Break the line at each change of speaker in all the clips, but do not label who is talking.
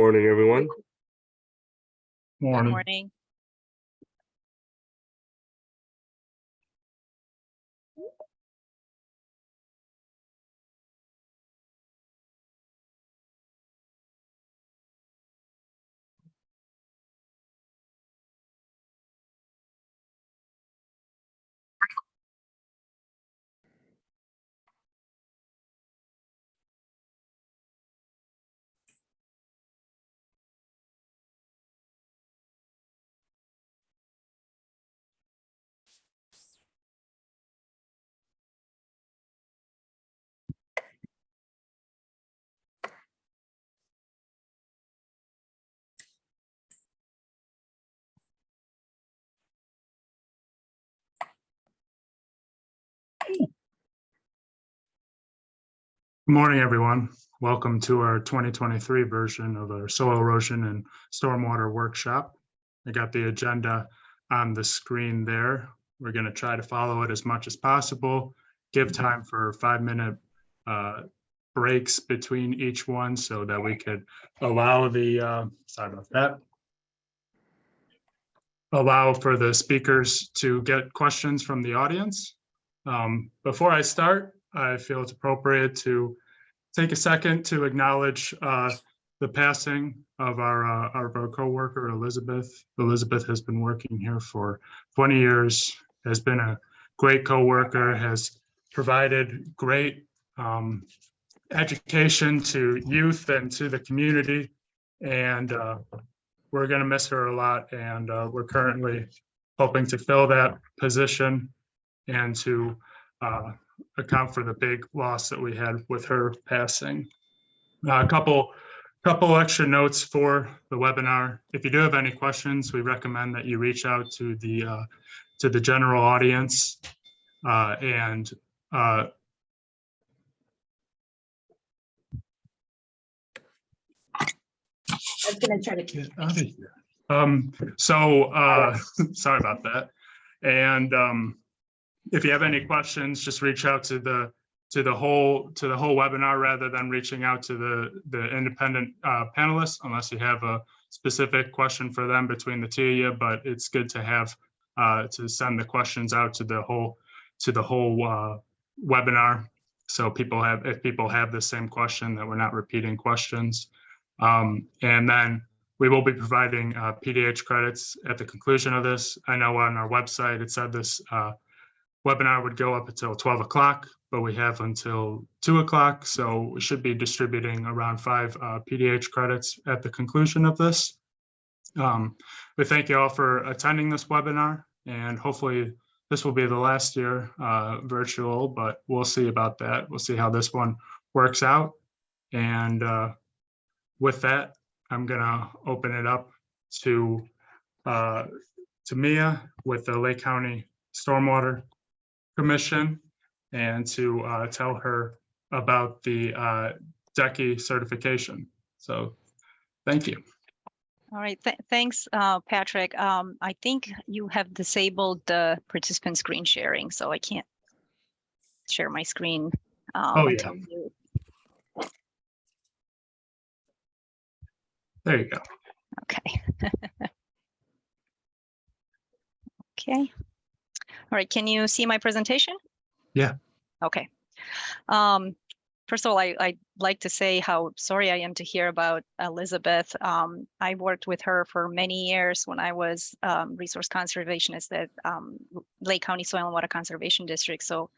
Morning, everyone.
Good
Morning.
morning.
Good morning, everyone. Welcome to our 2023 version of our soil erosion and stormwater workshop. I got the agenda on the screen there. We're going to try to follow it as much as possible, give time for 5-minute breaks between each one so that we could allow the, sorry about that, allow for the speakers to get questions from the audience. Before I start, I feel it's appropriate to take a second to acknowledge the passing of our coworker, Elizabeth. Elizabeth has been working here for 20 years, has been a great coworker, has provided great education to youth and to the community. And we're going to miss her a lot. And we're currently hoping to fill that position and to account for the big loss that we had with her passing. A couple extra notes for the webinar. If you do have any questions, we recommend that you reach out to the general audience and
I was going to try to
get out of here. Sorry about that. And if you have any questions, just reach out to the whole webinar rather than reaching out to the independent panelists, unless you have a specific question for them between the two of you. But it's good to have to send the questions out to the whole webinar, so if people have the same question, that we're not repeating questions. And then we will be providing PDH credits at the conclusion of this. I know on our website it said this webinar would go up until 12 o'clock, but we have until 2 o'clock. So we should be distributing around 5 PDH credits at the conclusion of this. We thank you all for attending this webinar, and hopefully this will be the last year virtual, but we'll see about that. We'll see how this one works out. And with that, I'm gonna open it up to Mia with the Lake County Stormwater Commission, and to tell her about the DECI certification. So thank you.
All right, thanks, Patrick. I think you have disabled the participant screen sharing, so I can't share my screen until you.
There you go.
Okay. Okay. All right, can you see my presentation?
Yeah.
Okay. First of all, I'd like to say how sorry I am to hear about Elizabeth. I worked with her for many years when I was resource conservationist at Lake County Soil and Water Conservation District. So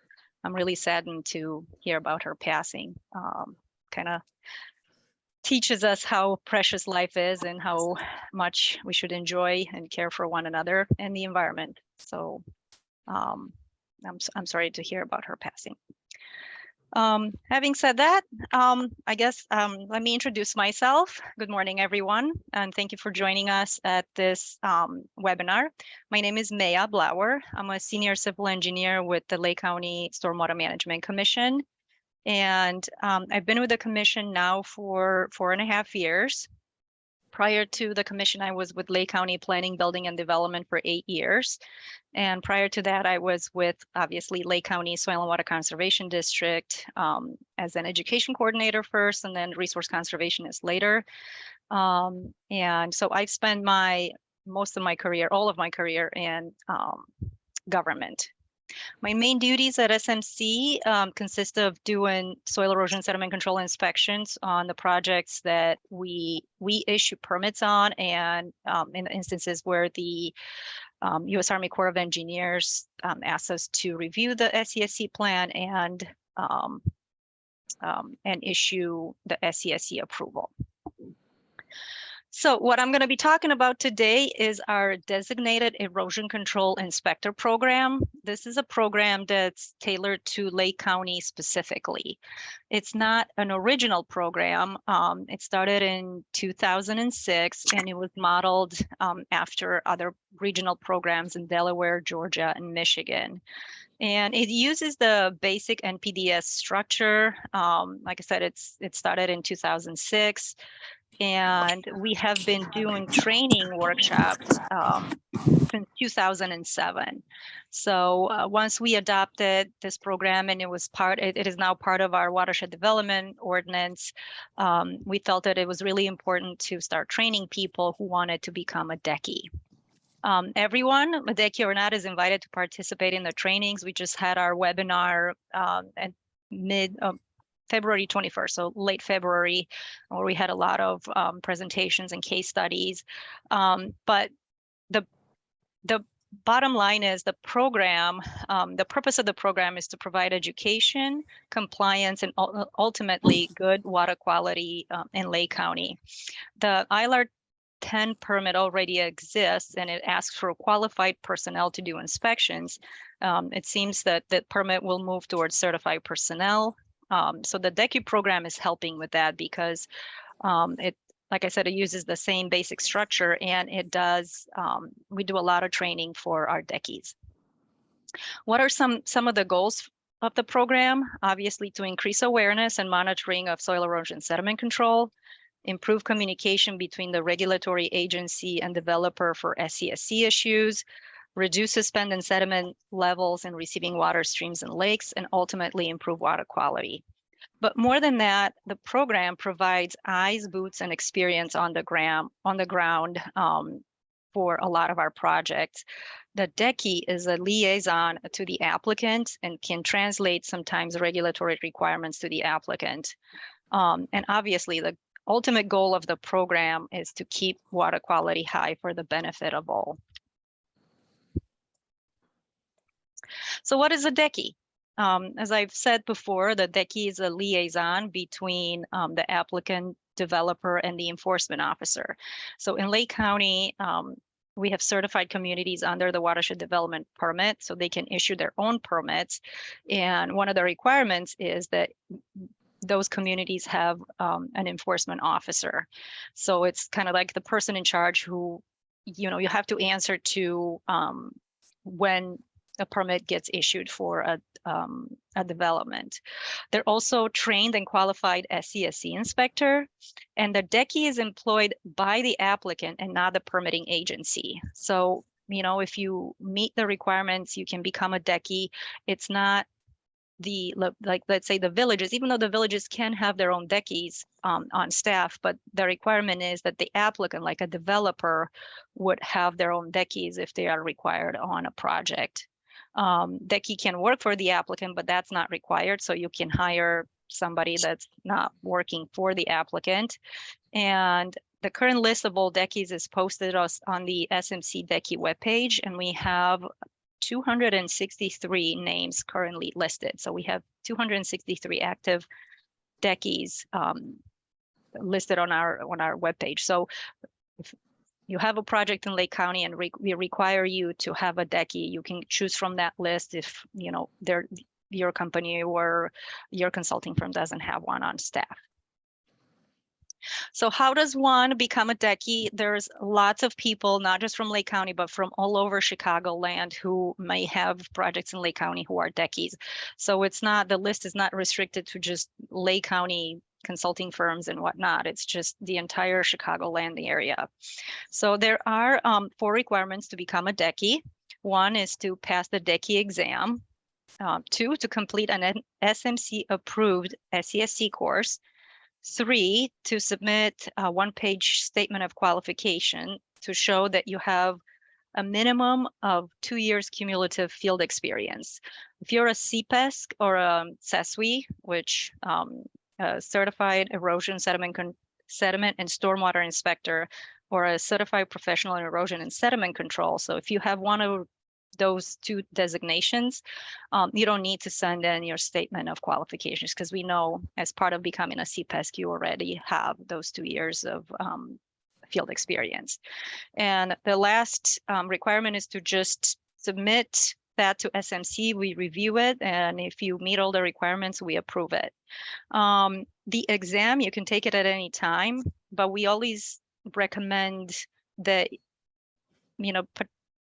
I'm really saddened to hear about her passing. Kind of teaches us how precious life is and how much we should enjoy and care for one another and the environment. So I'm sorry to hear about her passing. Having said that, I guess let me introduce myself. Good morning, everyone, and thank you for joining us at this webinar. My name is Maya Blauer. I'm a senior civil engineer with the Lake County Stormwater Management Commission. And I've been with the commission now for 4.5 years. Prior to the commission, I was with Lake County Planning, Building, and Development for 8 years. And prior to that, I was with, obviously, Lake County Soil and Water Conservation District as an education coordinator first, and then resource conservationist later. And so I've spent most of my career, all of my career in government. My main duties at SMC consist of doing soil erosion sediment control inspections on the projects that we issue permits on, and in the instances where the U.S. Army Corps of Engineers asks us to review the SCSC plan and issue the SCSC approval. So what I'm going to be talking about today is our designated erosion control inspector program. This is a program that's tailored to Lake County specifically. It's not an original program. It started in 2006, and it was modeled after other regional programs in Delaware, Georgia, and Michigan. And it uses the basic NPDES structure. Like I said, it started in 2006. And we have been doing training workshops since 2007. So once we adopted this program, and it is now part of our watershed development ordinance, we felt that it was really important to start training people who wanted to become a DECI. Everyone, a DECI or not, is invited to participate in the trainings. We just had our webinar at February 21st, so late February, where we had a lot of presentations and case studies. But the bottom line is the program, the purpose of the program is to provide education, compliance, and ultimately good water quality in Lake County. The ILR 10 permit already exists, and it asks for qualified personnel to do inspections. It seems that the permit will move towards certified personnel. So the DECI program is helping with that because like I said, it uses the same basic structure, and it does, we do a lot of training for our DECIs. What are some of the goals of the program? Obviously, to increase awareness and monitoring of soil erosion sediment control, improve communication between the regulatory agency and developer for SCSC issues, reduce suspend and sediment levels in receiving water streams and lakes, and ultimately improve water quality. But more than that, the program provides eyes, boots, and experience on the ground for a lot of our projects. The DECI is a liaison to the applicant and can translate sometimes regulatory requirements to the applicant. And obviously, the ultimate goal of the program is to keep water quality high for the benefit of all. So what is a DECI? As I've said before, the DECI is a liaison between the applicant, developer, and the enforcement officer. So in Lake County, we have certified communities under the watershed development permit, so they can issue their own permits. And one of the requirements is that those communities have an enforcement officer. So it's kind of like the person in charge who, you have to answer to when a permit gets issued for a development. They're also trained and qualified SCSC inspector, and the DECI is employed by the applicant and not the permitting agency. So, if you meet the requirements, you can become a DECI. It's not let's say the villages, even though the villages can have their own DECIs on staff, but the requirement is that the applicant, like a developer, would have their own DECIs if they are required on a project. DECI can work for the applicant, but that's not required. So you can hire somebody that's not working for the applicant. And the current list of all DECIs is posted on the SMC DECI webpage, and we have 263 names currently listed. So we have 263 active DECIs listed on our webpage. So if you have a project in Lake County and we require you to have a DECI, you can choose from that list if your company or your consulting firm doesn't have one on staff. So how does one become a DECI? There's lots of people, not just from Lake County, but from all over Chicagoland who may have projects in Lake County who are DECIs. So the list is not restricted to just Lake County consulting firms and whatnot. It's just the entire Chicagoland area. So there are 4 requirements to become a DECI. One is to pass the DECI exam. 2, to complete an SMC approved SCSC course. 3, to submit a one-page statement of qualification to show that you have a minimum of 2 years cumulative field experience. If you're a CPESC or a CESWI, which certified erosion sediment and stormwater inspector, or a certified professional in erosion and sediment control. So if you have one of those 2 designations, you don't need to send in your statement of qualifications, because we know as part of becoming a CPESC, you already have those 2 years of field experience. And the last requirement is to just submit that to SMC. We review it, and if you meet all the requirements, we approve it. The exam, you can take it at any time, but we always recommend that, you know,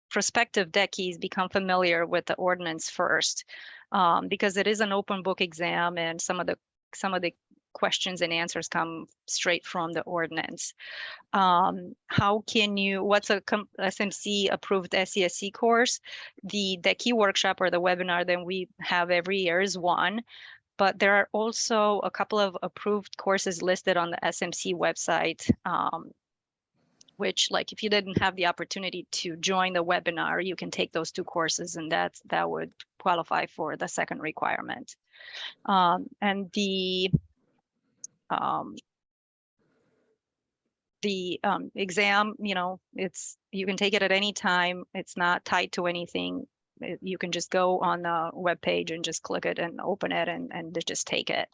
prospective deckies become familiar with the ordinance first, because it is an open book exam, and some of the questions and answers come straight from the ordinance. What's a SMC approved SCSC course? The decky workshop or the webinar that we have every year is one, but there are also a couple of approved courses listed on the SMC website, which, like, if you didn't have the opportunity to join the webinar, you can take those 2 courses, and that would qualify for the second requirement. And the exam, you know, you can take it at any time. It's not tied to anything. You can just go on the web page and just click it and open it and just take it.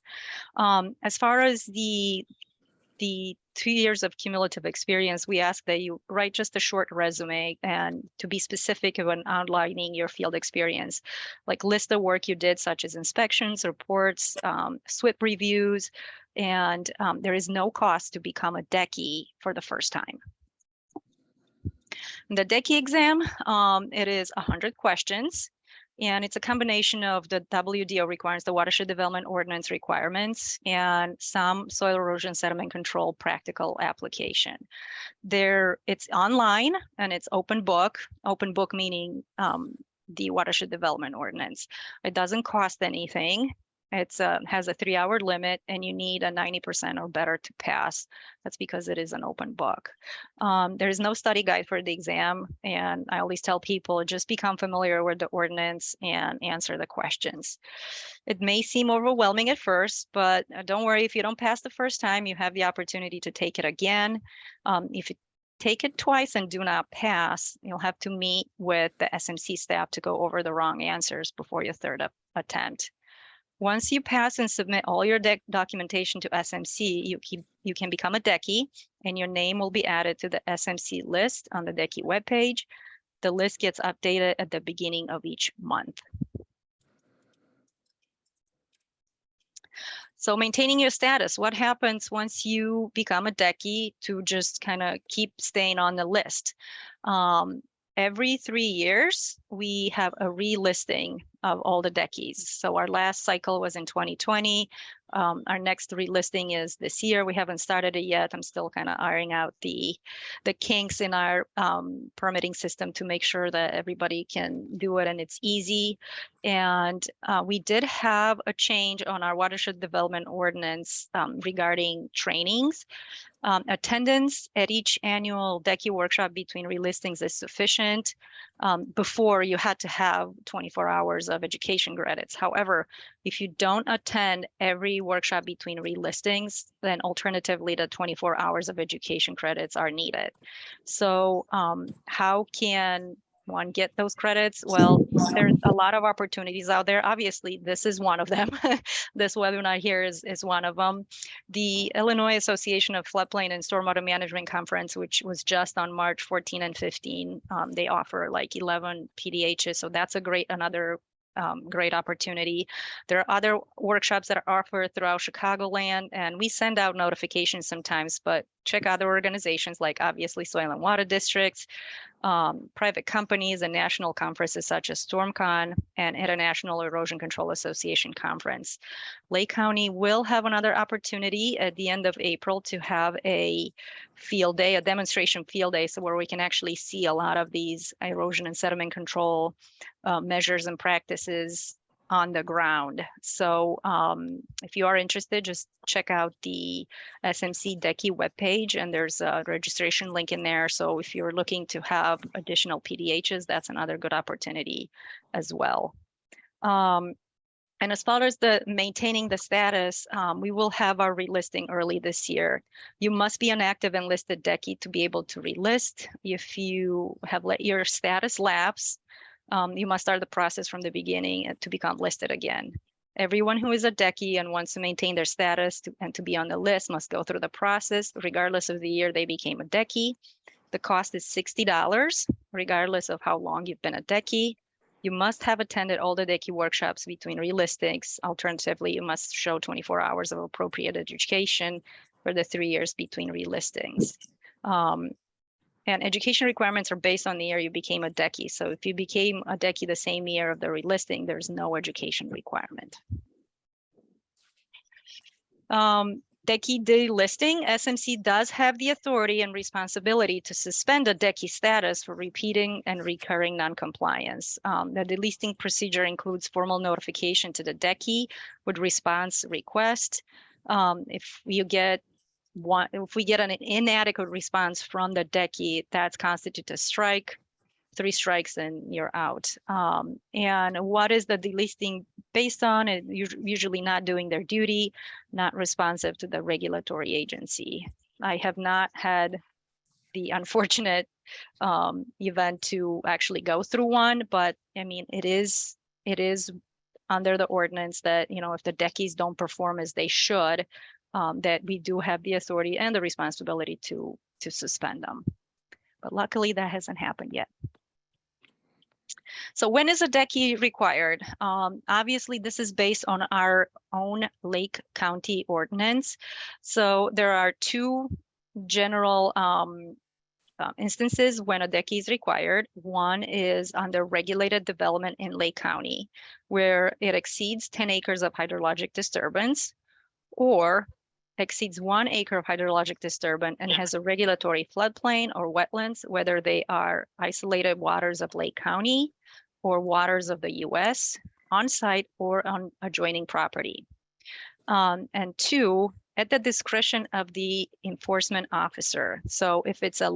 As far as the 2 years of cumulative experience, we ask that you write just a short resume, and to be specific when outlining your field experience, like list the work you did, such as inspections, reports, SWIP reviews, and there is no cost to become a decky for the first time. The decky exam, it is 100 questions. And it's a combination of the WDO requirements, the Watershed Development Ordinance requirements, and some soil erosion sediment control practical application. It's online, and it's open book meaning the Watershed Development Ordinance. It doesn't cost anything. It has a 3-hour limit, and you need a 90% or better to pass. That's because it is an open book. There is no study guide for the exam, and I always tell people, just become familiar with the ordinance and answer the questions. It may seem overwhelming at first, but don't worry, if you don't pass the first time, you have the opportunity to take it again. If you take it twice and do not pass, you'll have to meet with the SMC staff to go over the wrong answers before your third attempt. Once you pass and submit all your documentation to SMC, you can become a decky, and your name will be added to the SMC list on the decky webpage. The list gets updated at the beginning of each month. So maintaining your status, what happens once you become a decky to just kind of keep staying on the list? Every 3 years, we have a relisting of all the deckies. So our last cycle was in 2020. Our next relisting is this year. We haven't started it yet. I'm still kind of ironing out the kinks in our permitting system to make sure that everybody can do it and it's easy. And we did have a change on our Watershed Development Ordinance regarding trainings. Attendance at each annual decky workshop between relistings is sufficient. Before, you had to have 24 hours of education credits. However, if you don't attend every workshop between relistings, then alternatively, the 24 hours of education credits are needed. So how can one get those credits? Well, there's a lot of opportunities out there. Obviously, this is one of them. This webinar here is one of them. The Illinois Association of Floodplain and Stormwater Management Conference, which was just on March 14 and 15, they offer like 11 PDHs. So that's another great opportunity. There are other workshops that are offered throughout Chicagoland, and we send out notifications sometimes, but check other organizations like obviously Soil and Water Districts, private companies, and national conferences such as StormCon and International Erosion Control Association Conference. Lake County will have another opportunity at the end of April to have a field day, a demonstration field day, so where we can actually see a lot of these erosion and sediment control measures and practices on the ground. So if you are interested, just check out the SMC Decky webpage, and there's a registration link in there. So if you're looking to have additional PDHs, that's another good opportunity as well. And as far as the maintaining the status, we will have our relisting early this year. You must be an active and listed Decky to be able to relist. If you have let your status lapse, you must start the process from the beginning to become listed again. Everyone who is a Decky and wants to maintain their status and to be on the list must go through the process, regardless of the year they became a Decky. The cost is $60, regardless of how long you've been a Decky. You must have attended all the Decky workshops between relistings. Alternatively, you must show 24 hours of appropriate education for the 3 years between relistings. And education requirements are based on the year you became a Decky. So if you became a Decky the same year of the relisting, there's no education requirement. Decky delisting, SMC does have the authority and responsibility to suspend a Decky status for repeating and recurring noncompliance. The delisting procedure includes formal notification to the Decky with response request. If we get an inadequate response from the Decky, that constitutes a strike. 3 strikes and you're out. And what is the delisting based on? It usually not doing their duty, not responsive to the regulatory agency. I have not had the unfortunate event to actually go through one, but I mean, it is under the ordinance that, you know, if the Deckies don't perform as they should, that we do have the authority and the responsibility to suspend them. But luckily that hasn't happened yet. So when is a Decky required? Obviously, this is based on our own Lake County ordinance. So there are 2 general instances when a Decky is required. One is under regulated development in Lake County, where it exceeds 10 acres of hydrologic disturbance, or exceeds 1 acre of hydrologic disturbance and has a regulatory floodplain or wetlands, whether they are isolated waters of Lake County or waters of the US, on site or on adjoining property. And 2, at the discretion of the enforcement officer. So if it's a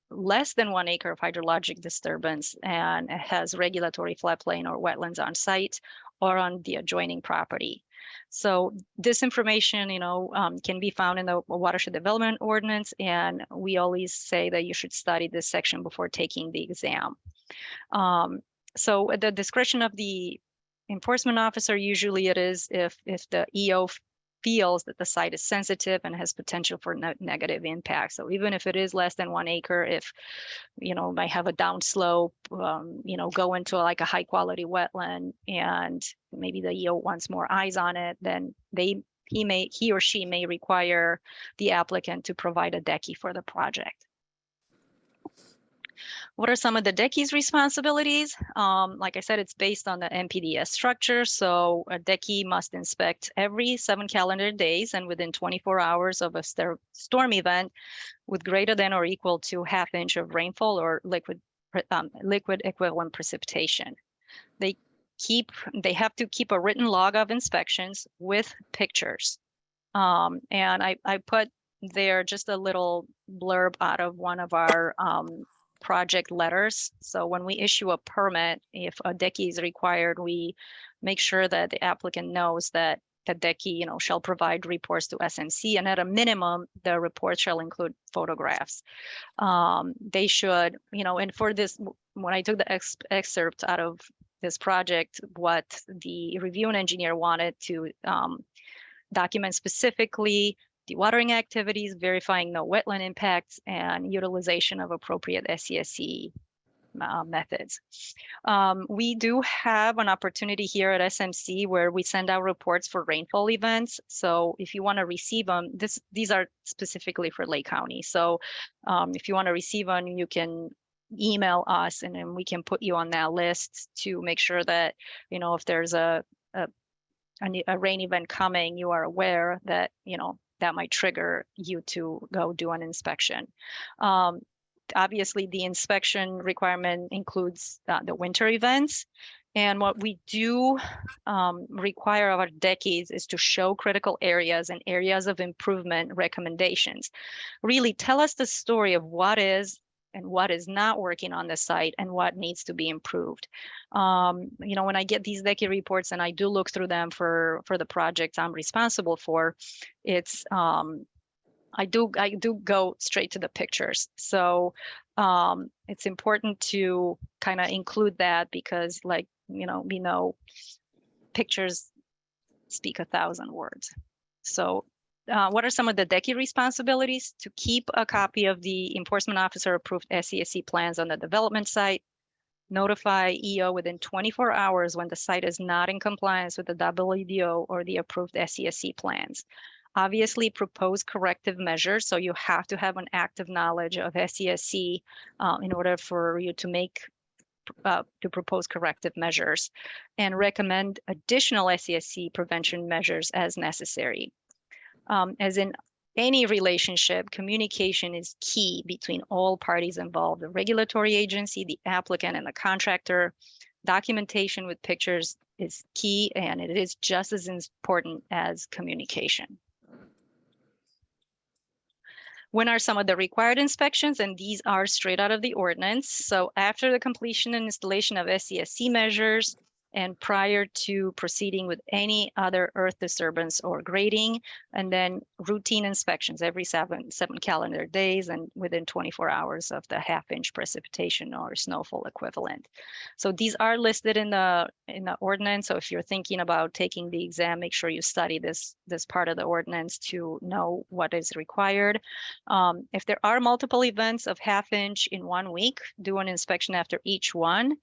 less than 1 acre of hydrologic disturbance and it has regulatory floodplain or wetlands on site or on the adjoining property. So this information, you know, can be found in the watershed development ordinance, and we always say that you should study this section before taking the exam. So at the discretion of the enforcement officer, usually it is if the EO feels that the site is sensitive and has potential for negative impact. So even if it is less than 1 acre, if, you know, might have a downslope, you know, go into like a high quality wetland, and maybe the EO wants more eyes on it, then he or she may require the applicant to provide a Decky for the project. What are some of the Decky's responsibilities? Like I said, it's based on the NPDES structure. So a Decky must inspect every 7 calendar days and within 24 hours of a storm event with greater than or equal to ½ inch of rainfall or liquid equivalent precipitation. They have to keep a written log of inspections with pictures. And I put there just a little blurb out of one of our project letters. So when we issue a permit, if a Decky is required, we make sure that the applicant knows that the Decky, you know, shall provide reports to SMC, and at a minimum, the report shall include photographs. They should, you know, and for this, when I took the excerpt out of this project, what the reviewing engineer wanted to document specifically dewatering activities, verifying no wetland impacts, and utilization of appropriate SCSC methods. We do have an opportunity here at SMC where we send out reports for rainfall events. So if you want to receive them, these are specifically for Lake County. So if you want to receive them, you can email us, and then we can put you on that list to make sure that, you know, if there's a rain event coming, you are aware that, you know, that might trigger you to go do an inspection. Obviously, the inspection requirement includes the winter events. And what we do require of our deckies is to show critical areas and areas of improvement recommendations. Really tell us the story of what is and what is not working on the site and what needs to be improved. When I get these decky reports and I do look through them for the projects I'm responsible for, it's I do go straight to the pictures. So it's important to kind of include that because we know pictures speak 1,000 words. So what are some of the DECI responsibilities? To keep a copy of the enforcement officer approved SCSC plans on the development site, notify EO within 24 hours when the site is not in compliance with the WDO or the approved SCSC plans. Obviously, propose corrective measures. So you have to have an active knowledge of SCSC in order for you to propose corrective measures, and recommend additional SCSC prevention measures as necessary. As in any relationship, communication is key between all parties involved, the regulatory agency, the applicant, and the contractor. Documentation with pictures is key, and it is just as important as communication. When are some of the required inspections? And these are straight out of the ordinance. So after the completion and installation of SCSC measures and prior to proceeding with any other earth disturbance or grading, and then routine inspections every seven calendar days and within 24 hours of the half-inch precipitation or snowfall equivalent. So these are listed in the ordinance. So if you're thinking about taking the exam, make sure you study this part of the ordinance to know what is required. If there are multiple events of half-inch in 1 week, do an inspection after each one.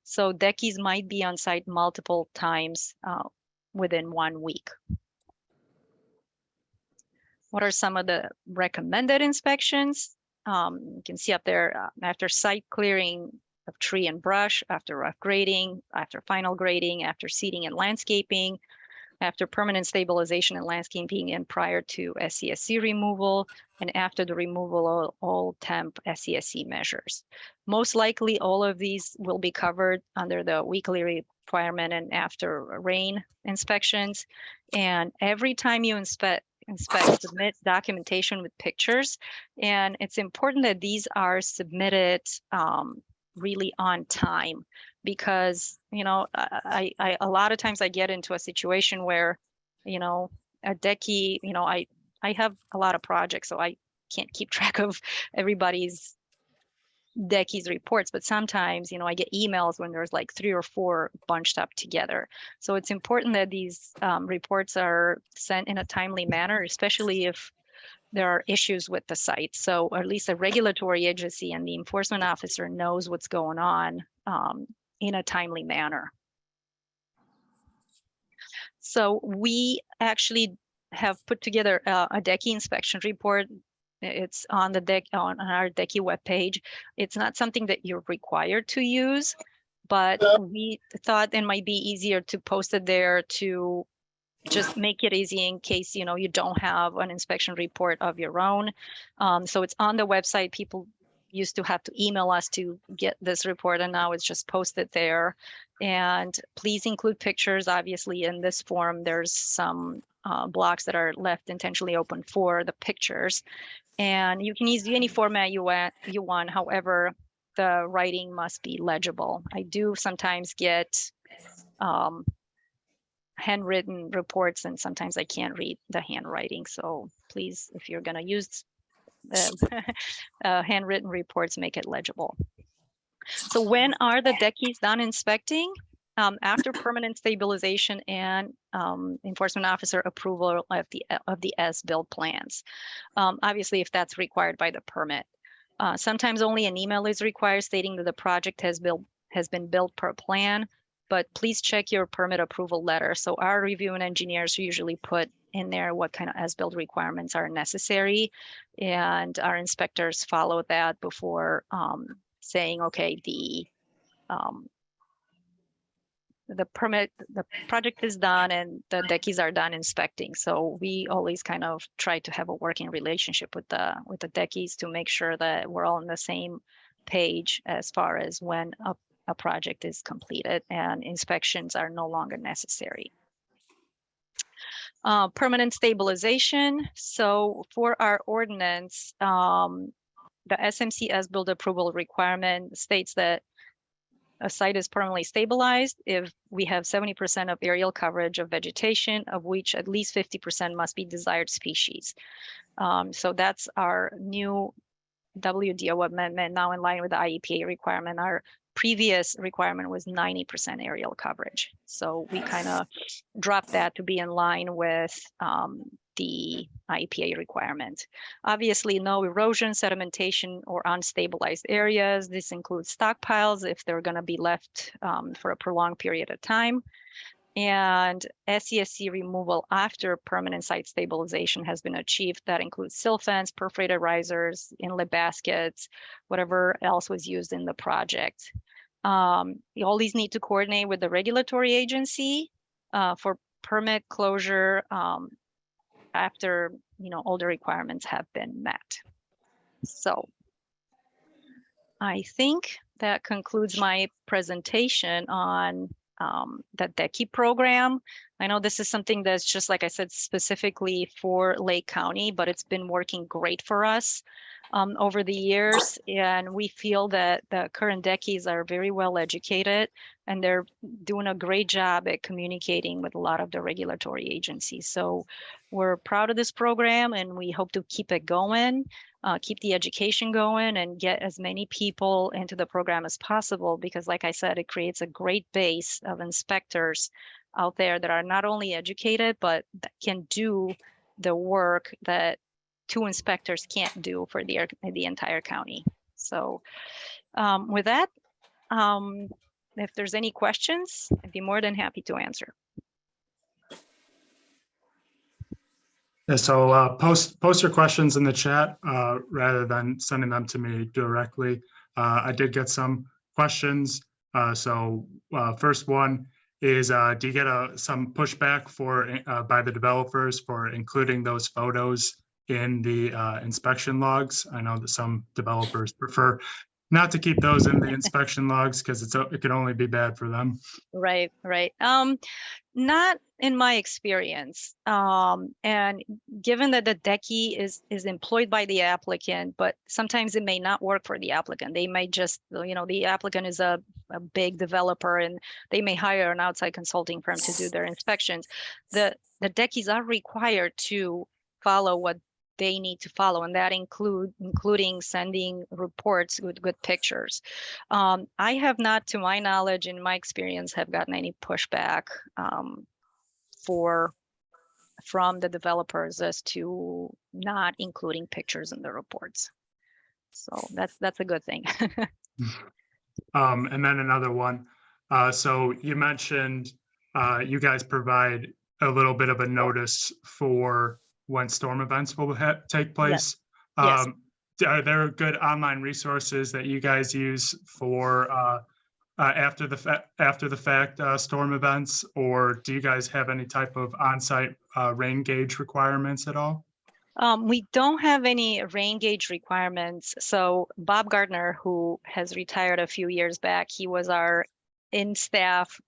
So deckies might be on site multiple times within 1 week. What are some of the recommended inspections? You can see up there after site clearing of tree and brush, after rough grading, after final grading, after seeding and landscaping, after permanent stabilization and landscaping, and prior to SCSC removal, and after the removal of all temp SCSC measures. Most likely, all of these will be covered under the weekly requirement and after rain inspections. And every time you inspect, submit documentation with pictures. And it's important that these are submitted really on time, because I a lot of times I get into a situation where a decky, I have a lot of projects, so I can't keep track of everybody's deckies reports, but sometimes I get emails when there's like 3 or 4 bunched up together. So it's important that these reports are sent in a timely manner, especially if there are issues with the site. So or at least a regulatory agency and the enforcement officer knows what's going on in a timely manner. So we actually have put together a decky inspection report. It's on the on our decky webpage. It's not something that you're required to use, but we thought it might be easier to post it there to just make it easy in case you don't have an inspection report of your own. So it's on the website. People used to have to email us to get this report, and now it's just posted there. And please include pictures. Obviously, in this form, there's some blocks that are left intentionally open for the pictures. And you can use any format you want. However, the writing must be legible. I do sometimes get handwritten reports, and sometimes I can't read the handwriting. So please, if you're going to use handwritten reports, make it legible. So when are the deckies done inspecting? After permanent stabilization and enforcement officer approval of the as-built plans. Obviously, if that's required by the permit. Sometimes only an email is required stating that the project has been built per plan, but please check your permit approval letter. So our review and engineers usually put in there what kind of as-built requirements are necessary, and our inspectors follow that before saying, okay, the project is done and the deckies are done inspecting. So we always kind of try to have a working relationship with the deckies to make sure that we're all on the same page as far as when a a project is completed and inspections are no longer necessary. Permanent stabilization. So for our ordinance, the SMC as-built approval requirement states that a site is permanently stabilized if we have 70% of aerial coverage of vegetation, of which at least 50% must be desired species. So that's our new WDO amendment, now in line with the IEPA requirement. Our previous requirement was 90% aerial coverage. So we kind of dropped that to be in line with the IEPA requirement. Obviously, no erosion, sedimentation, or unstabilized areas. This includes stockpiles if they're going to be left for a prolonged period of time. And SESC removal after permanent site stabilization has been achieved. That includes sill fence, perforated risers, inlet baskets, whatever else was used in the project. All these need to coordinate with the regulatory agency for permit closure after all the requirements have been met. So I think that concludes my presentation on the DECI program. I know this is something that's just, like I said, specifically for Lake County, but it's been working great for us over the years. And we feel that the current DECIs are very well educated and they're doing a great job at communicating with a lot of the regulatory agencies. So we're proud of this program and we hope to keep it going. Keep the education going and get as many people into the program as possible, because like I said, it creates a great base of inspectors out there that are not only educated, but that can do the work that two inspectors can't do for the entire county. So with that, if there's any questions, I'd be more than happy to answer.
Yeah, so post your questions in the chat rather than sending them to me directly. I did get some questions. First one is, do you get some pushback by the developers for including those photos in the inspection logs? I know that some developers prefer not to keep those in the inspection logs because it could only be bad for them.
Right. Not in my experience. And given that the DECI is employed by the applicant, but sometimes it may not work for the applicant. They might just, the applicant is a big developer and they may hire an outside consulting firm to do their inspections. The DECIs are required to follow what they need to follow, and that including sending reports with good pictures. I have not, to my knowledge, in my experience, have gotten any pushback from the developers as to not including pictures in the reports. So that's a good thing.
And then another one. So you mentioned you guys provide a little bit of a notice for when storm events will take place.
Yes.
Are there good online resources that you guys use for after the fact storm events, or do you guys have any type of on-site rain gauge requirements at all?
We don't have any rain gauge requirements. So Bob Gardner, who has retired a few years back, he was our in-staff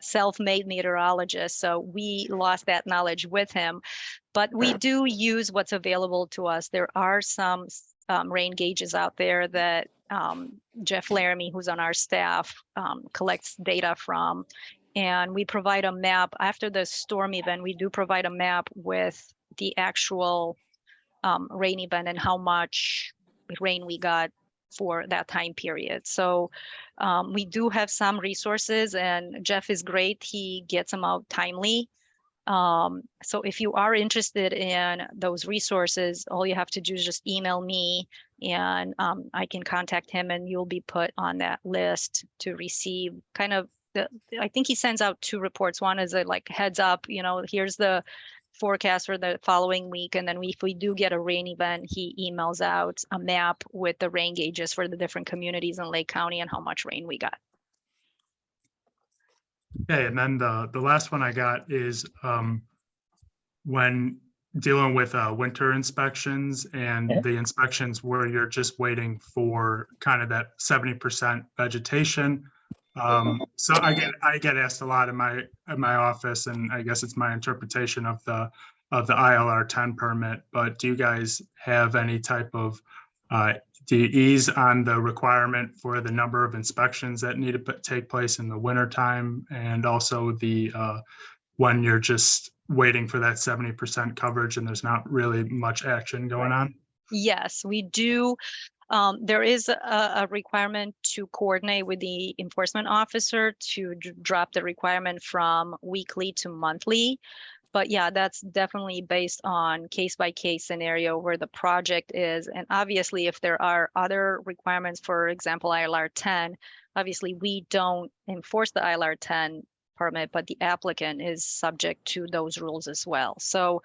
self-made meteorologist. So we lost that knowledge with him, but we do use what's available to us. There are some rain gauges out there that Jeff Laramie, who's on our staff, collects data from, and we provide a map after the storm event. We do provide a map with the actual rain event and how much rain we got for that time period. So we do have some resources, and Jeff is great. He gets them out timely. So if you are interested in those resources, all you have to do is just email me, and I can contact him, and you'll be put on that list to receive kind of I think he sends out 2 reports. One is a like heads up, here's the forecast for the following week. And then if we do get a rain event, he emails out a map with the rain gauges for the different communities in Lake County and how much rain we got.
Okay, and then the last one I got is when dealing with winter inspections and the inspections where you're just waiting for kind of that 70% vegetation. So I get asked a lot in my office, and I guess it's my interpretation of the ILR 10 permit. But do you guys have any type of do you ease on the requirement for the number of inspections that need to take place in the winter time, and also the when you're just waiting for that 70% coverage and there's not really much action going on?
Yes, we do. There is a requirement to coordinate with the enforcement officer to drop the requirement from weekly to monthly. But yeah, that's definitely based on case by case scenario where the project is. And obviously, if there are other requirements, for example, ILR 10, obviously we don't enforce the ILR 10 permit, but the applicant is subject to those rules as well. So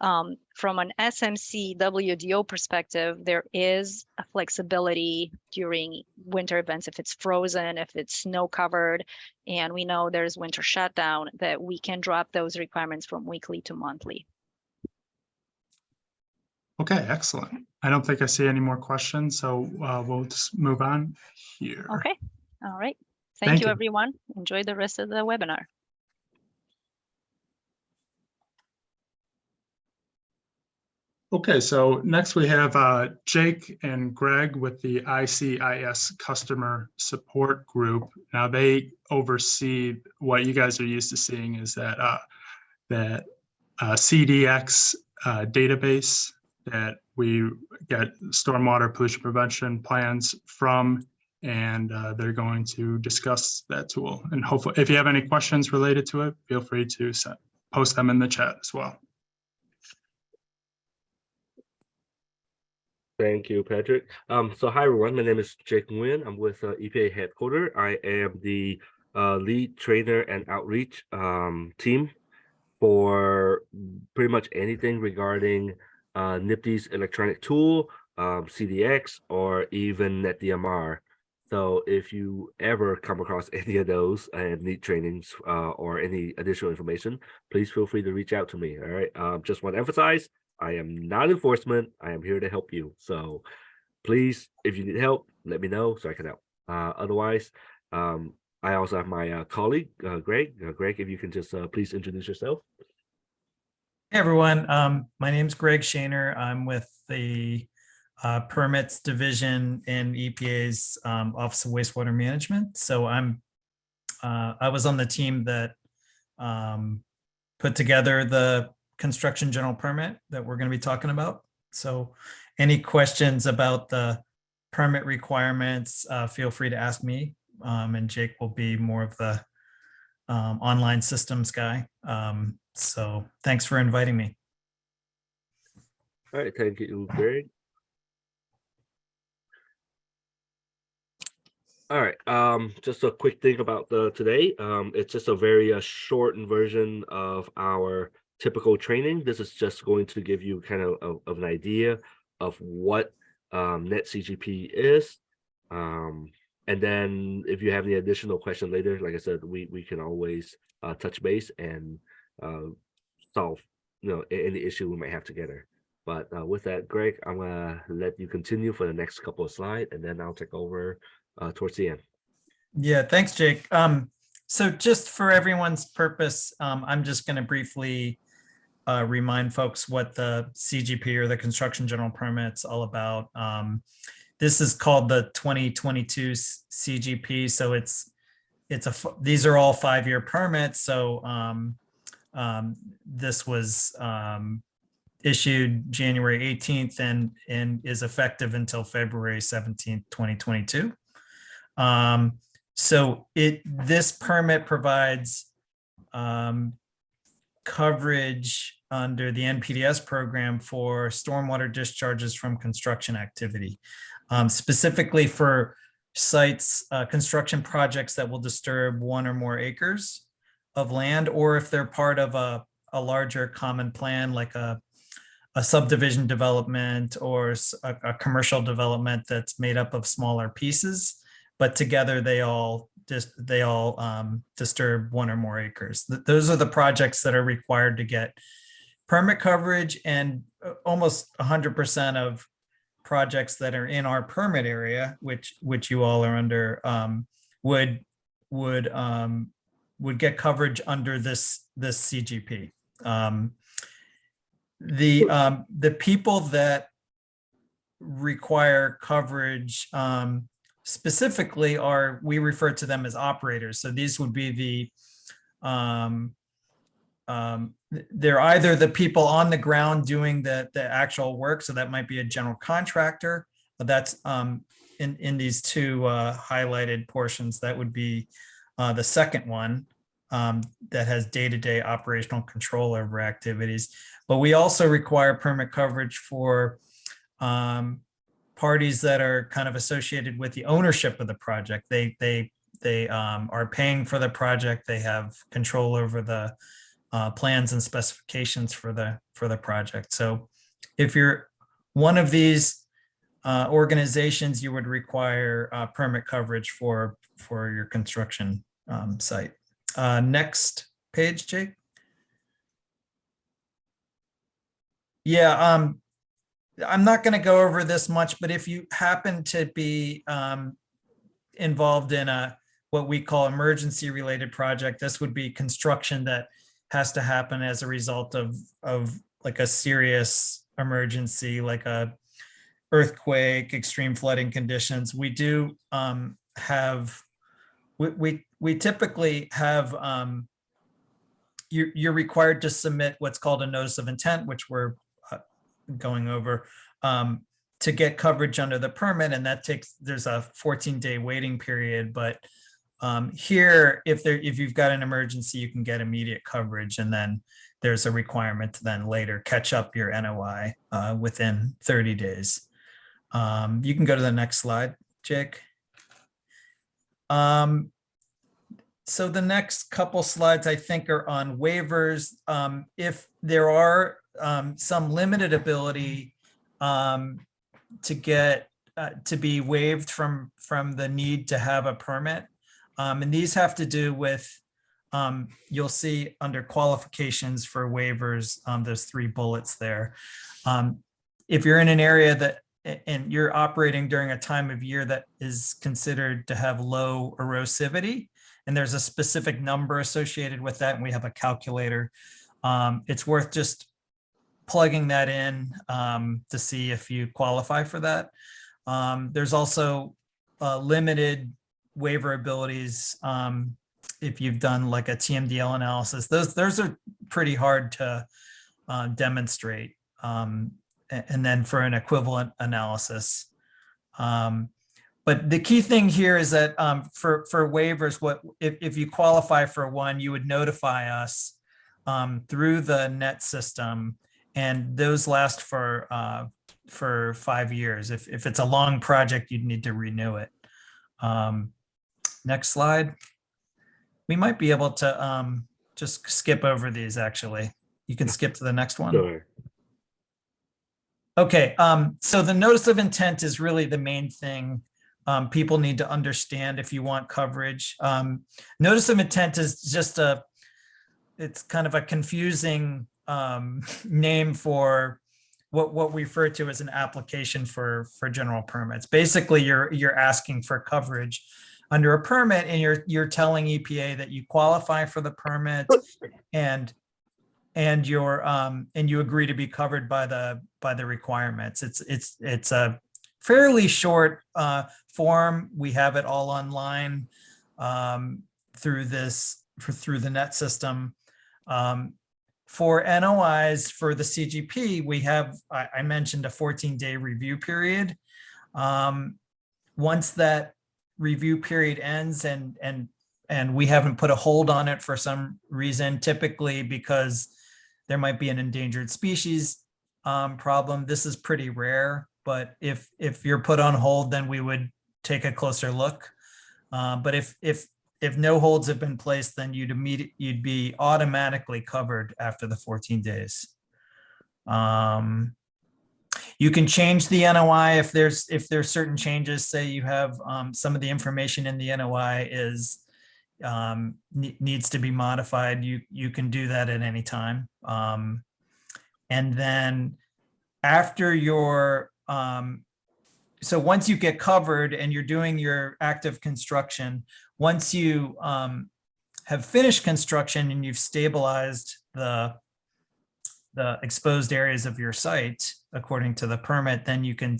from an SMC WDO perspective, there is a flexibility during winter events if it's frozen, if it's snow covered, and we know there's winter shutdown, that we can drop those requirements from weekly to monthly.
Okay, excellent. I don't think I see any more questions, so we'll just move on here.
Okay, all right.
Thank
Thank
you.
you, everyone. Enjoy the rest of the webinar.
Okay, so next we have Jake and Greg with the ICIS Customer Support Group. Now they oversee what you guys are used to seeing is that CDX database that we get stormwater pollution prevention plans from, and they're going to discuss that tool. And hopefully, if you have any questions related to it, feel free to post them in the chat as well.
Thank you, Patrick. So hi, everyone. My name is Jake Nguyen. I'm with EPA headquarters. I am the lead trainer and outreach team for pretty much anything regarding NIPT's electronic tool, CDX, or even NetDMR. So if you ever come across any of those and need trainings or any additional information, please feel free to reach out to me. All right. Just want to emphasize, I am not enforcement. I am here to help you. So please, if you need help, let me know so I can help. Otherwise, I also have my colleague, Greg. Greg, if you can just please introduce yourself.
Hey, everyone. My name is Greg Shaner. I'm with the Permits Division in EPA's Office of Wastewater Management. So I was on the team that put together the construction general permit that we're going to be talking about. So any questions about the permit requirements, feel free to ask me. And Jake will be more of the online systems guy. So thanks for inviting me.
All right, thank you, Greg. All right, just a quick thing about today. It's just a very shortened version of our typical training. This is just going to give you kind of an idea of what NetCGP is. And then if you have any additional question later, like I said, we can always touch base and solve any issue we might have together. But with that, Greg, I'm gonna let you continue for the next couple of slides, and then I'll take over towards the end.
Yeah, thanks, Jake. So just for everyone's purpose, I'm just going to briefly remind folks what the CGP or the Construction General Permit's all about. This is called the 2022 CGP. So these are all 5-year permits. So this was issued January 18th and is effective until February 17th, 2022. So this permit provides coverage under the NPDES program for stormwater discharges from construction activity, specifically for sites, construction projects that will disturb 1 or more acres of land, or if they're part of a larger common plan, like a subdivision development or a commercial development that's made up of smaller pieces, but together they all disturb 1 or more acres. Those are the projects that are required to get permit coverage, and almost 100% of projects that are in our permit area, which you all are under, would would get coverage under this CGP. The people that require coverage specifically we refer to them as operators. So these would be they're either the people on the ground doing the actual work. So that might be a general contractor, but that's in these two highlighted portions. That would be the second one that has day-to-day operational control over activities. But we also require permit coverage for parties that are kind of associated with the ownership of the project. They are paying for the project. They have control over the plans and specifications for the project. So if you're one of these organizations, you would require permit coverage for your construction site. Next page, Jake. Yeah, I'm not going to go over this much, but if you happen to be involved in what we call emergency related project, this would be construction that has to happen as a result of like a serious emergency, like a earthquake, extreme flooding conditions. We do we typically have you're required to submit what's called a notice of intent, which we're going over, to get coverage under the permit, and there's a 14-day waiting period. But here, if you've got an emergency, you can get immediate coverage, and then there's a requirement to then later catch up your NOI within 30 days. You can go to the next slide, Jake. So the next couple slides, I think, are on waivers. If there are some limited ability to get to be waived from the need to have a permit, and these have to do with, you'll see under qualifications for waivers, there's 3 bullets there. If you're in an area and you're operating during a time of year that is considered to have low erosivity, and there's a specific number associated with that, and we have a calculator, it's worth just plugging that in to see if you qualify for that. There's also limited waiver abilities if you've done like a TMDL analysis. Those are pretty hard to demonstrate. And then for an equivalent analysis. But the key thing here is that for waivers, if you qualify for one, you would notify us through the net system, and those last for 5 years. If it's a long project, you'd need to renew it. Next slide. We might be able to just skip over these, actually. You can skip to the next one.
Sure.
Okay, so the notice of intent is really the main thing people need to understand if you want coverage. Notice of intent is just it's kind of a confusing name for what we refer to as an application for general permits. Basically, you're asking for coverage under a permit, and you're telling EPA that you qualify for the permit, and you agree to be covered by the requirements. It's a fairly short form. We have it all online through the net system. For NOIs for the CGP, we have, I mentioned, a 14-day review period. Once that review period ends and we haven't put a hold on it for some reason, typically because there might be an endangered species problem. This is pretty rare, but if you're put on hold, then we would take a closer look. But if no holds have been placed, then you'd be automatically covered after the 14 days. You can change the NOI if there's certain changes. Say you have some of the information in the NOI needs to be modified. You can do that at any time. And then after your so once you get covered and you're doing your active construction, once you have finished construction and you've stabilized the exposed areas of your site according to the permit, then you can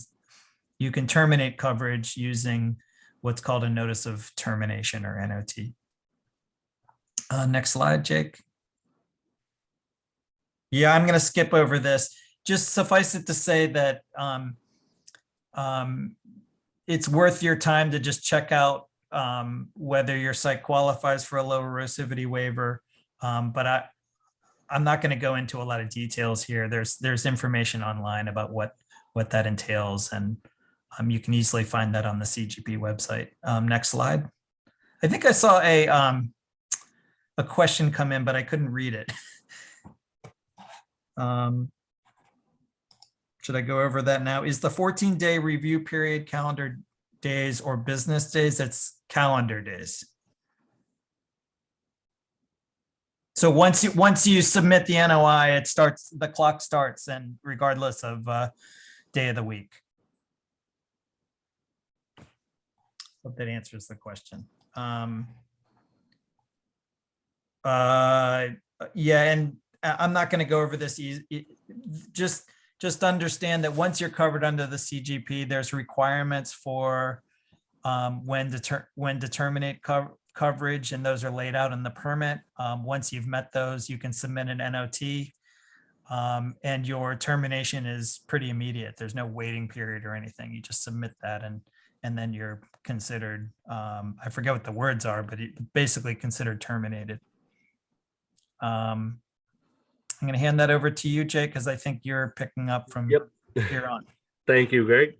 terminate coverage using what's called a notice of termination, or NOT. Next slide, Jake. Yeah, I'm going to skip over this. Just suffice it to say that it's worth your time to just check out whether your site qualifies for a low erosivity waiver. But I'm not going to go into a lot of details here. There's information online about what that entails, and you can easily find that on the CGP website. Next slide. I think I saw a question come in, but I couldn't read it. Should I go over that now? Is the 14-day review period calendar days or business days? It's calendar days. So once you submit the NOI, the clock starts, and regardless of day of the week. Hope that answers the question. Yeah, and I'm not going to go over this. Just understand that once you're covered under the CGP, there's requirements for when to terminate coverage, and those are laid out in the permit. Once you've met those, you can submit an NOT, and your termination is pretty immediate. There's no waiting period or anything. You just submit that, and then you're considered, I forget what the words are, but basically considered terminated. I'm going to hand that over to you, Jake, because I think you're picking up from here on.
Thank you, Greg.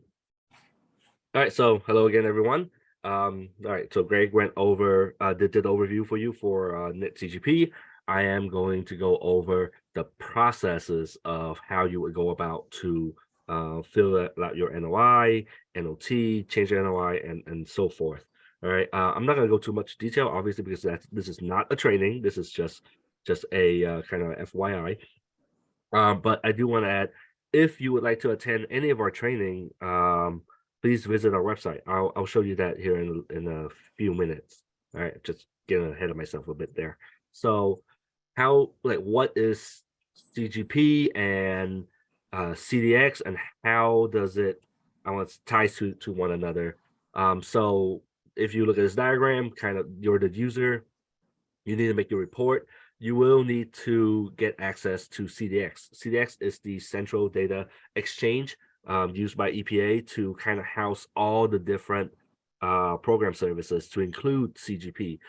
All right, so hello again, everyone. All right, so Greg went over, did the overview for you for NIT CGP. I am going to go over the processes of how you would go about to fill out your NOI, NOT, change your NOI, and so forth. All right, I'm not going to go too much detail, obviously, because this is not a training. This is just a kind of FYI. But I do want to add, if you would like to attend any of our training, please visit our website. I'll show you that here in a few minutes. All right, just getting ahead of myself a bit there. So what is CGP and CDX, and how does it ties to one another? So if you look at this diagram, kind of you're the user, you need to make your report. You will need to get access to CDX. CDX is the central data exchange used by EPA to kind of house all the different program services, to include CGP.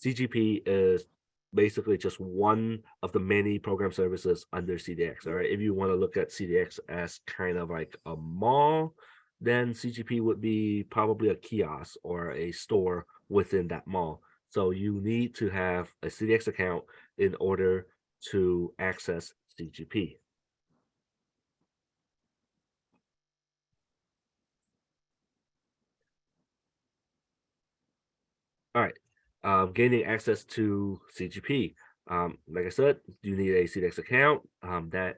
CGP is basically just one of the many program services under CDX. All right, if you want to look at CDX as kind of like a mall, then CGP would be probably a kiosk or a store within that mall. So you need to have a CDX account in order to access CGP. All right, gaining access to CGP. Like I said, you need a CDX account.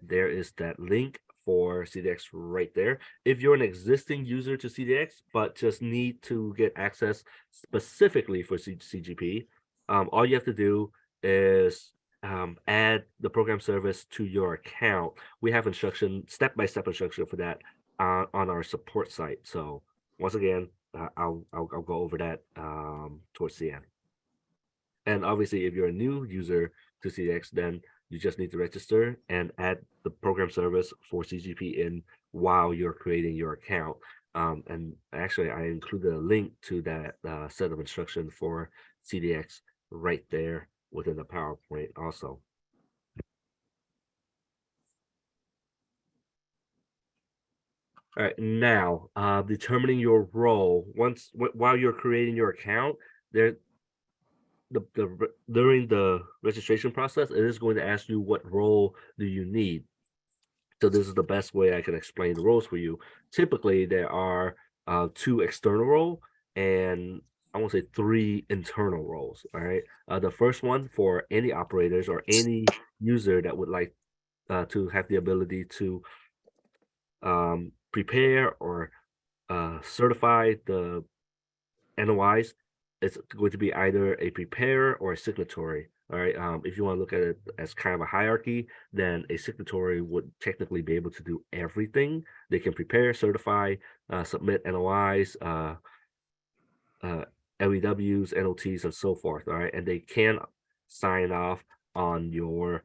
There is that link for CDX right there. If you're an existing user to CDX, but just need to get access specifically for CGP, all you have to do is add the program service to your account. We have step-by-step instruction for that on our support site. So once again, I'll go over that towards the end. And obviously, if you're a new user to CDX, then you just need to register and add the program service for CGP in while you're creating your account. And actually, I included a link to that set of instructions for CDX right there within the PowerPoint also. All right, now determining your role. While you're creating your account, during the registration process, it is going to ask you what role do you need. So this is the best way I can explain the roles for you. Typically, there are 2 external roles and I want to say 3 internal roles. All right. The first one for any operators or any user that would like to have the ability to prepare or certify the NOIs, it's going to be either a preparer or a signatory. All right. If you want to look at it as kind of a hierarchy, then a signatory would technically be able to do everything. They can prepare, certify, submit NOIs, LEWs, NOTs, and so forth. All right. And they can sign off on your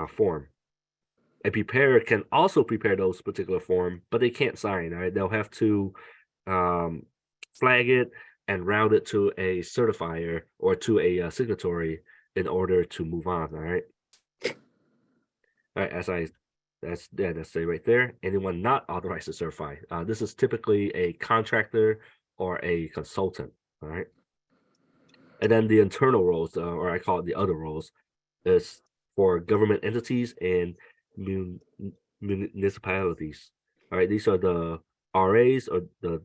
form. A preparer can also prepare those particular form, but they can't sign. All right. They'll have to flag it and route it to a certifier or to a signatory in order to move on. All right. All right. That's say right there. Anyone not authorized to certify. This is typically a contractor or a consultant. All right. And then the internal roles, or I call it the other roles, is for government entities and municipalities. All right. These are the RAs or the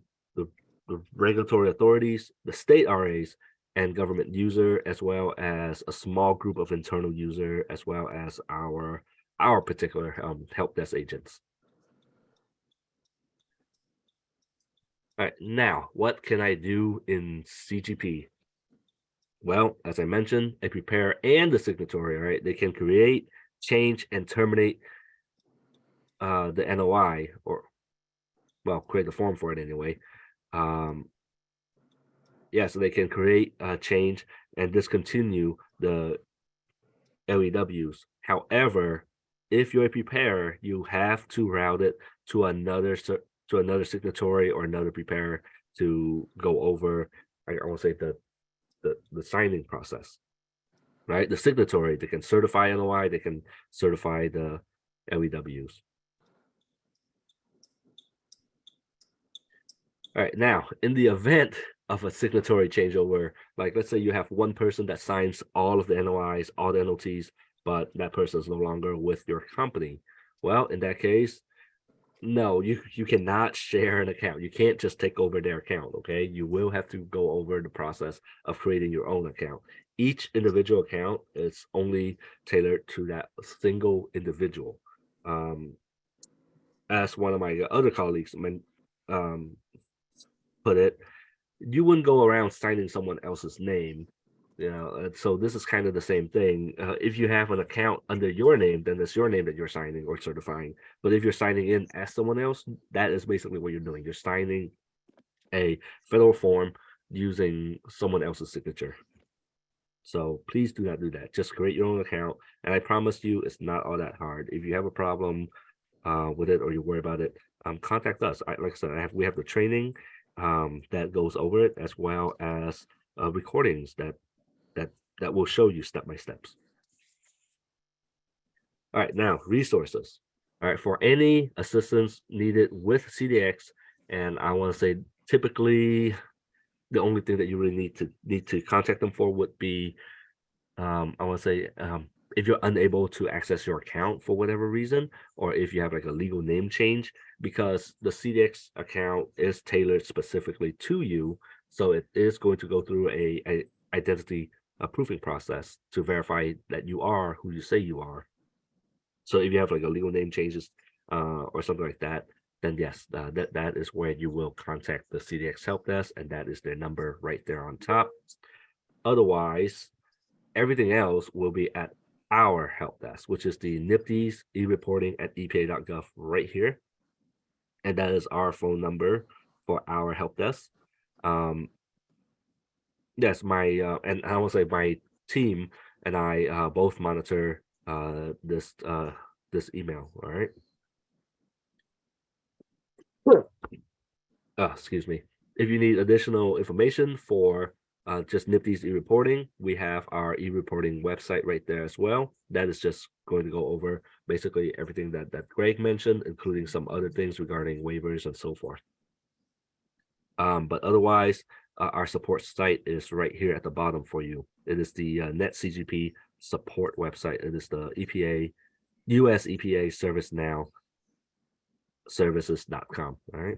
regulatory authorities, the state RAs, and government user, as well as a small group of internal user, as well as our particular help desk agents. All right, now what can I do in CGP? Well, as I mentioned, a preparer and the signatory, all right, they can create, change, and terminate the NOI, or well, create the form for it anyway. Yeah, so they can create, change, and discontinue the LEWs. However, if you're a preparer, you have to route it to another signatory or another preparer to go over. I want to say the signing process, right? The signatory, they can certify NOI, they can certify the LEWs. All right, now in the event of a signatory changeover, like let's say you have one person that signs all of the NOIs, all the NOTs, but that person is no longer with your company. Well, in that case, no, you cannot share an account. You can't just take over their account, okay? You will have to go over the process of creating your own account. Each individual account is only tailored to that single individual. As one of my other colleagues put it, you wouldn't go around signing someone else's name, you know. And so this is kind of the same thing. If you have an account under your name, then it's your name that you're signing or certifying. But if you're signing in as someone else, that is basically what you're doing. You're signing a federal form using someone else's signature. So please do not do that. Just create your own account, and I promise you, it's not all that hard. If you have a problem with it or you worry about it, contact us. Like I said, we have the training that goes over it, as well as recordings that will show you step by steps. All right, now resources. All right, for any assistance needed with CDX, and I want to say typically the only thing that you really need to contact them for would be, I want to say, if you're unable to access your account for whatever reason, or if you have like a legal name change, because the CDX account is tailored specifically to you, so it is going to go through a identity proofing process to verify that you are who you say you are. So if you have like a legal name changes or something like that, then yes, that is where you will contact the CDX help desk, and that is their number right there on top. Otherwise, everything else will be at our help desk, which is the NIPD's e-reporting at epa.gov right here. And that is our phone number for our help desk. Yes, my and I will say my team and I both monitor this email. All right. Excuse me. If you need additional information for just NIPD's e-reporting, we have our e-reporting website right there as well. That is just going to go over basically everything that Greg mentioned, including some other things regarding waivers and so forth. But otherwise, our support site is right here at the bottom for you. It is the NetCGP support website. It is the EPA, US EPA ServiceNow services.com. All right.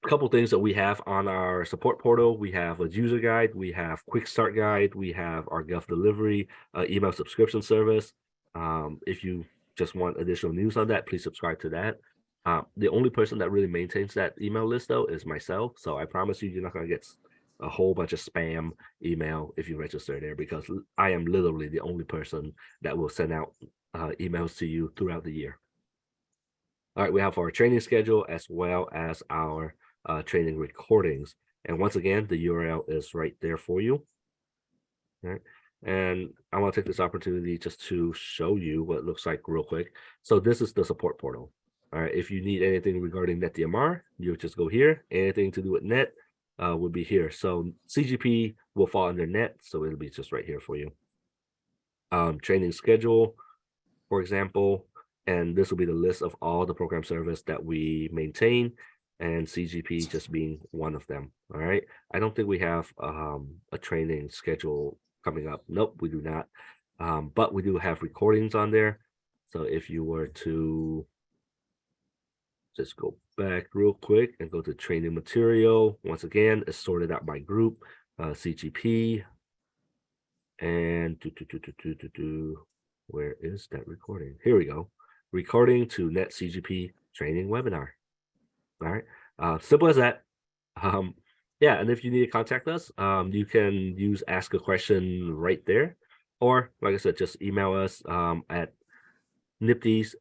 couple things that we have on our support portal. We have a user guide, we have quick start guide, we have our Gov delivery, email subscription service. If you just want additional news on that, please subscribe to that. The only person that really maintains that email list though is myself. So I promise you're not gonna get a whole bunch of spam email if you register there, because I am literally the only person that will send out emails to you throughout the year. All right, we have our training schedule as well as our training recordings. And once again, the URL is right there for you. All right. And I want to take this opportunity just to show you what it looks like real quick. So this is the support portal. All right, if you need anything regarding NetDMR, you just go here. Anything to do with net would be here. So CGP will fall under net, so it'll be just right here for you. Training schedule, for example, and this will be the list of all the program service that we maintain, and CGP just being one of them. All right, I don't think we have a training schedule coming up. Nope, we do not. But we do have recordings on there. So if you were to just go back real quick and go to training material, once again, it's sorted out by group, CGP, and where is that recording? Here we go. Recording to Net CGP training webinar. All right, simple as that. Yeah, and if you need to contact us, you can use ask a question right there, or like I said, just email us at NIPTES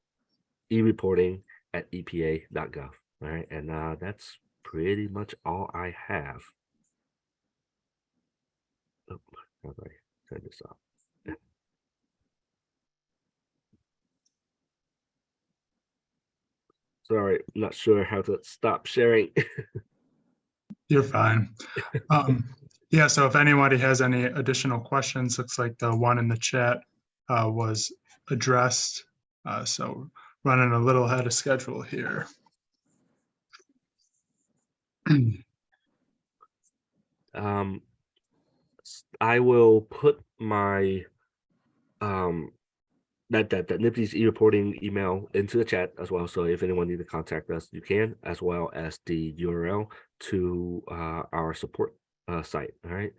ereporting@epa.gov. All right, and that's pretty much all I have. Oh, how do I turn this off? Sorry, I'm not sure how to stop sharing.
You're fine. Yeah, so if anybody has any additional questions, looks like the one in the chat was addressed. So running a little ahead of schedule here.
I will put my that NIPTES e-reporting email into the chat as well. So if anyone needs to contact us, you can, as well as the URL to our support site. All right.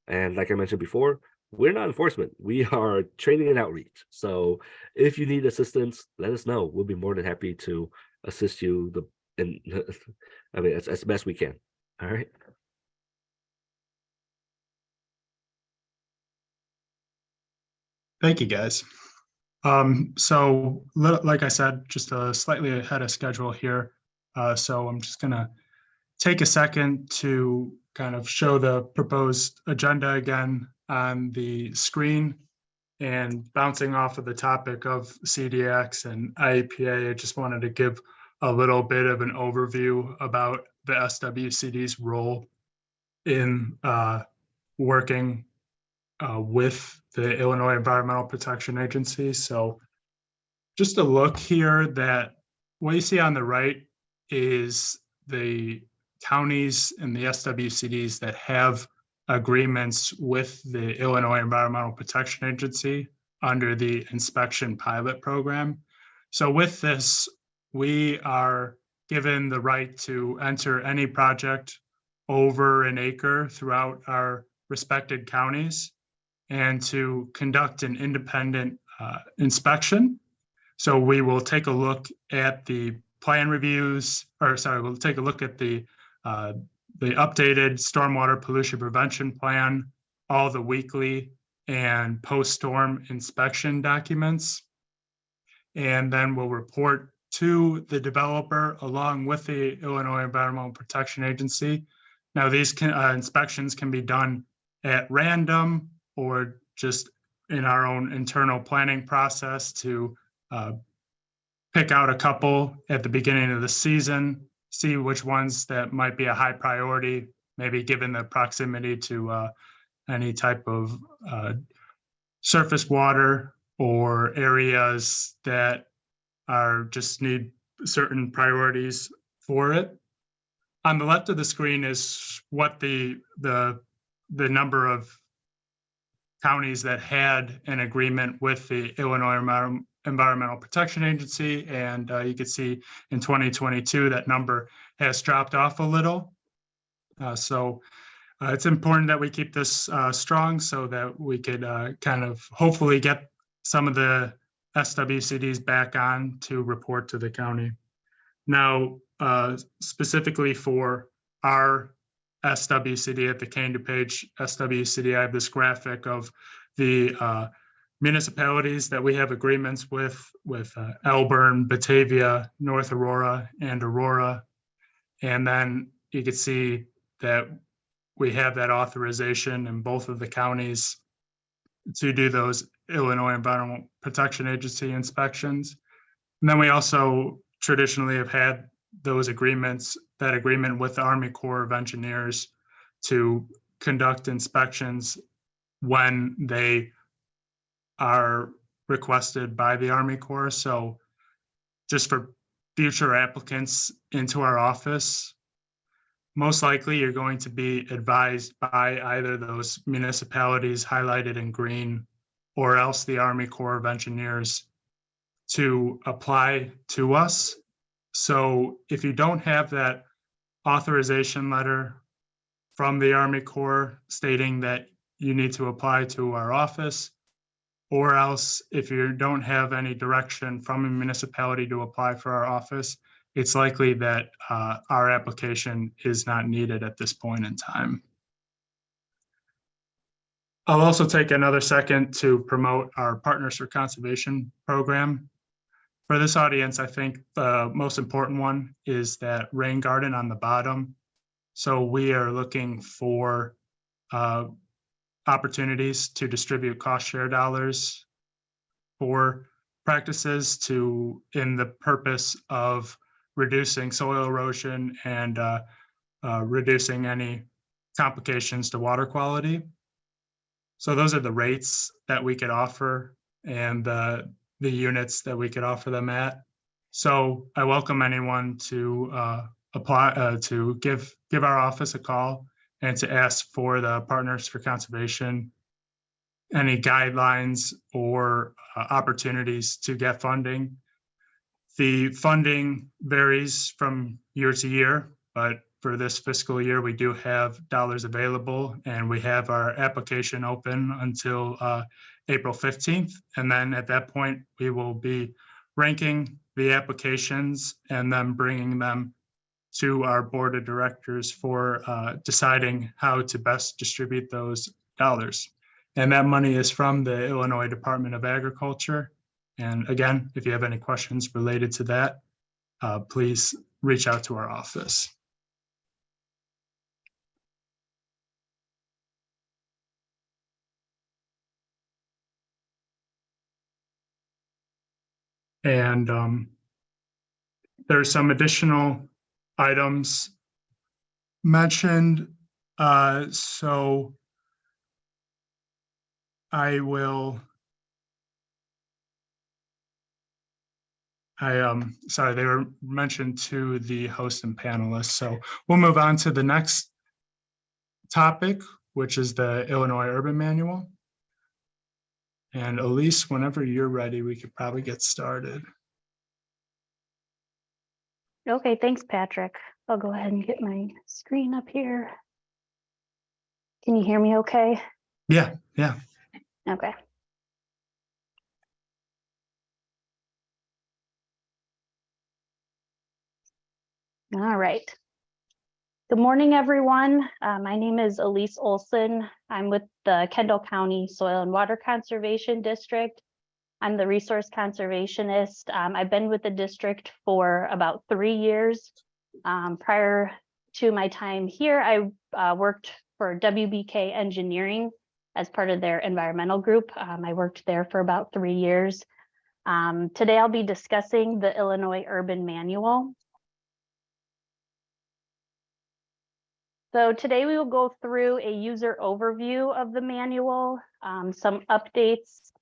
And like I mentioned before, we're not enforcement. We are training and outreach. So if you need assistance, let us know. We'll be more than happy to assist you I mean, as best we can. All right.
Thank you, guys. So like I said, just slightly ahead of schedule here. So I'm just gonna take a second to kind of show the proposed agenda again on the screen, and bouncing off of the topic of CDX and IEPA, I just wanted to give a little bit of an overview about the SWCD's role in working with the Illinois Environmental Protection Agency. So just a look here, that what you see on the right is the counties and the SWCDs that have agreements with the Illinois Environmental Protection Agency under the inspection pilot program. So with this, we are given the right to enter any project over an acre throughout our respected counties and to conduct an independent inspection. So we will take a look at the plan reviews, or sorry, we'll take a look at the updated stormwater pollution prevention plan, all the weekly and post-storm inspection documents. And then we'll report to the developer along with the Illinois Environmental Protection Agency. Now, these inspections can be done at random or just in our own internal planning process to pick out a couple at the beginning of the season, see which ones that might be a high priority, maybe given the proximity to any type of surface water or areas that are just need certain priorities for it. On the left of the screen is what the number of counties that had an agreement with the Illinois Environmental Protection Agency. And you can see in 2022, that number has dropped off a little. So it's important that we keep this strong so that we could kind of hopefully get some of the SWCDs back on to report to the county. Now, specifically for our SWCD at the Kane DuPage SWCD, I have this graphic of the municipalities that we have agreements with Elburn, Batavia, North Aurora, and Aurora. And then you can see that we have that authorization in both of the counties to do those Illinois Environmental Protection Agency inspections. And then we also traditionally have had those agreements, that agreement with the Army Corps of Engineers to conduct inspections when they are requested by the Army Corps. So just for future applicants into our office, most likely you're going to be advised by either those municipalities highlighted in green or else the Army Corps of Engineers to apply to us. So if you don't have that authorization letter from the Army Corps stating that you need to apply to our office, or else if you don't have any direction from a municipality to apply for our office, it's likely that our application is not needed at this point in time. I'll also take another second to promote our Partners for Conservation program. For this audience, I think the most important one is that rain garden on the bottom. So we are looking for opportunities to distribute cost share dollars for practices in the purpose of reducing soil erosion and reducing any complications to water quality. So those are the rates that we could offer and the units that we could offer them at. So I welcome anyone to apply, to give our office a call and to ask for the Partners for Conservation, any guidelines or opportunities to get funding. The funding varies from year to year, but for this fiscal year, we do have dollars available and we have our application open until April 15th. And then at that point, we will be ranking the applications and then bringing them to our board of directors for deciding how to best distribute those dollars. And that money is from the Illinois Department of Agriculture. And again, if you have any questions related to that, please reach out to our office. And there's some additional items mentioned. So I will, sorry, they were mentioned to the host and panelists. So we'll move on to the next topic, which is the Illinois Urban Manual. And Elise, whenever you're ready, we could probably get started.
Okay, thanks, Patrick. I'll go ahead and get my screen up here. Can you hear me okay?
Yeah.
Okay. All right. Good morning, everyone. My name is Elise Olson. I'm with the Kendall County Soil and Water Conservation District. I'm the resource conservationist. I've been with the district for about 3 years. Prior to my time here, I worked for WBK Engineering as part of their environmental group. I worked there for about 3 years. Today, I'll be discussing the Illinois Urban Manual. So today we will go through a user overview of the manual, some updates.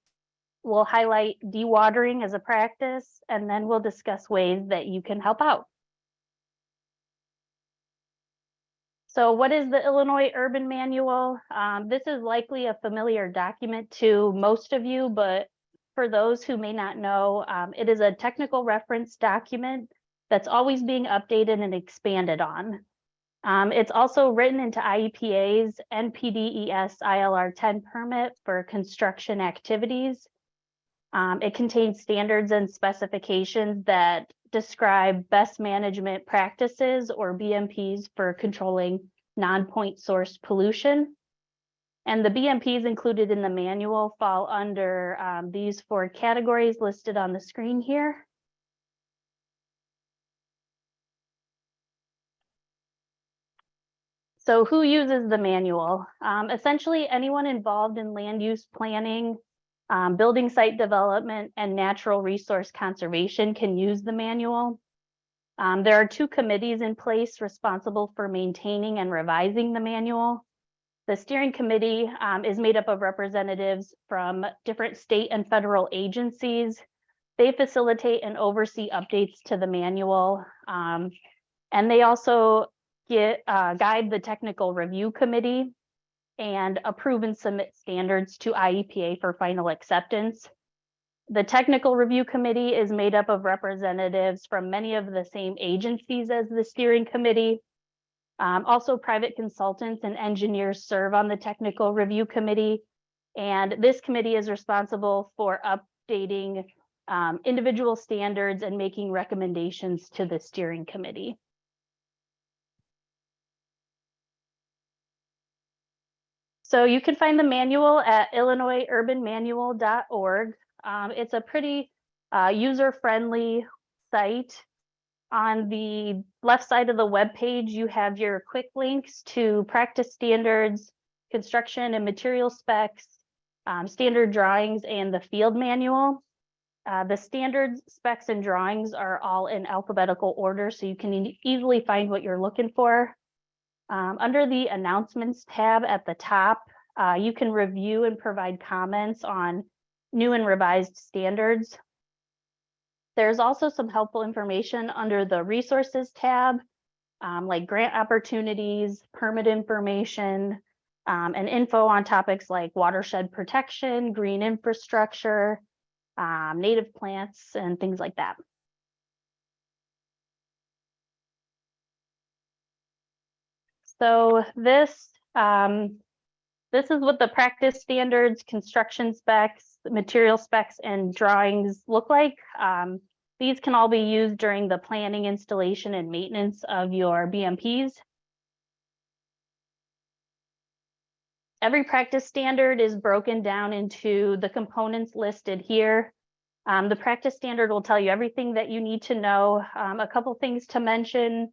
We'll highlight dewatering as a practice, and then we'll discuss ways that you can help out. So what is the Illinois Urban Manual? This is likely a familiar document to most of you, but for those who may not know, it is a technical reference document that's always being updated and expanded on. It's also written into IEPA's NPDES ILR 10 permit for construction activities. It contains standards and specifications that describe best management practices, or BMPs, for controlling non-point source pollution. And the BMPs included in the manual fall under these 4 categories listed on the screen here. So who uses the manual? Essentially anyone involved in land use planning, building site development, and natural resource conservation can use the manual. There are 2 committees in place responsible for maintaining and revising the manual. The steering committee is made up of representatives from different state and federal agencies. They facilitate and oversee updates to the manual. And they also guide the technical review committee and approve and submit standards to IEPA for final acceptance. The technical review committee is made up of representatives from many of the same agencies as the steering committee. Also, private consultants and engineers serve on the technical review committee, and this committee is responsible for updating individual standards and making recommendations to the steering committee. So you can find the manual at illinoisurbanmanual.org. It's a pretty user-friendly site. On the left side of the web page, you have your quick links to practice standards, construction and material specs, standard drawings, and the field manual. The standards, specs, and drawings are all in alphabetical order, so you can easily find what you're looking for. Under the announcements tab at the top, you can review and provide comments on new and revised standards. There's also some helpful information under the resources tab, like grant opportunities, permit information, and info on topics like watershed protection, green infrastructure, native plants, and things like that. So this is what the practice standards, construction specs, material specs, and drawings look like. These can all be used during the planning, installation, and maintenance of your BMPs. Every practice standard is broken down into the components listed here. The practice standard will tell you everything that you need to know. A couple things to mention.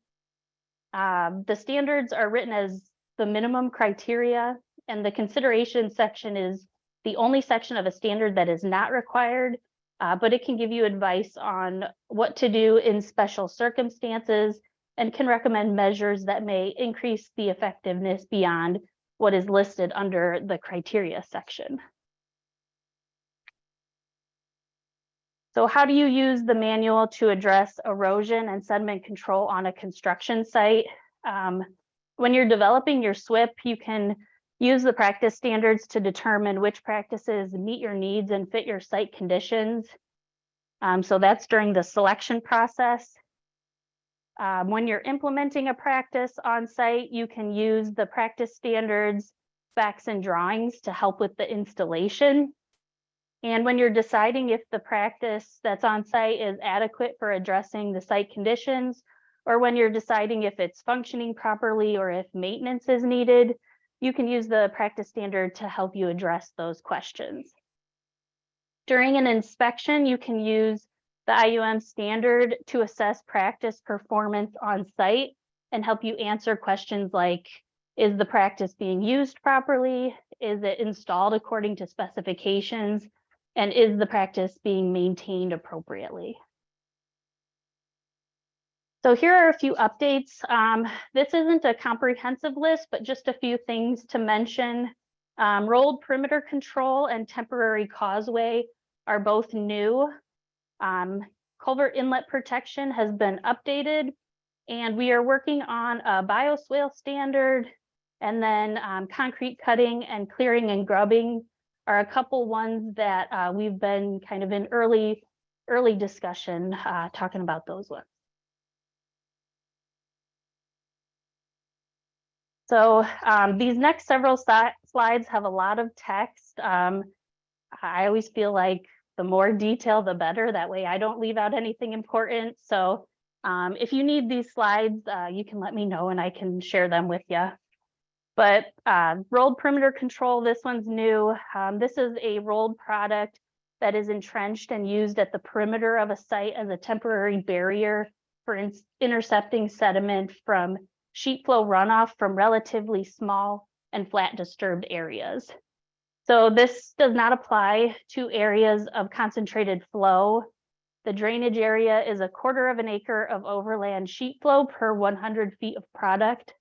The standards are written as the minimum criteria, and the consideration section is the only section of a standard that is not required, but it can give you advice on what to do in special circumstances and can recommend measures that may increase the effectiveness beyond what is listed under the criteria section. So how do you use the manual to address erosion and sediment control on a construction site? When you're developing your SWIP, you can use the practice standards to determine which practices meet your needs and fit your site conditions. So that's during the selection process. When you're implementing a practice on site, you can use the practice standards, specs, and drawings to help with the installation. And when you're deciding if the practice that's on site is adequate for addressing the site conditions, or when you're deciding if it's functioning properly or if maintenance is needed, you can use the practice standard to help you address those questions. During an inspection, you can use the IUM standard to assess practice performance on site and help you answer questions like, is the practice being used properly? Is it installed according to specifications? And is the practice being maintained appropriately? So here are a few updates. This isn't a comprehensive list, but just a few things to mention. Rolled perimeter control and temporary causeway are both new. Culvert inlet protection has been updated, and we are working on a bioswale standard, and then concrete cutting and clearing and grubbing are a couple ones that we've been kind of in early discussion talking about those ones. So these next several slides have a lot of text. I always feel like the more detail, the better. That way I don't leave out anything important. So if you need these slides, you can let me know and I can share them with you. But rolled perimeter control, this one's new. This is a rolled product that is entrenched and used at the perimeter of a site as a temporary barrier for intercepting sediment from sheet flow runoff from relatively small and flat disturbed areas. So this does not apply to areas of concentrated flow. The drainage area is 1/4 of an acre of overland sheet flow per 100 feet of product.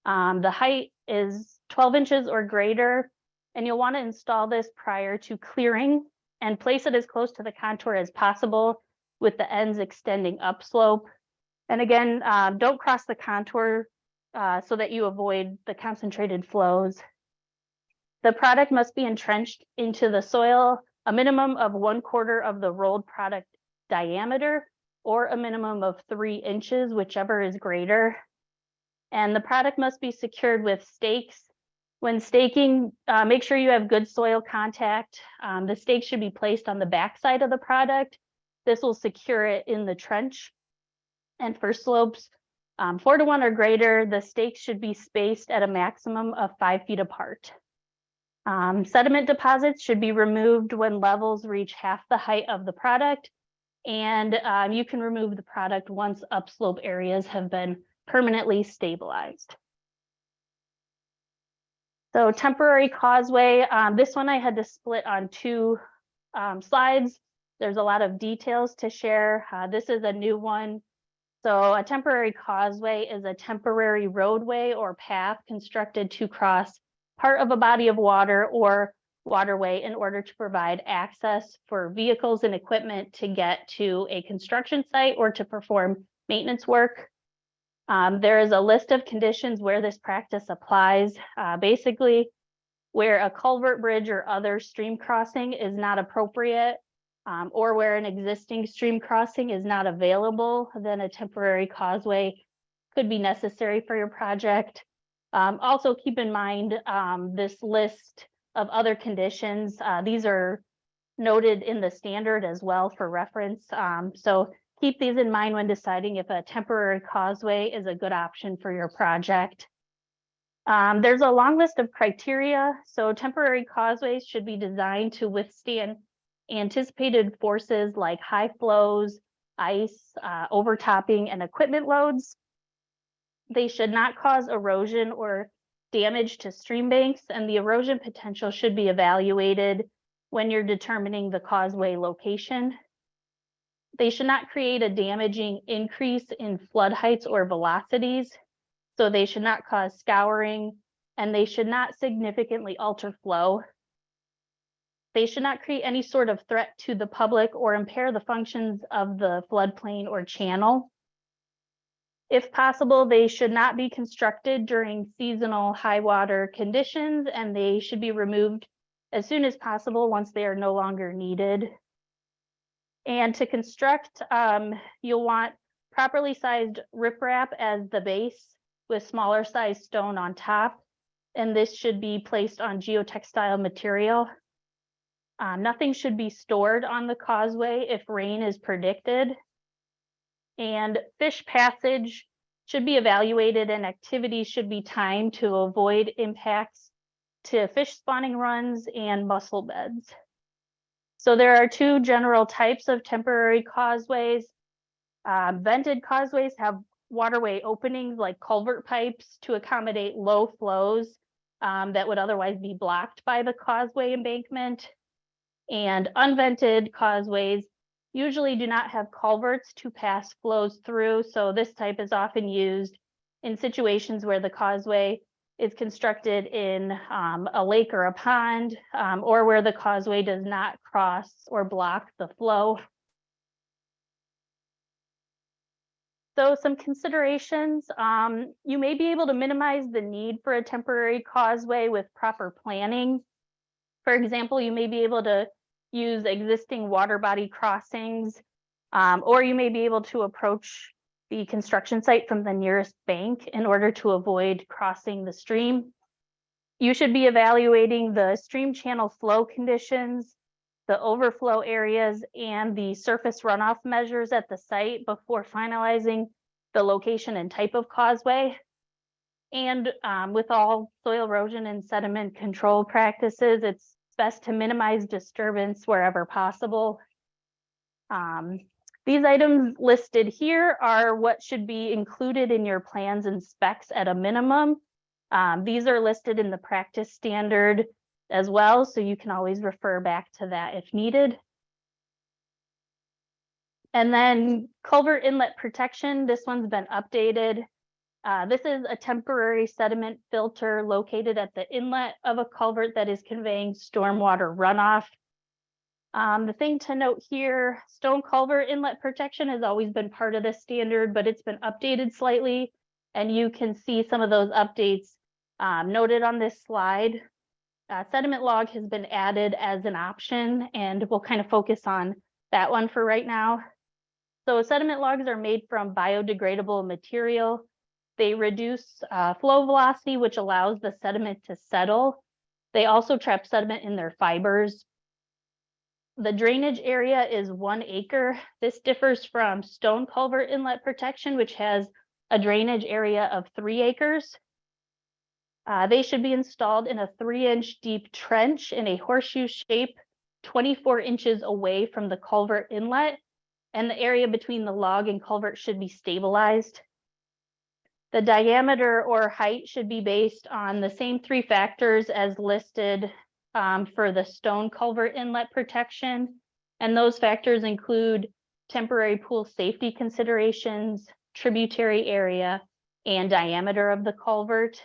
The height is 12 inches or greater, and you'll want to install this prior to clearing and place it as close to the contour as possible with the ends extending upslope. And again, don't cross the contour so that you avoid the concentrated flows. The product must be entrenched into the soil a minimum of 1/4 of the rolled product diameter or a minimum of 3 inches, whichever is greater. And the product must be secured with stakes. When staking, make sure you have good soil contact. The stake should be placed on the backside of the product. This will secure it in the trench. And for slopes 4 to 1 or greater, the stakes should be spaced at a maximum of 5 feet apart. Sediment deposits should be removed when levels reach half the height of the product. And you can remove the product once upslope areas have been permanently stabilized. So temporary causeway, this one I had to split on 2 slides. There's a lot of details to share. This is a new one. So a temporary causeway is a temporary roadway or path constructed to cross part of a body of water or waterway in order to provide access for vehicles and equipment to get to a construction site or to perform maintenance work. There is a list of conditions where this practice applies. Basically, where a culvert bridge or other stream crossing is not appropriate, or where an existing stream crossing is not available, then a temporary causeway could be necessary for your project. Also keep in mind this list of other conditions. These are noted in the standard as well for reference. So keep these in mind when deciding if a temporary causeway is a good option for your project. There's a long list of criteria. So temporary causeways should be designed to withstand anticipated forces like high flows, ice, overtopping, and equipment loads. They should not cause erosion or damage to stream banks, and the erosion potential should be evaluated when you're determining the causeway location. They should not create a damaging increase in flood heights or velocities, so they should not cause scouring, and they should not significantly alter flow. They should not create any sort of threat to the public or impair the functions of the floodplain or channel. If possible, they should not be constructed during seasonal high water conditions, and they should be removed as soon as possible once they are no longer needed. And to construct, you'll want properly sized riprap as the base with smaller sized stone on top. And this should be placed on geotextile material. Nothing should be stored on the causeway if rain is predicted. And fish passage should be evaluated and activities should be timed to avoid impacts to fish spawning runs and mussel beds. So there are 2 general types of temporary causeways. Vented causeways have waterway openings like culvert pipes to accommodate low flows that would otherwise be blocked by the causeway embankment. And unvented causeways usually do not have culverts to pass flows through, so this type is often used in situations where the causeway is constructed in a lake or a pond, or where the causeway does not cross or block the flow. So some considerations, you may be able to minimize the need for a temporary causeway with proper planning. For example, you may be able to use existing water body crossings, or you may be able to approach the construction site from the nearest bank in order to avoid crossing the stream. You should be evaluating the stream channel flow conditions, the overflow areas, and the surface runoff measures at the site before finalizing the location and type of causeway. And with all soil erosion and sediment control practices, it's best to minimize disturbance wherever possible. These items listed here are what should be included in your plans and specs at a minimum. These are listed in the practice standard as well, so you can always refer back to that if needed. And then culvert inlet protection, this one's been updated. This is a temporary sediment filter located at the inlet of a culvert that is conveying stormwater runoff. The thing to note here, stone culvert inlet protection has always been part of this standard, but it's been updated slightly, and you can see some of those updates noted on this slide. Sediment log has been added as an option, and we'll kind of focus on that one for right now. So sediment logs are made from biodegradable material. They reduce flow velocity, which allows the sediment to settle. They also trap sediment in their fibers. The drainage area is 1 acre. This differs from stone culvert inlet protection, which has a drainage area of 3 acres. They should be installed in a 3-inch deep trench in a horseshoe shape, 24 inches away from the culvert inlet, and the area between the log and culvert should be stabilized. The diameter or height should be based on the same 3 factors as listed for the stone culvert inlet protection. And those factors include temporary pool safety considerations, tributary area, and diameter of the culvert.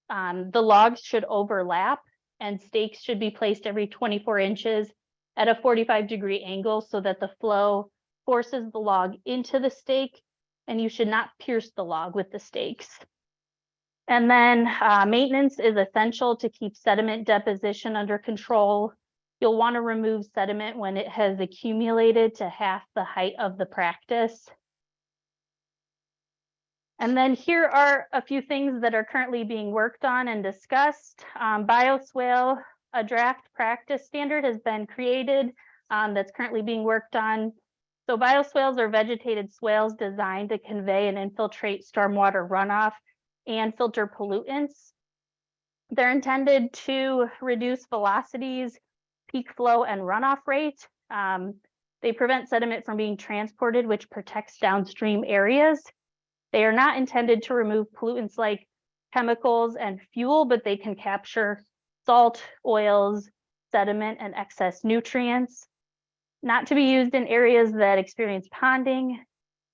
The logs should overlap, and stakes should be placed every 24 inches at a 45-degree angle so that the flow forces the log into the stake, and you should not pierce the log with the stakes. And then maintenance is essential to keep sediment deposition under control. You'll want to remove sediment when it has accumulated to half the height of the practice. And then here are a few things that are currently being worked on and discussed. Bioswale, a draft practice standard has been created that's currently being worked on. So bioswales are vegetated swales designed to convey and infiltrate stormwater runoff and filter pollutants. They're intended to reduce velocities, peak flow, and runoff rate. They prevent sediment from being transported, which protects downstream areas. They are not intended to remove pollutants like chemicals and fuel, but they can capture salt, oils, sediment, and excess nutrients. Not to be used in areas that experience ponding,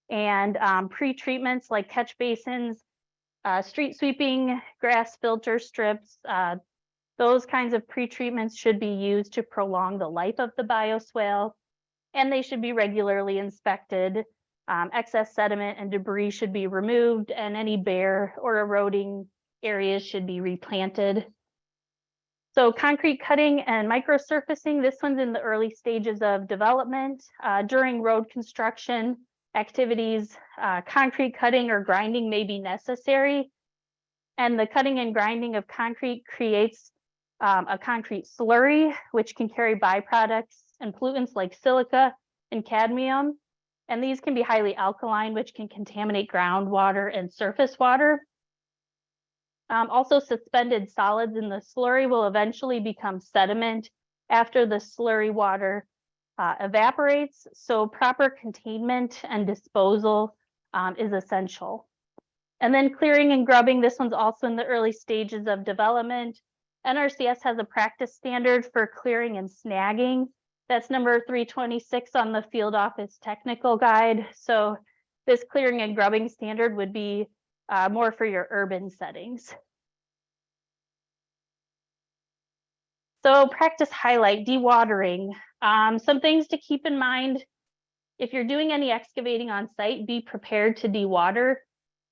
and pre-treatments like catch basins, street sweeping, grass filter strips. Those kinds of pre-treatments should be used to prolong the life of the bioswale, and they should be regularly inspected. Excess sediment and debris should be removed, and any bare or eroding areas should be replanted. So concrete cutting and microsurfacing, this one's in the early stages of development. During road construction activities, concrete cutting or grinding may be necessary. And the cutting and grinding of concrete creates a concrete slurry, which can carry byproducts and pollutants like silica and cadmium. And these can be highly alkaline, which can contaminate groundwater and surface water. Also, suspended solids in the slurry will eventually become sediment after the slurry water evaporates. So proper containment and disposal is essential. And then clearing and grubbing, this one's also in the early stages of development. NRCS has a practice standard for clearing and snagging. That's number 326 on the field office technical guide. So this clearing and grubbing standard would be more for your urban settings. So practice highlight, dewatering. Some things to keep in mind. If you're doing any excavating on site, be prepared to dewater.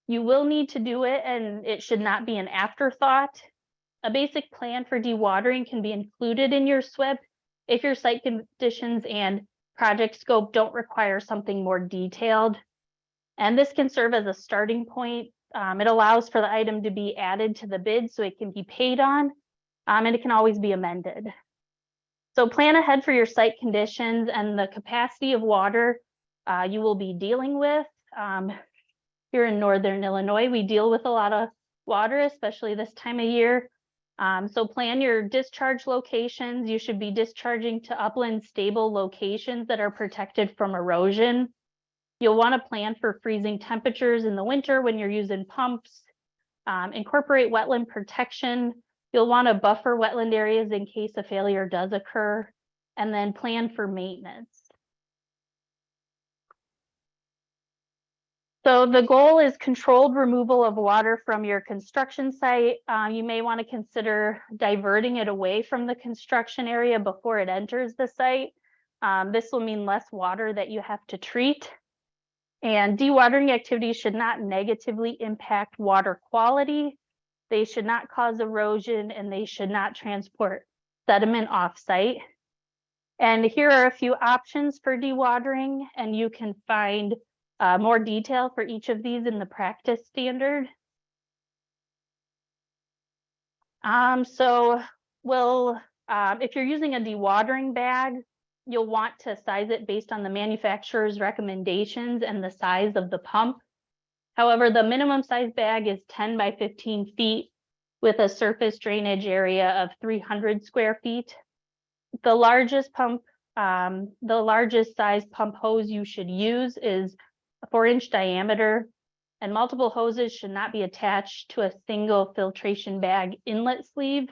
You will need to do it, and it should not be an afterthought. A basic plan for dewatering can be included in your SWIP if your site conditions and project scope don't require something more detailed. And this can serve as a starting point. It allows for the item to be added to the bid so it can be paid on, and it can always be amended. So plan ahead for your site conditions and the capacity of water you will be dealing with. Here in Northern Illinois, we deal with a lot of water, especially this time of year. So plan your discharge locations. You should be discharging to upland stable locations that are protected from erosion. You'll want to plan for freezing temperatures in the winter when you're using pumps. Incorporate wetland protection. You'll want to buffer wetland areas in case a failure does occur, and then plan for maintenance. So the goal is controlled removal of water from your construction site. You may want to consider diverting it away from the construction area before it enters the site. This will mean less water that you have to treat. And dewatering activities should not negatively impact water quality. They should not cause erosion, and they should not transport sediment off-site. And here are a few options for dewatering, and you can find more detail for each of these in the practice standard. So if you're using a dewatering bag, you'll want to size it based on the manufacturer's recommendations and the size of the pump. However, the minimum size bag is 10 by 15 feet with a surface drainage area of 300 square feet. The largest size pump hose you should use is a 4-inch diameter, and multiple hoses should not be attached to a single filtration bag inlet sleeve.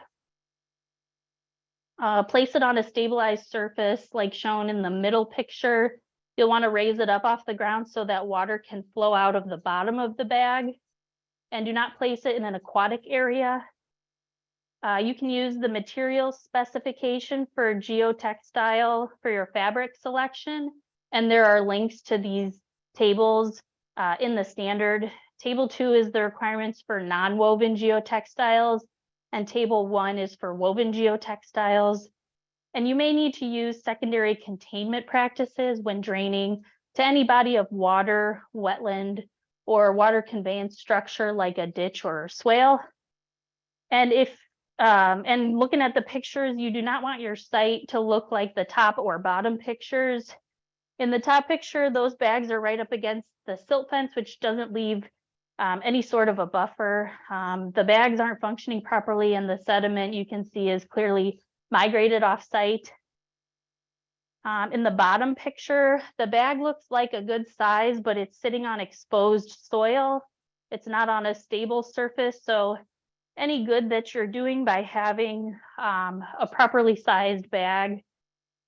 Place it on a stabilized surface like shown in the middle picture. You'll want to raise it up off the ground so that water can flow out of the bottom of the bag, and do not place it in an aquatic area. You can use the material specification for geotextile for your fabric selection, and there are links to these tables in the standard. Table 2 is the requirements for non-woven geotextiles, and table 1 is for woven geotextiles. And you may need to use secondary containment practices when draining to any body of water, wetland, or water conveyance structure like a ditch or swale. And and looking at the pictures, you do not want your site to look like the top or bottom pictures. In the top picture, those bags are right up against the silt fence, which doesn't leave any sort of a buffer. The bags aren't functioning properly, and the sediment you can see is clearly migrated off-site. In the bottom picture, the bag looks like a good size, but it's sitting on exposed soil. It's not on a stable surface, so any good that you're doing by having a properly sized bag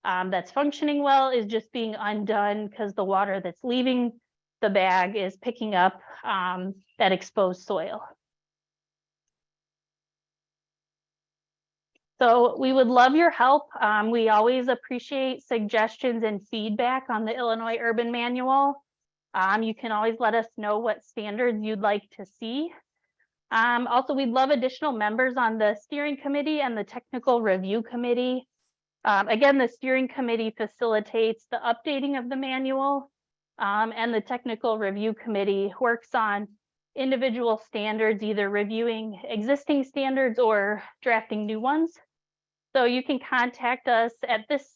that's functioning well is just being undone because the water that's leaving the bag is picking up that exposed soil. So we would love your help. We always appreciate suggestions and feedback on the Illinois Urban Manual. You can always let us know what standards you'd like to see. Also, we'd love additional members on the steering committee and the technical review committee. Again, the steering committee facilitates the updating of the manual, and the technical review committee works on individual standards, either reviewing existing standards or drafting new ones. So you can contact us at this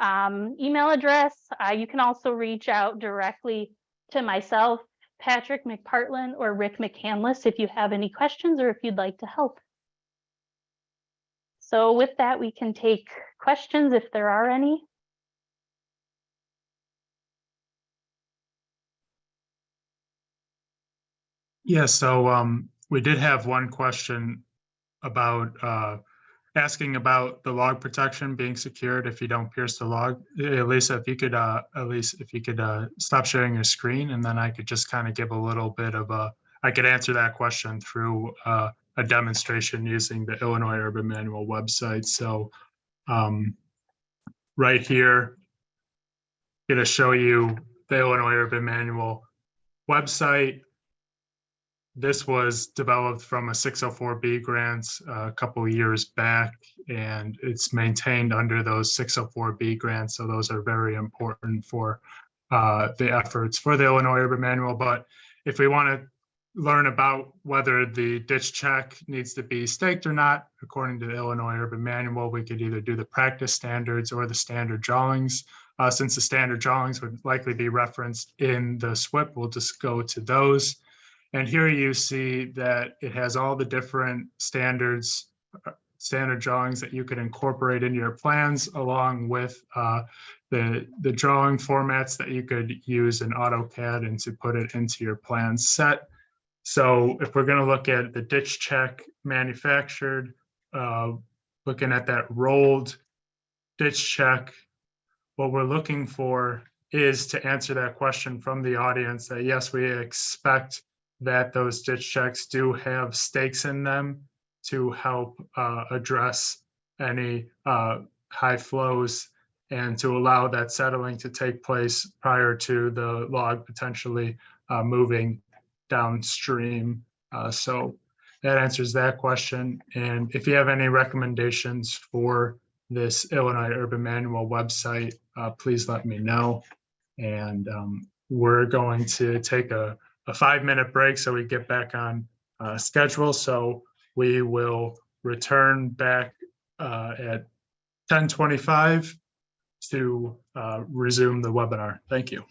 email address. You can also reach out directly to myself, Patrick McPartlan, or Rick McCandless if you have any questions or if you'd like to help. So with that, we can take questions if there are any.
Yeah, so we did have one question about asking about the log protection being secured if you don't pierce the log. Elisa, if you could stop sharing your screen, and then I could just kind of give a little bit of I could answer that question through a demonstration using the Illinois Urban Manual website. So right here, I'm going to show you the Illinois Urban Manual website. This was developed from a 604B grants a couple of years back, and it's maintained under those 604B grants. So those are very important for the efforts for the Illinois Urban Manual. But if we want to learn about whether the ditch check needs to be staked or not, according to the Illinois Urban Manual, we could either do the practice standards or the standard drawings. Since the standard drawings would likely be referenced in the SWIP, we'll just go to those. And here you see that it has all the different standard drawings that you could incorporate into your plans, along with the drawing formats that you could use in AutoCAD and to put it into your plan set. So if we're going to look at the ditch check manufactured, looking at that rolled ditch check, what we're looking for is to answer that question from the audience that yes, we expect that those ditch checks do have stakes in them to help address any high flows and to allow that settling to take place prior to the log potentially moving downstream. So that answers that question. And if you have any recommendations for this Illinois Urban Manual website, please let me know. And we're going to take a 5-minute break so we get back on schedule. So we will return back at 10:25 to resume the webinar. Thank you.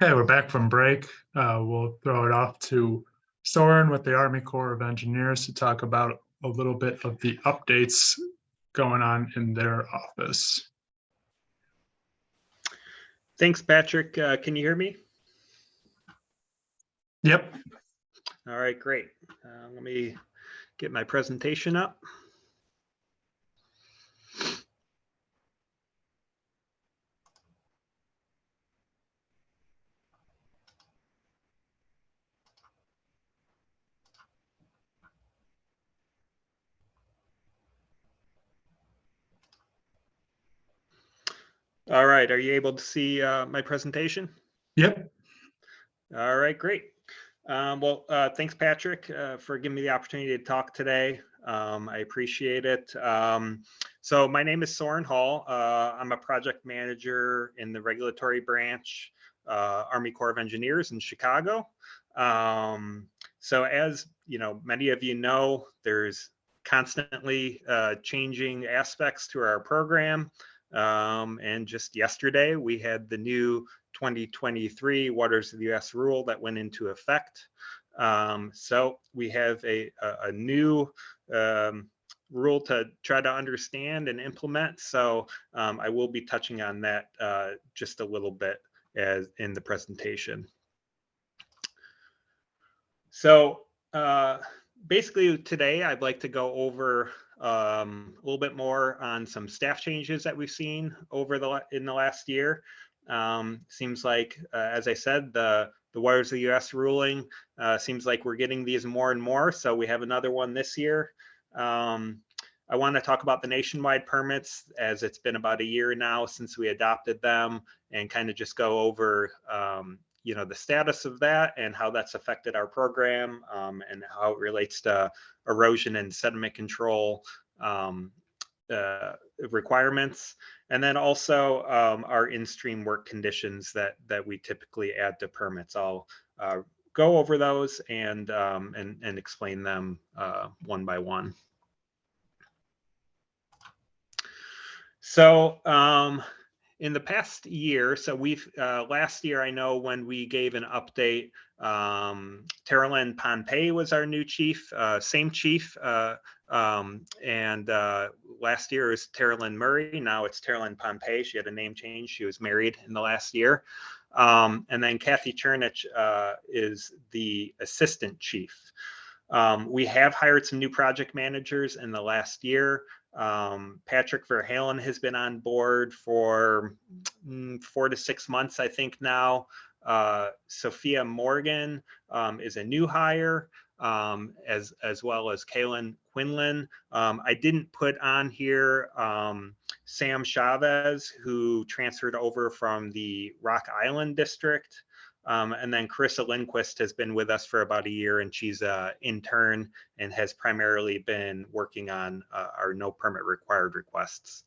Okay, we're back from break. We'll throw it off to Soren with the Army Corps of Engineers to talk about a little bit of the updates going on in their office.
Thanks, Patrick. Can you hear me?
Yep.
All right, great. Let me get my presentation up. All right, are you able to see my presentation?
Yep.
All right, great. Thanks, Patrick, for giving me the opportunity to talk today. I appreciate it. So my name is Soren Hall. I'm a project manager in the regulatory branch, Army Corps of Engineers in Chicago. So as you know, many of you know, there's constantly changing aspects to our program. And just yesterday, we had the new 2023 Waters of the U.S. rule that went into effect. So we have a new rule to try to understand and implement. So I will be touching on that just a little bit as in the presentation. So basically today I'd like to go over a little bit more on some staff changes that we've seen over in the last year. Seems like, as I said, the Waters of the U.S. ruling seems like we're getting these more and more. So we have another one this year. I want to talk about the nationwide permits, as it's been about a year now since we adopted them, and kind of just go over you know, the status of that and how that's affected our program, and how it relates to erosion and sediment control requirements, and then also our in-stream work conditions that we typically add to permits. I'll go over those and explain them one by one. So in the past year, so we've last year, I know when we gave an update, Terralyn Pompey was our new chief, same chief, and last year was Terralyn Murray. Now it's Terralyn Pompey. She had a name change. She was married in the last year. And then Kathy Chernich is the assistant chief. We have hired some new project managers in the last year. Patrick Verhalen has been on board for 4 to 6 months, I think now. Sophia Morgan is a new hire, as well as Kaylin Quinlan. I didn't put on here Sam Chavez, who transferred over from the Rock Island district. And then Carissa Lindquist has been with us for about a year, and she's an intern and has primarily been working on our no permit required requests.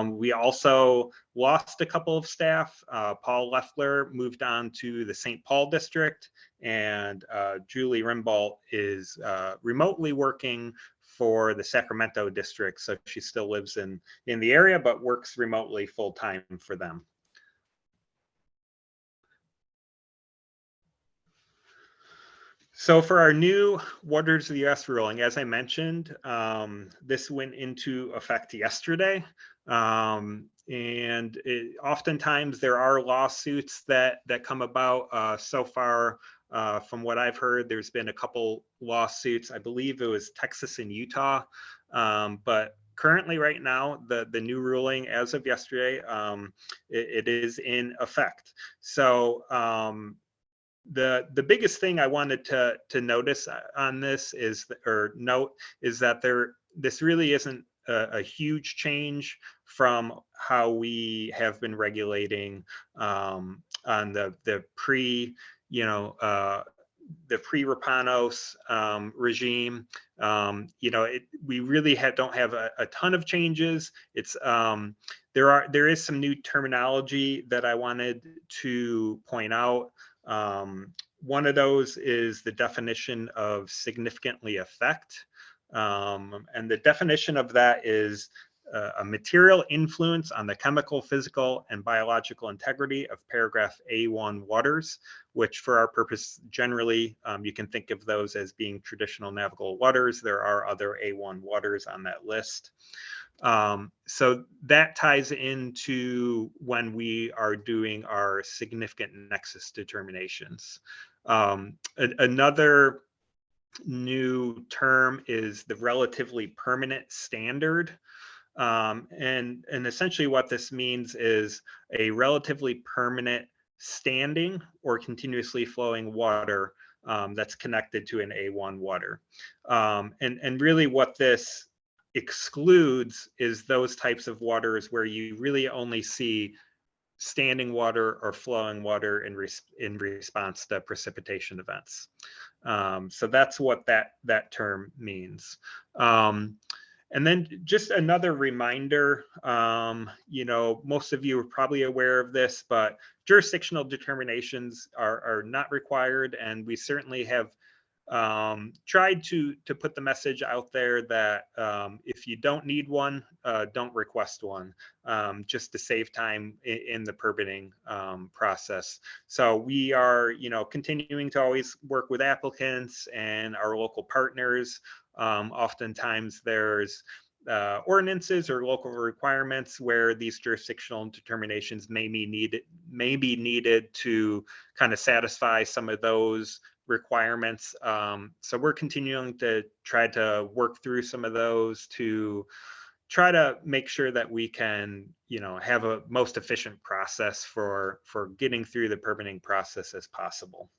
We also lost a couple of staff. Paul Leffler moved on to the St. Paul district, and Julie Rimbault is remotely working for the Sacramento district. So she still lives in the area, but works remotely full time for them. So for our new Waters of the U.S. ruling, as I mentioned, this went into effect yesterday. And oftentimes there are lawsuits that come about. So far, from what I've heard, there's been a couple lawsuits. I believe it was Texas and Utah. But currently right now, the new ruling as of yesterday, it is in effect. So the biggest thing I wanted to notice on this is, or note, is that this really isn't a huge change from how we have been regulating on the pre, you know, the pre-Rapanos regime. You know, we really don't have a ton of changes. It's there is some new terminology that I wanted to point out. One of those is the definition of significantly affect. And the definition of that is a material influence on the chemical, physical, and biological integrity of paragraph A1 waters, which for our purpose, generally, you can think of those as being traditional navigable waters. There are other A1 waters on that list. So that ties into when we are doing our significant nexus determinations. Another new term is the relatively permanent standard. And essentially what this means is a relatively permanent standing or continuously flowing water that's connected to an A1 water. And really what this excludes is those types of waters where you really only see standing water or flowing water in response to precipitation events. So that's what that term means. And then just another reminder, most of you are probably aware of this, but jurisdictional determinations are not required, and we certainly have tried to put the message out there that if you don't need one, don't request one, just to save time in the permitting process. So we are, continuing to always work with applicants and our local partners. Oftentimes there's ordinances or local requirements where these jurisdictional determinations may be needed to kind of satisfy some of those requirements. So we're continuing to try to work through some of those to try to make sure that we can, have a most efficient process for getting through the permitting process as possible.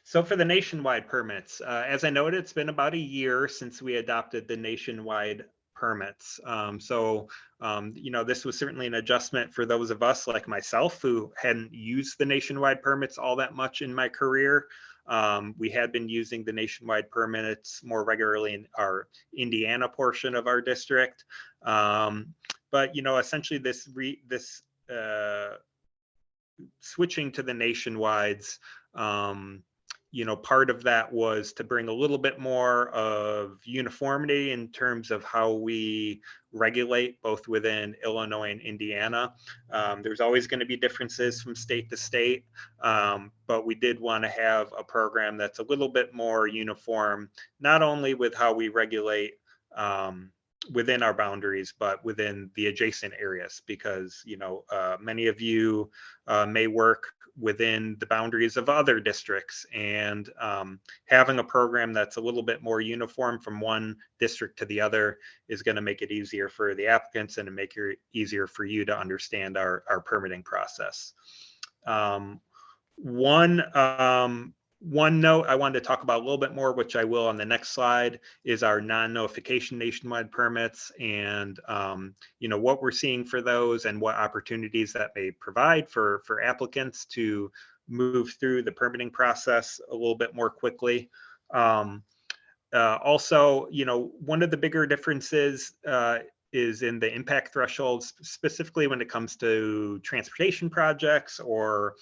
So for the nationwide permits, as I noted, it's been about a year since we adopted the nationwide permits. This was certainly an adjustment for those of us like myself who hadn't used the nationwide permits all that much in my career. We had been using the nationwide permits more regularly in our Indiana portion of our district. But essentially this switching to the nationwides, part of that was to bring a little bit more of uniformity in terms of how we regulate both within Illinois and Indiana. There's always going to be differences from state to state, but we did want to have a program that's a little bit more uniform, not only with how we regulate within our boundaries, but within the adjacent areas, because many of you may work within the boundaries of other districts, and having a program that's a little bit more uniform from one district to the other is going to make it easier for the applicants and to make it easier for you to understand our permitting process. One note I wanted to talk about a little bit more, which I will on the next slide, is our non-notification nationwide permits, and what we're seeing for those and what opportunities that may provide for applicants to move through the permitting process a little bit more quickly. Also, one of the bigger differences is in the impact thresholds, specifically when it comes to transportation projects or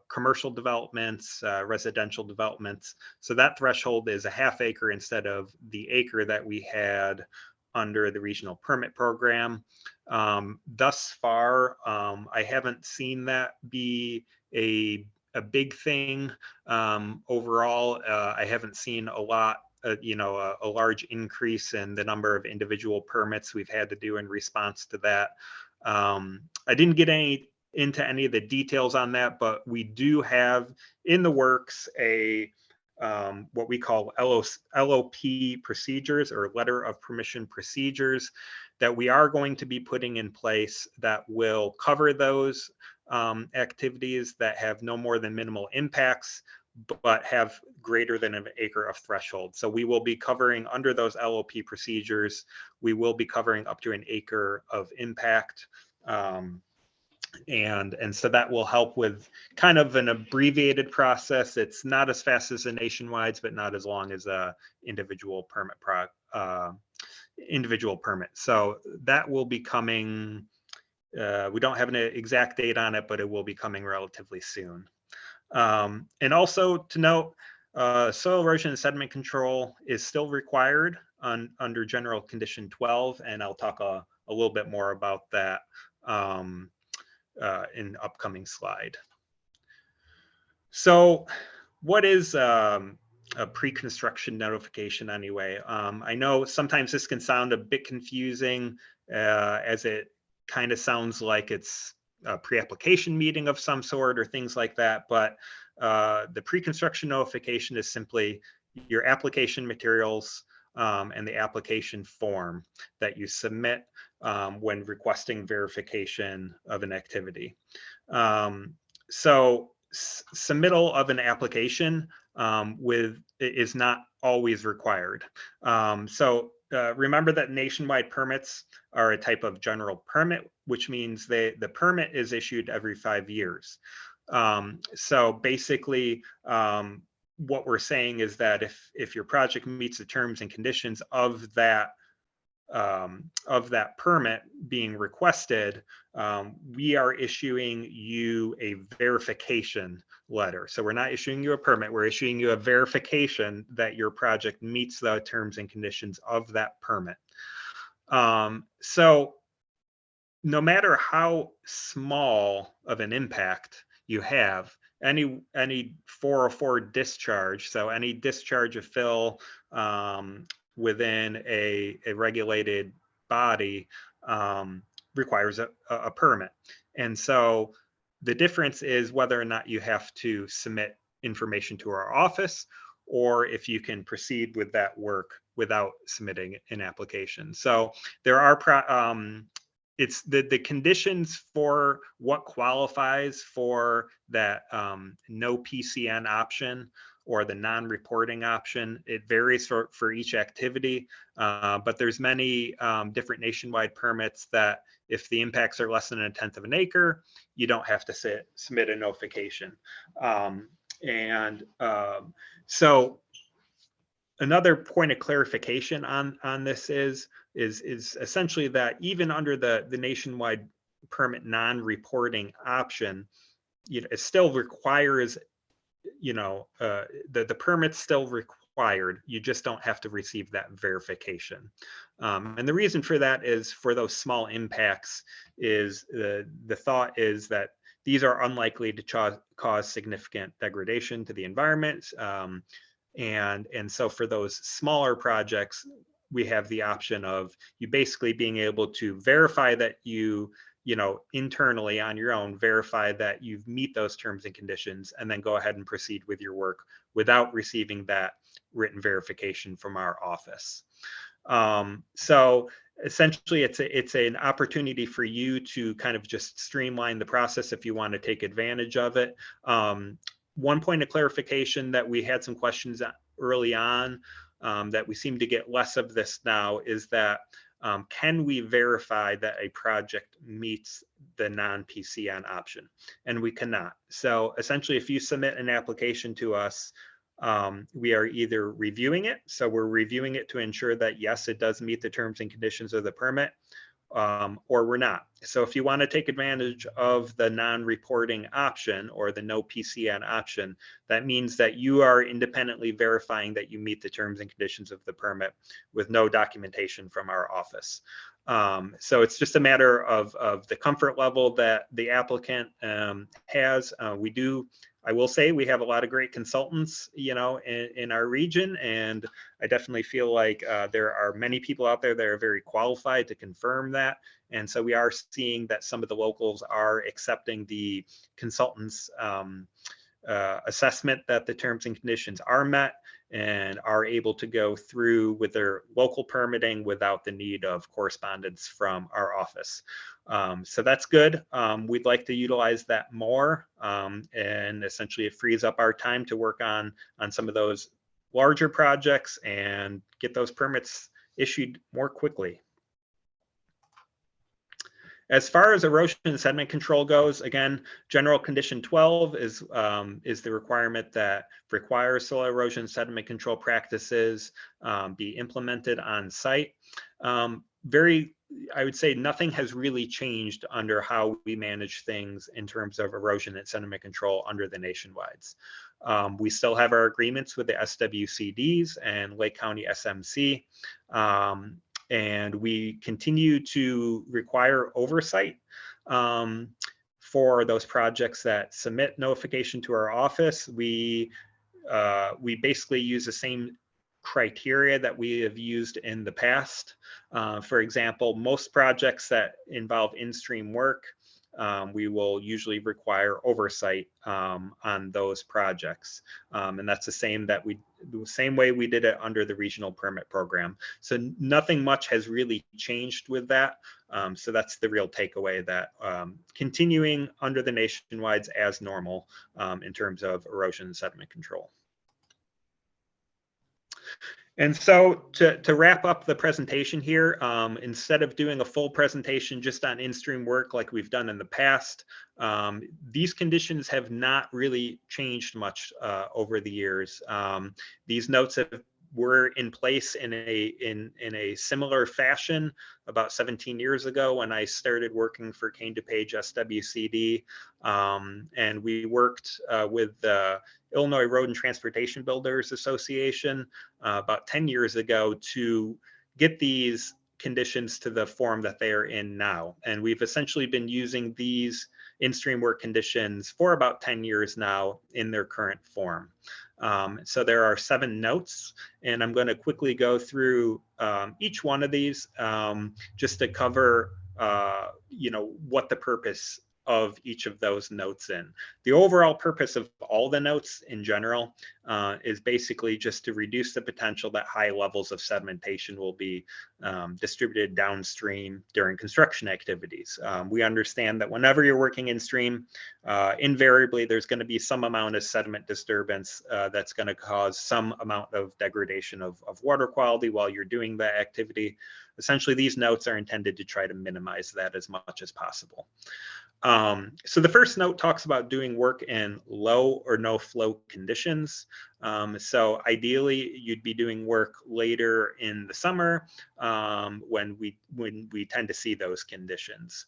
commercial developments, residential developments. So that threshold is a ½ acre instead of the acre that we had under the regional permit program. Thus far, I haven't seen that be a big thing. Overall, I haven't seen a lot, a large increase in the number of individual permits we've had to do in response to that. I didn't get into any of the details on that, but we do have in the works a what we call LOP procedures, or letter of permission procedures, that we are going to be putting in place that will cover those activities that have no more than minimal impacts, but have greater than an acre of threshold. So we will be covering, under those LOP procedures, we will be covering up to an acre of impact. And so that will help with kind of an abbreviated process. It's not as fast as the nationwides, but not as long as a individual permit. So that will be coming. We don't have an exact date on it, but it will be coming relatively soon. And also to note, soil erosion and sediment control is still required under general condition 12, and I'll talk a little bit more about that in the upcoming slide. So what is a pre-construction notification anyway? I know sometimes this can sound a bit confusing as it kind of sounds like it's a pre-application meeting of some sort or things like that, but the pre-construction notification is simply your application materials and the application form that you submit when requesting verification of an activity. So submittal of an application is not always required. Remember that nationwide permits are a type of general permit, which means the permit is issued every 5 years. So basically, what we're saying is that if your project meets the terms and conditions of that permit being requested, we are issuing you a verification letter. So we're not issuing you a permit, we're issuing you a verification that your project meets the terms and conditions of that permit. So no matter how small of an impact you have, any 404 discharge, so any discharge of fill within a regulated body requires a permit. And so the difference is whether or not you have to submit information to our office, or if you can proceed with that work without submitting an application. So there are it's the conditions for what qualifies for that no PCN option or the non-reporting option. It varies for each activity, but there's many different nationwide permits that if the impacts are less than 1/10 of an acre, you don't have to submit a notification. So another point of clarification on this is essentially that even under the nationwide permit non-reporting option, it still requires, the permit's still required. You just don't have to receive that verification. And the reason for that is for those small impacts is the thought is that these are unlikely to cause significant degradation to the environment. And so for those smaller projects, we have the option of you basically being able to verify that you internally on your own, verify that you meet those terms and conditions, and then go ahead and proceed with your work without receiving that written verification from our office. So essentially it's an opportunity for you to kind of just streamline the process if you want to take advantage of it. One point of clarification that we had some questions early on that we seem to get less of this now is that can we verify that a project meets the non-PCN option? And we cannot. So essentially, if you submit an application to us, we are either reviewing it. So we're reviewing it to ensure that, yes, it does meet the terms and conditions of the permit, or we're not. So if you want to take advantage of the non-reporting option or the no PCN option, that means that you are independently verifying that you meet the terms and conditions of the permit with no documentation from our office. So it's just a matter of the comfort level that the applicant has. I will say we have a lot of great consultants, in our region, and I definitely feel like there are many people out there that are very qualified to confirm that. And so we are seeing that some of the locals are accepting the consultants' assessment that the terms and conditions are met and are able to go through with their local permitting without the need of correspondence from our office. So that's good. We'd like to utilize that more, and essentially it frees up our time to work on some of those larger projects and get those permits issued more quickly. As far as erosion and sediment control goes, again, general condition 12 is the requirement that requires soil erosion sediment control practices be implemented on site. I would say nothing has really changed under how we manage things in terms of erosion and sediment control under the nationwides. We still have our agreements with the SWCDs and Lake County SMC, and we continue to require oversight for those projects that submit notification to our office. We basically use the same criteria that we have used in the past. For example, most projects that involve in-stream work, we will usually require oversight on those projects. And that's the same way we did it under the regional permit program. So nothing much has really changed with that. So that's the real takeaway, that continuing under the nationwides as normal in terms of erosion and sediment control. And so to wrap up the presentation here, instead of doing a full presentation just on in-stream work like we've done in the past, these conditions have not really changed much over the years. These notes were in place in a similar fashion about 17 years ago when I started working for Kane DuPage SWCD, and we worked with the Illinois Road and Transportation Builders Association about 10 years ago to get these conditions to the form that they are in now. And we've essentially been using these in-stream work conditions for about 10 years now in their current form. So there are 7 notes, and I'm going to quickly go through each one of these just to cover what the purpose of each of those notes in. The overall purpose of all the notes in general is basically just to reduce the potential that high levels of sedimentation will be distributed downstream during construction activities. We understand that whenever you're working in stream, invariably there's going to be some amount of sediment disturbance that's going to cause some amount of degradation of water quality while you're doing that activity. Essentially, these notes are intended to try to minimize that as much as possible. So the first note talks about doing work in low or no flow conditions. So ideally, you'd be doing work later in the summer when we tend to see those conditions.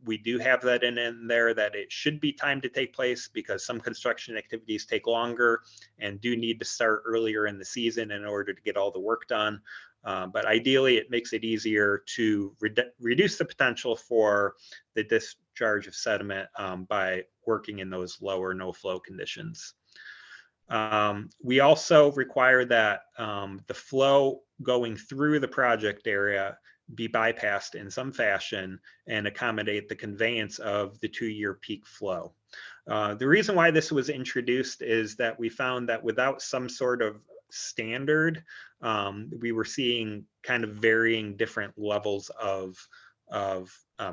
We do have that in there that it should be timed to take place because some construction activities take longer and do need to start earlier in the season in order to get all the work done. But ideally, it makes it easier to reduce the potential for the discharge of sediment by working in those low or no flow conditions. We also require that the flow going through the project area be bypassed in some fashion and accommodate the conveyance of the 2-year peak flow. The reason why this was introduced is that we found that without some sort of standard, we were seeing kind of varying different levels of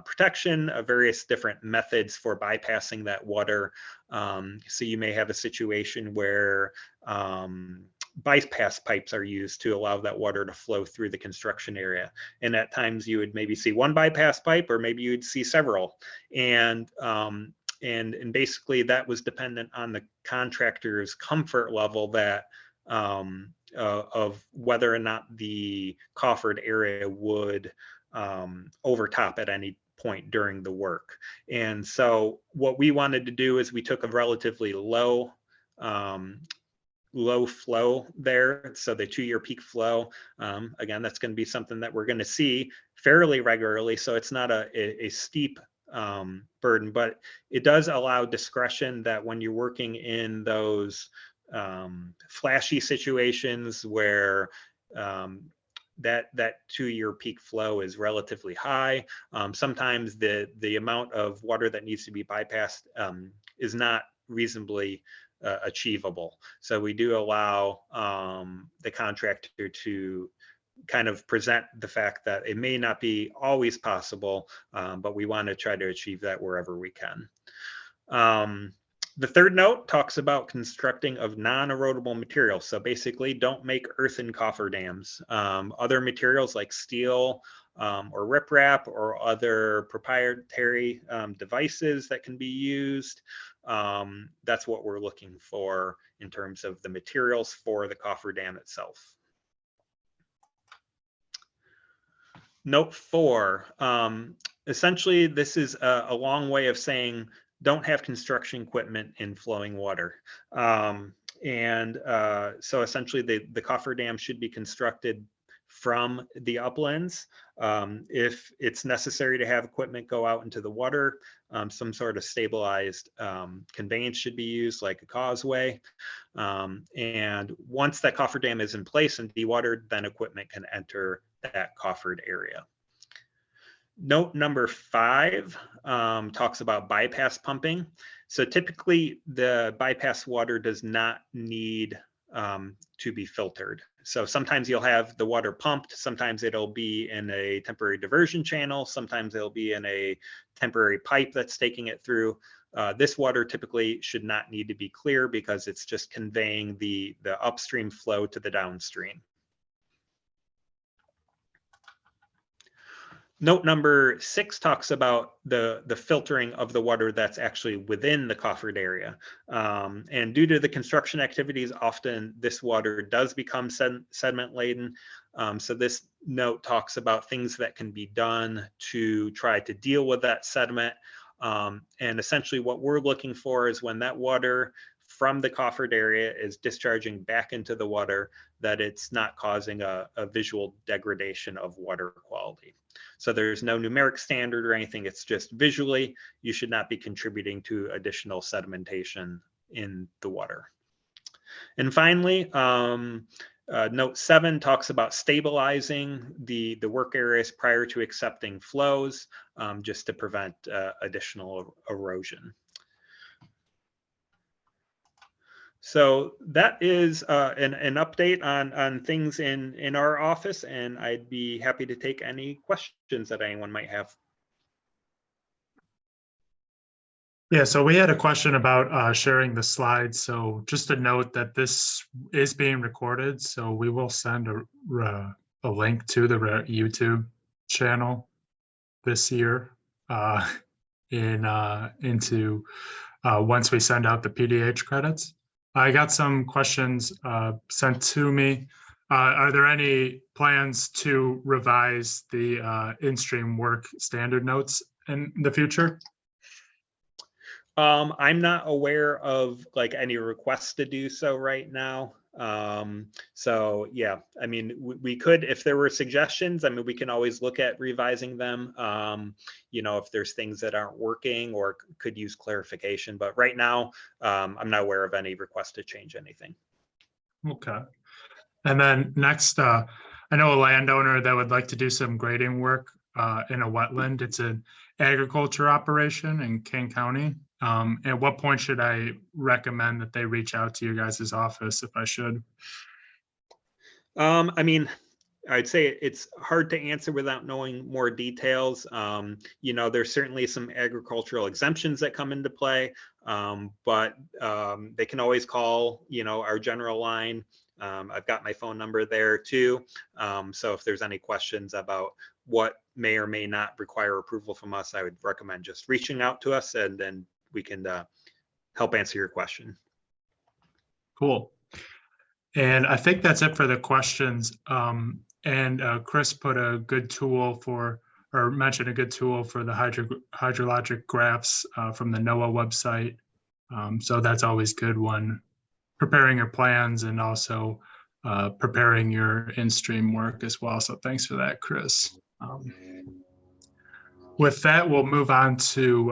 protection, various different methods for bypassing that water. So you may have a situation where bypass pipes are used to allow that water to flow through the construction area. And at times you would maybe see one bypass pipe, or maybe you'd see several. And basically that was dependent on the contractor's comfort level that of whether or not the coffered area would overtop at any point during the work. And so what we wanted to do is we took a relatively low flow there. So the 2-year peak flow, again, that's going to be something that we're going to see fairly regularly. So it's not a steep burden, but it does allow discretion that when you're working in those flashy situations where that 2-year peak flow is relatively high. Sometimes the amount of water that needs to be bypassed is not reasonably achievable. So we do allow the contractor to kind of present the fact that it may not be always possible, but we want to try to achieve that wherever we can. The third note talks about constructing of non-erodible materials. So basically, don't make earthen coffer-dams. Other materials like steel or riprap or other proprietary devices that can be used. That's what we're looking for in terms of the materials for the cofferdam itself. Note 4, essentially, this is a long way of saying don't have construction equipment in flowing water. So essentially, the cofferdam should be constructed from the uplands. If it's necessary to have equipment go out into the water, some sort of stabilized conveyance should be used, like a causeway. And once that cofferdam is in place and dewatered, then equipment can enter that coffered area. Note number 5 talks about bypass pumping. So typically the bypass water does not need to be filtered. So sometimes you'll have the water pumped, sometimes it'll be in a temporary diversion channel, sometimes it'll be in a temporary pipe that's taking it through. This water typically should not need to be clear because it's just conveying the upstream flow to the downstream. Note number 6 talks about the filtering of the water that's actually within the coffered area. And due to the construction activities, often this water does become sediment laden. So this note talks about things that can be done to try to deal with that sediment. And essentially what we're looking for is when that water from the coffered area is discharging back into the water, that it's not causing a visual degradation of water quality. So there's no numeric standard or anything, it's just visually, you should not be contributing to additional sedimentation in the water. And finally, note 7 talks about stabilizing the work areas prior to accepting flows, just to prevent additional erosion. So that is an update on things in our office, and I'd be happy to take any questions that anyone might have.
Yeah, so we had a question about sharing the slides. So just a note that this is being recorded. So we will send a link to the YouTube channel this year into once we send out the PDH credits. I got some questions sent to me. Are there any plans to revise the in-stream work standard notes in the future?
I'm not aware of like any requests to do so right now. So yeah, I mean, we could, if there were suggestions, I mean, we can always look at revising them. You know, if there's things that aren't working or could use clarification, but right now, I'm not aware of any request to change anything.
Okay. And then next, I know a landowner that would like to do some grading work in a wetland. It's an agriculture operation in King County. At what point should I recommend that they reach out to you guys' office if I should?
I mean, I'd say it's hard to answer without knowing more details. You know, there's certainly some agricultural exemptions that come into play, but they can always call, you know, our general line. I've got my phone number there too. So if there's any questions about what may or may not require approval from us, I would recommend just reaching out to us, and then we can help answer your question.
Cool. And I think that's it for the questions. And Chris put a good tool for, or mentioned a good tool for the hydrologic graphs from the NOAA website. So that's always good when preparing your plans and also preparing your in-stream work as well. So thanks for that, Chris. With that, we'll move on to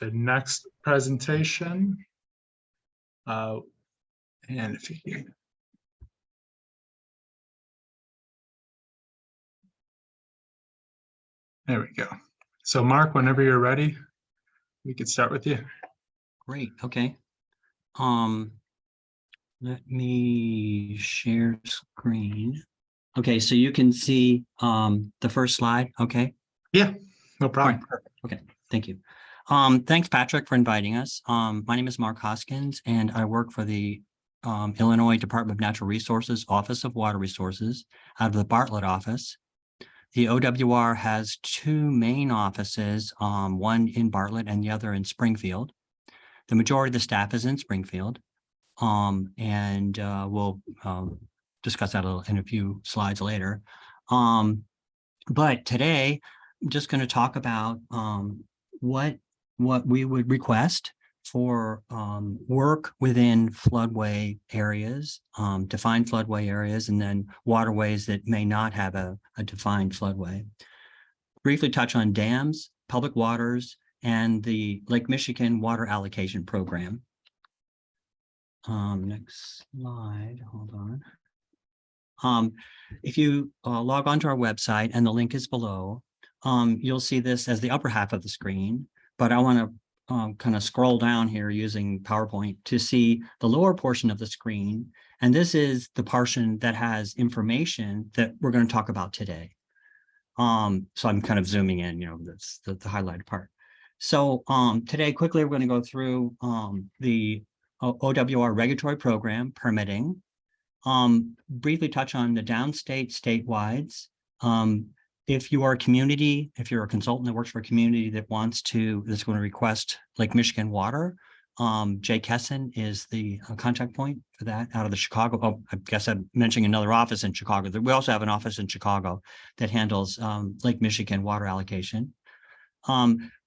the next presentation. And if you can. There we go. So Mark, whenever you're ready, we could start with you.
Great. Okay. Let me share screen. Okay, so you can see the first slide. Okay.
Yeah, no problem.
All right, perfect. Okay, thank you. Thanks, Patrick, for inviting us. My name is Mark Hoskins, and I work for the Illinois Department of Natural Resources Office of Water Resources out of the Bartlett office. The OWR has two main offices, one in Bartlett and the other in Springfield. The majority of the staff is in Springfield, and we'll discuss that in a few slides later. But today, I'm just going to talk about what we would request for work within floodway areas, defined floodway areas, and then waterways that may not have a defined floodway. Briefly touch on dams, public waters, and the Lake Michigan Water Allocation Program. Next slide, hold on. If you log onto our website, and the link is below, you'll see this as the upper half of the screen, but I want to kind of scroll down here using PowerPoint to see the lower portion of the screen. And this is the portion that has information that we're going to talk about today. So I'm kind of zooming in, that's the highlighted part. So today, quickly, we're going to go through the OWR regulatory program permitting, briefly touch on the downstate statewides. If you are a community, if you're a consultant that works for a community that's going to request Lake Michigan water, Jay Kesson is the contact point for that out of the Chicago. Oh, I guess I'm mentioning another office in Chicago. We also have an office in Chicago that handles Lake Michigan water allocation.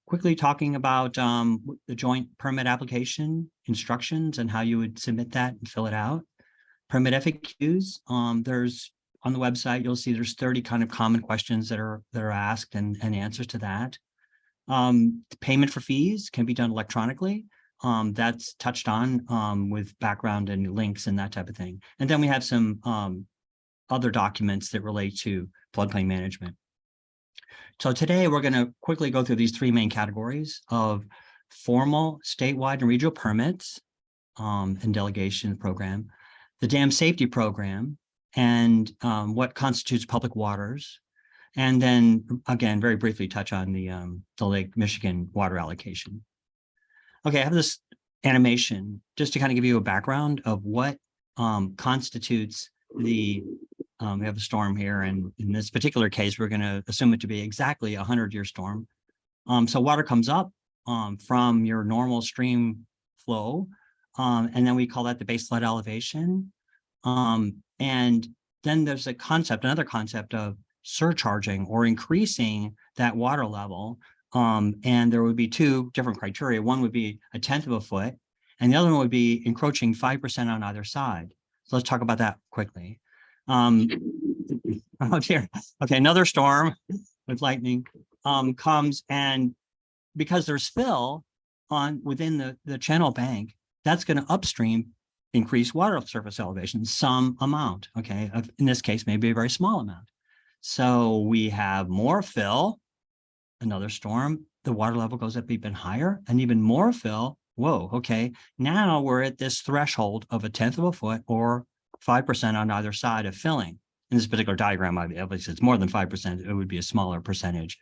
Quickly talking about the joint permit application instructions and how you would submit that and fill it out. Permit FAQs, there's on the website, you'll see there's 30 kind of common questions that are asked and answers to that. Payment for fees can be done electronically. That's touched on with background and links and that type of thing. And then we have some other documents that relate to floodplain management. So today we're going to quickly go through these three main categories of formal statewide and regional permits and delegation program, the dam safety program, and what constitutes public waters. And then again, very briefly touch on the Lake Michigan water allocation. Okay, I have this animation just to kind of give you a background of what constitutes we have a storm here, and in this particular case, we're going to assume it to be exactly a 100-year storm. So water comes up from your normal stream flow, and then we call that the base flood elevation. And then there's another concept of surcharging or increasing that water level. And there would be two different criteria. One would be 1/10 of a foot, and the other one would be encroaching 5% on either side. So let's talk about that quickly. Oh dear. Okay, another storm with lightning comes, and because there's fill within the channel bank, that's going to upstream increase water surface elevation some amount. Okay, in this case, maybe a very small amount. So we have more fill. Another storm, the water level goes up even higher, and even more fill. Whoa, okay. Now we're at this threshold of 1/10 of a foot or 5% on either side of filling. In this particular diagram, obviously it's more than 5%. It would be a smaller percentage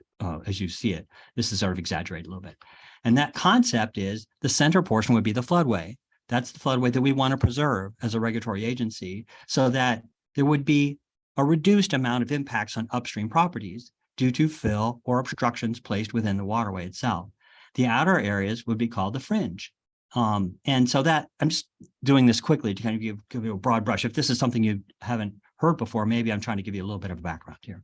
as you see it. This is sort of exaggerated a little bit. And that concept is the center portion would be the floodway. That's the floodway that we want to preserve as a regulatory agency so that there would be a reduced amount of impacts on upstream properties due to fill or obstructions placed within the waterway itself. The outer areas would be called the fringe. And so that I'm just doing this quickly to kind of give you a broad brush. If this is something you haven't heard before, maybe I'm trying to give you a little bit of a background here.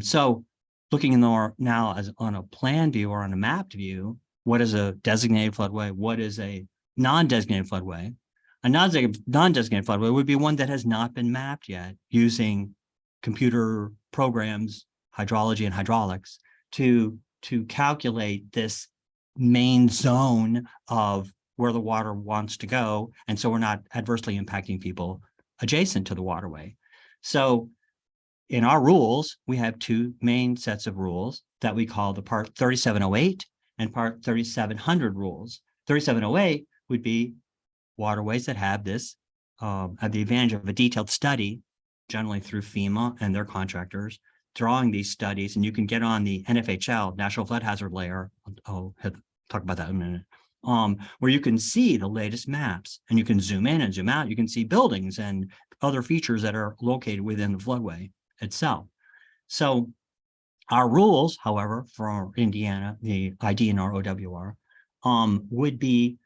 So looking now as on a plan view or on a mapped view, what is a designated floodway? What is a non-designated floodway? A non-designated floodway would be one that has not been mapped yet using computer programs, hydrology and hydraulics to calculate this main zone of where the water wants to go. And so we're not adversely impacting people adjacent to the waterway. So in our rules, we have two main sets of rules that we call the Part 3708 and Part 3700 rules. 3708 would be waterways that have this, have the advantage of a detailed study, generally through FEMA and their contractors, drawing these studies, and you can get on the NFHL, National Flood Hazard Layer, I'll talk about that in a minute, where you can see the latest maps, and you can zoom in and zoom out. You can see buildings and other features that are located within the floodway itself. So our rules, however, for Indiana, the ID and our OWR, would be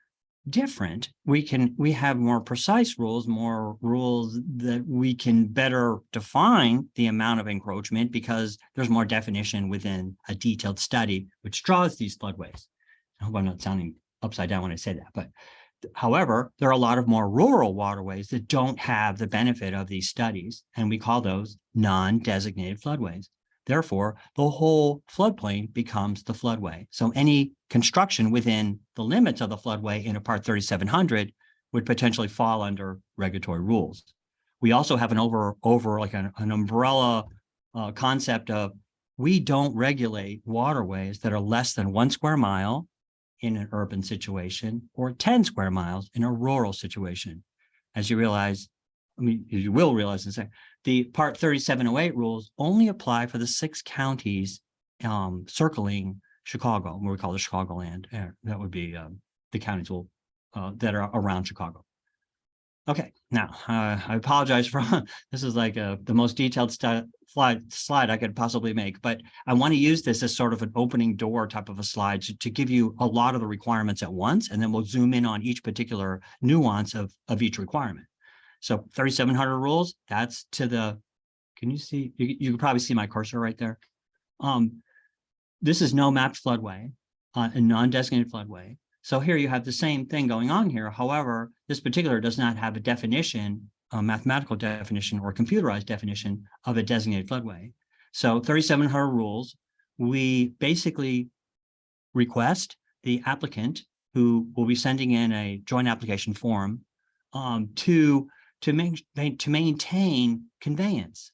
different. We have more precise rules, more rules that we can better define the amount of encroachment because there's more definition within a detailed study, which draws these floodways. I hope I'm not sounding upside down when I say that, but however, there are a lot of more rural waterways that don't have the benefit of these studies, and we call those non-designated floodways. Therefore, the whole floodplain becomes the floodway. So any construction within the limits of the floodway in a Part 3700 would potentially fall under regulatory rules. We also have an like an umbrella concept of we don't regulate waterways that are less than 1 square mile in an urban situation or 10 square miles in a rural situation. As you realize, you will realize in a second, the Part 3708 rules only apply for the 6 counties circling Chicago, what we call the Chicagoland. That would be the counties that are around Chicago. Okay, now I apologize for this is like the most detailed slide I could possibly make, but I want to use this as sort of an opening door type of a slide to give you a lot of the requirements at once, and then we'll zoom in on each particular nuance of each requirement. So 3700 rules, that's to the, can you see, you can probably see my cursor right there. This is no mapped floodway, a non-designated floodway. So here you have the same thing going on here. However, this particular does not have a definition, a mathematical definition or computerized definition of a designated floodway. So 3700 rules, we basically request the applicant who will be sending in a joint application form to maintain conveyance.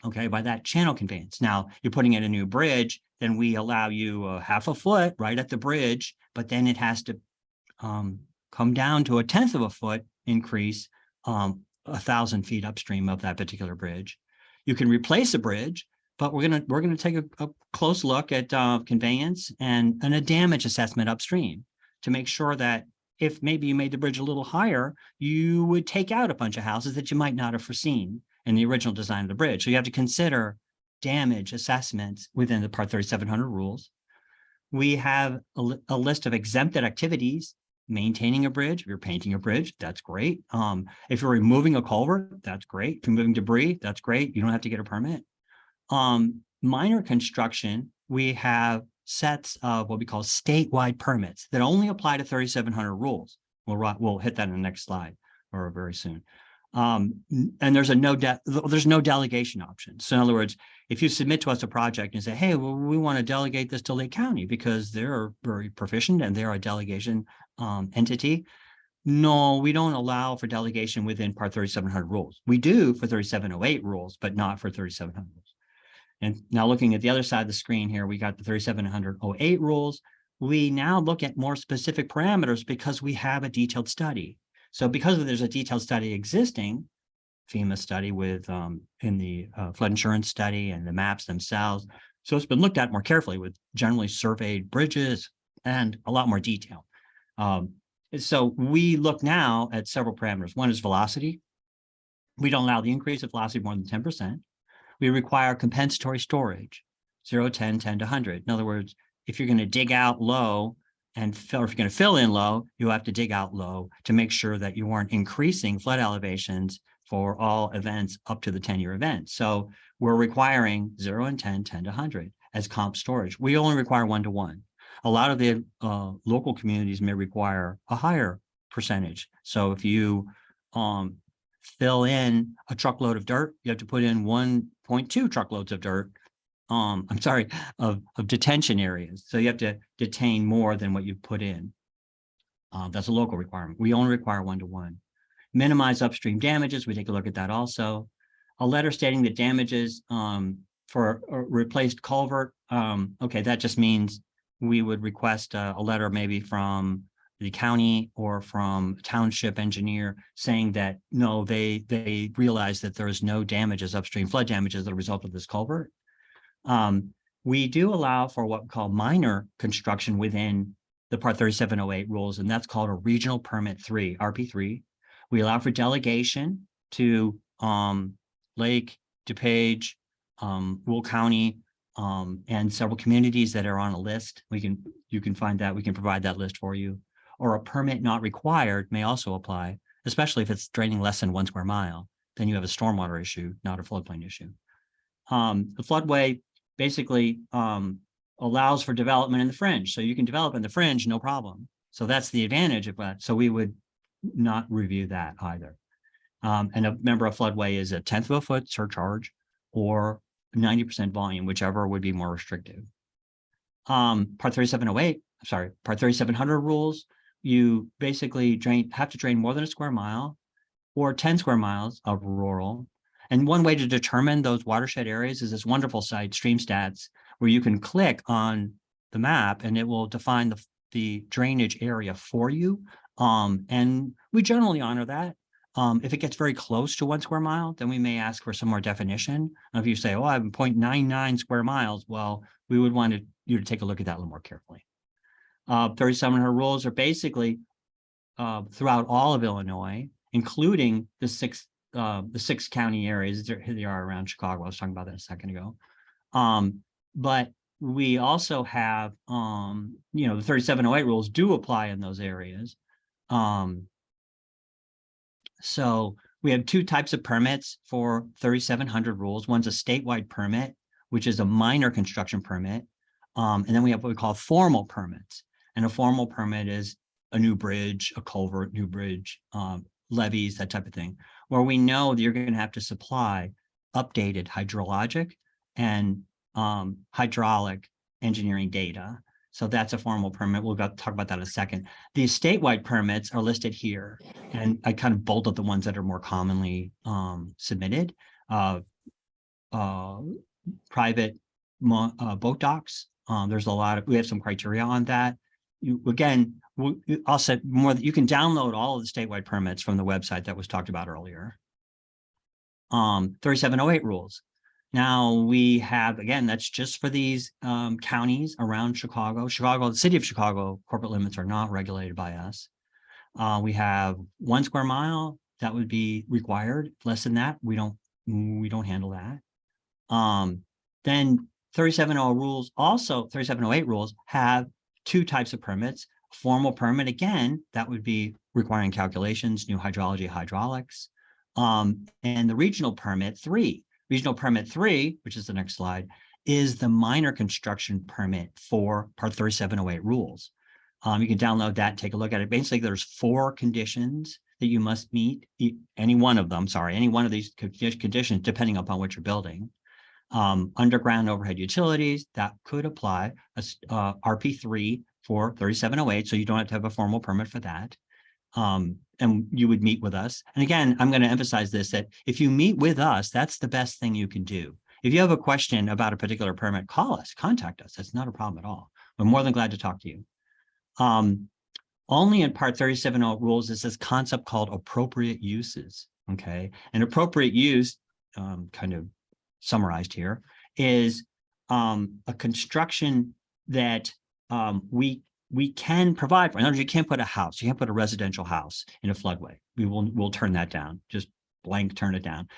Okay, by that channel conveyance. Now you're putting in a new bridge, then we allow you half a foot right at the bridge, but then it has to come down to 1/10 of a foot increase 1,000 feet upstream of that particular bridge. You can replace a bridge, but we're gonna take a close look at conveyance and a damage assessment upstream to make sure that if maybe you made the bridge a little higher, you would take out a bunch of houses that you might not have foreseen in the original design of the bridge. So you have to consider damage assessments within the Part 3700 rules. We have a list of exempted activities. Maintaining a bridge, if you're painting a bridge, that's great. If you're removing a culvert, that's great. If you're moving debris, that's great. You don't have to get a permit. Minor construction, we have sets of what we call statewide permits that only apply to 3700 rules. We'll hit that in the next slide or very soon. And there's no delegation option. So in other words, if you submit to us a project and say, hey, well, we want to delegate this to Lake County because they're very proficient and they're a delegation entity. No, we don't allow for delegation within Part 3700 rules. We do for 3708 rules, but not for 3700 rules. And now looking at the other side of the screen here, we got the 3708 rules. We now look at more specific parameters because we have a detailed study. So because there's a detailed study existing, FEMA study with in the flood insurance study and the maps themselves. So it's been looked at more carefully with generally surveyed bridges and a lot more detail. So we look now at several parameters. One is velocity. We don't allow the increase of velocity more than 10%. We require compensatory storage, 0, 10, 10 to 100. In other words, if you're going to dig out low and fill, or if you're going to fill in low, you have to dig out low to make sure that you aren't increasing flood elevations for all events up to the 10-year event. So we're requiring 0 and 10, 10 to 100 as comp storage. We only require 1 to 1. A lot of the local communities may require a higher percentage. So if you fill in a truckload of dirt, you have to put in 1.2 truckloads of dirt. I'm sorry, of detention areas. So you have to detain more than what you put in. That's a local requirement. We only require 1 to 1. Minimize upstream damages. We take a look at that also. A letter stating that damages for a replaced culvert. Okay, that just means we would request a letter maybe from the county or from township engineer saying that no, they realize that there is no damages, upstream flood damages as a result of this culvert. We do allow for what we call minor construction within the Part 3708 rules, and that's called a Regional Permit 3, RP3. We allow for delegation to Lake, DuPage, Will County, and several communities that are on a list. You can find that. We can provide that list for you. or a permit not required may also apply, especially if it's draining less than 1 square mile. Then you have a stormwater issue, not a floodplain issue. The floodway basically allows for development in the fringe. So you can develop in the fringe, no problem. So that's the advantage of that. So we would not review that either. And a member of floodway is a 1/10 of a foot surcharge or 90% volume, whichever would be more restrictive. Part 3708, sorry, part 3700 rules, you basically have to drain more than 1 square mile or 10 square miles of rural. And one way to determine those watershed areas is this wonderful site, StreamStats, where you can click on the map and it will define the drainage area for you. And we generally honor that. If it gets very close to 1 square mile, then we may ask for some more definition. And if you say, oh, I have 0.99 square miles, well, we would want you to take a look at that a little more carefully. 3700 rules are basically throughout all of Illinois, including the six county areas. Here they are around Chicago. I was talking about that a second ago. But we also have, the 3708 rules do apply in those areas. So we have 2 types of permits for 3700 rules. One's a statewide permit, which is a minor construction permit. And then we have what we call formal permits. And a formal permit is a new bridge, a culvert, new bridge, levees, that type of thing, where we know that you're going to have to supply updated hydrologic and hydraulic engineering data. So that's a formal permit. We'll talk about that in a second. The statewide permits are listed here, and I kind of bolded the ones that are more commonly submitted. Private boat docks. There's a lot we have some criteria on that. I'll say more that you can download all of the statewide permits from the website that was talked about earlier. 3708 rules. Now we have, again, that's just for these counties around Chicago. The city of Chicago corporate limits are not regulated by us. We have 1 square mile that would be required. Less than that, we don't handle that. Then 3708 rules have 2 types of permits. Formal permit, again, that would be requiring calculations, new hydrology, hydraulics, and the regional permit 3. Regional permit 3, which is the next slide, is the minor construction permit for part 3708 rules. You can download that, take a look at it. Basically, there's 4 conditions that you must meet, any one of these conditions, depending upon what you're building. Underground overhead utilities, that could apply, RP3 for 3708, so you don't have to have a formal permit for that. And you would meet with us. And again, I'm going to emphasize this, that if you meet with us, that's the best thing you can do. If you have a question about a particular permit, call us, contact us. That's not a problem at all. We're more than glad to talk to you. Only in part 3708 rules is this concept called appropriate uses. Okay. And appropriate use, kind of summarized here, is a construction that we can provide for. In other words, you can't put a house, you can't put a residential house in a floodway. We'll turn that down, just blank turn it down.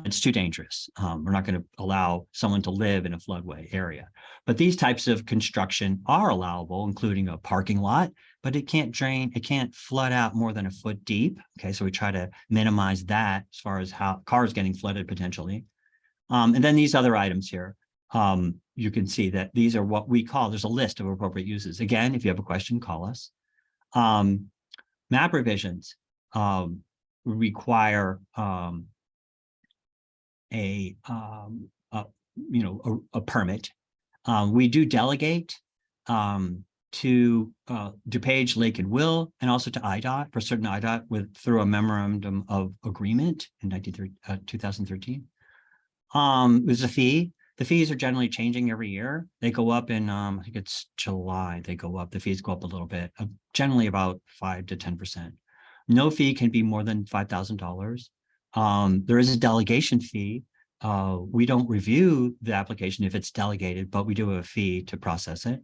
It's too dangerous. We're not going to allow someone to live in a floodway area. But these types of construction are allowable, including a parking lot, but it can't drain, it can't flood out more than 1 foot deep. Okay, so we try to minimize that as far as how cars getting flooded potentially. And then these other items here. You can see that these are what we call, there's a list of appropriate uses. Again, if you have a question, call us. Map revisions require a permit. We do delegate to DuPage, Lake and Will, and also to IDOT, for certain IDOT through a memorandum of agreement in 2013. There's a fee. The fees are generally changing every year. They go up in, I think it's July, they go up, the fees go up a little bit, generally about 5 to 10%. No fee can be more than $5,000. There is a delegation fee. We don't review the application if it's delegated, but we do have a fee to process it.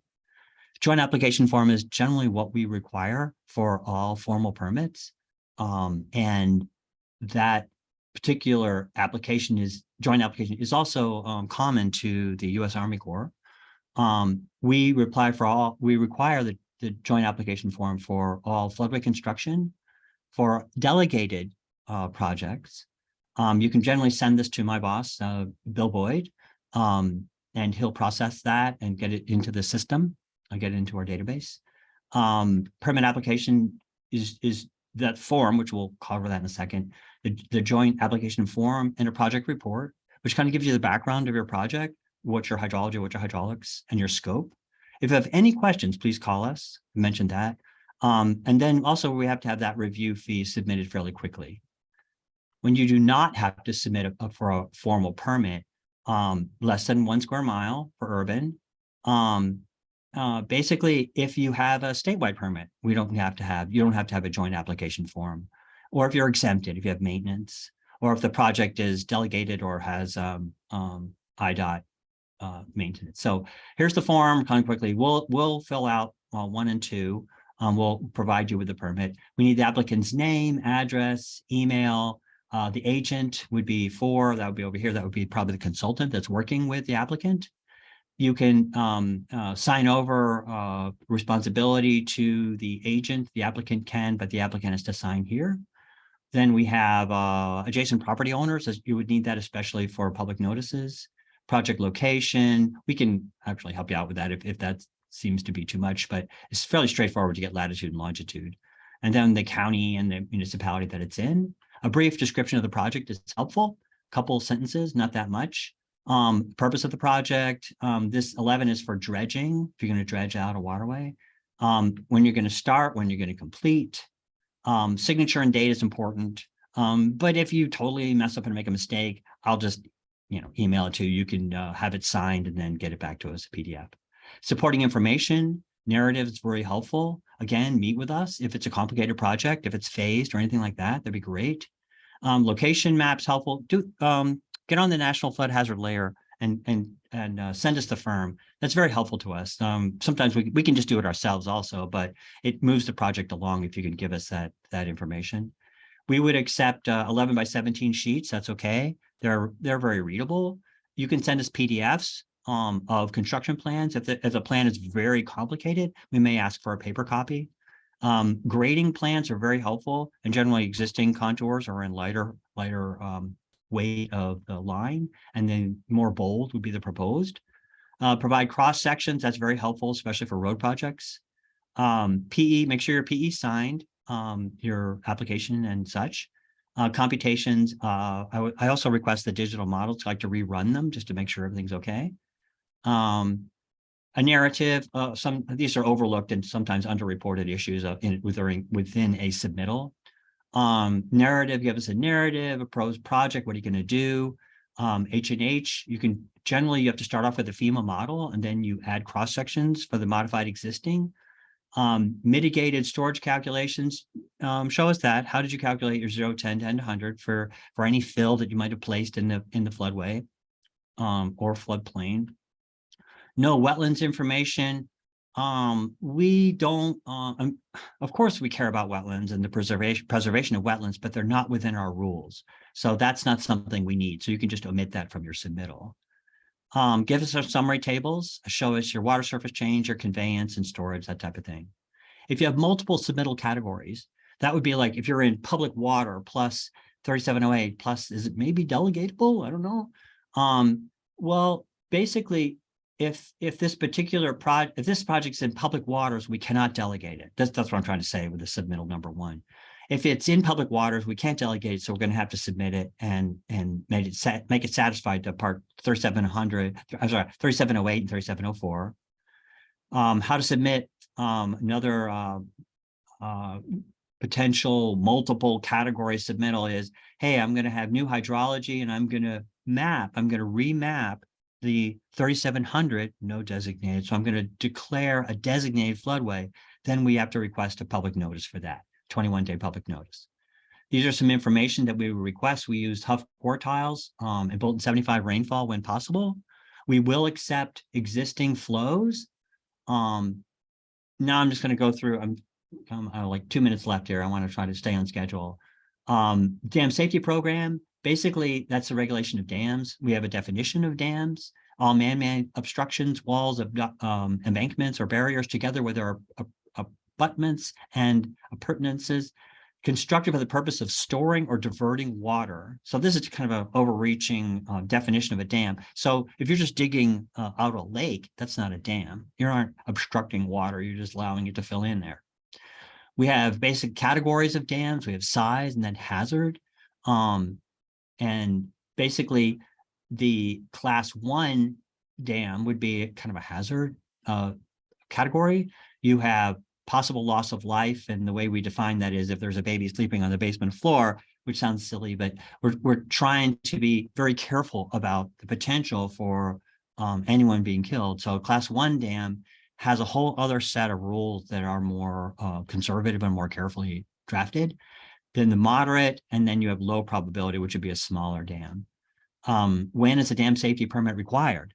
Joint application form is generally what we require for all formal permits. And that particular joint application is also common to the U.S. Army Corps. We require the the joint application form for all floodway construction. For delegated projects, you can generally send this to my boss, Bill Boyd, and he'll process that and get it into the system, get it into our database. Permit application is that form, which we'll cover that in a second, the joint application form and a project report, which kind of gives you the background of your project, what's your hydrology, what's your hydraulics, and your scope. If you have any questions, please call us. I mentioned that. And then also we have to have that review fee submitted fairly quickly. When you do not have to submit for a formal permit, less than 1 square mile for urban. Basically, if you have a statewide permit, you don't have to have a joint application form. Or if you're exempted, if you have maintenance, or if the project is delegated or has IDOT maintenance. So here's the form, kind of quickly. We'll fill out 1 and 2. We'll provide you with the permit. We need the applicant's name, address, email. The agent would be that would be over here. That would be probably the consultant that's working with the applicant. You can sign over responsibility to the agent. The applicant can, but the applicant has to sign here. Then we have adjacent property owners. You would need that especially for public notices. Project location. We can actually help you out with that if that seems to be too much, but it's fairly straightforward to get latitude and longitude. And then the county and the municipality that it's in. A brief description of the project is helpful. A couple sentences, not that much. Purpose of the project. This 11 is for dredging, if you're going to dredge out a waterway. When you're going to start, when you're going to complete. Signature and date is important. But if you totally mess up and make a mistake, I'll just email it to you. You can have it signed and then get it back to us, a PDF. Supporting information, narrative is very helpful. Again, meet with us. If it's a complicated project, if it's phased or anything like that, that'd be great. Location maps helpful. Get on the National Flood Hazard Layer and send us the firm. That's very helpful to us. Sometimes we can just do it ourselves also, but it moves the project along if you can give us that information. We would accept 11 by 17 sheets. That's okay. They're very readable. You can send us PDFs of construction plans. If the plan is very complicated, we may ask for a paper copy. Grading plans are very helpful, and generally existing contours are in lighter weight of the line, and then more bold would be the proposed. Provide cross sections. That's very helpful, especially for road projects. PE, make sure your PE signed, your application and such. Computations. I also request the digital models. I like to rerun them just to make sure everything's okay. A narrative. These are overlooked and sometimes underreported issues within a submittal. Narrative, give us a narrative, a pros project, what are you going to do? H&H, you have to start off with a FEMA model and then you add cross sections for the modified existing. Mitigated storage calculations, show us that. How did you calculate your 0, 10, 10 to 100 for any fill that you might have placed in the floodway or floodplain? No wetlands information. We don't, of course we care about wetlands and the preservation of wetlands, but they're not within our rules. So that's not something we need. So you can just omit that from your submittal. Give us our summary tables, show us your water surface change, your conveyance and storage, that type of thing. If you have multiple submittal categories, that would be like if you're in public water plus 3708 plus, is it maybe delegatable? I don't know. Well, basically, if this particular if this project's in public waters, we cannot delegate it. That's what I'm trying to say with the submittal number 1. If it's in public waters, we can't delegate it, so we're going to have to submit it and make it satisfied to part 3708 and 3704. How to submit another potential multiple category submittal is, hey, I'm going to have new hydrology and I'm going to remap the 3700, no designated. So I'm going to declare a designated floodway. Then we have to request a public notice for that, 21-day public notice. These are some information that we would request. We used Huff quartiles and Bolton 75 rainfall when possible. We will accept existing flows. Now I'm just going to go through, I like 2 minutes left here. I want to try to stay on schedule. Dam safety program. Basically, that's the regulation of dams. We have a definition of dams. All man-made obstructions, walls, of embankments or barriers together with our abutments and appurtenances constructed for the purpose of storing or diverting water. So this is kind of an overreaching definition of a dam. So if you're just digging out a lake, that's not a dam. You aren't obstructing water. You're just allowing it to fill in there. We have basic categories of dams. We have size and then hazard. And basically the class 1 dam would be kind of a hazard category. You have possible loss of life, and the way we define that is if there's a baby sleeping on the basement floor, which sounds silly, but we're trying to be very careful about the potential for anyone being killed. So class 1 dam has a whole other set of rules that are more conservative and more carefully drafted. Then the moderate, and then you have low probability, which would be a smaller dam. When is a dam safety permit required?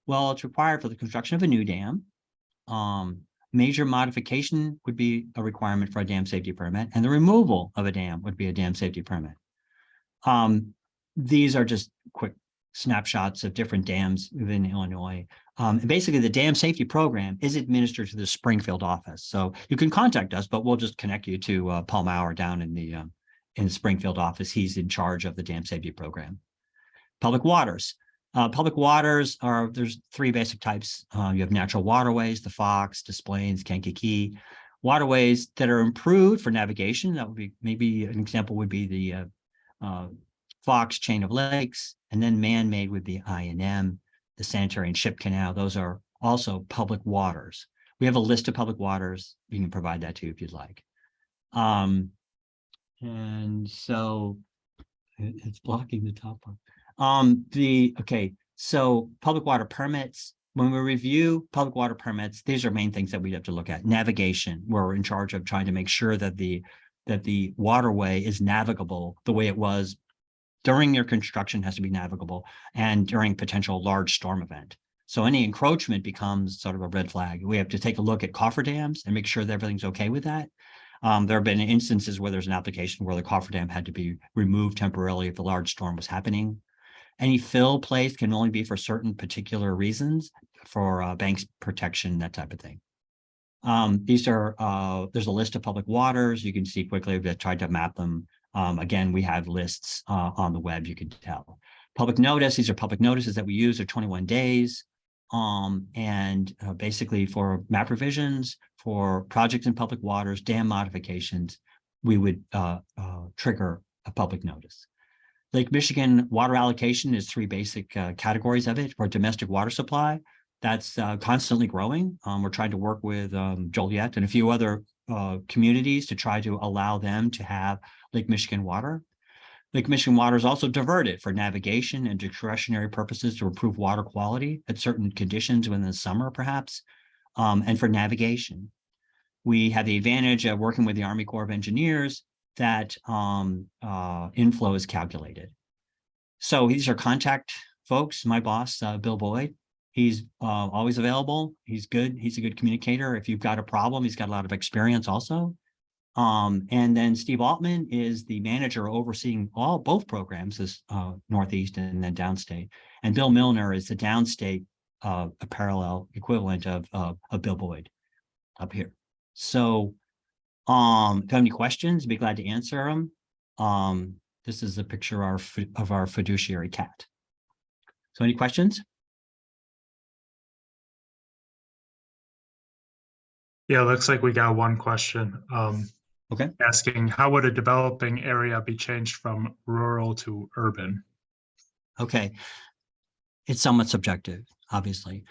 Well, it's required for the construction of a new dam. Major modification would be a requirement for a dam safety permit, and the removal of a dam would be a dam safety permit. These are just quick snapshots of different dams within Illinois. Basically, the dam safety program is administered to the Springfield office. So you can contact us, but we'll just connect you to Paul Maurer down in the Springfield office. He's in charge of the dam safety program. Public waters. Public waters are, there's 3 basic types. You have natural waterways, the Fox, Des Plaines, Kankakee. Waterways that are improved for navigation. That would be, maybe an example would be the Fox chain of lakes, and then man-made would be I&M, the sanitary and ship canal. Those are also public waters. We have a list of public waters. You can provide that too if you'd like. And so it's blocking the top part. Okay, so public water permits. When we review public water permits, these are main things that we have to look at. Navigation, we're in charge of trying to make sure that the waterway is navigable the way it was during their construction, has to be navigable, and during potential large storm event. So any encroachment becomes sort of a red flag. We have to take a look at cofferdams and make sure that everything's okay with that. There have been instances where there's an application where the cofferdam had to be removed temporarily if a large storm was happening. Any fill placed can only be for certain particular reasons, for banks protection, that type of thing. These are, there's a list of public waters. You can see quickly, we've tried to map them. Again, we have lists on the web, you can tell. Public notice, these are public notices that we use, are 21 days. Basically for map revisions, for projects in public waters, dam modifications, we would trigger a public notice. Lake Michigan water allocation is 3 basic categories of it. For domestic water supply, that's constantly growing. We're trying to work with Joliet and a few other communities to try to allow them to have Lake Michigan water. Lake Michigan water is also diverted for navigation and discretionary purposes to improve water quality at certain conditions within the summer, perhaps, and for navigation. We have the advantage of working with the Army Corps of Engineers that inflow is calculated. So these are contact folks. My boss, Bill Boyd, he's always available. He's good. He's a good communicator. If you've got a problem, he's got a lot of experience also. And then Steve Altman is the manager overseeing both programs, this Northeast and then downstate. And Bill Milner is the downstate, a parallel equivalent of Bill Boyd up here. So if you have any questions, I'd be glad to answer them. This is a picture of our fiduciary cat. So any questions?
Yeah, looks like we got one question.
Okay.
Asking, how would a developing area be changed from rural to urban?
Okay. It's somewhat subjective, obviously.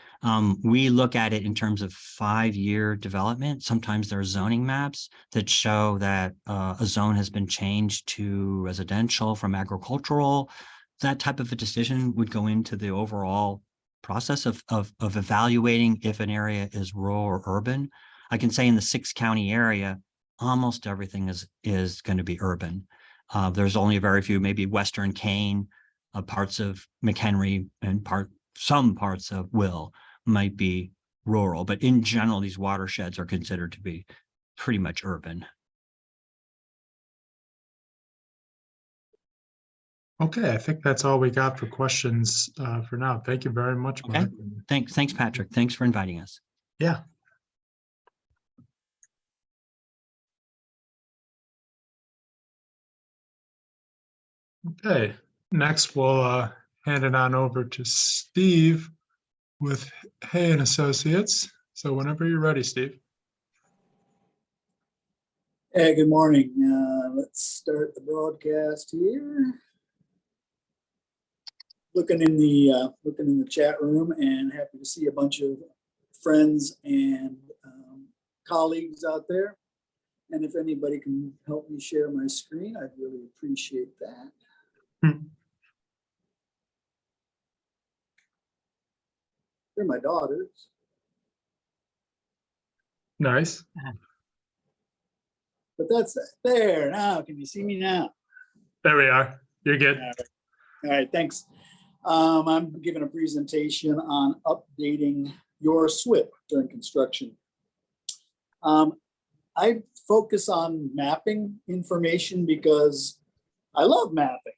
We look at it in terms of 5-year development. Sometimes there are zoning maps that show that a zone has been changed to residential from agricultural. That type of a decision would go into the overall process of evaluating if an area is rural or urban. I can say in the 6-county area, almost everything is going to be urban. There's only a very few, maybe Western Kane, parts of McHenry, and some parts of Will might be rural, but in general, these watersheds are considered to be pretty much urban.
Okay, I think that's all we got for questions for now. Thank you very much,
Okay.
Mark.
Thanks, Patrick. Thanks for inviting us.
Yeah. Okay, next we'll hand it on over to Steve with Hay and Associates. So whenever you're ready, Steve.
Hey, good morning. Let's start the broadcast here. Looking in the chat room, and happy to see a bunch of friends and colleagues out there. And if anybody can help me share my screen, I'd really appreciate that. They're my daughters.
Nice.
But that's there now. Can you see me now?
There we are. You're good.
All right, thanks. I'm giving a presentation on updating your SWIP during construction. I focus on mapping information because I love mapping.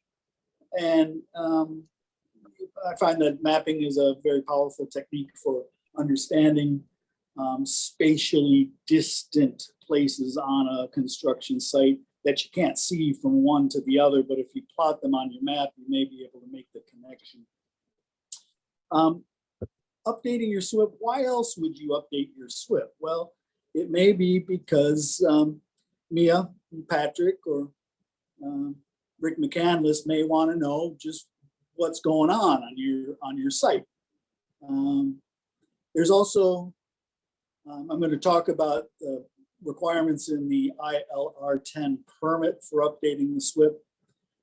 And I find that mapping is a very powerful technique for understanding spatially distant places on a construction site that you can't see from one to the other, but if you plot them on your map, you may be able to make the connection. Updating your SWIP, why else would you update your SWIP? Well, it may be because Mia and Patrick or Rick McCandless may want to know just what's going on your site. There's also, I'm going to talk about the requirements in the ILR 10 permit for updating the SWIP,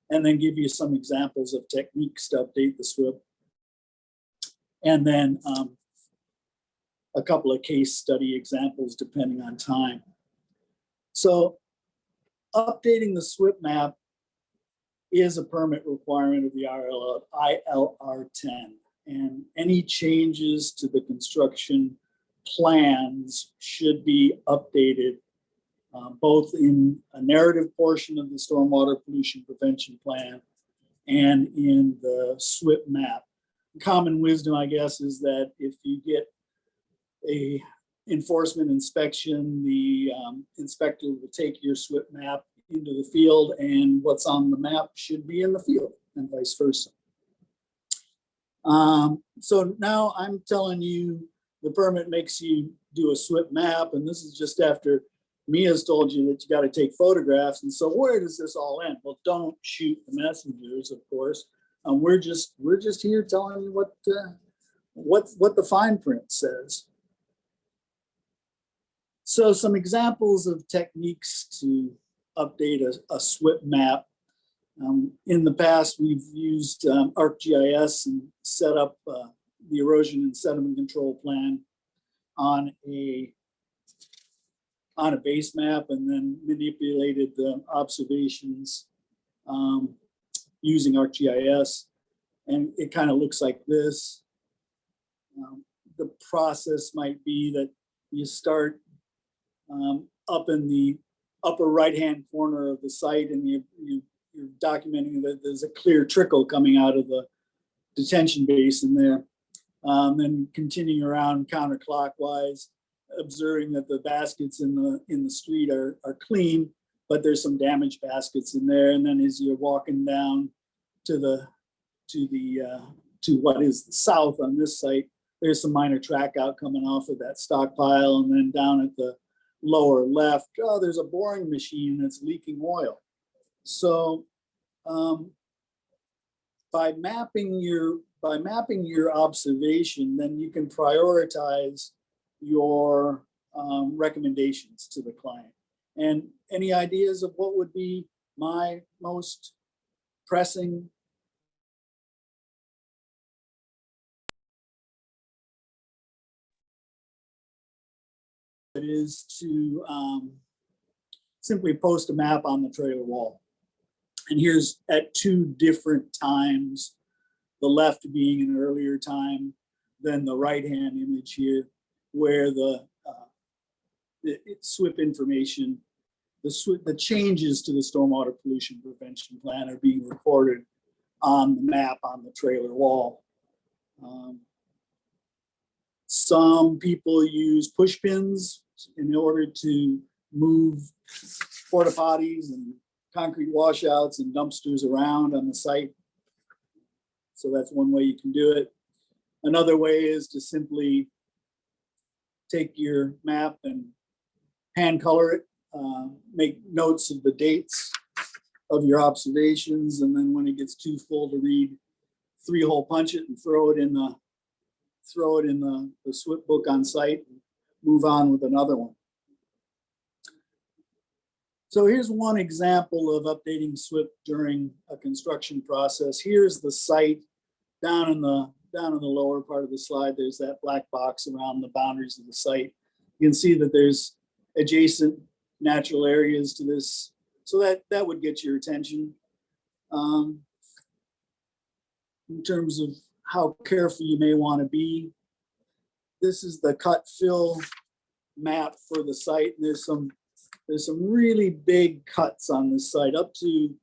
and then give you some examples of techniques to update the SWIP. And then a couple of case study examples depending on time. So updating the SWIP map is a permit requirement of the ILR 10, and any changes to the construction plans should be updated both in a narrative portion of the stormwater pollution prevention plan and in the SWIP map. Common wisdom, I guess, is that if you get a enforcement inspection, the inspector will take your SWIP map into the field, and what's on the map should be in the field, and vice versa. So now I'm telling you the permit makes you do a SWIP map, and this is just after Mia's told you that you got to take photographs. And so where does this all end? Well, don't shoot the messengers, of course. We're just here telling you what the fine print says. So some examples of techniques to update a SWIP map. In the past, we've used ArcGIS and set up the erosion and sediment control plan on a base map, and then manipulated the observations using ArcGIS, and it kind of looks like this. The process might be that you start up in the upper right-hand corner of the site, and you're documenting that there's a clear trickle coming out of the detention basin there. Then continuing around counterclockwise, observing that the baskets in the street are clean, but there's some damaged baskets in there. And then as you're walking down to what is the south on this site, there's some minor track out coming off of that stockpile. And then down at the lower left, there's a boring machine that's leaking oil. So by mapping your observation, then you can prioritize your recommendations to the client. And any ideas of what would be my most pressing? It is to simply post a map on the trailer wall. And here's at two different times, the left being an earlier time than the right-hand image here, where the SWIP information, the changes to the stormwater pollution prevention plan are being recorded on the map on the trailer wall. Some people use push pins in order to move porta potties and concrete washouts and dumpsters around on the site. So that's one way you can do it. Another way is to simply take your map and hand color it, make notes of the dates of your observations, and then when it gets too full to read, 3-hole punch it and throw it in the SWIP book on site and move on with another one. So here's one example of updating SWIP during a construction process. Here's the site down in the lower part of the slide. There's that black box around the boundaries of the site. You can see that there's adjacent natural areas to this. So that would get your attention. In terms of how careful you may want to be, this is the cut fill map for the site. And there's some really big cuts on this site, up to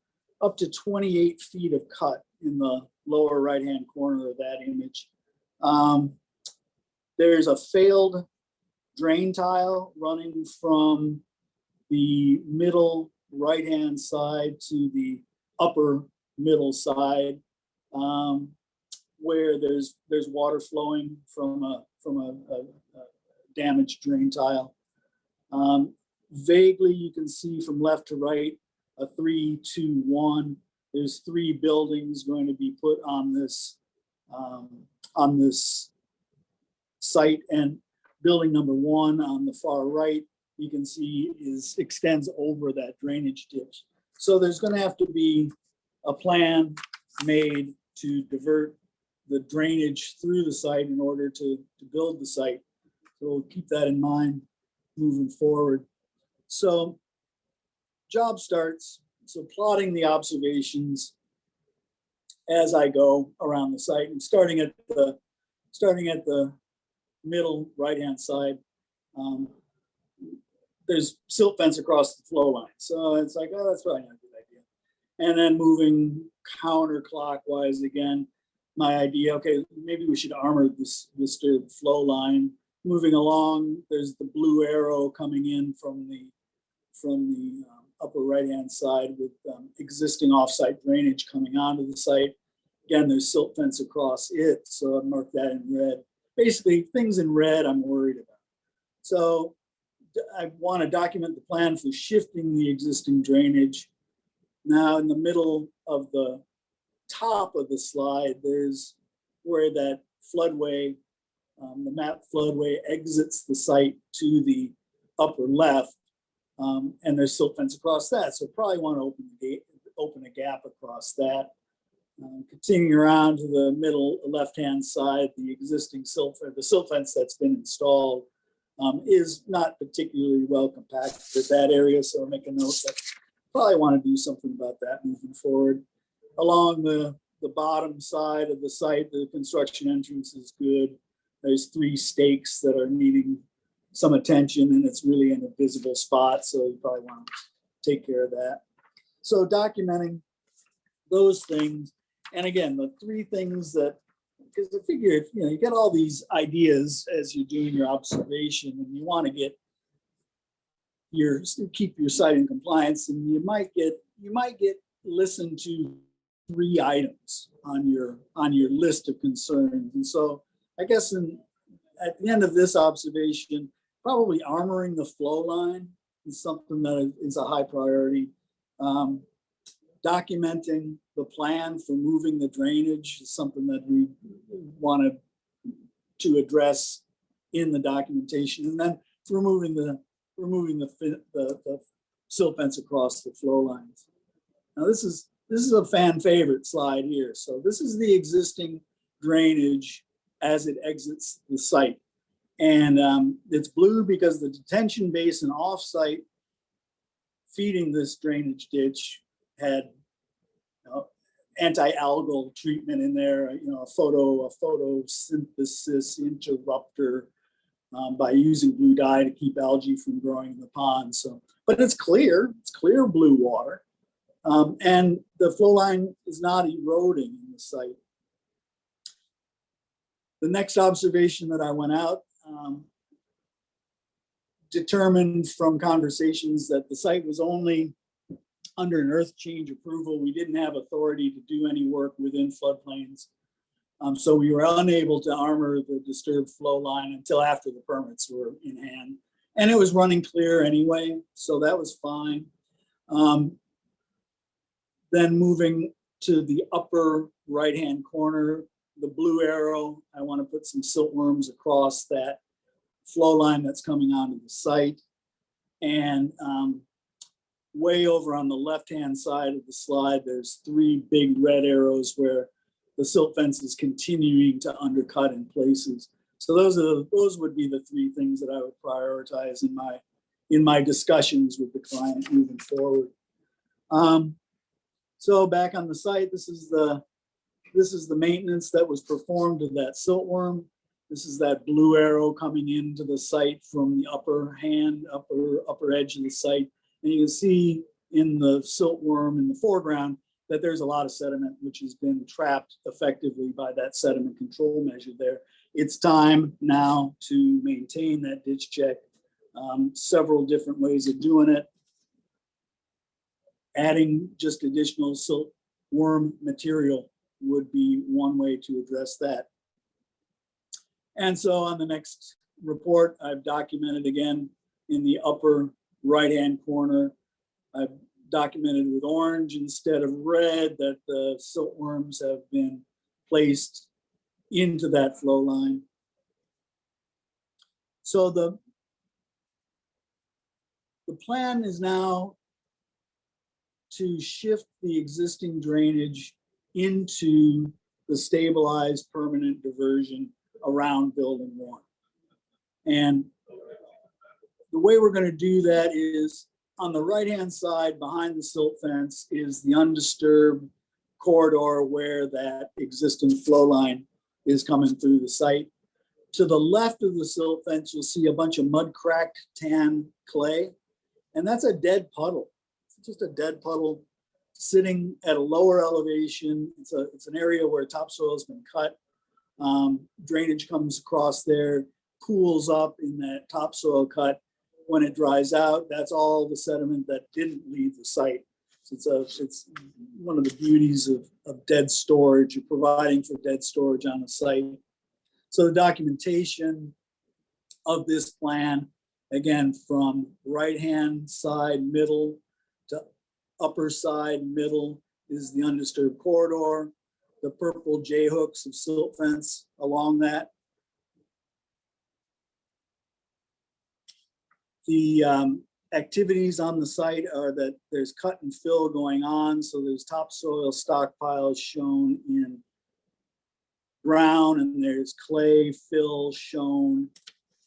28 feet of cut in the lower right-hand corner of that image. There's a failed drain tile running from the middle right-hand side to the upper middle side, where there's water flowing from a damaged drain tile. Vaguely, you can see from left to right a 3-2-1. There's 3 buildings going to be put on this site, and building number 1 on the far right, you can see extends over that drainage ditch. So there's going to have to be a plan made to divert the drainage through the site in order to build the site. So we'll keep that in mind moving forward. So job starts. So plotting the observations as I go around the site, and starting at the middle right-hand side, there's silt fence across the flow line. So it's like, oh, that's probably not a good idea. And then moving counterclockwise again, my idea, okay, maybe we should armor this disturbed flow line. Moving along, there's the blue arrow coming in from the upper right-hand side with existing offsite drainage coming onto the site. Again, there's silt fence across it, so I marked that in red. Basically, things in red I'm worried about. So I want to document the plan for shifting the existing drainage. Now, in the middle of the top of the slide, there's where that floodway, the map floodway exits the site to the upper left, and there's silt fence across that. So probably want to open a gap across that. Continuing around to the middle left-hand side, the existing silt fence that's been installed is not particularly well compacted at that area. So I'll make a note that probably want to do something about that moving forward. Along the bottom side of the site, the construction entrance is good. There's 3 stakes that are needing some attention, and it's really in a visible spot. So you probably want to take care of that. So documenting those things. And again, the 3 things that, because I figure if you get all these ideas as you're doing your observation, and you want to keep your site in compliance, and you might get listened to 3 items on your list of concerns. And so I guess at the end of this observation, probably armoring the flow line is something that is a high priority. Documenting the plan for moving the drainage is something that we wanted to address in the documentation, and then removing the silt fence across the flow lines. Now this is a fan favorite slide here. So this is the existing drainage as it exits the site, and it's blue because the detention basin offsite feeding this drainage ditch had anti-algal treatment in there, a photosynthesis interrupter by using blue dye to keep algae from growing in the pond. So, but it's clear blue water, and the flow line is not eroding in the site. The next observation that I went out determined from conversations that the site was only under an earth change approval, we didn't have authority to do any work within floodplains. So we were unable to armor the disturbed flow line until after the permits were in hand. And it was running clear anyway, so that was fine. Then moving to the upper right-hand corner, the blue arrow, I want to put some siltworms across that flow line that's coming onto the site. And way over on the left-hand side of the slide, there's 3 big red arrows where the silt fence is continuing to undercut in places. So those would be the 3 things that I would prioritize in my discussions with the client moving forward. So back on the site, this is the maintenance that was performed to that siltworm. This is that blue arrow coming into the site from the upper edge of the site. And you can see in the siltworm in the foreground that there's a lot of sediment which has been trapped effectively by that sediment control measure there. It's time now to maintain that ditch check. Several different ways of doing it. Adding just additional siltworm material would be one way to address that. And so on the next report, I've documented again in the upper right-hand corner, I've documented with orange instead of red that the siltworms have been placed into that flow line. So the plan is now to shift the existing drainage into the stabilized permanent diversion around building 1. And the way we're going to do that is on the right-hand side behind the silt fence is the undisturbed corridor where that existing flow line is coming through the site. To the left of the silt fence, you'll see a bunch of mud cracked tan clay, and that's a dead puddle. It's just a dead puddle sitting at a lower elevation. It's an area where topsoil has been cut. Drainage comes across there, pools up in that topsoil cut. When it dries out, that's all the sediment that didn't leave the site. So it's one of the beauties of dead storage, or providing for dead storage on the site. So the documentation of this plan, again, from right-hand side middle to upper side middle is the undisturbed corridor, the purple J hooks of silt fence along that. The activities on the site are that there's cut and fill going on. So there's topsoil stockpiles shown in brown, and there's clay fill shown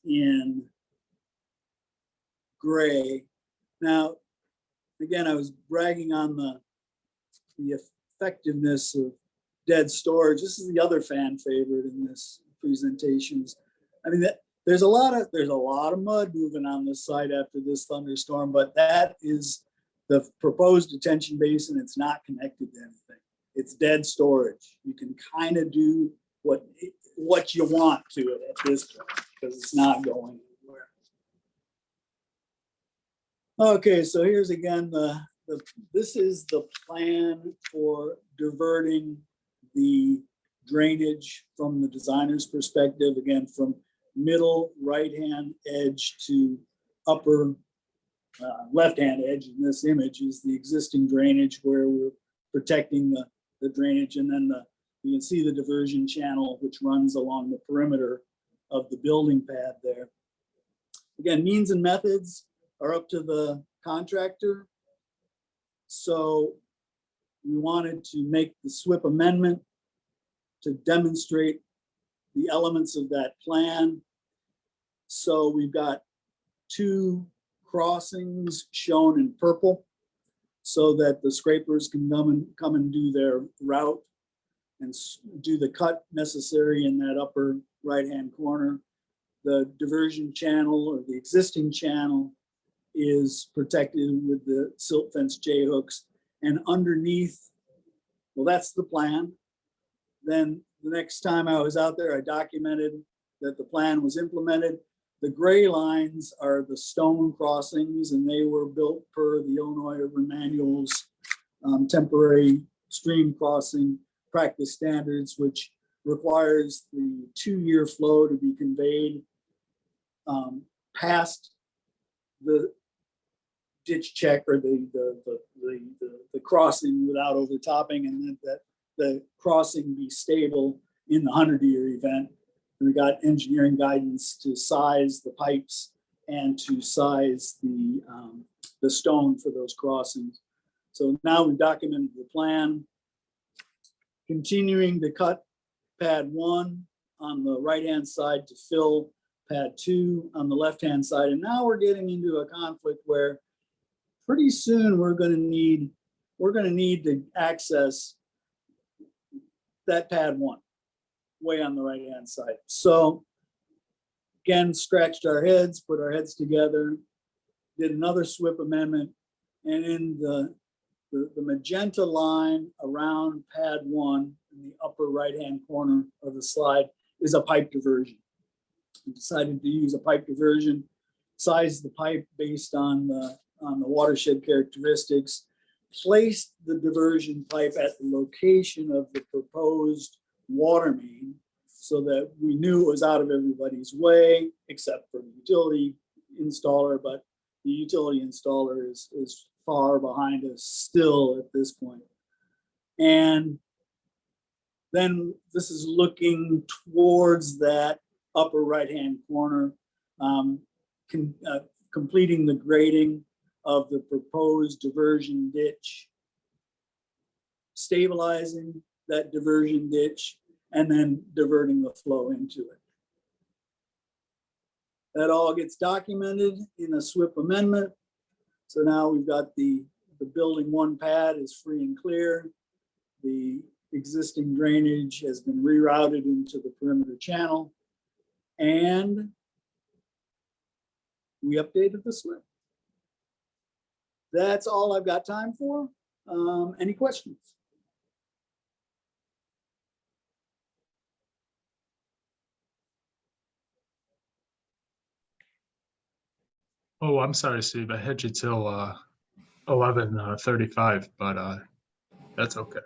in gray. Now, again, I was bragging on the effectiveness of dead storage. This is the other fan favorite in this presentation. I mean, there's a lot of mud moving on this site after this thunderstorm, but that is the proposed detention basin. It's not connected to anything. It's dead storage. You can kind of do what you want to it at this point because it's not going anywhere. Okay, so here's again this is the plan for diverting the drainage from the designer's perspective, again, from middle right-hand edge to upper left-hand edge in this image is the existing drainage where we're protecting the drainage, and then you can see the diversion channel which runs along the perimeter of the building pad there. Again, means and methods are up to the contractor. So we wanted to make the SWIP amendment to demonstrate the elements of that plan. So we've got 2 crossings shown in purple so that the scrapers can come and do their route and do the cut necessary in that upper right-hand corner. The diversion channel, or the existing channel, is protected with the silt fence J hooks, and underneath, well, that's the plan. Then the next time I was out there, I documented that the plan was implemented. The gray lines are the stone crossings, and they were built per the Illinois Urban Manual's temporary stream crossing practice standards, which requires the 2-year flow to be conveyed past the ditch check or the crossing without overtopping, and then that the crossing be stable in the 100-year event. And we got engineering guidance to size the pipes and to size the stone for those crossings. So now we've documented the plan, continuing to cut pad 1 on the right-hand side to fill pad 2 on the left-hand side. And now we're getting into a conflict where pretty soon we're going to need to access that pad 1 way on the right-hand side. So again, scratched our heads, put our heads together, did another SWIP amendment, and in the magenta line around pad 1 in the upper right-hand corner of the slide is a pipe diversion. We decided to use a pipe diversion, size the pipe based on the watershed characteristics, placed the diversion pipe at the location of the proposed water main so that we knew it was out of everybody's way except for the utility installer, but the utility installer is far behind us still at this point. And then this is looking towards that upper right-hand corner, completing the grading of the proposed diversion ditch, stabilizing that diversion ditch, and then diverting the flow into it. That all gets documented in a SWIP amendment. So now we've got the building 1 pad is free and clear. The existing drainage has been rerouted into the perimeter channel, and we updated the SWIP. That's all I've got time for. Any questions?
Oh, I'm sorry, Steve. I had you till 11:35, but that's okay.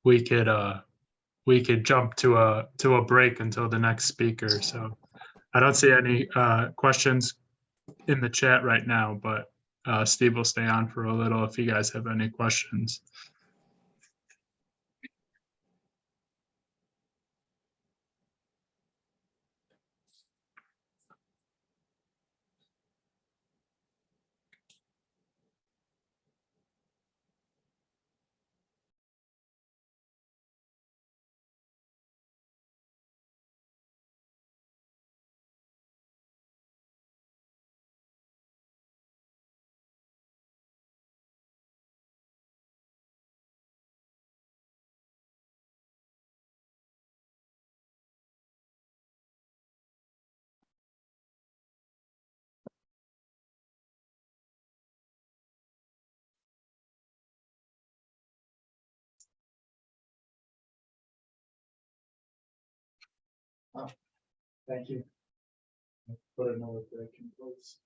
We could jump to a break until the next speaker. So I don't see any questions in the chat right now, but Steve will stay on for a little if you guys have any questions.
Thank you. Put another break in place.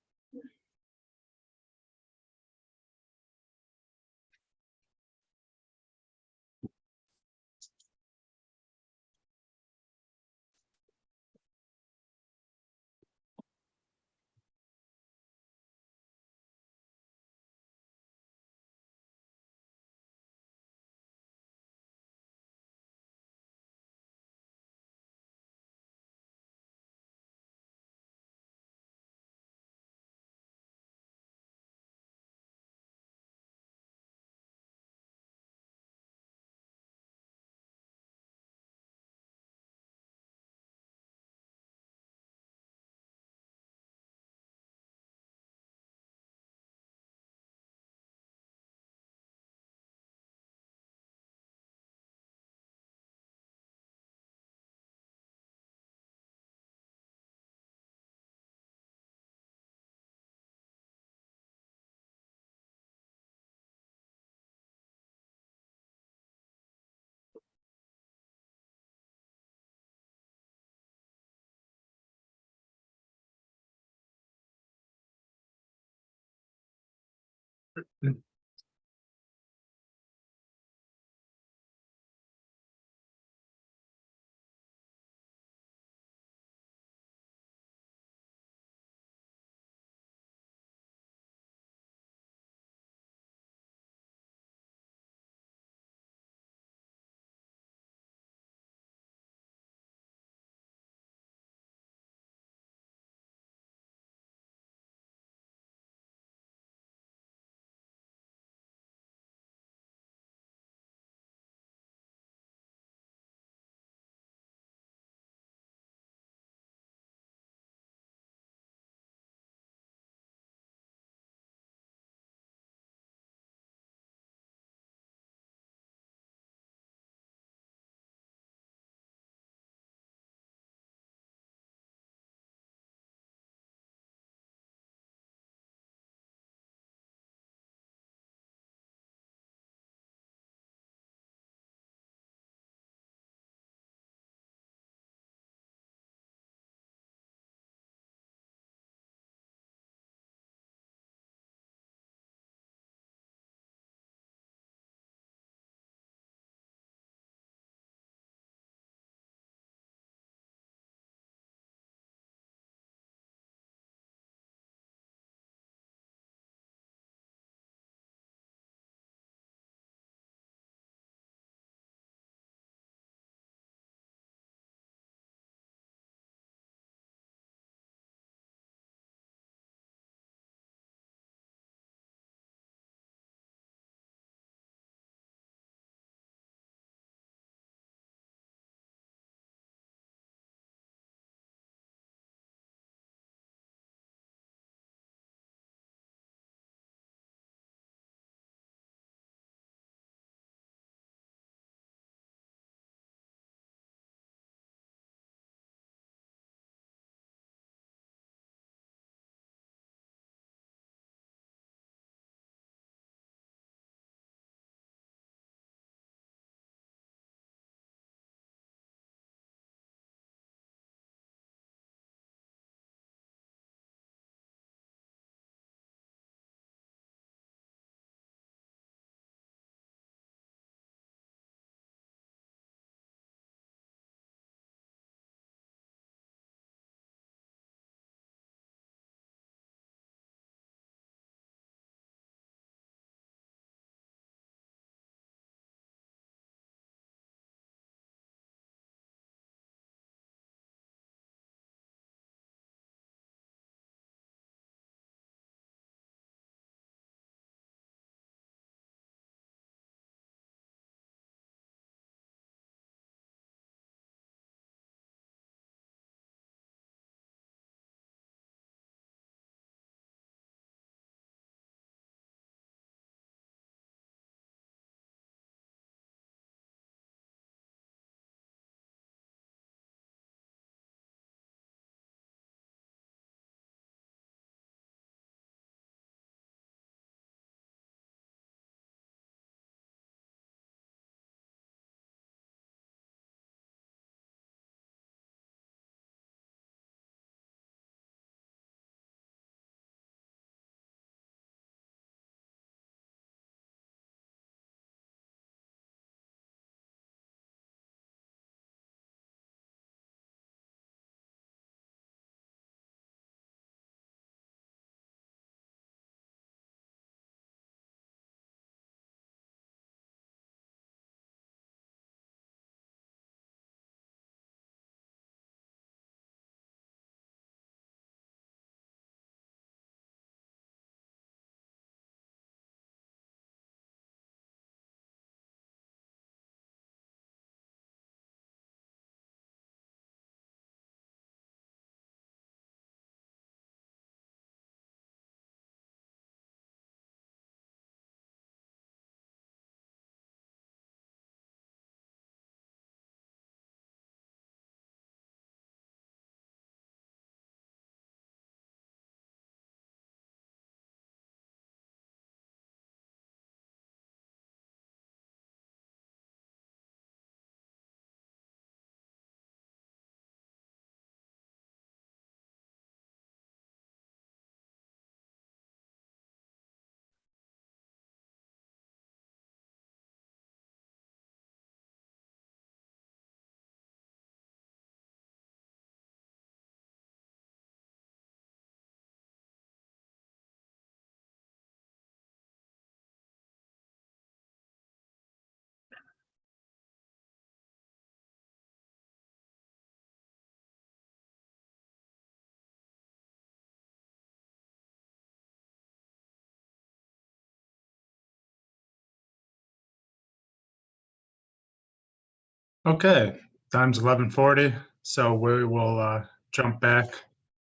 Okay, time's 11:40, so we will jump back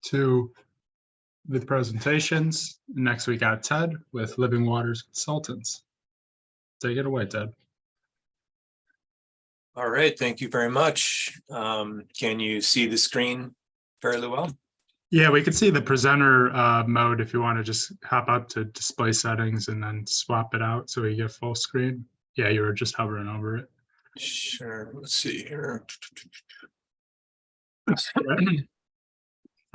to the presentations. Next, we got Ted with Living Waters Consultants. Take it away, Ted.
All right, thank you very much. Can you see the screen fairly well?
Yeah, we can see the presenter mode if you want to just hop up to display settings and then swap it out so we get full screen. Yeah, you were just hovering over it.
Sure, let's see here.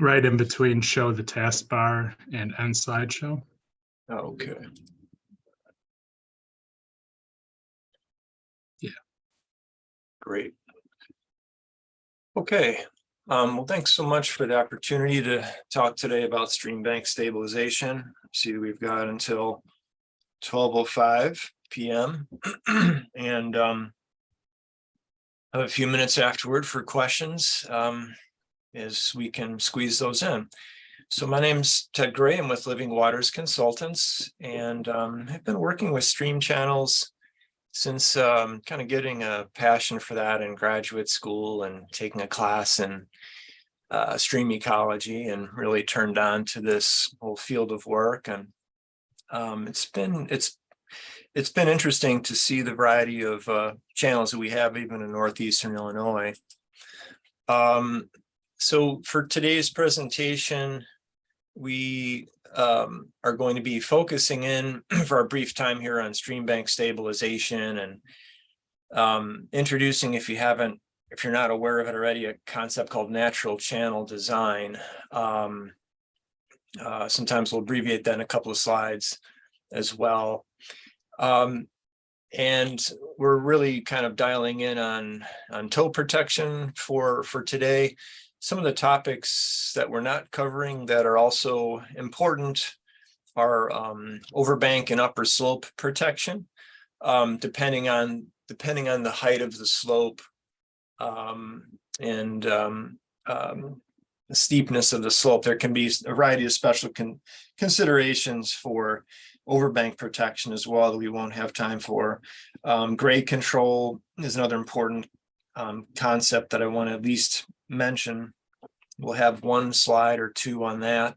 Right in between show the taskbar and end slideshow.
Okay.
Yeah.
Great. Okay. Well, thanks so much for the opportunity to talk today about stream bank stabilization. See, we've got until 12:05 p.m. and have a few minutes afterward for questions as we can squeeze those in. So my name's Ted Gray. I'm with Living Waters Consultants, and I've been working with stream channels since kind of getting a passion for that in graduate school and taking a class in stream ecology, and really turned on to this whole field of work. And it's been interesting to see the variety of channels that we have even in northeastern Illinois. So for today's presentation, we are going to be focusing in for our brief time here on stream bank stabilization and introducing, if you're not aware of it already, a concept called natural channel design. Sometimes we'll abbreviate that in a couple of slides as well. And we're really kind of dialing in on tow protection for today. Some of the topics that we're not covering that are also important are overbank and upper slope protection, depending on the height of the slope and the steepness of the slope. There can be a variety of special considerations for overbank protection as well that we won't have time for. Grade control is another important concept that I want to at least mention. We'll have one slide or two on that.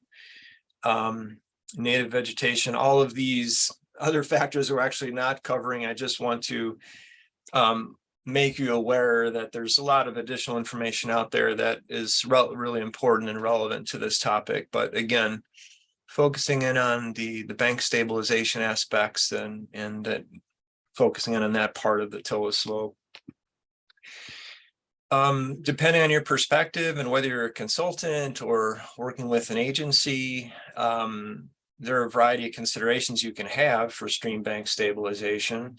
Native vegetation, all of these other factors we're actually not covering. I just want to make you aware that there's a lot of additional information out there that is really important and relevant to this topic. But again, focusing in on the bank stabilization aspects and focusing in on that part of the TOA slope. Depending on your perspective and whether you're a consultant or working with an agency, there are a variety of considerations you can have for stream bank stabilization.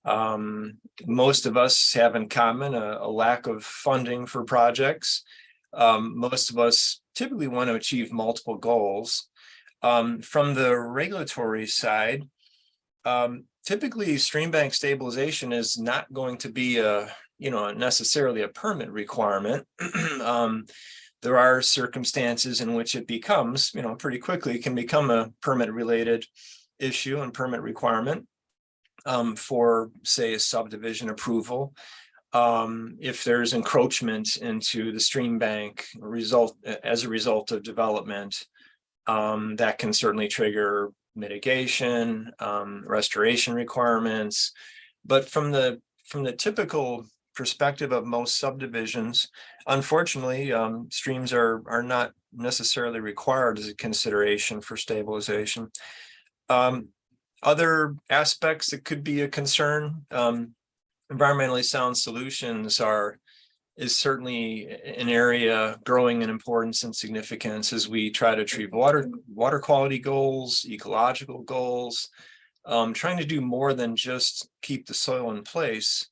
Most of us have in common a lack of funding for projects. Most of us typically want to achieve multiple goals. From the regulatory side, typically stream bank stabilization is not going to be necessarily a permit requirement. There are circumstances in which it becomes, pretty quickly, it can become a permit related issue and permit requirement for, say, a subdivision approval. If there's encroachment into the stream bank as a result of development, that can certainly trigger mitigation, restoration requirements. But from the typical perspective of most subdivisions, unfortunately, streams are not necessarily required as a consideration for stabilization. Other aspects that could be a concern, environmentally sound solutions is certainly an area growing in importance and significance as we try to achieve water quality goals, ecological goals, trying to do more than just keep the soil in place,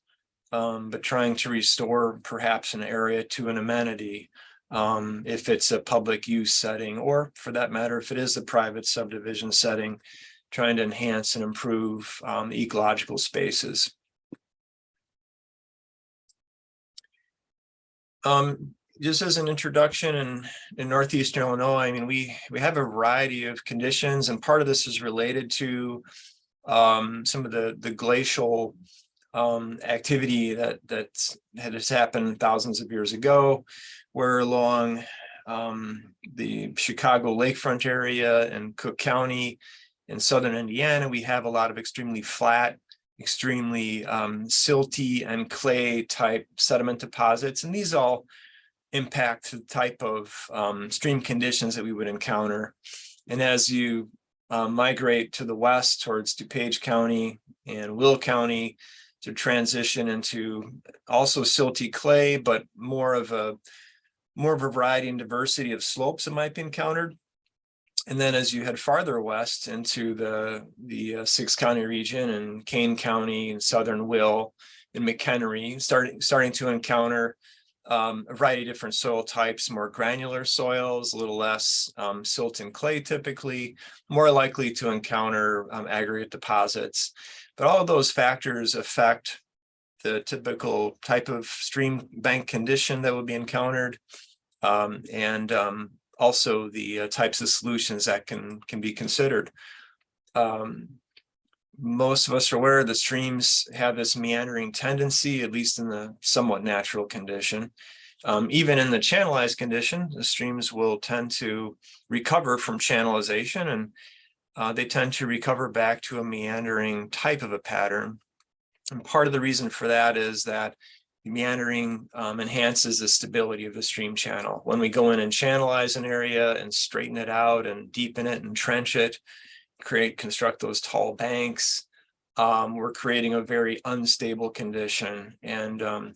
but trying to restore perhaps an area to an amenity, if it's a public use setting, or for that matter, if it is a private subdivision setting, trying to enhance and improve ecological spaces. Just as an introduction, in northeastern Illinois, we have a variety of conditions, and part of this is related to some of the glacial activity that has happened thousands of years ago, where along the Chicago lakefront area and Cook County in southern Indiana, we have a lot of extremely flat, extremely silty and clay type sediment deposits, and these all impact the type of stream conditions that we would encounter. And as you migrate to the west towards DuPage County and Will County, to transition into also silty clay, but more of a variety and diversity of slopes that might be encountered. And then as you head farther west into the 6-county region and Kane County and southern Will and McHenry, starting to encounter a variety of different soil types, more granular soils, a little less silt and clay typically, more likely to encounter aggregate deposits. But all of those factors affect the typical type of stream bank condition that would be encountered, and also the types of solutions that can be considered. Most of us are aware the streams have this meandering tendency, at least in the somewhat natural condition. Even in the channelized condition, the streams will tend to recover from channelization, and they tend to recover back to a meandering type of a pattern. And part of the reason for that is that meandering enhances the stability of the stream channel. When we go in and channelize an area and straighten it out and deepen it and trench it, construct those tall banks, we're creating a very unstable condition. And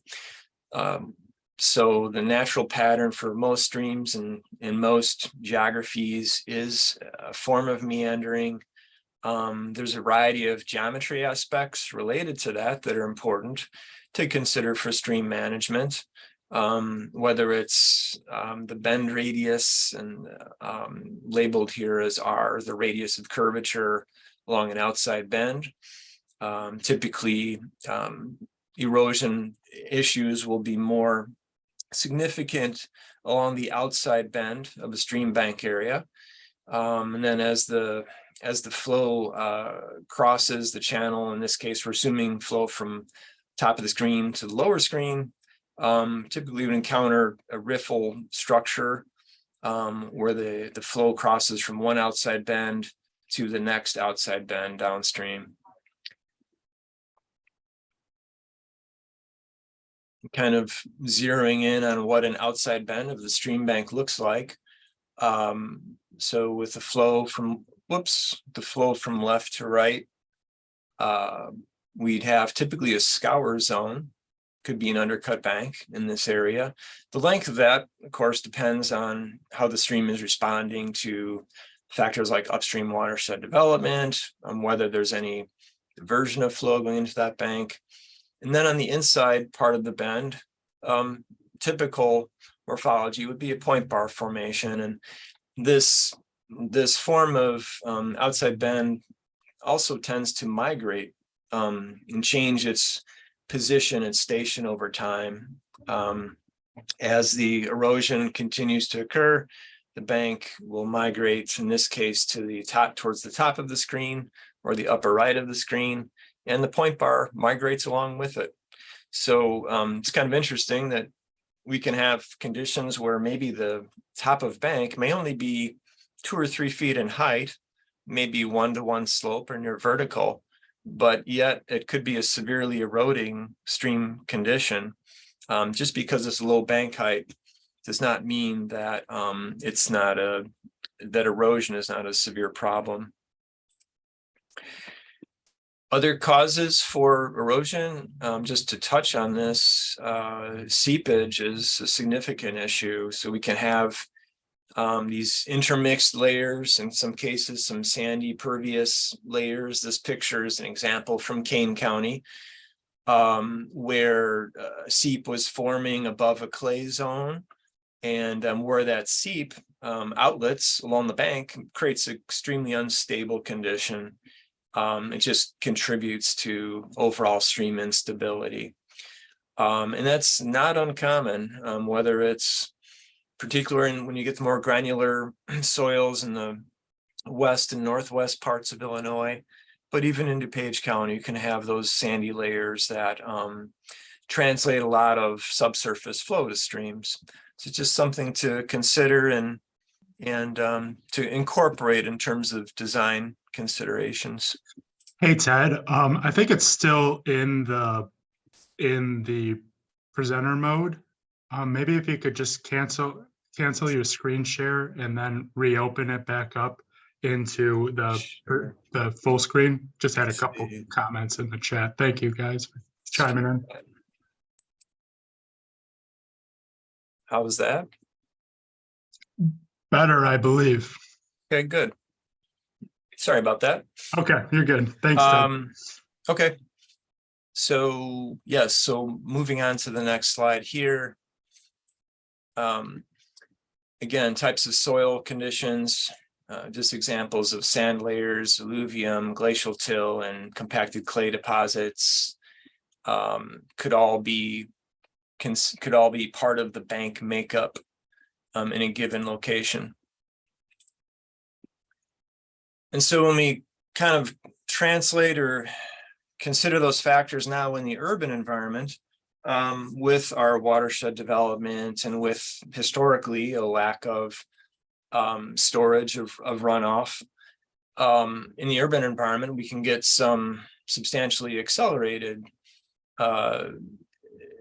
so the natural pattern for most streams and in most geographies is a form of meandering. There's a variety of geometry aspects related to that are important to consider for stream management, whether it's the bend radius and labeled here as R, the radius of curvature along an outside bend. Typically, erosion issues will be more significant along the outside bend of a stream bank area. And then as the flow crosses the channel, in this case, we're assuming flow from top of the screen to the lower screen, typically would encounter a riffle structure where the flow crosses from one outside bend to the next outside bend downstream. Kind of zeroing in on what an outside bend of the stream bank looks like. So with the flow from left to right, we'd have typically a scour zone, could be an undercut bank in this area. The length of that, of course, depends on how the stream is responding to factors like upstream watershed development, whether there's any diversion of flow going into that bank. And then on the inside part of the bend, typical morphology would be a point bar formation. And this form of outside bend also tends to migrate and change its position and station over time. As the erosion continues to occur, the bank will migrate, in this case, to the top, towards the top of the screen or the upper right of the screen, and the point bar migrates along with it. So it's kind of interesting that we can have conditions where maybe the top of bank may only be 2 or 3 feet in height, maybe 1-to-1 slope or near vertical, but yet it could be a severely eroding stream condition. Just because it's low bank height does not mean that that erosion is not a severe problem. Other causes for erosion, just to touch on this, seepage is a significant issue. So we can have these intermixed layers, in some cases, some sandy pervious layers. This picture is an example from Kane County, where seep was forming above a clay zone, and where that seep outlets along the bank creates an extremely unstable condition. It just contributes to overall stream instability. And that's not uncommon, whether it's particularly when you get to more granular soils in the west and northwest parts of Illinois, but even in DuPage County, you can have those sandy layers that translate a lot of subsurface flow to streams. So it's just something to consider and to incorporate in terms of design considerations.
Hey, Ted, I think it's still in the presenter mode. Maybe if you could just cancel your screen share and then reopen it back up into the full screen. Just had a couple comments in the chat. Thank you guys for chiming in.
How was that?
Better, I believe.
Okay, good. Sorry about that.
Okay, you're good. Thanks, Ted.
Okay. So yes, so moving on to the next slide here. Again, types of soil conditions, just examples of sand layers, alluvium, glacial till, and compacted clay deposits could all be part of the bank makeup in a given location. And so when we kind of translate or consider those factors now in the urban environment, with our watershed development and with historically a lack of storage of runoff, in the urban environment, we can get some substantially accelerated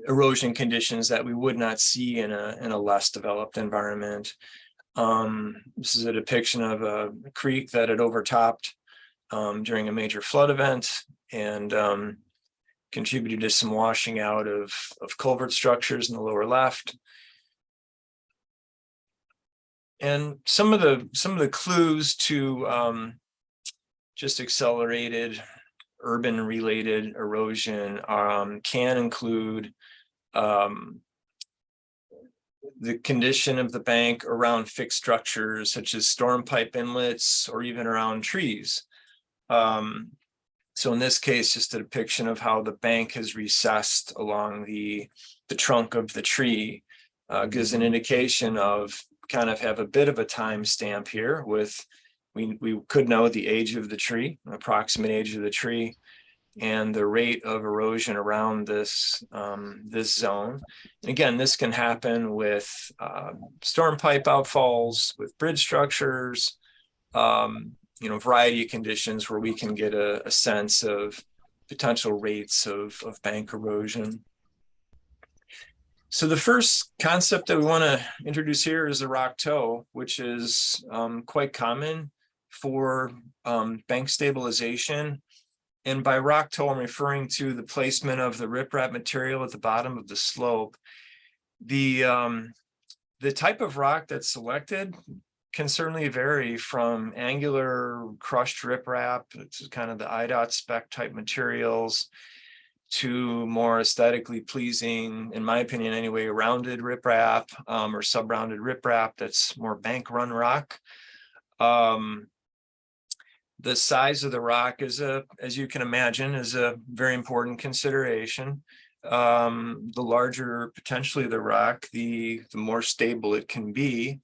erosion conditions that we would not see in a less developed environment. This is a depiction of a creek that had overtopped during a major flood event and contributed to some washing out of culvert structures in the lower left. And some of the clues to just accelerated urban related erosion can include the condition of the bank around fixed structures such as storm pipe inlets or even around trees. So in this case, just a depiction of how the bank has recessed along the trunk of the tree gives an indication of kind of have a bit of a time stamp here with, we could know the age of the tree, approximate age of the tree, and the rate of erosion around this this zone. And again, this can happen with storm pipe outfalls, with bridge structures, variety of conditions where we can get a sense of potential rates of bank erosion. So the first concept that we want to introduce here is the rock toe, which is quite common for bank stabilization. And by rock toe, I'm referring to the placement of the riprap material at the bottom of the slope. The type of rock that's selected can certainly vary from angular crushed riprap, it's kind of the IDOT spec type materials, to more aesthetically pleasing, in my opinion anyway, rounded riprap or sub-rounded riprap that's more bank run rock. The size of the rock is as you can imagine, is a very important consideration. The larger potentially the rock, the more stable it can be,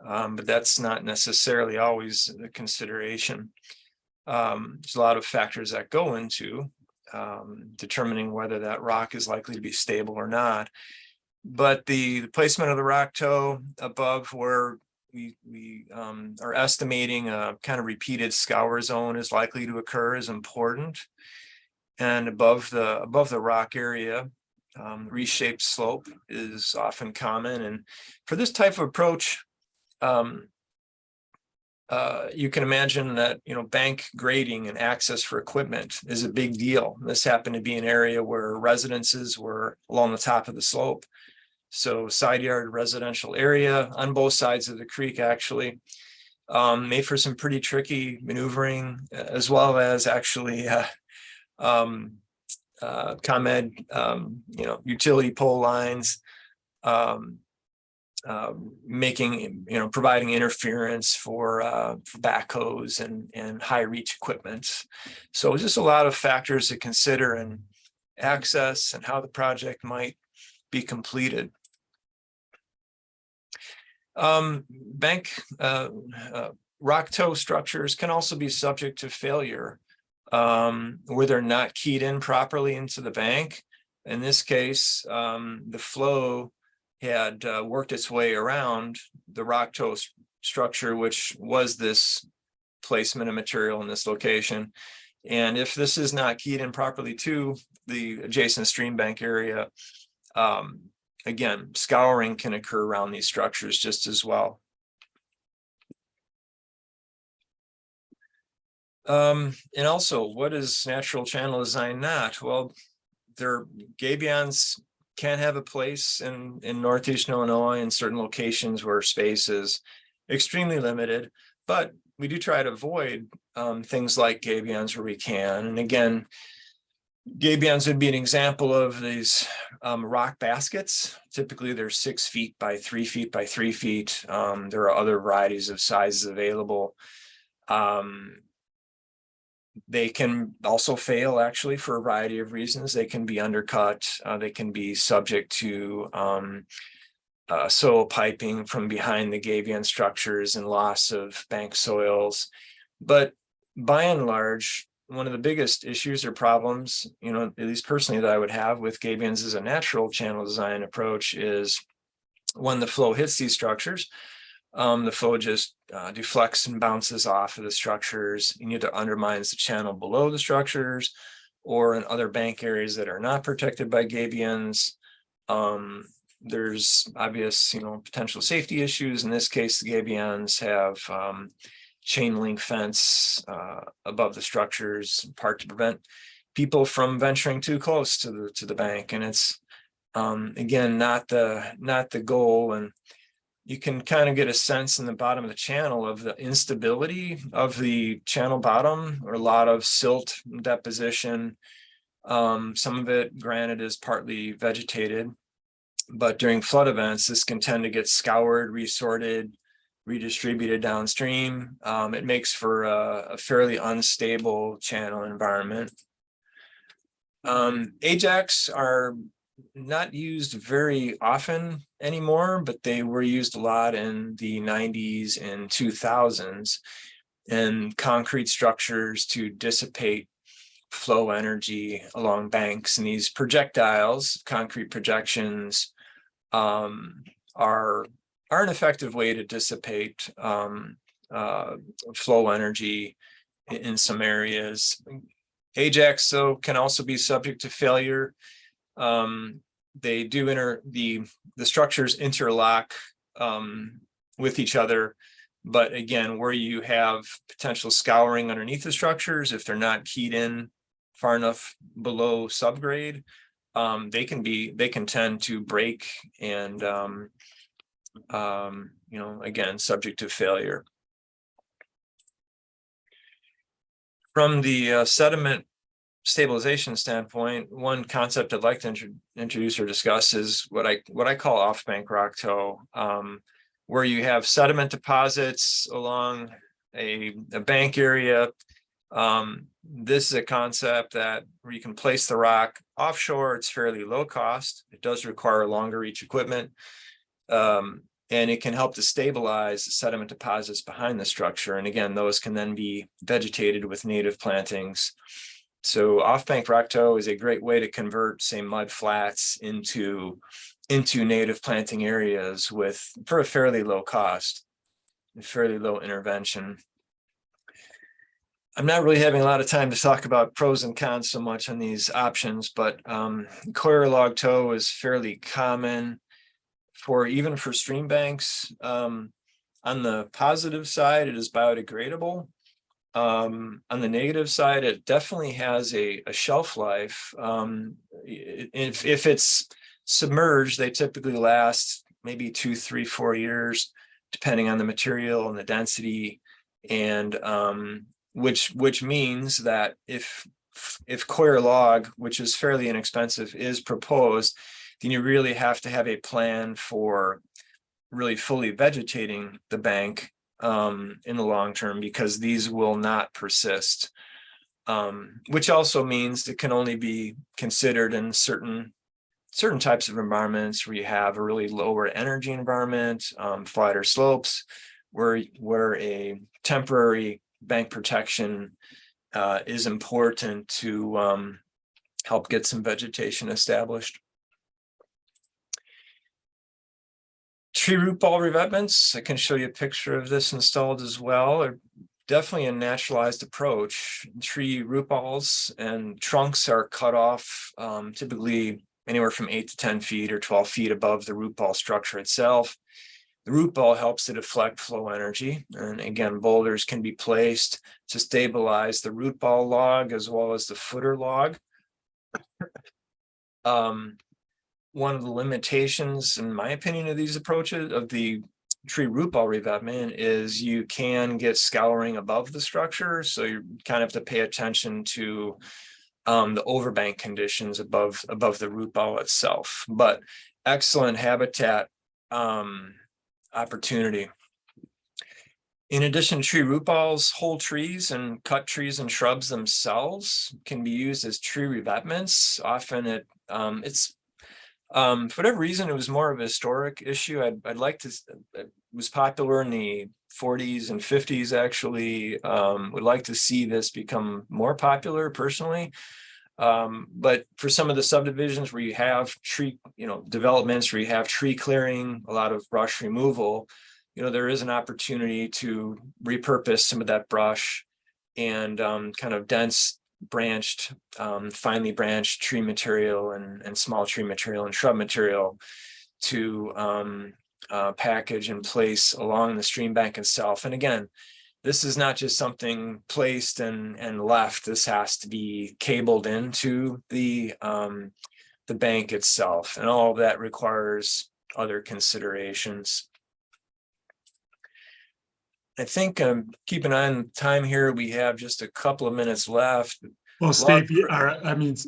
but that's not necessarily always a consideration. There's a lot of factors that go into determining whether that rock is likely to be stable or not. But the placement of the rock toe above where we are estimating a kind of repeated scour zone is likely to occur is important. And above the rock area, reshaped slope is often common. And for this type of approach, you can imagine that, bank grading and access for equipment is a big deal. This happened to be an area where residences were along the top of the slope. So side yard residential area on both sides of the creek actually made for some pretty tricky maneuvering, as well as actually ComEd, utility pole lines, providing interference for backhoes and high reach equipment. So just a lot of factors to consider in access and how the project might be completed. Bank rock toe structures can also be subject to failure where they're not keyed in properly into the bank. In this case, the flow had worked its way around the rock toe structure, which was this placement of material in this location. And if this is not keyed in properly to the adjacent stream bank area, again, scouring can occur around these structures just as well. And also, what is natural channel design not? Well, their gabions can have a place in Northeastern Illinois in certain locations where space is extremely limited, but we do try to avoid things like gabions where we can. And again, gabions would be an example of these rock baskets. Typically, they're 6 feet by 3 feet by 3 feet. There are other varieties of sizes available. They can also fail actually for a variety of reasons. They can be undercut. They can be subject to soil piping from behind the gabion structures and loss of bank soils. But by and large, one of the biggest issues or problems, at least personally, that I would have with gabions as a natural channel design approach is when the flow hits these structures, the flow just deflects and bounces off of the structures. It either undermines the channel below the structures or in other bank areas that are not protected by gabions. There's obvious, potential safety issues. In this case, the gabions have chain link fence above the structures, in part to prevent people from venturing too close to the bank. And it's again not the goal. And you can kind of get a sense in the bottom of the channel of the instability of the channel bottom, or a lot of silt deposition. Some of it, granted, is partly vegetated, but during flood events, this can tend to get scoured, resorted, redistributed downstream. It makes for a fairly unstable channel environment. Ajax are not used very often anymore, but they were used a lot in the 90s and 2000s, and concrete structures to dissipate flow energy along banks. And these projectiles, concrete projections, are an effective way to dissipate flow energy in some areas. Ajax, though, can also be subject to failure. They do the structures interlock with each other, but again, where you have potential scouring underneath the structures, if they're not keyed in far enough below subgrade, they can tend to break and again, subject to failure. From the sediment stabilization standpoint, one concept I'd like to introduce or discuss is what I call off-bank rock toe, where you have sediment deposits along a bank area. This is a concept where you can place the rock offshore. It's fairly low cost. It does require longer reach equipment, and it can help to stabilize the sediment deposits behind the structure. And again, those can then be vegetated with native plantings. So off-bank rock toe is a great way to convert, say, mud flats into native planting areas for a fairly low cost, and fairly low intervention. I'm not really having a lot of time to talk about pros and cons so much on these options, but coir log toe is fairly common even for stream banks. On the positive side, it is biodegradable. On the negative side, it definitely has a shelf life. If it's submerged, they typically last maybe 2, 3, 4 years, depending on the material and the density. And which means that if coir log, which is fairly inexpensive, is proposed, then you really have to have a plan for really fully vegetating the bank in the long term, because these will not persist, which also means it can only be considered in certain types of environments where you have a really lower energy environment, flatter slopes, where a temporary bank protection is important to help get some vegetation established. Tree root ball revetments, I can show you a picture of this installed as well. Are definitely a naturalized approach. Tree root balls and trunks are cut off typically anywhere from 8 to 10 feet or 12 feet above the root ball structure itself. The root ball helps to deflect flow energy. And again, boulders can be placed to stabilize the root ball log as well as the footer log. One of the limitations, in my opinion, of these approaches of the tree root ball revetment is you can get scouring above the structure. So you kind of have to pay attention to the overbank conditions above the root ball itself. But excellent habitat opportunity. In addition to tree root balls, whole trees and cut trees and shrubs themselves can be used as tree revetments. Often it's for whatever reason, it was more of a historic issue. I'd like to, it was popular in the 40s and 50s, actually. Would like to see this become more popular personally. But for some of the subdivisions where you have tree, developments where you have tree clearing, a lot of brush removal, there is an opportunity to repurpose some of that brush and kind of dense branched, finely branched tree material and small tree material and shrub material to package and place along the stream bank itself. And again, this is not just something placed and left. This has to be cabled into the bank itself, and all of that requires other considerations. I think keep an eye on time here. We have just a couple of minutes left.
Well, Steve,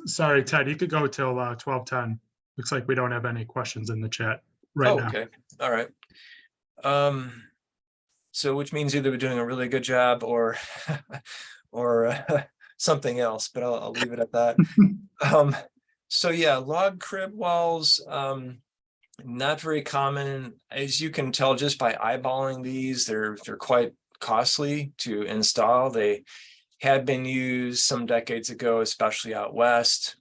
sorry, Ted, you could go till 12:10. Looks like we don't have any questions in the chat right now.
Okay, all right. So which means either we're doing a really good job or something else, but I'll leave it at that. So yeah, log crib walls, not very common. As you can tell just by eyeballing these, they're quite costly to install. They had been used some decades ago, especially out west.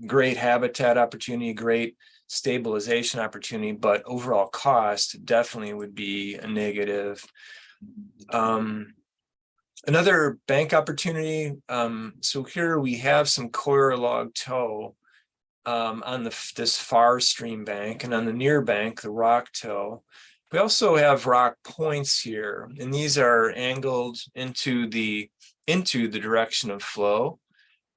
Great habitat opportunity, great stabilization opportunity, but overall cost definitely would be a negative. Another bank opportunity. So here we have some coir log toe on this far stream bank, and on the near bank, the rock toe. We also have rock points here, and these are angled into the direction of flow,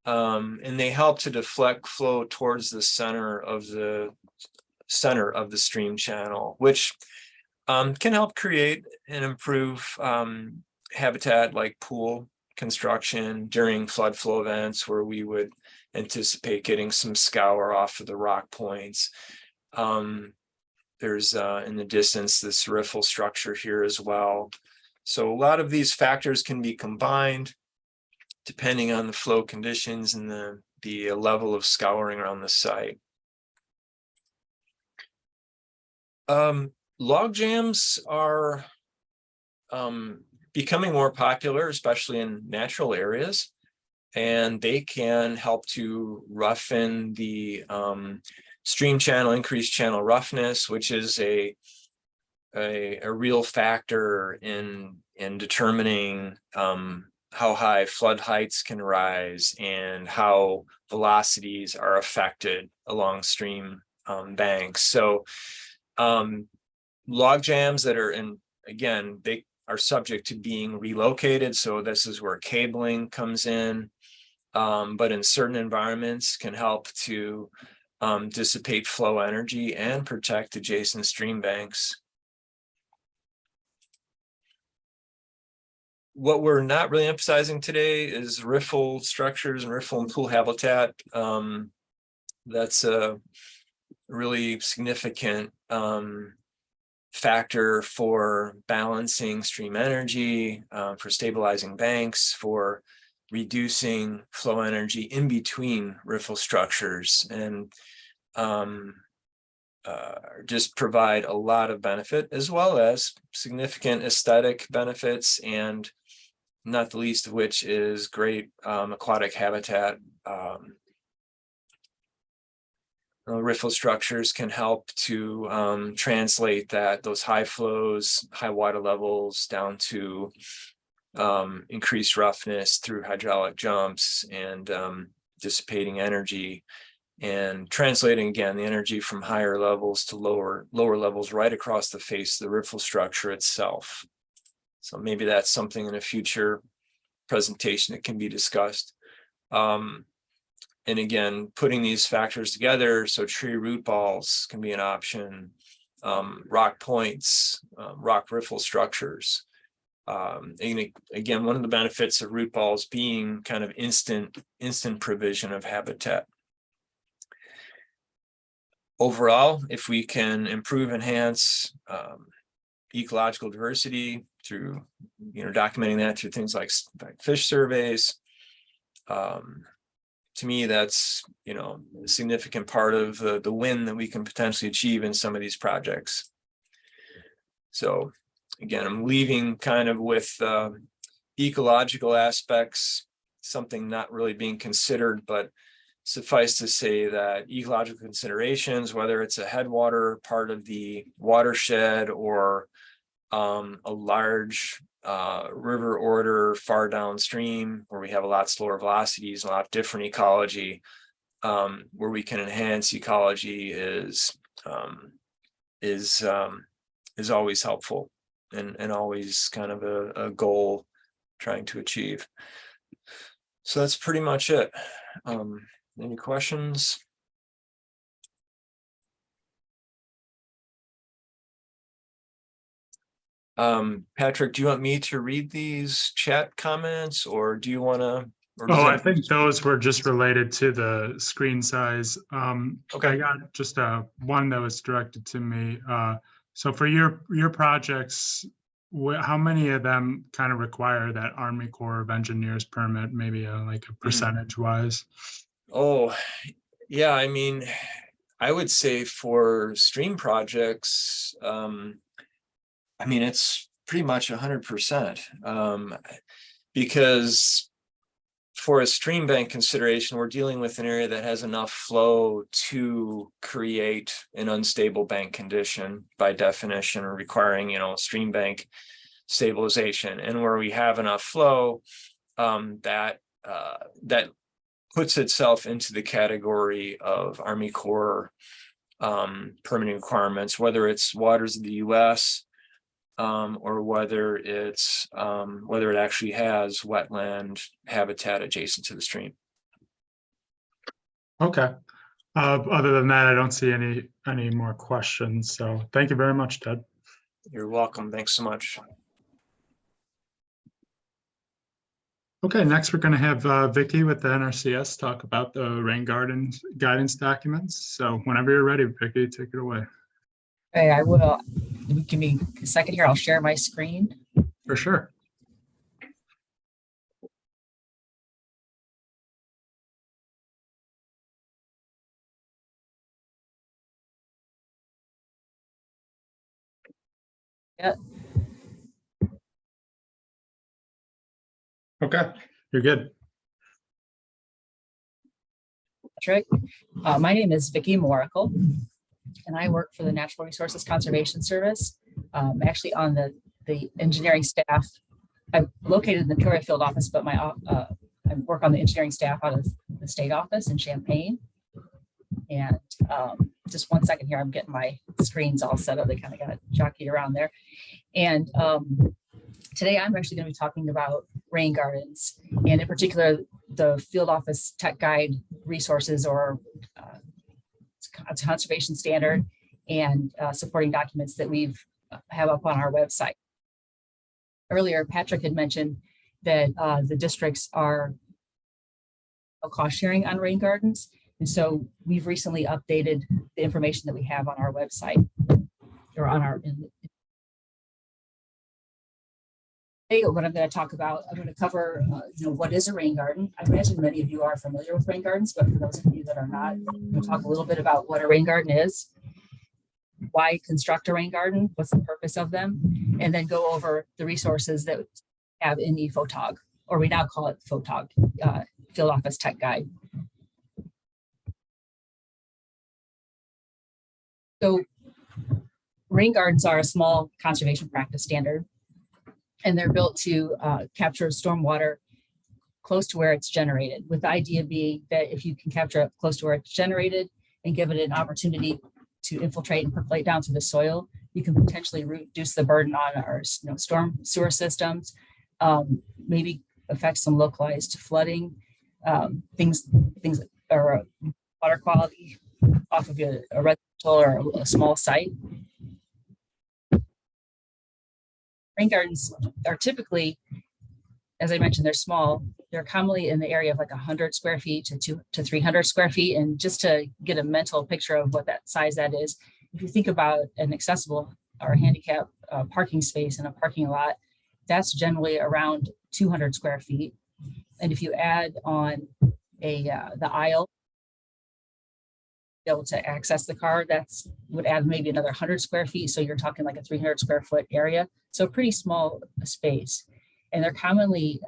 and they help to deflect flow towards the center of the stream channel, which can help create and improve habitat like pool construction during flood flow events where we would anticipate getting some scour off of the rock points. There's in the distance this riffle structure here as well. So a lot of these factors can be combined depending on the flow conditions and the level of scouring around the site. Log jams are becoming more popular, especially in natural areas, and they can help to roughen the stream channel, increase channel roughness, which is a real factor in determining how high flood heights can rise and how velocities are affected along stream banks. So log jams that are again, they are subject to being relocated. So this is where cabling comes in, but in certain environments can help to dissipate flow energy and protect adjacent stream banks. What we're not really emphasizing today is riffle structures and riffle and pool habitat. That's a really significant factor for balancing stream energy, for stabilizing banks, for reducing flow energy in between riffle structures, and just provide a lot of benefit, as well as significant aesthetic benefits and not the least of which is great aquatic habitat. Riffle structures can help to translate those high flows, high water levels down to increased roughness through hydraulic jumps and dissipating energy, and translating again the energy from higher levels to lower levels right across the face of the riffle structure itself. So maybe that's something in a future presentation that can be discussed. And again, putting these factors together, so tree root balls can be an option, rock points, rock riffle structures. And again, one of the benefits of root balls being kind of instant provision of habitat. Overall, if we can improve, enhance ecological diversity through, documenting that through things like fish surveys, to me, that's, a significant part of the win that we can potentially achieve in some of these projects. So again, I'm leaving kind of with ecological aspects, something not really being considered, but suffice to say that ecological considerations, whether it's a headwater part of the watershed or a large river order far downstream where we have a lot slower velocities, a lot different ecology, where we can enhance ecology is always helpful and always kind of a goal trying to achieve. So that's pretty much it. Any questions? Patrick, do you want me to read these chat comments, or do you want to?
Oh, I think those were just related to the screen size.
Okay.
I got just one that was directed to me. So for your projects, how many of them kind of require that Army Corps of Engineers permit, maybe like a percentage wise?
Oh, yeah. I mean, I would say for stream projects, I mean, it's pretty much 100%, because for a stream bank consideration, we're dealing with an area that has enough flow to create an unstable bank condition by definition, requiring, stream bank stabilization. And where we have enough flow, that puts itself into the category of Army Corps permitting requirements, whether it's waters of the U.S., or whether it's whether it actually has wetland habitat adjacent to the stream.
Okay. Other than that, I don't see any more questions. So thank you very much, Ted.
You're welcome. Thanks so much.
Okay, next we're going to have Vicky with the NRCS talk about the rain garden guidance documents. So whenever you're ready, Vicky, take it away.
Okay, I will. Give me a second here. I'll share my screen.
For sure.
Yep.
Okay, you're good.
Patrick. My name is Vicky Moracle, and I work for the Natural Resources Conservation Service. I'm actually on the engineering staff. I'm located in the Peoria field office, but I work on the engineering staff out of the state office in Champaign. And just one second here, I'm getting my screens all set up. They kind of got jockeyed around there. And today I'm actually going to be talking about rain gardens, and in particular, the field office tech guide resources, or conservation standard and supporting documents that we've have up on our website. Earlier, Patrick had mentioned that the districts are cost sharing on rain gardens. And so we've recently updated the information that we have on our website, or on our, what I'm going to talk about, I'm going to cover, what is a rain garden. I imagine many of you are familiar with rain gardens, but for those of you that are not, I'm going to talk a little bit about what a rain garden is, why construct a rain garden, what's the purpose of them, and then go over the resources that have in ePhotog, or we now call it Photog, Field Office Tech Guide. So rain gardens are a small conservation practice standard, and they're built to capture stormwater close to where it's generated, with the idea being that if you can capture it close to where it's generated and give it an opportunity to infiltrate and percolate down through the soil, you can potentially reduce the burden on our storm sewer systems, maybe affect some localized flooding, things or water quality off of a residential or a small site. Rain gardens are typically, as I mentioned, they're small. They're commonly in the area of like 100 square feet to 300 square feet. And just to get a mental picture of what that size that is, if you think about an accessible or handicap parking space in a parking lot, that's generally around 200 square feet. And if you add on the aisle, be able to access the car, that's would add maybe another 100 square feet. So you're talking like a 300 square foot area. So pretty small space. And they're commonly,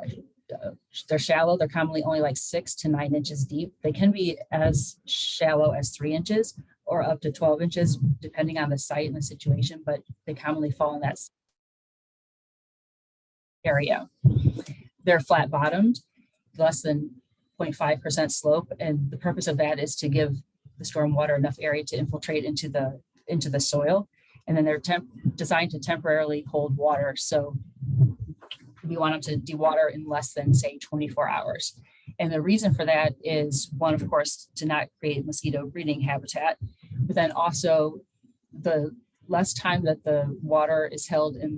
they're shallow. They're commonly only like 6 to 9 inches deep. They can be as shallow as 3 inches or up to 12 inches, depending on the site and the situation, but they commonly fall in that area. They're flat bottomed, less than 0.5% slope. And the purpose of that is to give the stormwater enough area to infiltrate into the soil. And then they're designed to temporarily hold water. So we want them to dewater in less than, say, 24 hours. And the reason for that is, one, of course, to not create mosquito breeding habitat, but then also the less time that the water is held in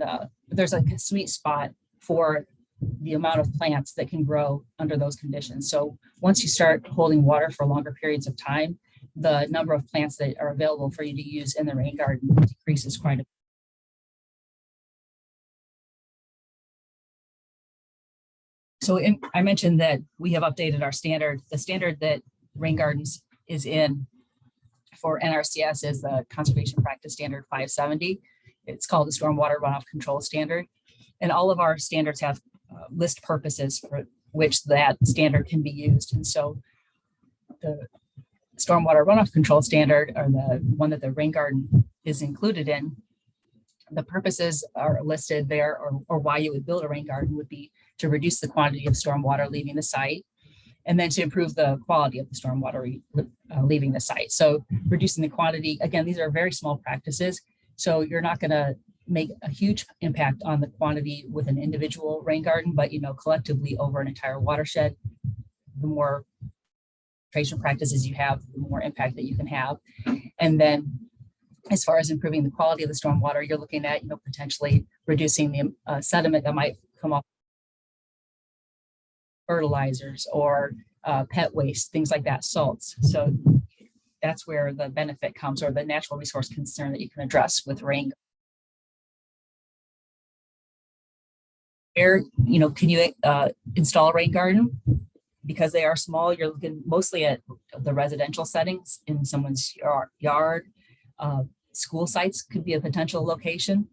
there's like a sweet spot for the amount of plants that can grow under those conditions. So once you start holding water for longer periods of time, the number of plants that are available for you to use in the rain garden decreases quite a bit. So I mentioned that we have updated our standard. The standard that rain gardens is in for NRCS is the Conservation Practice Standard 570. It's called the Stormwater Runoff Control Standard. And all of our standards have list purposes for which that standard can be used. And so the Stormwater Runoff Control Standard, or the one that the rain garden is included in, the purposes are listed there, or why you would build a rain garden would be to reduce the quantity of stormwater leaving the site, and then to improve the quality of the stormwater leaving the site. So reducing the quantity, again, these are very small practices. So you're not going to make a huge impact on the quantity with an individual rain garden, but collectively over an entire watershed, the more filtration practices you have, the more impact that you can have. And then as far as improving the quality of the stormwater, you're looking at potentially reducing the sediment that might come off fertilizers or pet waste, things like that, salts. So that's where the benefit comes, or the natural resource concern that you can address with rain. Where can you install a rain garden? Because they are small, you're looking mostly at the residential settings in someone's yard. School sites could be a potential location.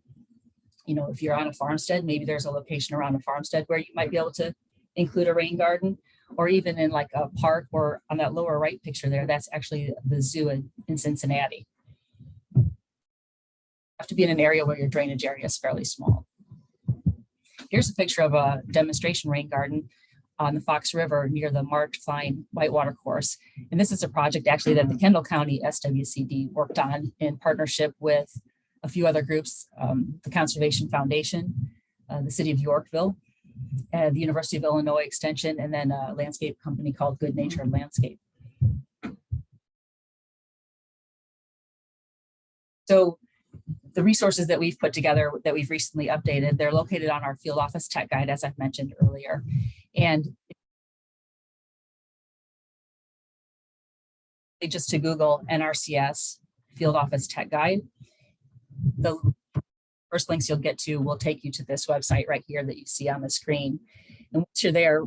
If you're on a farmstead, maybe there's a location around a farmstead where you might be able to include a rain garden, or even in like a park, or on that lower right picture there, that's actually the zoo in Cincinnati. You have to be in an area where your drainage area is fairly small. Here's a picture of a demonstration rain garden on the Fox River near the March Klein Whitewater course. And this is a project actually that the Kendall County SWCD worked on in partnership with a few other groups, the Conservation Foundation, the City of Yorkville, the University of Illinois Extension, and then a landscape company called Good Natured Landscape. So the resources that we've put together that we've recently updated, they're located on our Field Office Tech Guide, as I've mentioned earlier. And just to Google NRCS Field Office Tech Guide, the first links you'll get to will take you to this website right here that you see on the screen. And once you're there,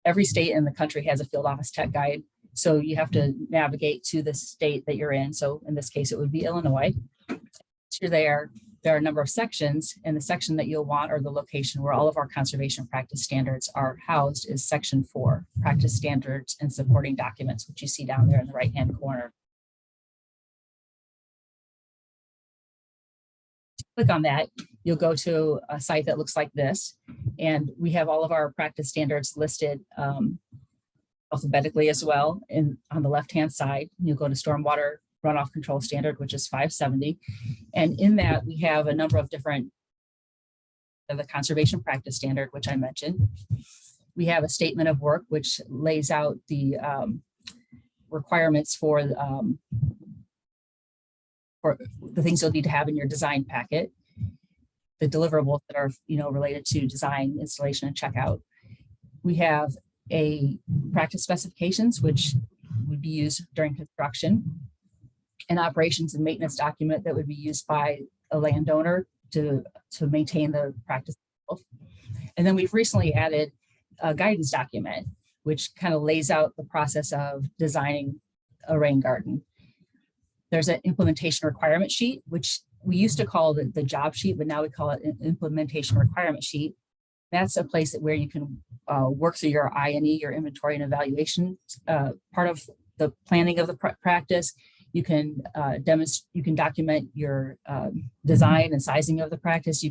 every state in the country has a Field Office Tech Guide. So you have to navigate to the state that you're in. So in this case, it would be Illinois. Once you're there, there are a number of sections, and the section that you'll want, or the location where all of our conservation practice standards are housed, is section 4, practice standards and supporting documents, which you see down there in the right-hand corner. Click on that, you'll go to a site that looks like this, and we have all of our practice standards listed alphabetically as well. And on the left-hand side, you'll go to stormwater runoff control standard, which is 570. And in that, we have a number of different of the conservation practice standard, which I mentioned. We have a statement of work, which lays out the requirements for the things you'll need to have in your design packet, the deliverables that are related to design, installation, and checkout. We have a practice specifications, which would be used during construction, an operations and maintenance document that would be used by a landowner to maintain the practice. And then we've recently added a guidance document, which kind of lays out the process of designing a rain garden. There's an implementation requirement sheet, which we used to call the job sheet, but now we call it an implementation requirement sheet. That's a place where you can work through your I&E, your inventory and evaluation part of the planning of the practice. You can document your design and sizing of the practice.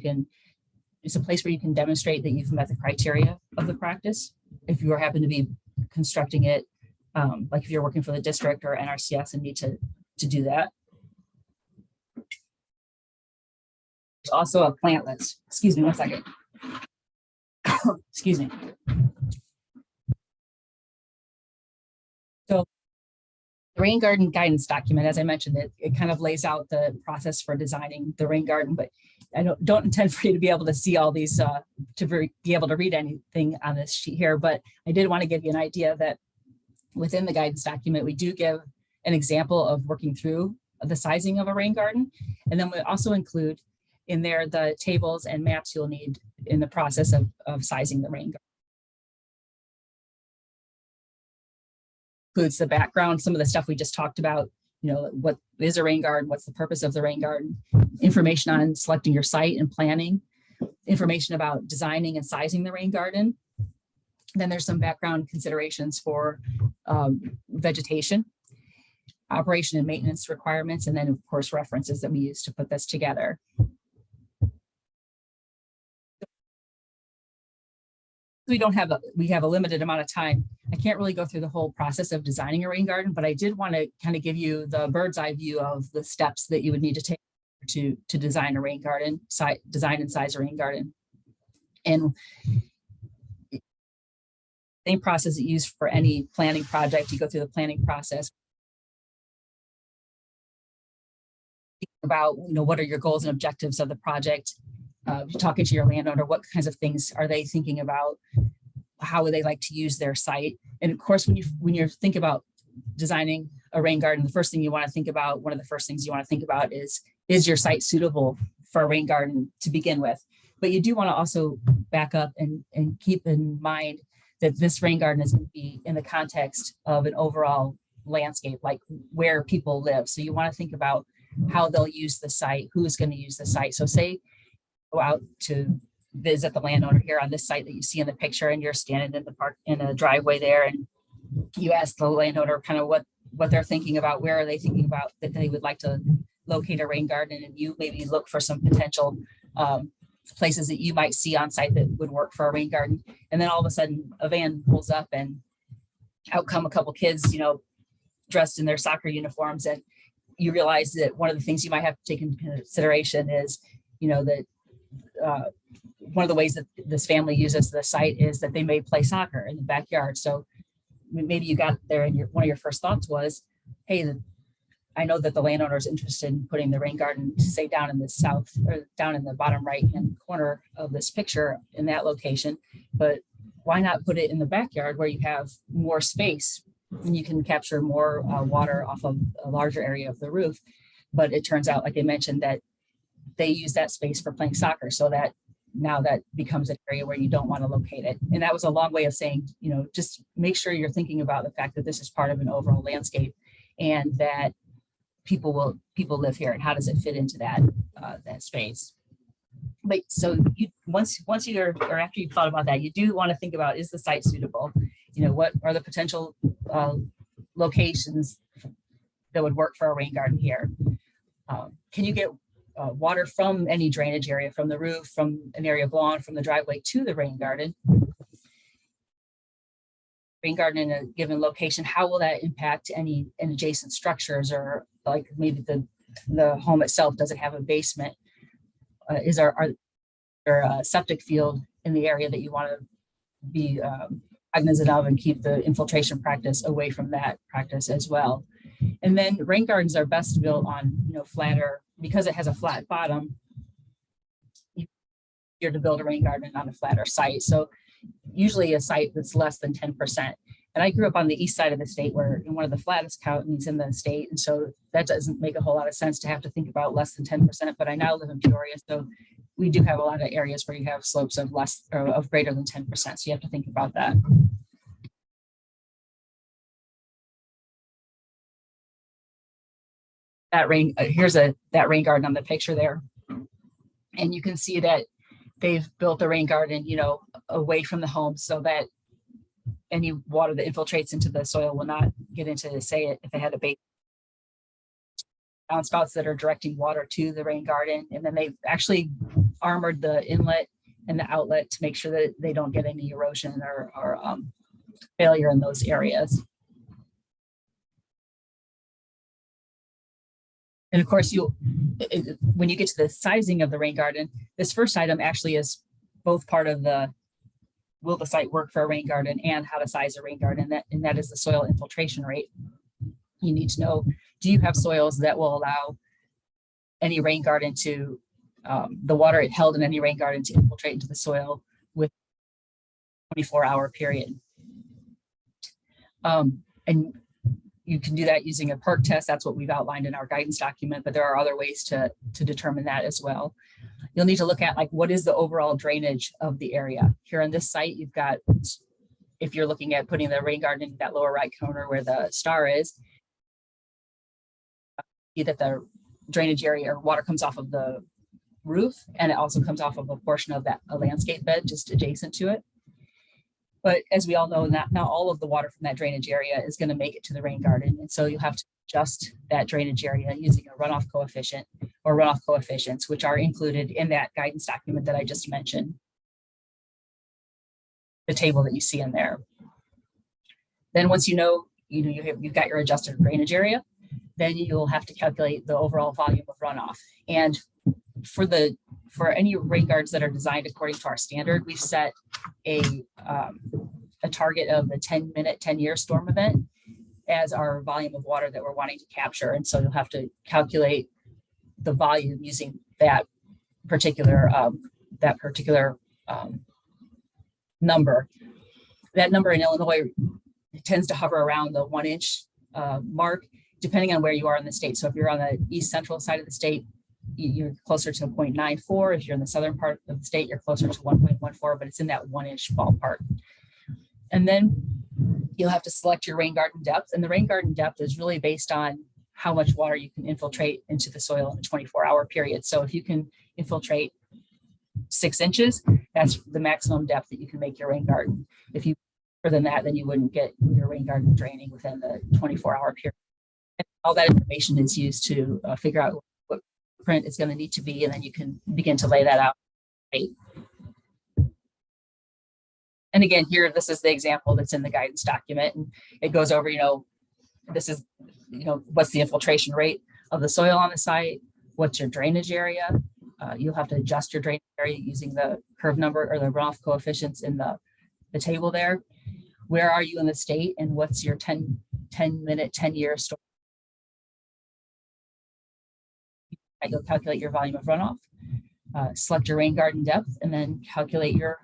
It's a place where you can demonstrate that you've met the criteria of the practice. If you happen to be constructing it, like if you're working for the district or NRCS and need to do that. There's also a plant list. Excuse me, one second. Excuse me. So the rain garden guidance document, as I mentioned, it kind of lays out the process for designing the rain garden, but I don't intend for you to be able to see all these, to be able to read anything on this sheet here, but I did want to give you an idea that within the guidance document, we do give an example of working through the sizing of a rain garden. And then we also include in there the tables and maps you'll need in the process of sizing the rain garden. Includes the background, some of the stuff we just talked about, what is a rain garden, what's the purpose of the rain garden, information on selecting your site and planning, information about designing and sizing the rain garden. Then there's some background considerations for vegetation, operation and maintenance requirements, and then of course references that we use to put this together. We have a limited amount of time. I can't really go through the whole process of designing a rain garden, but I did want to kind of give you the bird's eye view of the steps that you would need to take to design a rain garden, design and size a rain garden. And same process that you use for any planning project. You go through the planning process. Think about, what are your goals and objectives of the project? Talking to your landowner, what kinds of things are they thinking about? How would they like to use their site? And of course, when you think about designing a rain garden, the first thing you want to think about, one of the first things you want to think about is your site suitable for a rain garden to begin with? But you do want to also back up and keep in mind that this rain garden is going to be in the context of an overall landscape, like where people live. So you want to think about how they'll use the site, who's going to use the site. So say go out to visit the landowner here on this site that you see in the picture, and you're standing in the park in a driveway there, and you ask the landowner kind of what they're thinking about, where are they thinking about that they would like to locate a rain garden, and you maybe look for some potential places that you might see on site that would work for a rain garden. And then all of a sudden a van pulls up and out come a couple kids, dressed in their soccer uniforms, and you realize that one of the things you might have to take into consideration is, that one of the ways that this family uses the site is that they may play soccer in the backyard. So maybe you got there and one of your first thoughts was, hey, I know that the landowner is interested in putting the rain garden, say down in the south or down in the bottom right hand corner of this picture in that location, but why not put it in the backyard where you have more space and you can capture more water off of a larger area of the roof? But it turns out, like I mentioned, that they use that space for playing soccer. So that now that becomes an area where you don't want to locate it. And that was a long way of saying, just make sure you're thinking about the fact that this is part of an overall landscape, and that people live here, and how does it fit into that that space? But so once you're, or after you've thought about that, you do want to think about, is the site suitable? You know, what are the potential locations that would work for a rain garden here? Can you get water from any drainage area, from the roof, from an area of lawn, from the driveway to the rain garden? Rain garden in a given location, how will that impact any adjacent structures, or like maybe the home itself doesn't have a basement? Is our septic field in the area that you want to be cognizant of, and keep the infiltration practice away from that practice as well? And then rain gardens are best built on, you know, flatter, because it has a flat bottom. You're to build a rain garden on a flatter site. So usually a site that's less than 10%. And I grew up on the east side of the state, where in one of the flattest counties in the state. And so that doesn't make a whole lot of sense to have to think about less than 10%, but I now live in Peoria. So we do have a lot of areas where you have slopes of less, or of greater than 10%. So you have to think about that. That rain, here's that rain garden on the picture there. And you can see that they've built a rain garden, you know, away from the home, so that any water that infiltrates into the soil will not get into, say, if they had a bait downspouts that are directing water to the rain garden. And then they've actually armored the inlet and the outlet to make sure that they don't get any erosion or failure in those areas. And of course, when you get to the sizing of the rain garden, this first item actually is both part of the, will the site work for a rain garden, and how to size a rain garden, and that is the soil infiltration rate. You need to know, do you have soils that will allow any rain garden to, the water it held in any rain garden to infiltrate into the soil with 24-hour period. And you can do that using a PERC test. That's what we've outlined in our guidance document, but there are other ways to determine that as well. You'll need to look at, like, what is the overall drainage of the area. Here on this site, you've got, if you're looking at putting the rain garden in that lower right corner where the star is, see that the drainage area or water comes off of the roof, and it also comes off of a portion of that a landscape bed just adjacent to it. But as we all know, not all of the water from that drainage area is going to make it to the rain garden. And so you'll have to adjust that drainage area using a runoff coefficient or runoff coefficients, which are included in that guidance document that I just mentioned, the table that you see in there. Then once you've got your adjusted drainage area, then you'll have to calculate the overall volume of runoff. And for any rain gardens that are designed according to our standard, we've set a target of the 10-minute, 10-year storm event as our volume of water that we're wanting to capture. And so you'll have to calculate the volume using that particular number. That number in Illinois tends to hover around the 1-inch mark, depending on where you are in the state. So if you're on the east central side of the state, you're closer to 0.94. If you're in the southern part of the state, you're closer to 1.14, but it's in that 1-inch ballpark. And then you'll have to select your rain garden depth. And the rain garden depth is really based on how much water you can infiltrate into the soil in a 24-hour period. So if you can infiltrate 6 inches, that's the maximum depth that you can make your rain garden. If you more than that, then you wouldn't get your rain garden draining within the 24-hour period. And all that information is used to figure out what footprint it's going to need to be, and then you can begin to lay that out. Right. And again, here, this is the example that's in the guidance document, and it goes over, this is, what's the infiltration rate of the soil on the site? What's your drainage area? You'll have to adjust your drainage area using the curve number or the runoff coefficients in the table there. Where are you in the state, and what's your 10-minute, 10-year storm? You'll calculate your volume of runoff, select your rain garden depth, and then calculate your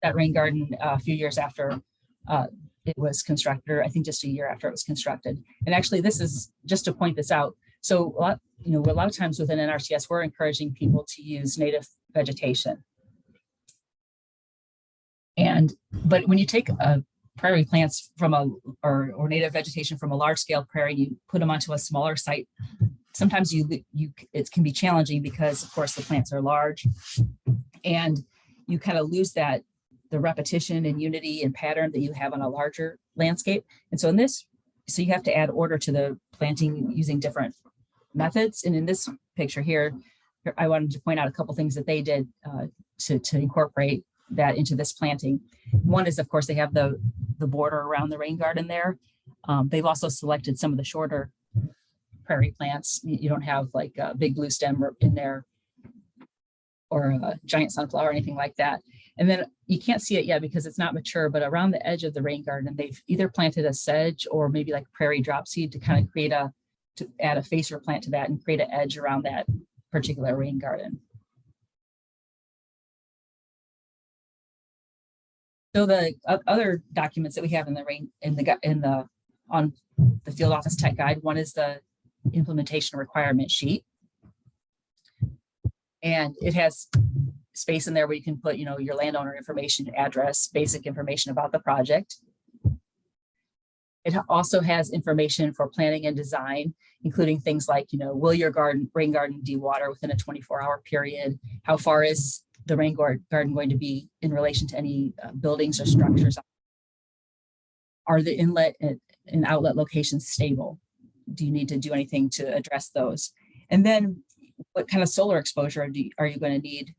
that rain garden a few years after it was constructed, or I think just a year after it was constructed. And actually, this is just to point this out. So a lot of times within NRCS, we're encouraging people to use native vegetation. But when you take prairie plants from or native vegetation from a large scale prairie, you put them onto a smaller site, sometimes it can be challenging because of course the plants are large and you kind of lose the repetition and unity and pattern that you have on a larger landscape. And so so you have to add order to the planting using different methods. And in this picture here, I wanted to point out a couple things that they did to incorporate that into this planting. One is, of course, they have the border around the rain garden there. They've also selected some of the shorter prairie plants. You don't have like a big blue stem in there or a giant sunflower or anything like that. And then you can't see it yet because it's not mature, but around the edge of the rain garden, they've either planted a sedge or maybe like prairie drop seed to kind of to add a facer plant to that and create an edge around that particular rain garden. So the other documents that we have on the field office tech guide, one is the implementation requirement sheet. And it has space in there where you can put, your landowner information, address, basic information about the project. It also has information for planning and design, including things like, will your rain garden dewater within a 24-hour period? How far is the rain garden going to be in relation to any buildings or structures? Are the inlet and outlet locations stable? Do you need to do anything to address those? And then what kind of solar exposure are you going to need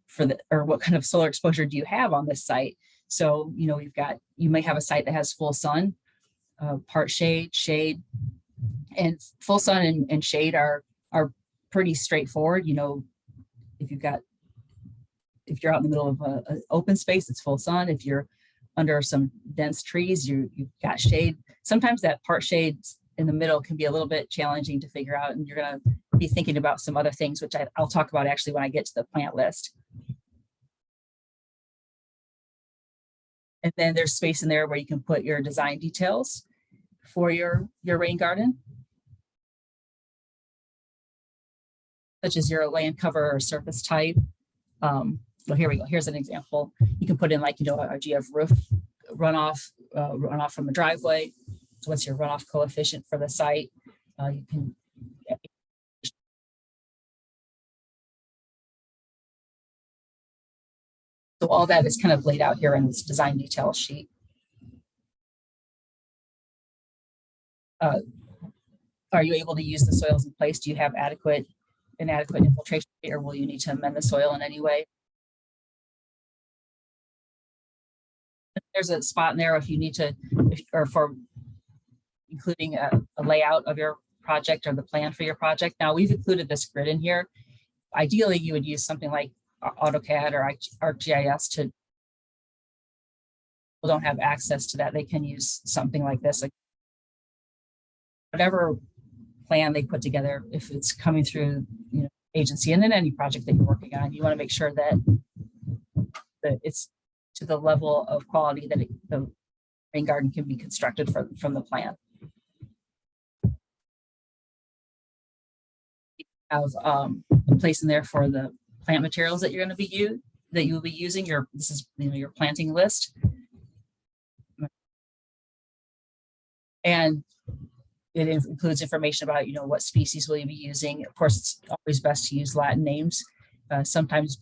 or what kind of solar exposure do you have on this site? So, you may have a site that has full sun, part shade, and full sun and shade are pretty straightforward. If you're out in the middle of an open space, it's full sun. If you're under some dense trees, you've got shade. Sometimes that part shade in the middle can be a little bit challenging to figure out, and you're going to be thinking about some other things, which I'll talk about actually when I get to the plant list. And then there's space in there where you can put your design details for your rain garden, such as your land cover or surface type. Well, here we go. Here's an example. You can put in like, do you have roof runoff from a driveway? So what's your runoff coefficient for the site? You can. So all that is kind of laid out here in this design detail sheet. Are you able to use the soils in place? Do you have adequate infiltration, or will you need to amend the soil in any way? There's a spot in there if you need to, or for including a layout of your project or the plan for your project. Now we've included this grid in here. Ideally, you would use something like AutoCAD or ArcGIS to. People don't have access to that. They can use something like this, like whatever plan they put together. If it's coming through, agency, and then any project that you're working on, you want to make sure that it's to the level of quality that the rain garden can be constructed from the plan. Have a place in there for the plant materials that you're going to be you'll be using. This is your planting list, and it includes information about what species will you be using. Of course, it's always best to use Latin names. Sometimes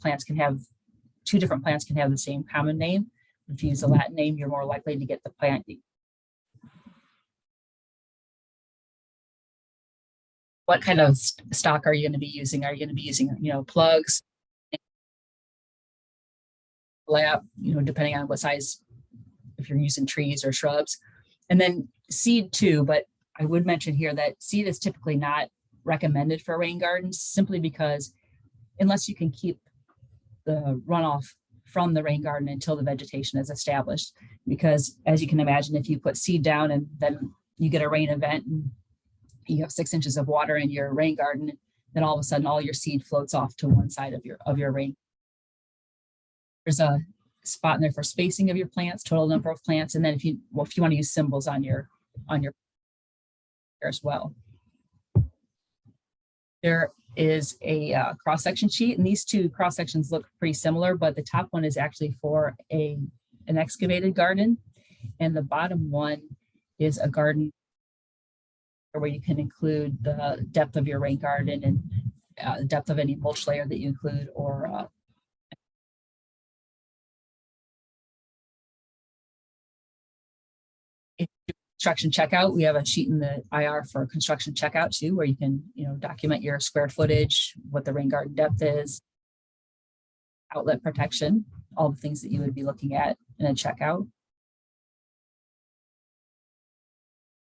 two different plants can have the same common name. If you use a Latin name, you're more likely to get the plant. What kind of stock are you going to be using? Are you going to be using, plugs, lap, depending on what size, if you're using trees or shrubs, and then seed too. But I would mention here that seed is typically not recommended for rain gardens, simply because unless you can keep the runoff from the rain garden until the vegetation is established, because as you can imagine, if you put seed down and then you get a rain event and you have 6 inches of water in your rain garden, then all of a sudden all your seed floats off to one side of your rain. There's a spot in there for spacing of your plants, total number of plants, and then if you want to use symbols on your as well. There is a cross-section sheet, and these two cross-sections look pretty similar, but the top one is actually for a an excavated garden. And the bottom one is a garden where you can include the depth of your rain garden and the depth of any mulch layer that you include, or construction checkout. We have a sheet in the IR for construction checkout too, where you can, document your square footage, what the rain garden depth is, outlet protection, all the things that you would be looking at in a checkout.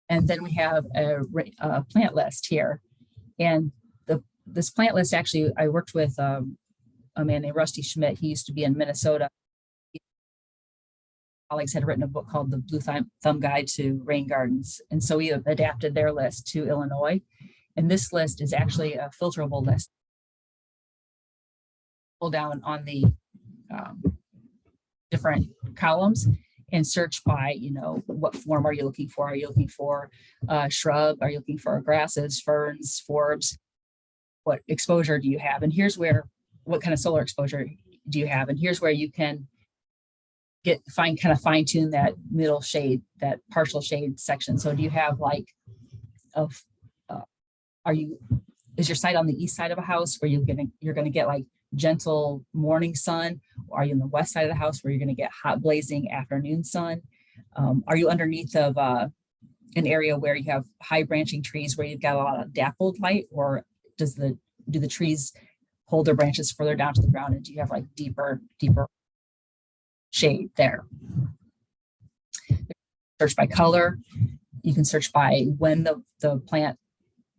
And then we have a plant list here. And this plant list, actually, I worked with a man named Rusty Schmidt. He used to be in Minnesota. Colleagues had written a book called The Blue Thumb Guide to Rain Gardens. And so we adapted their list to Illinois. And this list is actually a filterable list. Pull down on the different columns and search by, what form are you looking for? Are you looking for shrub? Are you looking for grasses, ferns, forbs? What exposure do you have? And here's where, what kind of solar exposure do you have? And here's where you can kind of fine tune that middle shade, that partial shade section. So do you have is your site on the east side of a house where you're going to get like gentle morning sun? Or are you in the west side of the house where you're going to get hot blazing afternoon sun? Are you underneath of an area where you have high branching trees where you've got a lot of dappled light, or do the trees hold their branches further down to the ground, and do you have like deeper shade there? Search by color. You can search by when the plant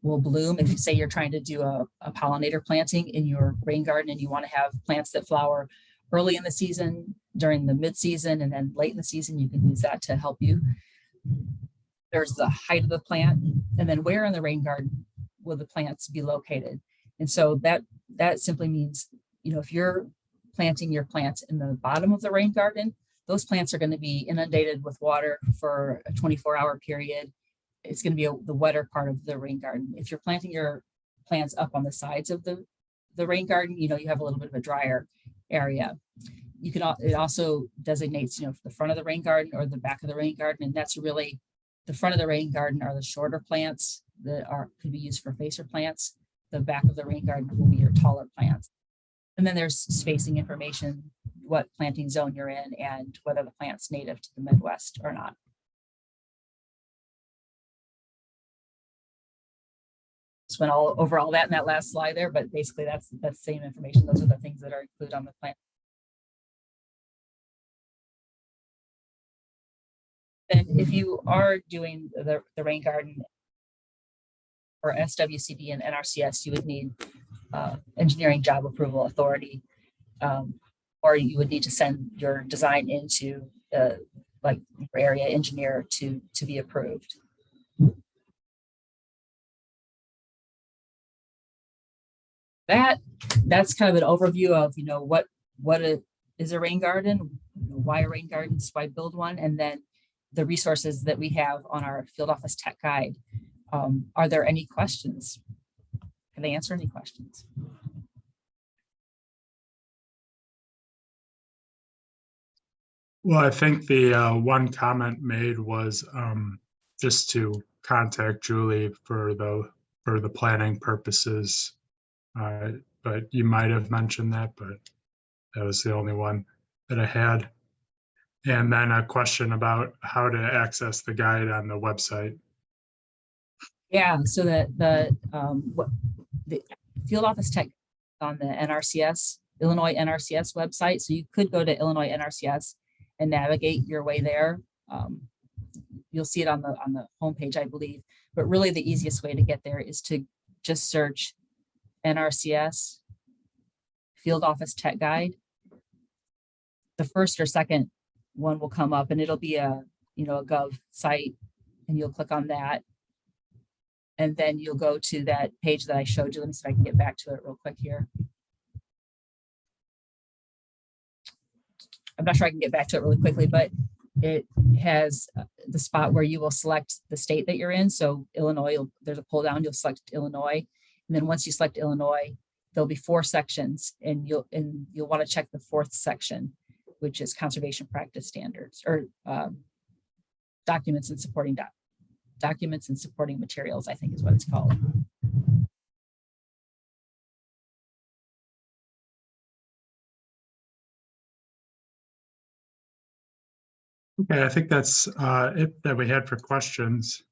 will bloom. If you say you're trying to do a pollinator planting in your rain garden and you want to have plants that flower early in the season, during the mid-season, and then late in the season, you can use that to help you. There's the height of the plant, and then where in the rain garden will the plants be located? And so that simply means, if you're planting your plants in the bottom of the rain garden, those plants are going to be inundated with water for a 24-hour period. It's going to be the wetter part of the rain garden. If you're planting your plants up on the sides of the rain garden, you have a little bit of a drier area. It also designates, the front of the rain garden or the back of the rain garden. And that's really, the front of the rain garden are the shorter plants that could be used for facer plants. The back of the rain garden will be your taller plants. And then there's spacing information, what planting zone you're in, and whether the plant's native to the Midwest or not. Just went over all that in that last slide there, but basically that's the same information. Those are the things that are included on the plant. And if you are doing the rain garden for SWCD and NRCS, you would need engineering job approval authority, or you would need to send your design into your area engineer to be approved. That's kind of an overview of what is a rain garden, why a rain garden, why build one, and then the resources that we have on our field office tech guide. Are there any questions? Can they answer any questions?
Well, I think the one comment made was just to contact Julie for the planning purposes. But you might have mentioned that, but that was the only one that I had. And then a question about how to access the guide on the website.
Yeah, so that the field office tech on the NRCS, Illinois NRCS website. So you could go to Illinois NRCS and navigate your way there. You'll see it on the homepage, I believe. But really the easiest way to get there is to just search NRCS Field Office Tech Guide. The first or second one will come up, and it'll be a Gov site, and you'll click on that. And then you'll go to that page that I showed you. Let me see if I can get back to it real quick here. I'm not sure I can get back to it really quickly, but it has the spot where you will select the state that you're in. So Illinois, there's a pull down, you'll select Illinois. And then once you select Illinois, there'll be 4 sections, and you'll want to check the 4th section. which is conservation practice standards or documents and supporting documents and supporting materials, I think is what it's called.
Okay, I think that's it that we had for questions.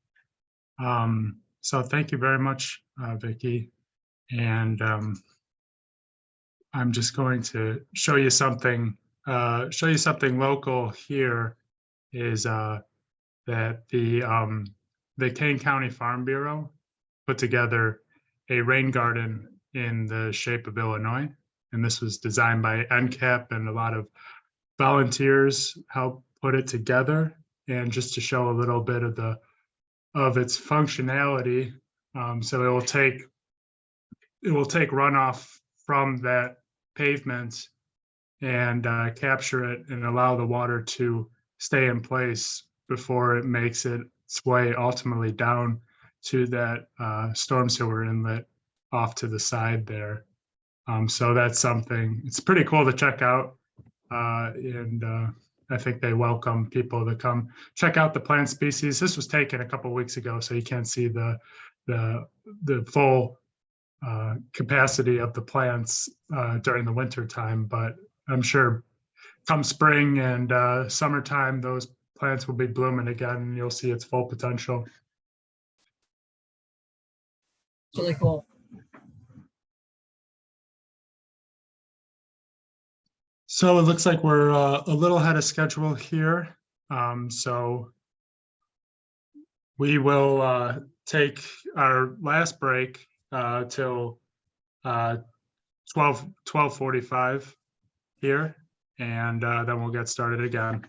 So thank you very much, Vicky. And I'm just going to show you something local here is that the Kane County Farm Bureau put together a rain garden in the shape of Illinois. And this was designed by NCAP, and a lot of volunteers helped put it together. And just to show a little bit of its functionality, so it will take runoff from that pavement and capture it and allow the water to stay in place before it makes its way ultimately down to that storm sewer inlet off to the side there. So that's something, it's pretty cool to check out. And I think they welcome people to come check out the plant species. This was taken a couple of weeks ago, so you can't see the full capacity of the plants during the winter time, but I'm sure come spring and summertime, those plants will be blooming again and you'll see its full potential.
It's really cool.
So it looks like we're a little ahead of schedule here. So we will take our last break till 12:45 here, and then we'll get started again.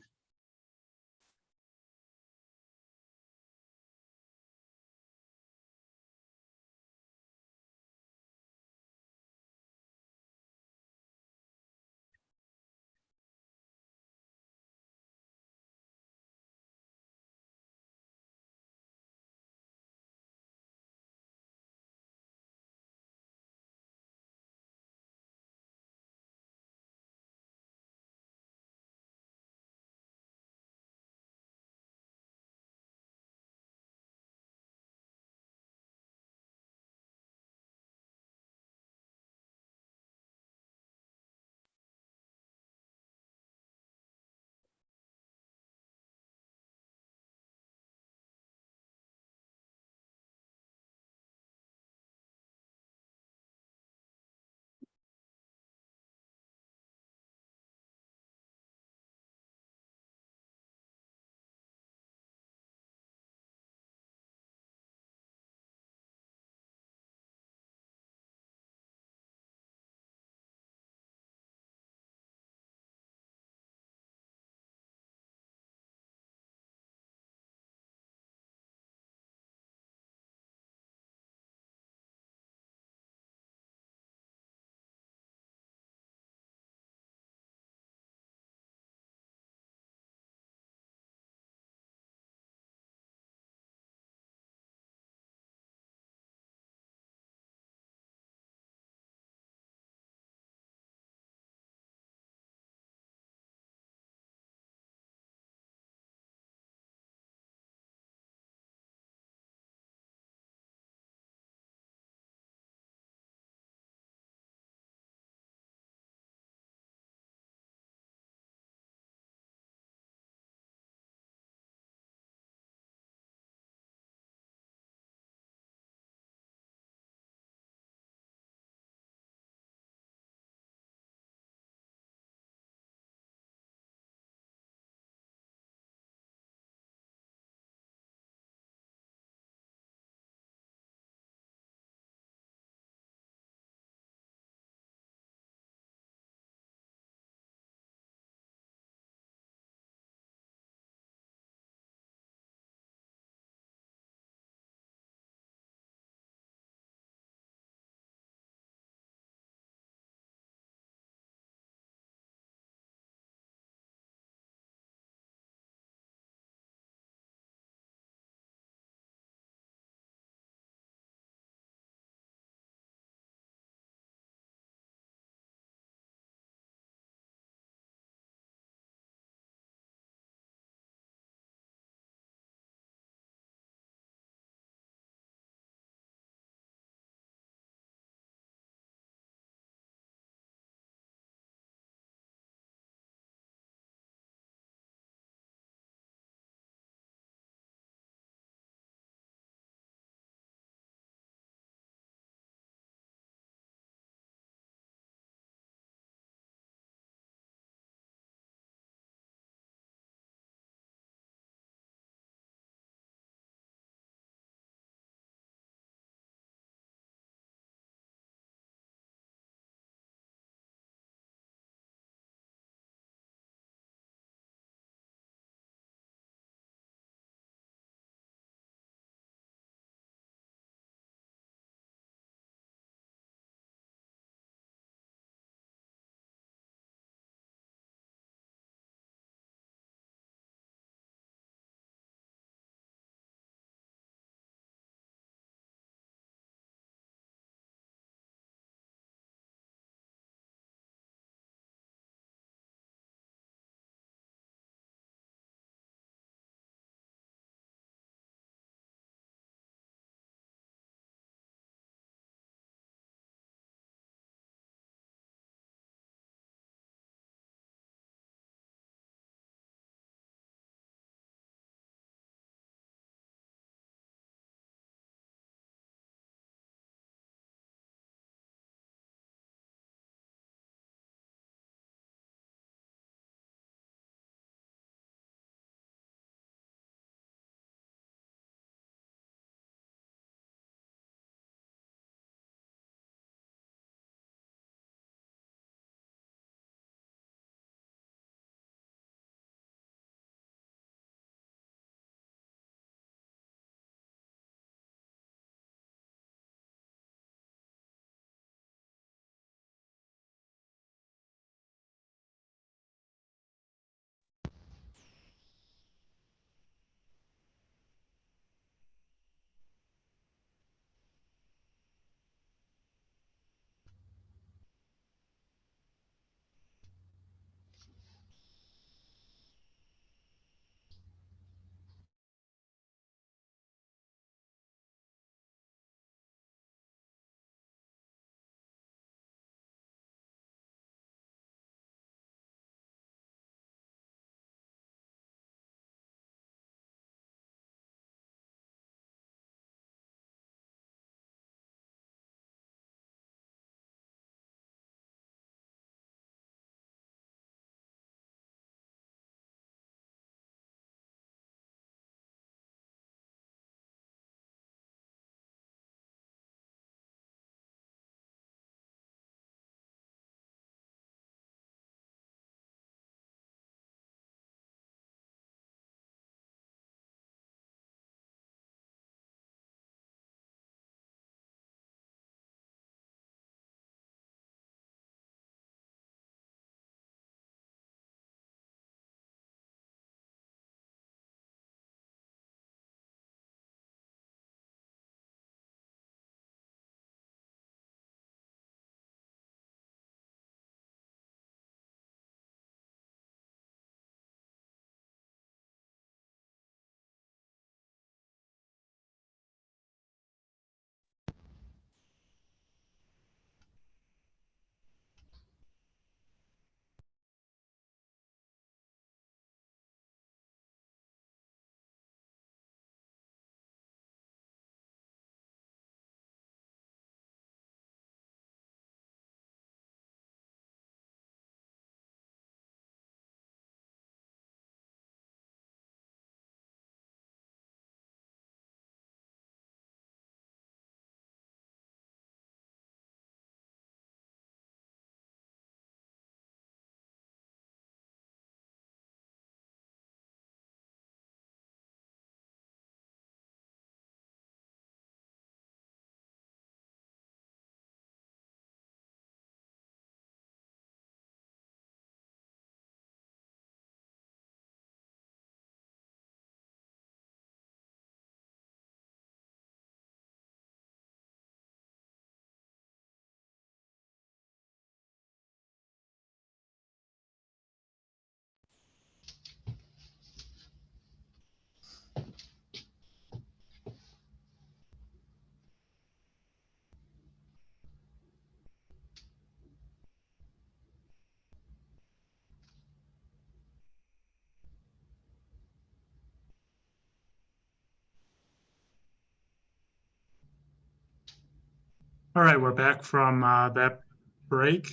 All right, we're back from that break.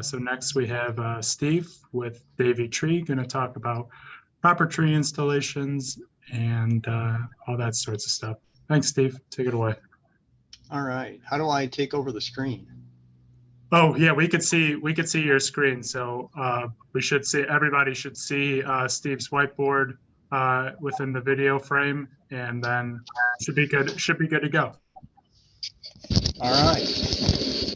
So next we have Steve with Davy Tree, going to talk about proper tree installations and all that sorts of stuff. Thanks, Steve. Take it away.
All right. How do I take over the screen?
Oh yeah, we could see your screen. So we should see, everybody should see Steve's whiteboard within the video frame, and then should be good to go.
All right.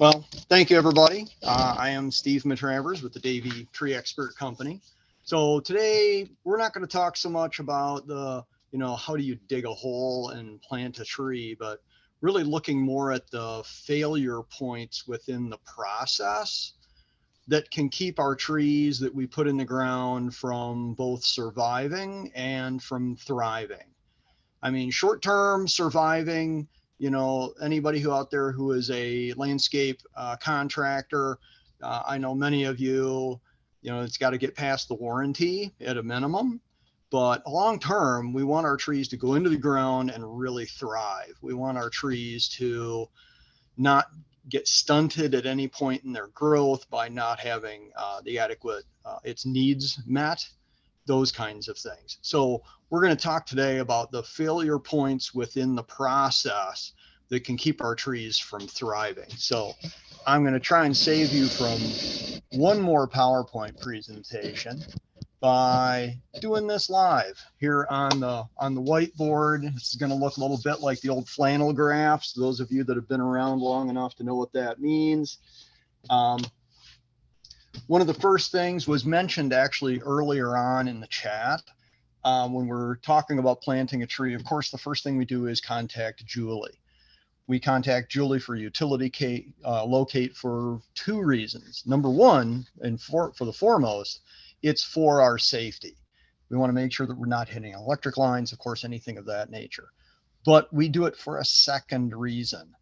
Well, thank you, everybody. I am Steve Matravers with the Davy Tree Expert Company. So today we're not going to talk so much about the, how do you dig a hole and plant a tree, but really looking more at the failure points within the process that can keep our trees that we put in the ground from both surviving and from thriving. I mean, short-term surviving, anybody who out there who is a landscape contractor, I know many of you, it's got to get past the warranty at a minimum. But long term, we want our trees to go into the ground and really thrive. We want our trees to not get stunted at any point in their growth by not having the adequate its needs met, those kinds of things. So we're going to talk today about the failure points within the process that can keep our trees from thriving. So I'm going to try and save you from one more PowerPoint presentation by doing this live here on the whiteboard. This is going to look a little bit like the old flannel graphs. Those of you that have been around long enough to know what that means. One of the first things was mentioned actually earlier on in the chat. When we're talking about planting a tree, of course, the first thing we do is contact Julie. We contact Julie for utility locate for two reasons. Number one, and for the foremost, it's for our safety. We want to make sure that we're not hitting electric lines, of course, anything of that nature. But we do it for a second reason.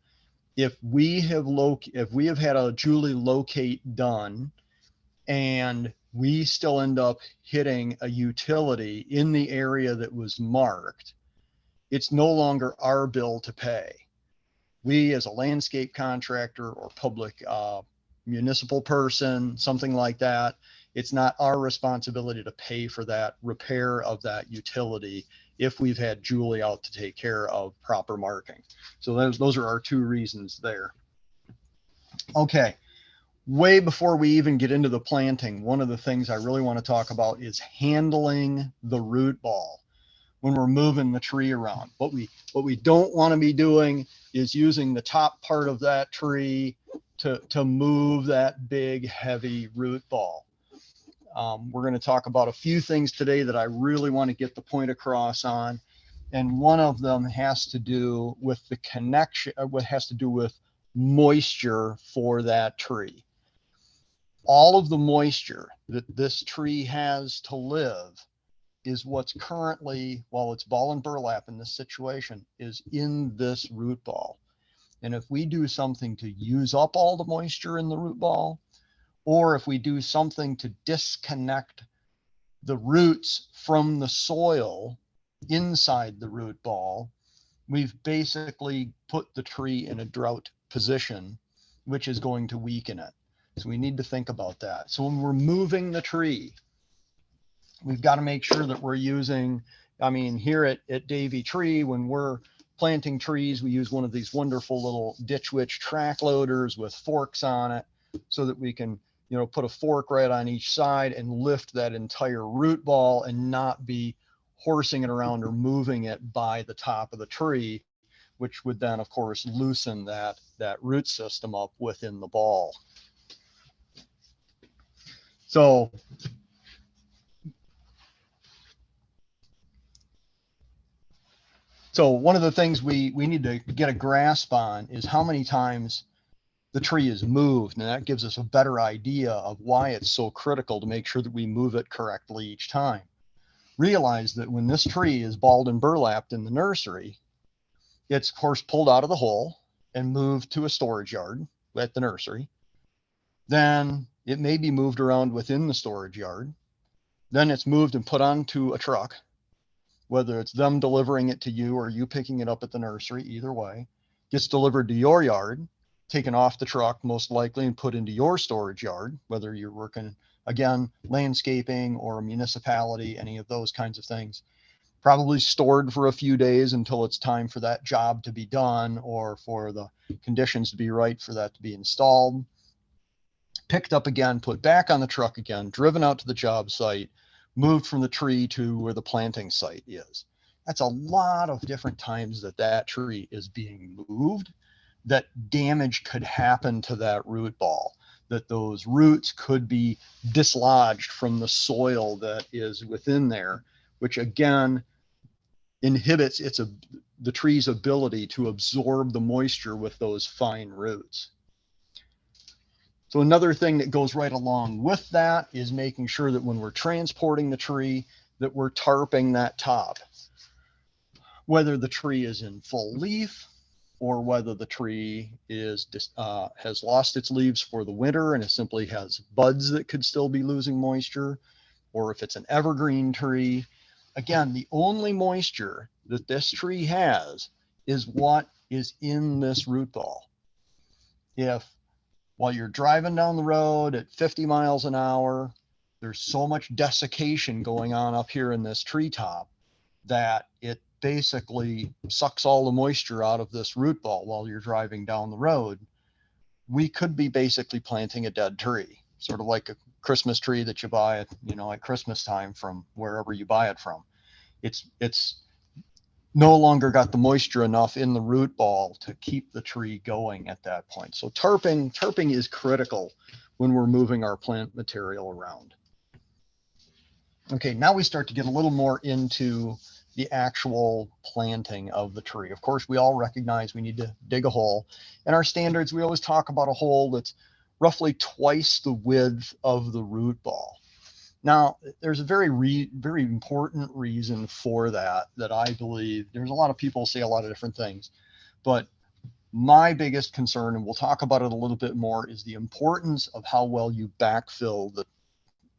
If we have had a Julie locate done and we still end up hitting a utility in the area that was marked, it's no longer our bill to pay. We as a landscape contractor or public municipal person, something like that, it's not our responsibility to pay for that repair of that utility if we've had Julie out to take care of proper marking. So those are our two reasons there. Okay, way before we even get into the planting, one of the things I really want to talk about is handling the root ball when we're moving the tree around. What we don't want to be doing is using the top part of that tree to move that big, heavy root ball. We're going to talk about a few things today that I really want to get the point across on. And one of them has to do with the connection, what has to do with moisture for that tree. All of the moisture that this tree has to live is what's currently, while it's ball and burlap in this situation, is in this root ball. And if we do something to use up all the moisture in the root ball, or if we do something to disconnect the roots from the soil inside the root ball, we've basically put the tree in a drought position, which is going to weaken it. So we need to think about that. So when we're moving the tree, we've got to make sure that we're using, here at Davy Tree, when we're planting trees, we use one of these wonderful little Ditch Witch track loaders with forks on it so that we can put a fork right on each side and lift that entire root ball and not be horsing it around or moving it by the top of the tree, which would then, of course, loosen that root system up within the ball. So one of the things we need to get a grasp on is how many times the tree is moved, and that gives us a better idea of why it's so critical to make sure that we move it correctly each time. Realize that when this tree is balled and burlapped in the nursery, it's of course pulled out of the hole and moved to a storage yard at the nursery. Then it may be moved around within the storage yard. Then it's moved and put onto a truck, whether it's them delivering it to you or you picking it up at the nursery, either way. gets delivered to your yard, taken off the truck most likely and put into your storage yard, whether you're working, again, landscaping or a municipality, any of those kinds of things. Probably stored for a few days until it's time for that job to be done or for the conditions to be right for that to be installed. Picked up again, put back on the truck again, driven out to the job site, moved from the tree to where the planting site is. That's a lot of different times that that tree is being moved, that damage could happen to that root ball, that those roots could be dislodged from the soil that is within there, which again inhibits the tree's ability to absorb the moisture with those fine roots. So another thing that goes right along with that is making sure that when we're transporting the tree, that we're tarping that top. Whether the tree is in full leaf or whether the tree is has lost its leaves for the winter and it simply has buds that could still be losing moisture, or if it's an evergreen tree. Again, the only moisture that this tree has is what is in this root ball. If while you're driving down the road at 50 miles an hour, there's so much desiccation going on up here in this treetop that it basically sucks all the moisture out of this root ball while you're driving down the road, we could be basically planting a dead tree, sort of like a Christmas tree that you buy at, at Christmas time from wherever you buy it from. It's no longer got the moisture enough in the root ball to keep the tree going at that point. So tarping is critical when we're moving our plant material around. Okay, now we start to get a little more into the actual planting of the tree. Of course, we all recognize we need to dig a hole. In our standards, we always talk about a hole that's roughly twice the width of the root ball. Now, there's a very important reason for that I believe. There's a lot of people say a lot of different things, but my biggest concern, and we'll talk about it a little bit more, is the importance of how well you backfill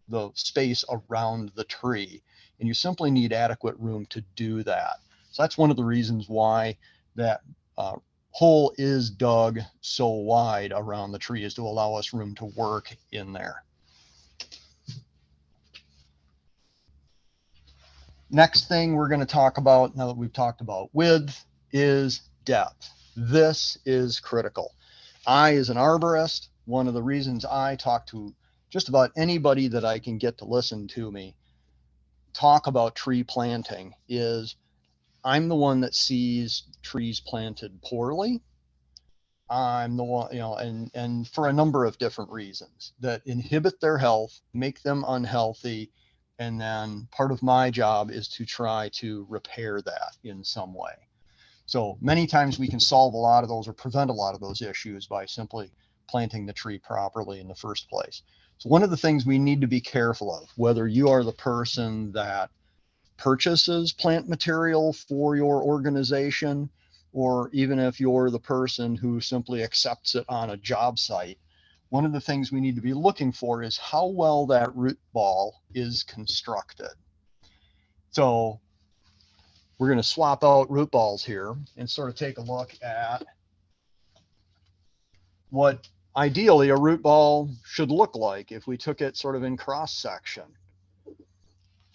the space around the tree. And you simply need adequate room to do that. So that's one of the reasons why that hole is dug so wide around the tree, is to allow us room to work in there. Next thing we're going to talk about, now that we've talked about width, is depth. This is critical. I, as an arborist, one of the reasons I talk to just about anybody that I can get to listen to me talk about tree planting is I'm the one that sees trees planted poorly. I'm the one, and for a number of different reasons that inhibit their health, make them unhealthy. And then part of my job is to try to repair that in some way. So many times we can solve a lot of those or prevent a lot of those issues by simply planting the tree properly in the first place. So one of the things we need to be careful of, whether you are the person that purchases plant material for your organization, or even if you're the person who simply accepts it on a job site, one of the things we need to be looking for is how well that root ball is constructed. So we're going to swap out root balls here and sort of take a look at what ideally a root ball should look like if we took it sort of in cross section.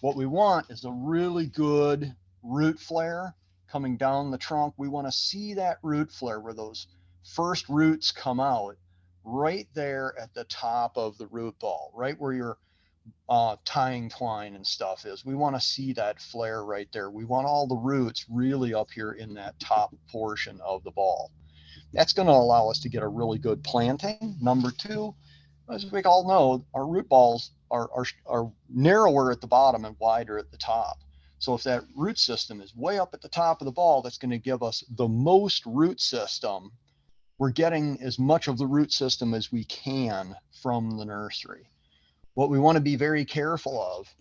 What we want is a really good root flare coming down the trunk. We want to see that root flare where those first roots come out, right there at the top of the root ball, right where your tying twine and stuff is. We want to see that flare right there. We want all the roots really up here in that top portion of the ball. That's going to allow us to get a really good planting. Number two, as we all know, our root balls are narrower at the bottom and wider at the top. So if that root system is way up at the top of the ball, that's going to give us the most root system. We're getting as much of the root system as we can from the nursery. What we want to be very careful of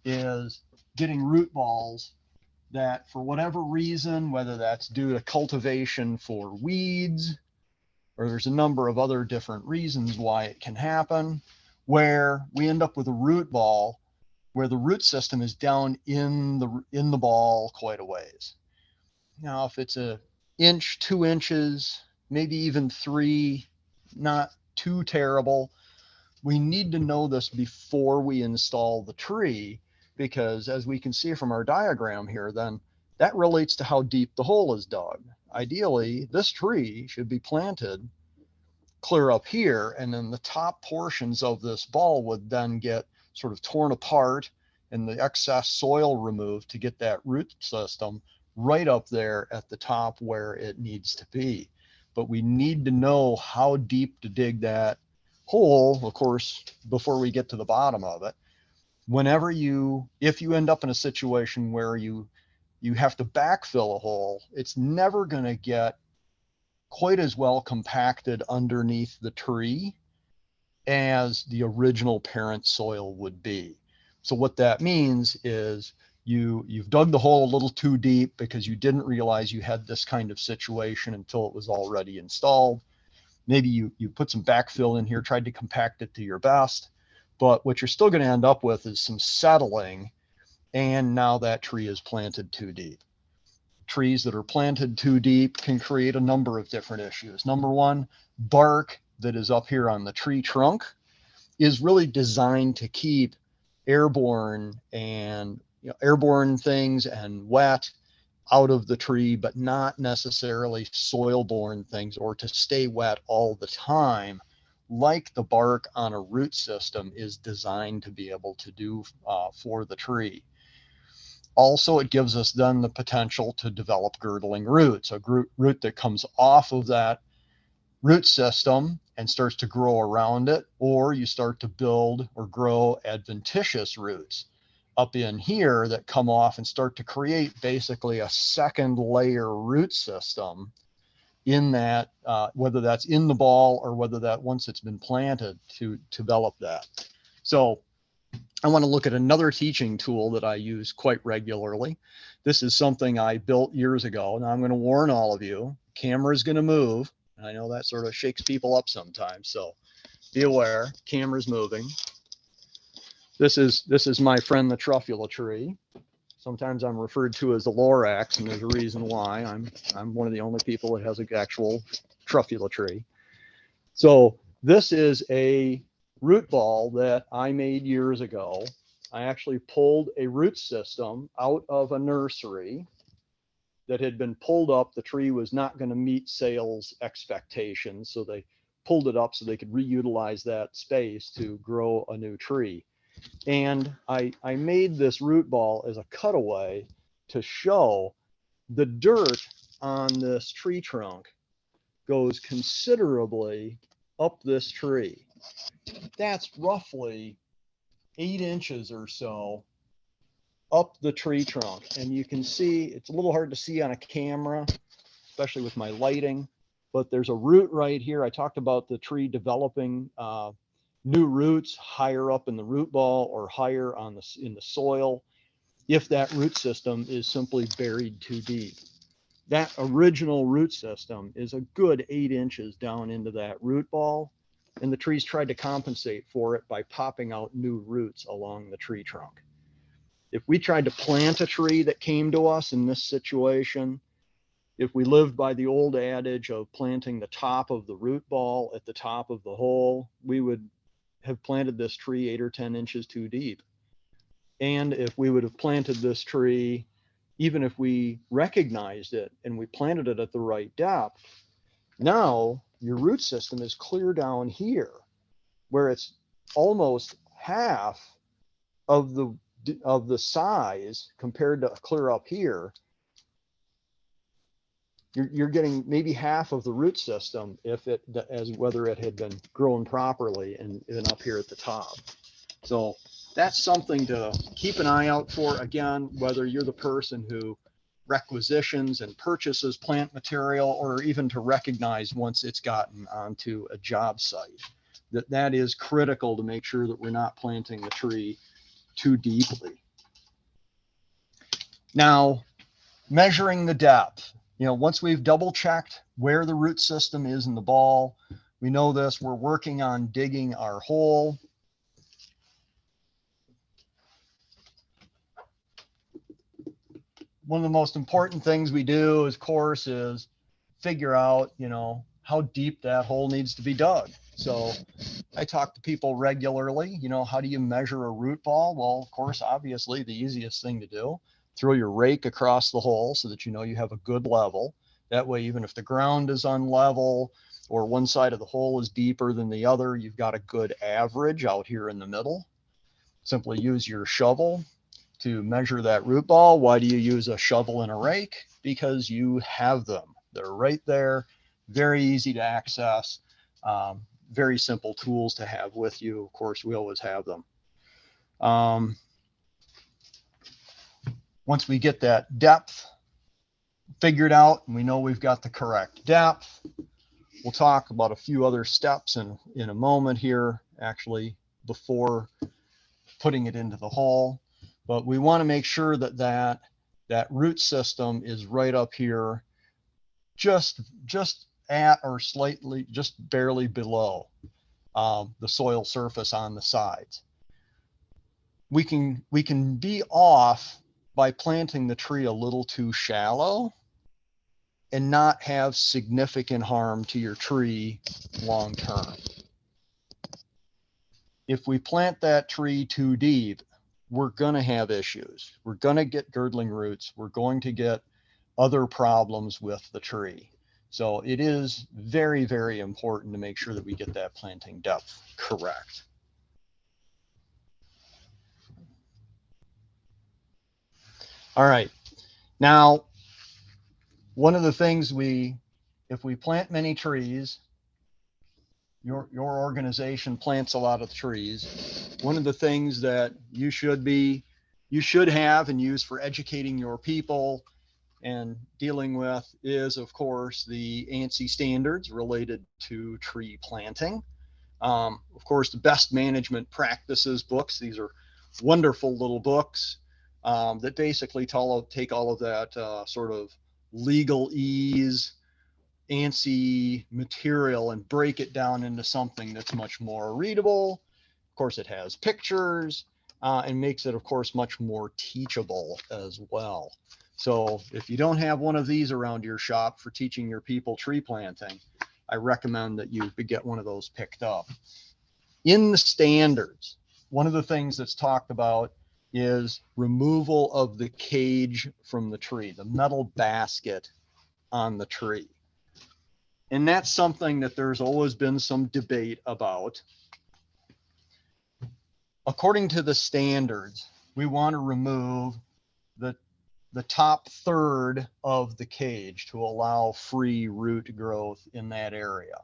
is getting root balls that, for whatever reason, whether that's due to cultivation for weeds, or there's a number of other different reasons why it can happen, where we end up with a root ball where the root system is down in the ball quite a ways. Now, if it's a inch, 2 inches, maybe even 3, not too terrible. We need to know this before we install the tree, because as we can see from our diagram here, then that relates to how deep the hole is dug. Ideally, this tree should be planted clear up here, and then the top portions of this ball would then get sort of torn apart and the excess soil removed to get that root system right up there at the top where it needs to be. But we need to know how deep to dig that hole, of course, before we get to the bottom of it. Whenever if you end up in a situation where you have to backfill a hole, it's never going to get quite as well compacted underneath the tree as the original parent soil would be. So what that means is you've dug the hole a little too deep because you didn't realize you had this kind of situation until it was already installed. Maybe you put some backfill in here, tried to compact it to your best, but what you're still going to end up with is some settling, and now that tree is planted too deep. Trees that are planted too deep can create a number of different issues. Number one, bark that is up here on the tree trunk is really designed to keep airborne and airborne things and wet out of the tree, but not necessarily soil-borne things, or to stay wet all the time, like the bark on a root system is designed to be able to do for the tree. Also, it gives us then the potential to develop girdling roots, a root that comes off of that root system and starts to grow around it, or you start to build or grow adventitious roots up in here that come off and start to create basically a second layer root system in that, whether that's in the ball or whether that once it's been planted to develop that. So I want to look at another teaching tool that I use quite regularly. This is something I built years ago. Now I'm going to warn all of you, camera is going to move. I know that sort of shakes people up sometimes, so be aware, camera's moving. This is my friend, the truffula tree. Sometimes I'm referred to as the Lorax, and there's a reason why. I'm one of the only people that has an actual truffula tree. So this is a root ball that I made years ago. I actually pulled a root system out of a nursery that had been pulled up. The tree was not going to meet sales expectations, so they pulled it up so they could reutilize that space to grow a new tree. And I made this root ball as a cutaway to show the dirt on this tree trunk goes considerably up this tree. That's roughly 8 inches or so up the tree trunk. And you can see, it's a little hard to see on a camera, especially with my lighting, but there's a root right here. I talked about the tree developing new roots higher up in the root ball or higher in the soil if that root system is simply buried too deep. That original root system is a good 8 inches down into that root ball, and the trees tried to compensate for it by popping out new roots along the tree trunk. If we tried to plant a tree that came to us in this situation, if we lived by the old adage of planting the top of the root ball at the top of the hole, we would have planted this tree 8 or 10 inches too deep. And if we would have planted this tree, even if we recognized it and we planted it at the right depth, now your root system is clear down here, where it's almost half of the size compared to clear up here. You're getting maybe half of the root system as whether it had been grown properly and up here at the top. So that's something to keep an eye out for. Again, whether you're the person who requisitions and purchases plant material, or even to recognize once it's gotten onto a job site, that is critical to make sure that we're not planting the tree too deeply. Now, measuring the depth. Once we've double checked where the root system is in the ball, we know this, we're working on digging our hole. One of the most important things we do, of course, is figure out, you know, how deep that hole needs to be dug. So I talk to people regularly, you know, how do you measure a root ball? Well, of course, obviously the easiest thing to do, throw your rake across the hole so that you know you have a good level. That way, even if the ground is unlevel or one side of the hole is deeper than the other, you've got a good average out here in the middle. Simply use your shovel to measure that root ball. Why do you use a shovel and a rake? Because you have them. They're right there, very easy to access, very simple tools to have with you. Of course, we always have them. Once we get that depth figured out and we know we've got the correct depth, we'll talk about a few other steps in a moment here, actually, before putting it into the hole. But we want to make sure that that root system is right up here, just at or slightly, just barely below the soil surface on the sides. We can be off by planting the tree a little too shallow and not have significant harm to your tree long term. If we plant that tree too deep, we're going to have issues. We're going to get girdling roots. We're going to get other problems with the tree. So it is very, very important to make sure that we get that planting depth correct. All right. Now, one of the things if we plant many trees, your organization plants a lot of trees. One of the things that you should have and use for educating your people and dealing with is, of course, the ANSI standards related to tree planting. Of course, the best management practices books. These are wonderful little books that basically take all of that sort of legalese, ANSI material and break it down into something that's much more readable. Of course, it has pictures and makes it, of course, much more teachable as well. So if you don't have one of these around your shop for teaching your people tree planting, I recommend that you get one of those picked up. In the standards, one of the things that's talked about is removal of the cage from the tree, the metal basket on the tree. And that's something that there's always been some debate about. According to the standards, we want to remove the top third of the cage to allow free root growth in that area.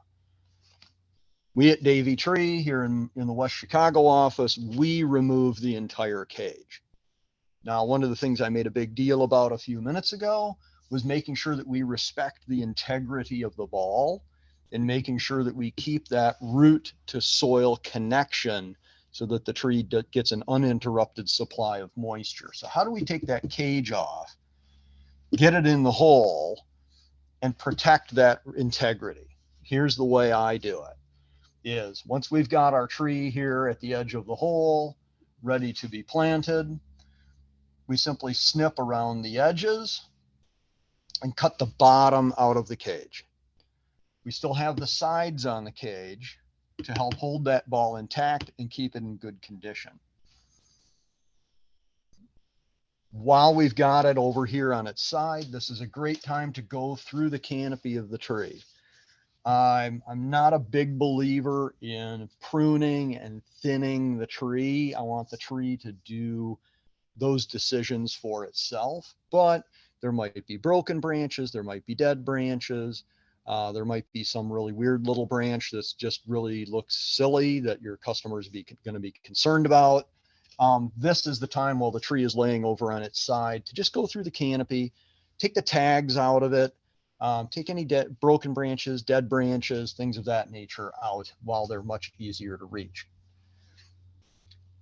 We at Davey Tree here in the West Chicago office, we remove the entire cage. Now, one of the things I made a big deal about a few minutes ago was making sure that we respect the integrity of the ball and making sure that we keep that root to soil connection so that the tree gets an uninterrupted supply of moisture. So how do we take that cage off, get it in the hole, and protect that integrity? Here's the way I do it. Is once we've got our tree here at the edge of the hole, ready to be planted, we simply snip around the edges and cut the bottom out of the cage. We still have the sides on the cage to help hold that ball intact and keep it in good condition. While we've got it over here on its side, this is a great time to go through the canopy of the tree. I'm not a big believer in pruning and thinning the tree. I want the tree to do those decisions for itself, but there might be broken branches, there might be dead branches, there might be some really weird little branch that's just really looks silly that your customers going to be concerned about. This is the time while the tree is laying over on its side to just go through the canopy, take the tags out of it, take any broken branches, dead branches, things of that nature out while they're much easier to reach.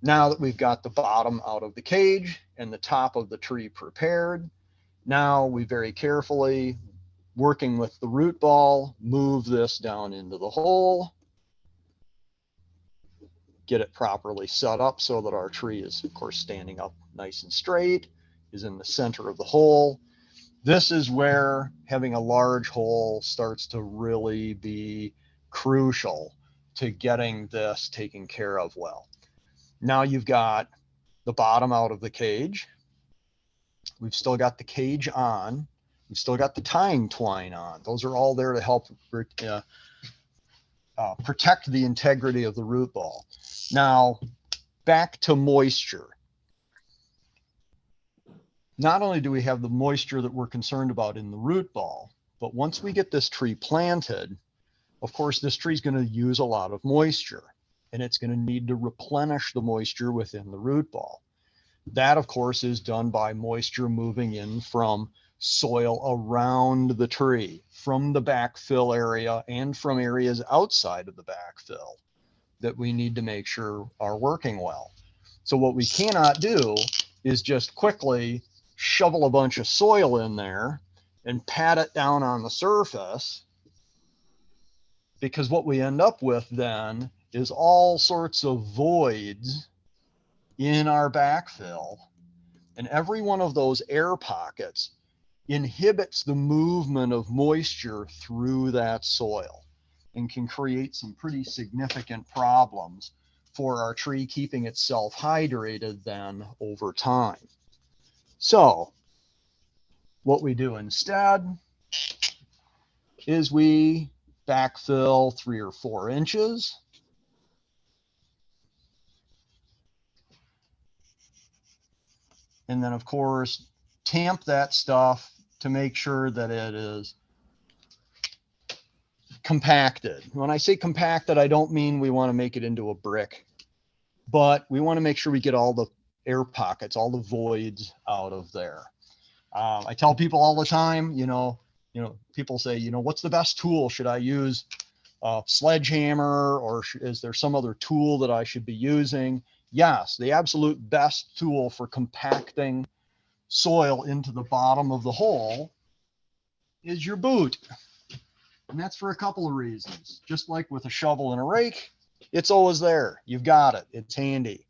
Now that we've got the bottom out of the cage and the top of the tree prepared, now we very carefully, working with the root ball, move this down into the hole, get it properly set up so that our tree is, of course, standing up nice and straight, is in the center of the hole. This is where having a large hole starts to really be crucial to getting this taken care of well. Now you've got the bottom out of the cage. We've still got the cage on. We've still got the tying twine on. Those are all there to help protect the integrity of the root ball. Now, back to moisture. Not only do we have the moisture that we're concerned about in the root ball, but once we get this tree planted, of course, this tree is going to use a lot of moisture, and it's going to need to replenish the moisture within the root ball. That, of course, is done by moisture moving in from soil around the tree, from the backfill area and from areas outside of the backfill that we need to make sure are working well. So what we cannot do is just quickly shovel a bunch of soil in there and pat it down on the surface, because what we end up with then is all sorts of voids in our backfill. And every one of those air pockets inhibits the movement of moisture through that soil and can create some pretty significant problems for our tree keeping itself hydrated then over time. So what we do instead is we backfill 3 or 4 inches. And then, of course, tamp that stuff to make sure that it is compacted. When I say compacted, I don't mean we want to make it into a brick, but we want to make sure we get all the air pockets, all the voids out of there. I tell people all the time, people say, what's the best tool? Should I use a sledgehammer, or is there some other tool that I should be using? Yes, the absolute best tool for compacting soil into the bottom of the hole is your boot. And that's for a couple of reasons. Just like with a shovel and a rake, it's always there. You've got it. It's handy.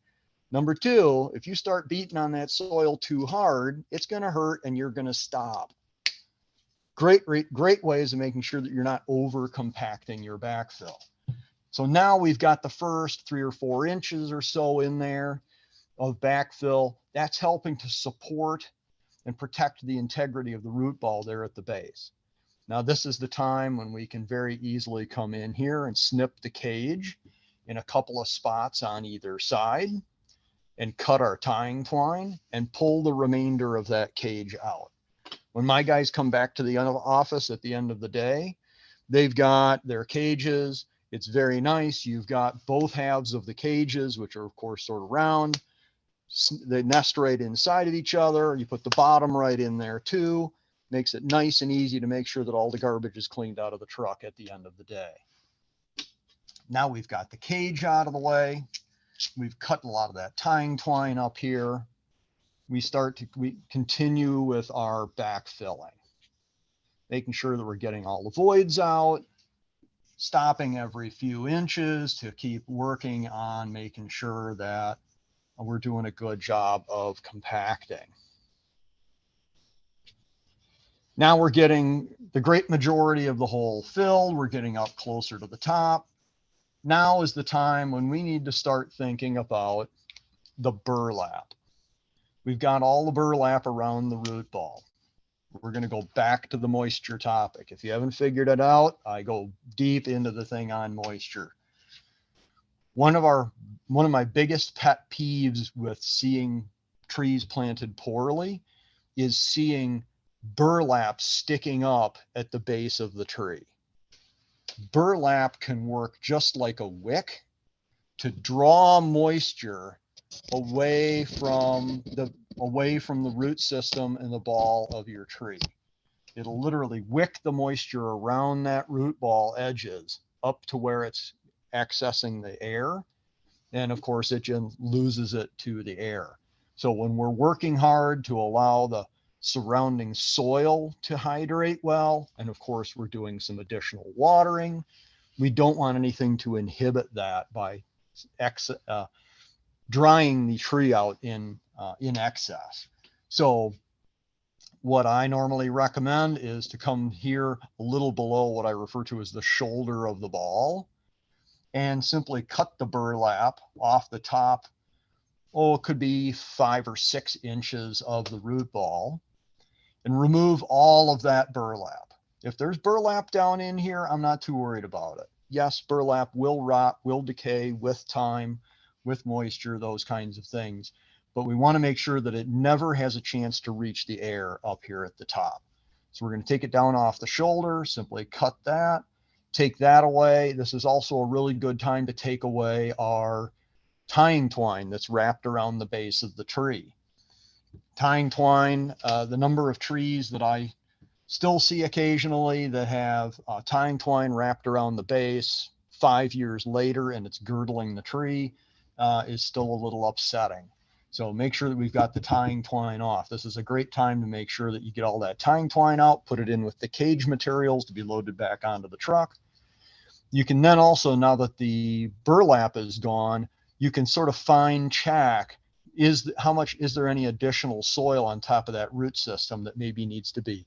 Number 2, if you start beating on that soil too hard, it's going to hurt and you're going to stop. Great ways of making sure that you're not over compacting your backfill. So now we've got the first 3 or 4 inches or so in there of backfill. That's helping to support and protect the integrity of the root ball there at the base. Now this is the time when we can very easily come in here and snip the cage in a couple of spots on either side and cut our tying twine and pull the remainder of that cage out. When my guys come back to the office at the end of the day, they've got their cages. It's very nice. You've got both halves of the cages, which are of course sort of round. They nest right inside of each other. You put the bottom right in there too. Makes it nice and easy to make sure that all the garbage is cleaned out of the truck at the end of the day. Now we've got the cage out of the way. We've cut a lot of that tying twine up here. We continue with our backfilling, making sure that we're getting all the voids out, stopping every few inches to keep working on making sure that we're doing a good job of compacting. Now we're getting the great majority of the hole filled. We're getting up closer to the top. Now is the time when we need to start thinking about the burlap. We've got all the burlap around the root ball. We're going to go back to the moisture topic. If you haven't figured it out, I go deep into the thing on moisture. One of my biggest pet peeves with seeing trees planted poorly is seeing burlap sticking up at the base of the tree. Burlap can work just like a wick to draw moisture away from the root system and the ball of your tree. It'll literally wick the moisture around that root ball edges up to where it's accessing the air. And of course, it just loses it to the air. So when we're working hard to allow the surrounding soil to hydrate well, and of course, we're doing some additional watering, we don't want anything to inhibit that by drying the tree out in excess. So what I normally recommend is to come here a little below what I refer to as the shoulder of the ball and simply cut the burlap off the top. Oh, it could be 5 or 6 inches of the root ball, and remove all of that burlap. If there's burlap down in here, I'm not too worried about it. Yes, burlap will rot, will decay with time, with moisture, those kinds of things. But we want to make sure that it never has a chance to reach the air up here at the top. So we're going to take it down off the shoulder, simply cut that, take that away. This is also a really good time to take away our tying twine that's wrapped around the base of the tree. Tying twine, the number of trees that I still see occasionally that have tying twine wrapped around the base 5 years later and it's girdling the tree is still a little upsetting. So make sure that we've got the tying twine off. This is a great time to make sure that you get all that tying twine out, put it in with the cage materials to be loaded back onto the truck. You can then also, now that the burlap is gone, you can sort of fine check how much is there any additional soil on top of that root system that maybe needs to be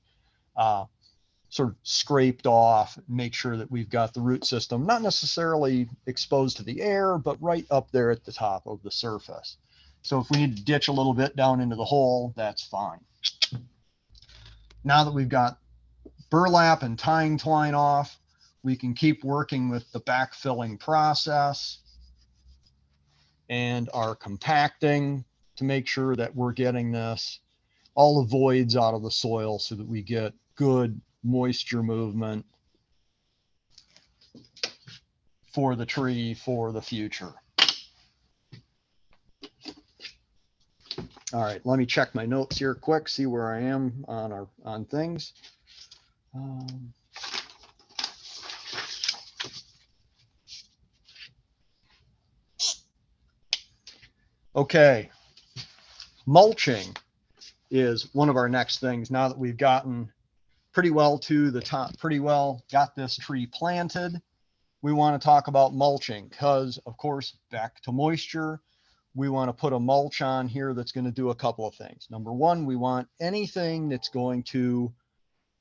sort of scraped off, make sure that we've got the root system not necessarily exposed to the air, but right up there at the top of the surface. So if we need to ditch a little bit down into the hole, that's fine. Now that we've got burlap and tying twine off, we can keep working with the backfilling process and our compacting to make sure that we're getting all the voids out of the soil so that we get good moisture movement for the tree for the future. All right, let me check my notes here quick, see where I am on things. Okay, mulching is one of our next things. Now that we've gotten pretty well to the top, pretty well got this tree planted, we want to talk about mulching because, of course, back to moisture, we want to put a mulch on here that's going to do a couple of things. Number one, we want anything that's going to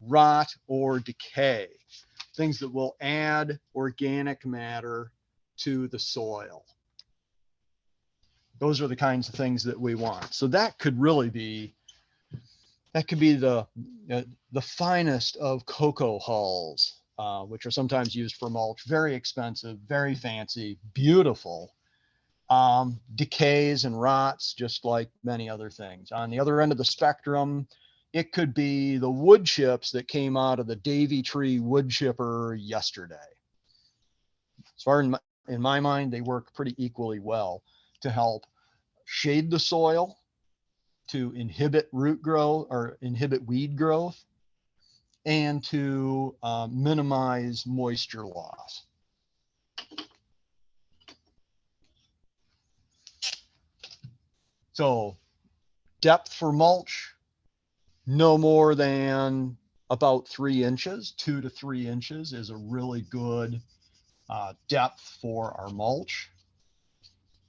rot or decay, things that will add organic matter to the soil. Those are the kinds of things that we want. So that could really be, that could be the finest of cocoa hulls, which are sometimes used for mulch. Very expensive, very fancy, beautiful. Decays and rots just like many other things. On the other end of the spectrum, it could be the wood chips that came out of the Davy tree wood chipper yesterday. As far in my mind, they work pretty equally well to help shade the soil, to inhibit root growth or inhibit weed growth, and to minimize moisture loss. So depth for mulch, no more than about 3 inches. 2 to 3 inches is a really good depth for our mulch.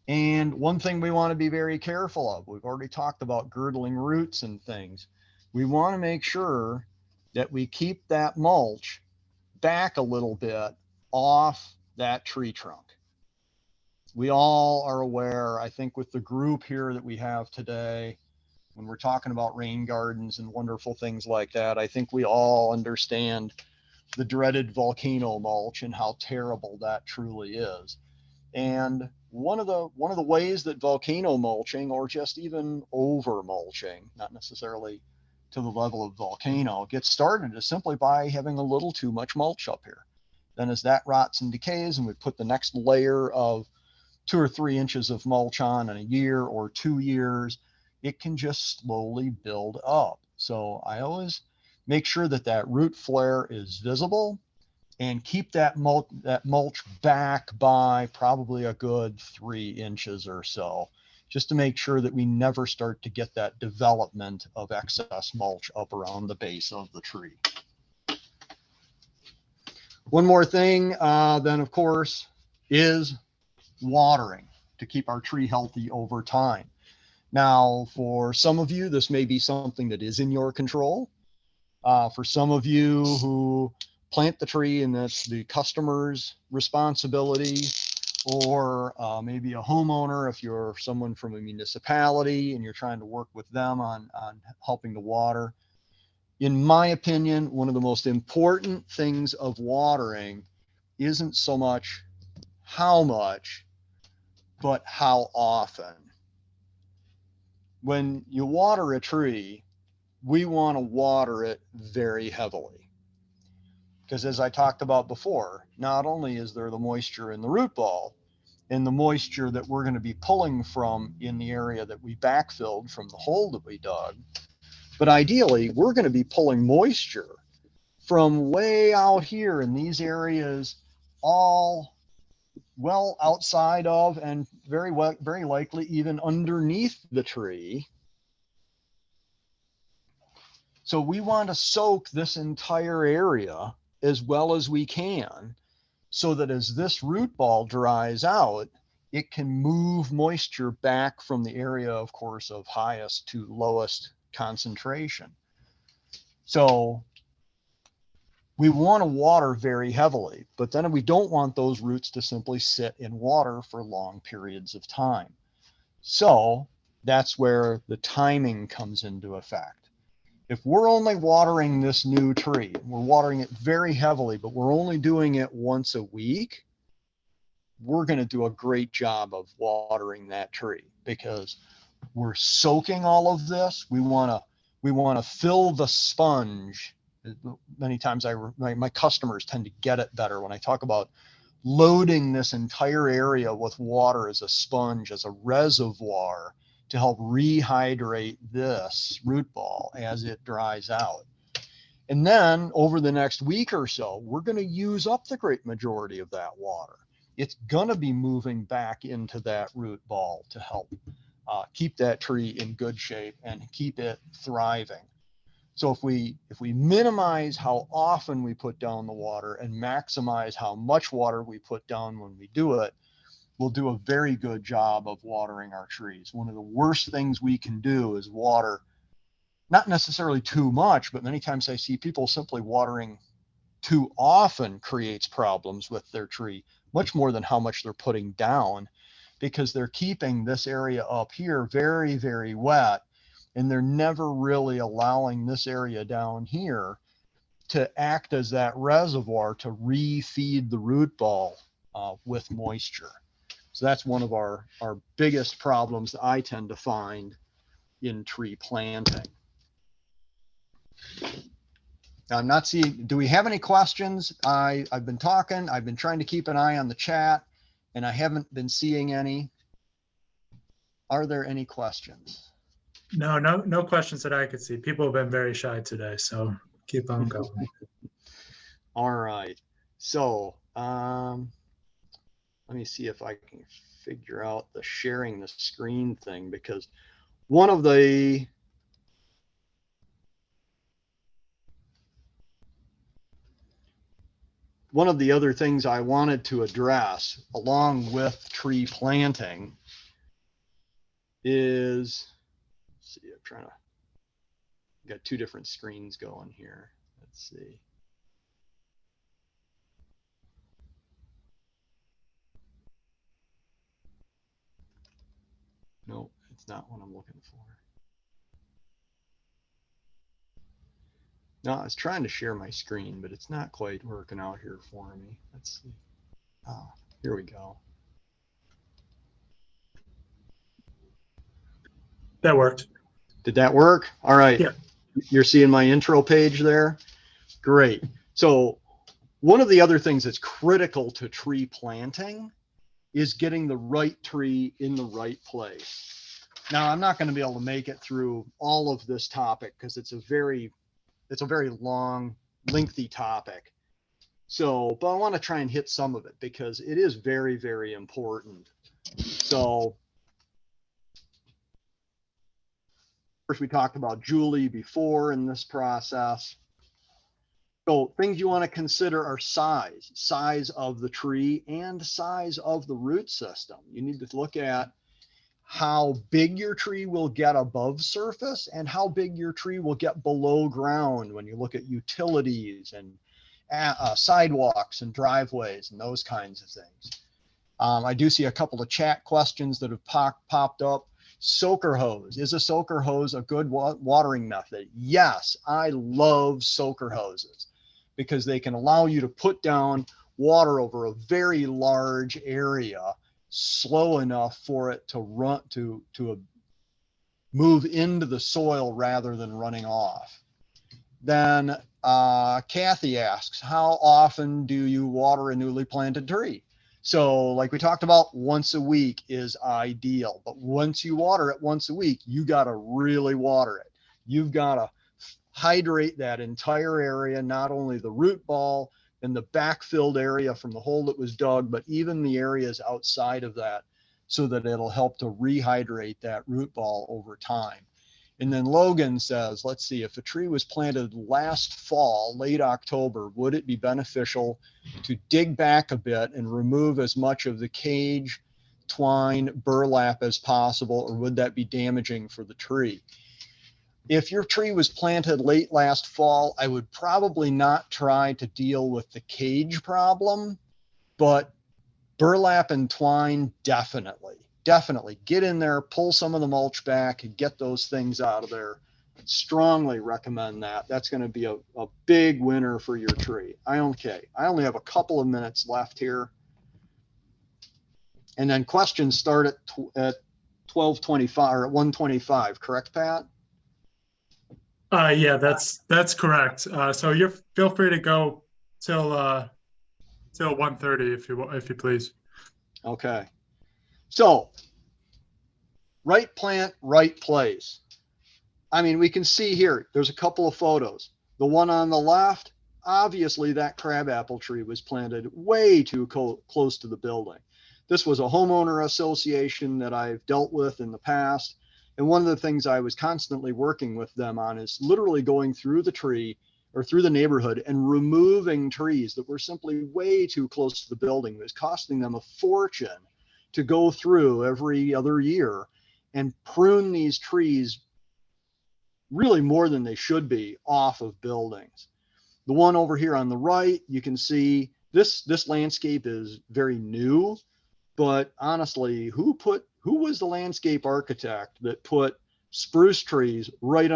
And one thing we want to be very careful of, we've already talked about girdling roots and things. We want to make sure that we keep that mulch back a little bit off that tree trunk. We all are aware, I think with the group here that we have today, when we're talking about rain gardens and wonderful things like that, I think we all understand the dreaded volcano mulch and how terrible that truly is. And one of the ways that volcano mulching, or just even over mulching, not necessarily to the level of volcano, gets started is simply by having a little too much mulch up here. Then as that rots and decays and we put the next layer of 2 or 3 inches of mulch on in a year or 2 years, it can just slowly build up. So I always make sure that that root flare is visible and keep that mulch back by probably a good 3 inches or so, just to make sure that we never start to get that development of excess mulch up around the base of the tree. One more thing then, of course, is watering to keep our tree healthy over time. Now, for some of you, this may be something that is in your control. For some of you who plant the tree and that's the customer's responsibility, or maybe a homeowner, if you're someone from a municipality and you're trying to work with them on helping to water. In my opinion, one of the most important things of watering isn't so much how much, but how often. When you water a tree, we want to water it very heavily. Because as I talked about before, not only is there the moisture in the root ball and the moisture that we're going to be pulling from in the area that we backfilled from the hole that we dug, but ideally we're going to be pulling moisture from way out here in these areas, all well outside of and very likely even underneath the tree. So we want to soak this entire area as well as we can, so that as this root ball dries out, it can move moisture back from the area, of course, of highest to lowest concentration. So we want to water very heavily, but then we don't want those roots to simply sit in water for long periods of time. So that's where the timing comes into effect. If we're only watering this new tree, we're watering it very heavily, but we're only doing it once a week, we're going to do a great job of watering that tree, because we're soaking all of this. We want to fill the sponge. Many times my customers tend to get it better when I talk about loading this entire area with water as a sponge, as a reservoir, to help rehydrate this root ball as it dries out. And then over the next week or so, we're going to use up the great majority of that water. It's going to be moving back into that root ball to help keep that tree in good shape and keep it thriving. So if we minimize how often we put down the water and maximize how much water we put down when we do it, we'll do a very good job of watering our trees. One of the worst things we can do is water, not necessarily too much, but many times I see people simply watering too often creates problems with their tree, much more than how much they're putting down, because they're keeping this area up here very, very wet, and they're never really allowing this area down here to act as that reservoir to refeed the root ball with moisture. So that's one of our biggest problems that I tend to find in tree planting. Now, I'm not seeing, do we have any questions? I've been talking, I've been trying to keep an eye on the chat, and I haven't been seeing any. Are there any questions?
No questions that I could see. People have been very shy today, so keep on going.
All right. So let me see if I can figure out the sharing the screen thing, because one of the other things I wanted to address along with tree planting is, let's see, I'm trying to, got two different screens going here. Let's see. No, it's not what I'm looking for. No, I was trying to share my screen, but it's not quite working out here for me. Let's see. Oh, here we go.
That worked.
Did that work? All right.
Yeah.
You're seeing my intro page there? Great. So one of the other things that's critical to tree planting is getting the right tree in the right place. Now, I'm not going to be able to make it through all of this topic because it's a very long, lengthy topic. So, but I want to try and hit some of it because it is very, very important. So first, we talked about Julie before in this process. So things you want to consider are size of the tree and size of the root system. You need to look at how big your tree will get above surface and how big your tree will get below ground when you look at utilities and sidewalks and driveways and those kinds of things. I do see a couple of chat questions that have popped up. Soaker hose. Is a soaker hose a good watering method? Yes, I love soaker hoses because they can allow you to put down water over a very large area slow enough for it to run to move into the soil rather than running off. Then Kathy asks, how often do you water a newly planted tree? So like we talked about, once a week is ideal, but once you water it once a week, you got to really water it. You've got to hydrate that entire area, not only the root ball and the backfilled area from the hole that was dug, but even the areas outside of that, so that it'll help to rehydrate that root ball over time. And then Logan says, let's see, if a tree was planted last fall, late October, would it be beneficial to dig back a bit and remove as much of the cage, twine, burlap as possible, or would that be damaging for the tree? If your tree was planted late last fall, I would probably not try to deal with the cage problem, but burlap and twine, definitely get in there, pull some of the mulch back and get those things out of there. Strongly recommend that. That's going to be a big winner for your tree. I only have a couple of minutes left here. And then questions start at 12:25 or at 1:25, correct, Pat?
Yeah, that's correct. So you feel free to go till 1:30 if you please.
Okay. So, right plant, right place. I mean, we can see here, there's a couple of photos. The one on the left, obviously that crabapple tree was planted way too close to the building. This was a homeowner association that I've dealt with in the past. And one of the things I was constantly working with them on is literally going through the tree or through the neighborhood and removing trees that were simply way too close to the building. It was costing them a fortune to go through every other year and prune these trees really more than they should be off of buildings. The one over here on the right, you can see this landscape is very new, but honestly, who was the landscape architect that put spruce trees right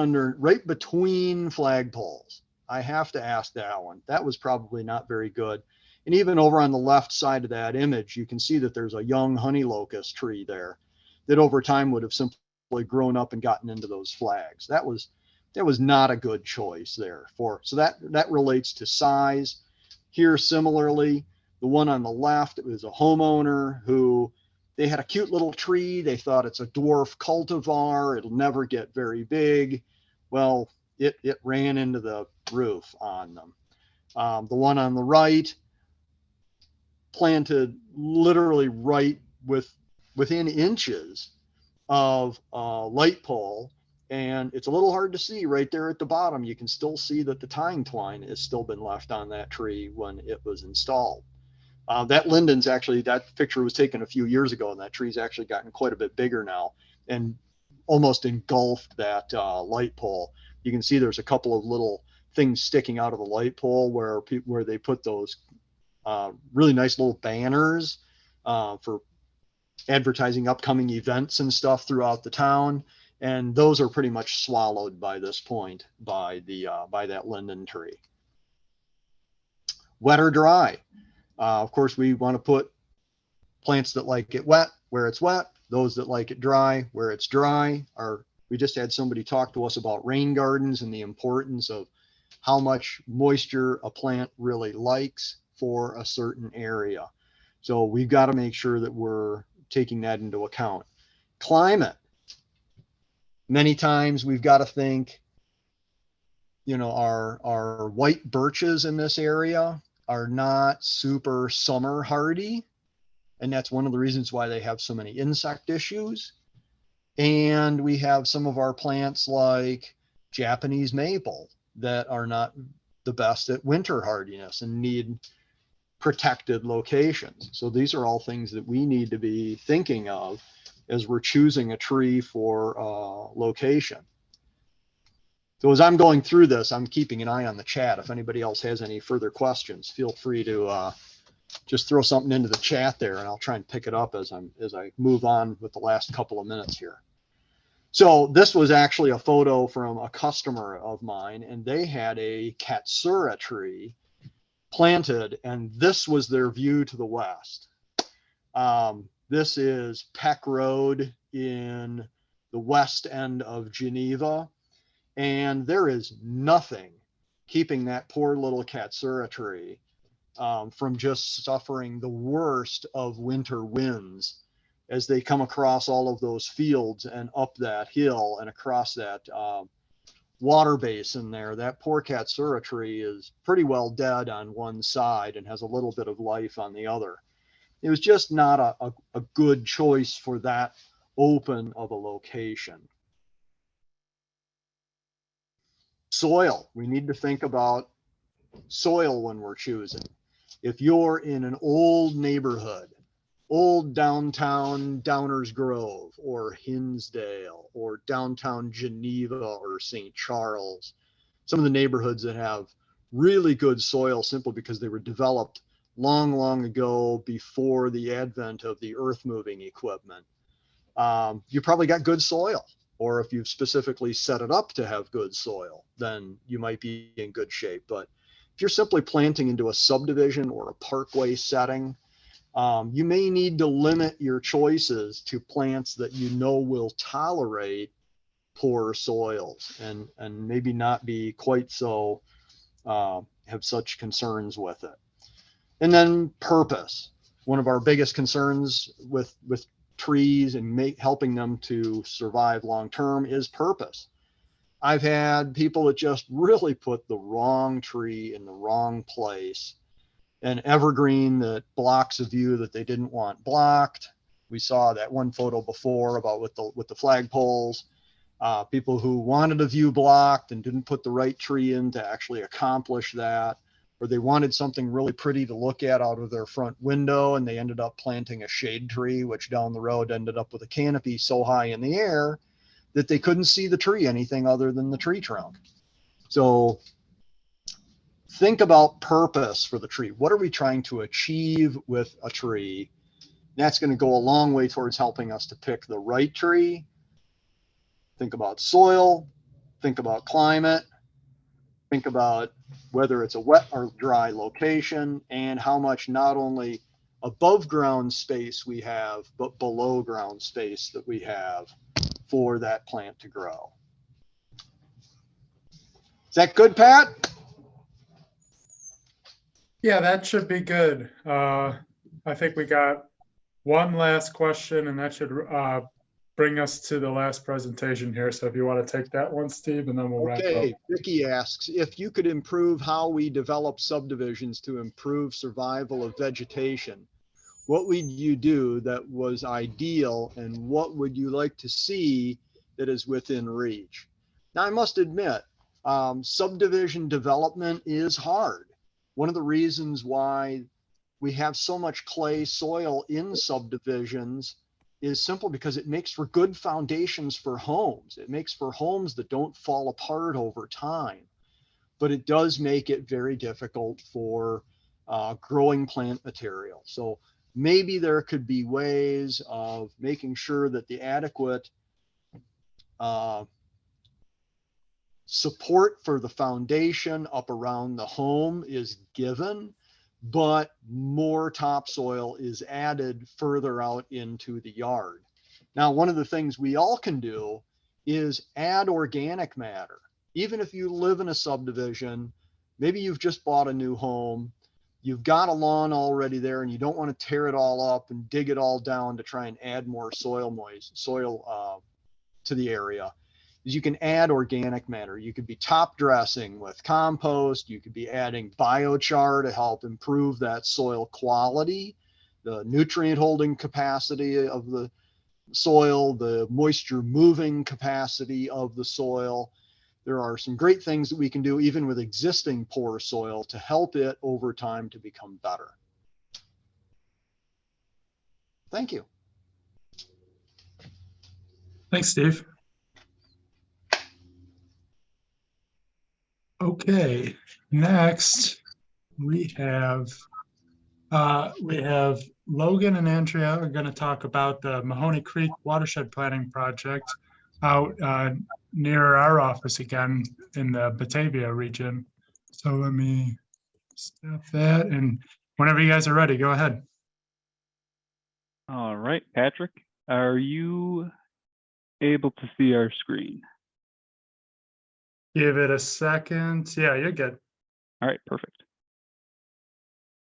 between flagpoles? I have to ask that one. That was probably not very good. And even over on the left side of that image, you can see that there's a young honey locust tree there that over time would have simply grown up and gotten into those flags. That was not a good choice there so that relates to size. Here, similarly, the one on the left, it was a homeowner who they had a cute little tree. They thought it's a dwarf cultivar. It'll never get very big. Well, it ran into the roof on them. The one on the right, planted literally right within inches of a light pole. And it's a little hard to see right there at the bottom. You can still see that the tying twine has still been left on that tree when it was installed. That linden's actually, that picture was taken a few years ago, and that tree's actually gotten quite a bit bigger now and almost engulfed that light pole. You can see there's a couple of little things sticking out of the light pole where they put those really nice little banners for advertising upcoming events and stuff throughout the town. And those are pretty much swallowed by this point by that linden tree. Wet or dry. Of course, we want to put plants that like it wet where it's wet, those that like it dry where it's dry. We just had somebody talk to us about rain gardens and the importance of how much moisture a plant really likes for a certain area. So we've got to make sure that we're taking that into account. Climate. Many times we've got to think, our white birches in this area are not super summer hardy. And that's one of the reasons why they have so many insect issues. And we have some of our plants like Japanese maple that are not the best at winter hardiness and need protected locations. So these are all things that we need to be thinking of as we're choosing a tree for location. So as I'm going through this, I'm keeping an eye on the chat. If anybody else has any further questions, feel free to just throw something into the chat there, and I'll try and pick it up as I move on with the last couple of minutes here. So this was actually a photo from a customer of mine, and they had a Katsura tree planted, and this was their view to the west. This is Peck Road in the west end of Geneva, and there is nothing keeping that poor little Katsura tree from just suffering the worst of winter winds as they come across all of those fields and up that hill and across that water basin there. That poor Katsura tree is pretty well dead on one side and has a little bit of life on the other. It was just not a good choice for that open of a location. Soil, we need to think about soil when we're choosing. If you're in an old neighborhood, old downtown Downers Grove or Hinsdale or downtown Geneva or St. Charles, some of the neighborhoods that have really good soil simply because they were developed long, long ago before the advent of the earth moving equipment. You probably got good soil, or if you've specifically set it up to have good soil, then you might be in good shape. But if you're simply planting into a subdivision or a parkway setting, you may need to limit your choices to plants that you know will tolerate poor soils and maybe not be quite so, have such concerns with it. And then purpose. One of our biggest concerns with trees and helping them to survive long-term is purpose. I've had people that just really put the wrong tree in the wrong place. An evergreen that blocks a view that they didn't want blocked. We saw that one photo before about with the flagpoles. People who wanted a view blocked and didn't put the right tree in to actually accomplish that. Or they wanted something really pretty to look at out of their front window, and they ended up planting a shade tree, which down the road ended up with a canopy so high in the air that they couldn't see the tree anything other than the tree trunk. So think about purpose for the tree. What are we trying to achieve with a tree? That's going to go a long way towards helping us to pick the right tree. Think about soil, think about climate, think about whether it's a wet or dry location, and how much not only above ground space we have, but below ground space that we have for that plant to grow. Is that good, Pat?
Yeah, that should be good. I think we got one last question, and that should bring us to the last presentation here. So if you want to take that one, Steve, and then we'll wrap
Okay,
up.
Vicky asks, if you could improve how we develop subdivisions to improve survival of vegetation, what would you do that was ideal, and what would you like to see that is within reach? Now, I must admit, subdivision development is hard. One of the reasons why we have so much clay soil in subdivisions is simple because it makes for good foundations for homes. It makes for homes that don't fall apart over time, but it does make it very difficult for growing plant material. So maybe there could be ways of making sure that the adequate support for the foundation up around the home is given, but more topsoil is added further out into the yard. Now, one of the things we all can do is add organic matter. Even if you live in a subdivision, maybe you've just bought a new home, you've got a lawn already there, and you don't want to tear it all up and dig it all down to try and add more soil to the area. Is you can add organic matter. You could be top dressing with compost. You could be adding biochar to help improve that soil quality, the nutrient holding capacity of the soil, the moisture moving capacity of the soil. There are some great things that we can do even with existing poor soil to help it over time to become better. Thank you.
Thanks, Steve. Okay, next we have Logan and Andrea are going to talk about the Mahoney Creek Watershed Planning Project out near our office again in the Batavia region. So let me stop that, and whenever you guys are ready, go ahead.
All right, Patrick, are you able to see our screen?
Give it a second. Yeah, you're good.
All right, perfect.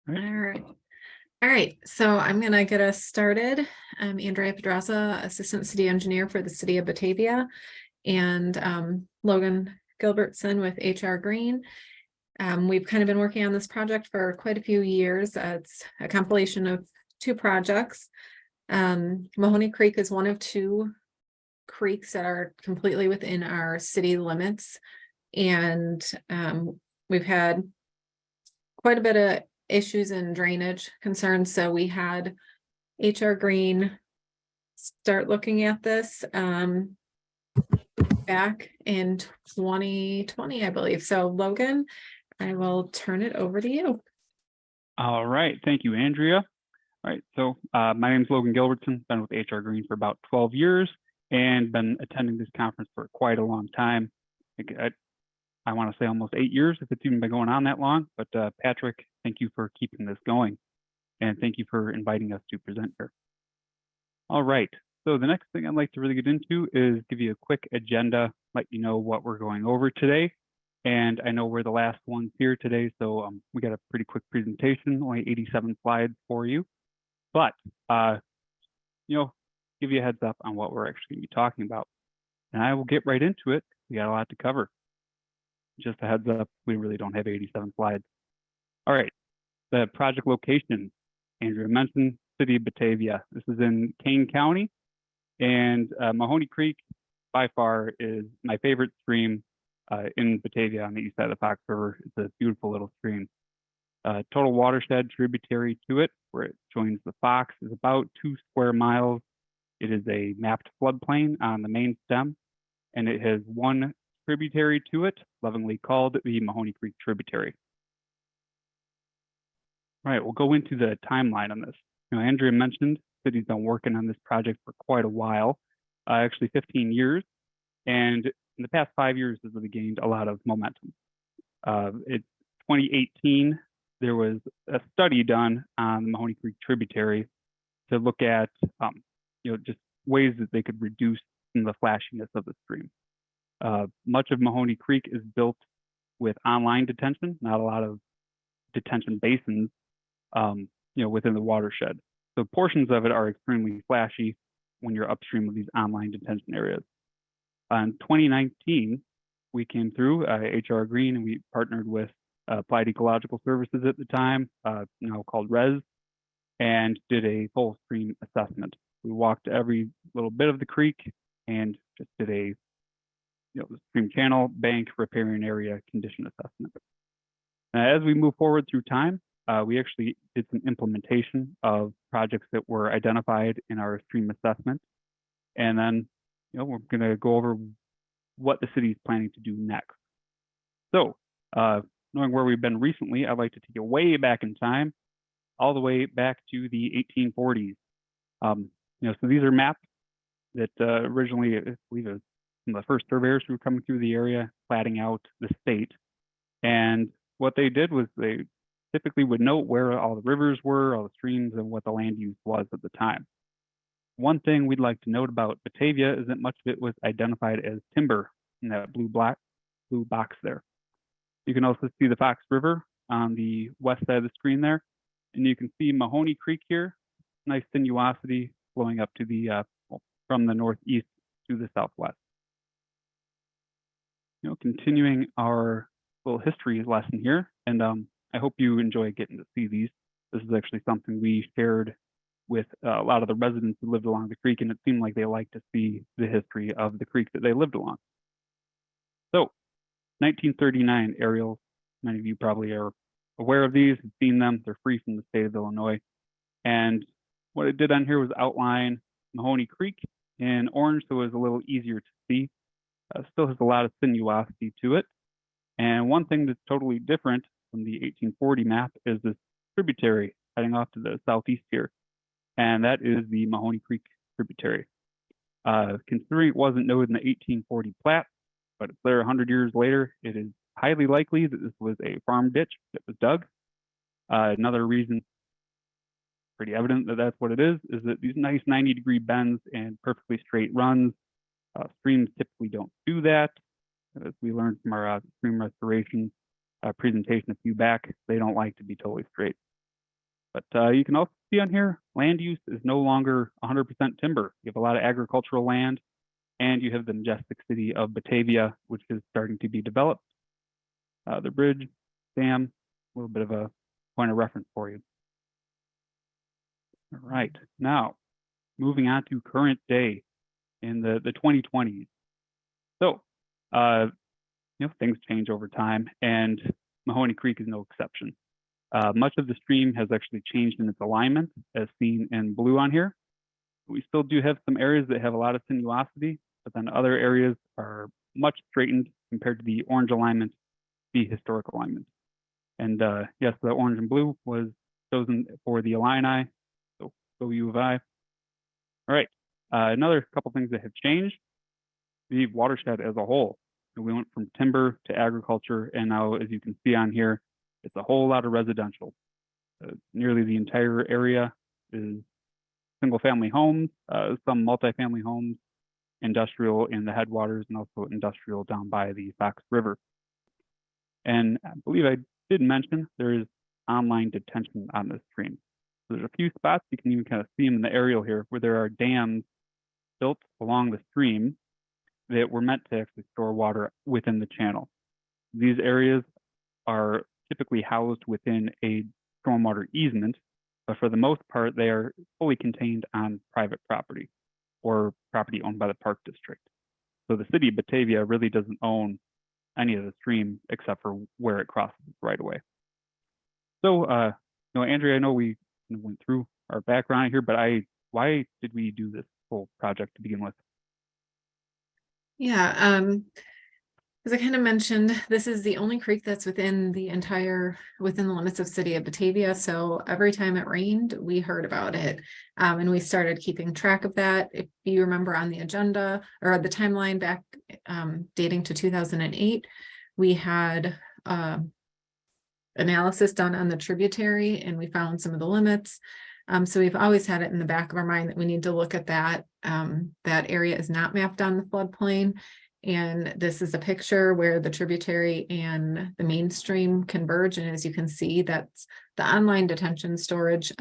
All right. So I'm going to get us started. I'm Andrea Pedraza, Assistant City Engineer for the City of Batavia, and Logan Gilbertson with HR Green. We've kind of been working on this project for quite a few years. It's a compilation of two projects. Mahoney Creek is one of two creeks that are completely within our city limits. And we've had quite a bit of issues and drainage concerns. So we had HR Green start looking at this back in 2020, I believe. So Logan, I will turn it over to you.
All right, thank you, Andrea. All right, so my name is Logan Gilbertson, been with HR Green for about 12 years and been attending this conference for quite a long time. I want to say almost 8 years, if it's even been going on that long. But Patrick, thank you for keeping this going. And thank you for inviting us to present here. All right, so the next thing I'd like to really get into is give you a quick agenda, let you know what we're going over today. And I know we're the last ones here today, so we got a pretty quick presentation, only 87 slides for you. But, give you a heads up on what we're actually going to be talking about. And I will get right into it. We got a lot to cover. Just a heads up, we really don't have 87 slides. All right, the project location, Andrea mentioned, City of Batavia. This is in Kane County, and Mahoney Creek by far is my favorite stream in Batavia on the east side of the Fox River. It's a beautiful little stream. Total watershed tributary to it, where it joins the Fox, is about 2 square miles. It is a mapped floodplain on the main stem, and it has one tributary to it, lovingly called the Mahoney Creek tributary. All right, we'll go into the timeline on this. Andrea mentioned the city's been working on this project for quite a while, actually 15 years, and in the past 5 years has really gained a lot of momentum. In 2018, there was a study done on the Mahoney Creek tributary to look at just ways that they could reduce some of the flashiness of the stream. Much of Mahoney Creek is built with online detention, not a lot of detention basins, within the watershed. So portions of it are extremely flashy when you're upstream of these online detention areas. In 2019, we came through HR Green, and we partnered with Applied Ecological Services at the time, now called RES, and did a full stream assessment. We walked every little bit of the creek and just did a stream channel, bank, riparian area condition assessment. As we move forward through time, we actually did some implementation of projects that were identified in our stream assessment. And then, we're going to go over what the city is planning to do next. So, knowing where we've been recently, I'd like to take you way back in time, all the way back to the 1840s. So these are maps that originally, I believe it was some of the first surveyors who were coming through the area, platting out the state. And what they did was they typically would note where all the rivers were, all the streams, and what the land use was at the time. One thing we'd like to note about Batavia is that much of it was identified as timber in that blue box there. You can also see the Fox River on the west side of the screen there, and you can see Mahoney Creek here, nice sinuosity flowing up to the from the northeast to the southwest. Continuing our little history lesson here, and I hope you enjoy getting to see these. This is actually something we shared with a lot of the residents who lived along the creek, and it seemed like they liked to see the history of the creek that they lived along. So, 1939 aerials, many of you probably are aware of these, have seen them. They're free from the state of Illinois. And what it did on here was outline Mahoney Creek in orange, so it was a little easier to see. Still has a lot of sinuosity to it. And one thing that's totally different from the 1840 map is this tributary heading off to the southeast here. And that is the Mahoney Creek tributary. Considering it wasn't noted in the 1840 plat, but it's there 100 years later, it is highly likely that this was a farm ditch that was dug. Another reason, pretty evident that that's what it is that these nice 90-degree bends and perfectly straight runs, streams typically don't do that. As we learned from our stream restoration presentation a few back, they don't like to be totally straight. But you can also see on here, land use is no longer 100% timber. You have a lot of agricultural land, and you have the majestic city of Batavia, which is starting to be developed. The bridge, dam, a little bit of a point of reference for you. All right, now moving on to current day in the 2020s. So, things change over time, and Mahoney Creek is no exception. Much of the stream has actually changed in its alignment, as seen in blue on here. We still do have some areas that have a lot of sinuosity, but then other areas are much straightened compared to the orange alignment, the historic alignment. And yes, the orange and blue was chosen for the Illini, so go U of I. All right, another couple things that have changed, the watershed as a whole. We went from timber to agriculture, and now, as you can see on here, it's a whole lot of residential. Nearly the entire area is single-family homes, some multifamily homes, industrial in the headwaters, and also industrial down by the Fox River. And I believe I did mention there is online detention on this stream. So there's a few spots, you can even kind of see them in the aerial here, where there are dams built along the stream that were meant to actually store water within the channel. These areas are typically housed within a stormwater easement, but for the most part, they are fully contained on private property or property owned by the Park District. So the city of Batavia really doesn't own any of the stream except for where it crosses right away. So, Andrea, I know we went through our background here, but why did we do this whole project to begin with?
Yeah, as I kind of mentioned, this is the only creek that's within the limits of city of Batavia. So every time it rained, we heard about it. And we started keeping track of that. If you remember on the agenda or the timeline back dating to 2008, we had analysis done on the tributary and we found some of the limits. So we've always had it in the back of our mind that we need to look at that. That area is not mapped on the floodplain. And this is a picture where the tributary and the mainstream converge. And as you can see, that's the online detention storage.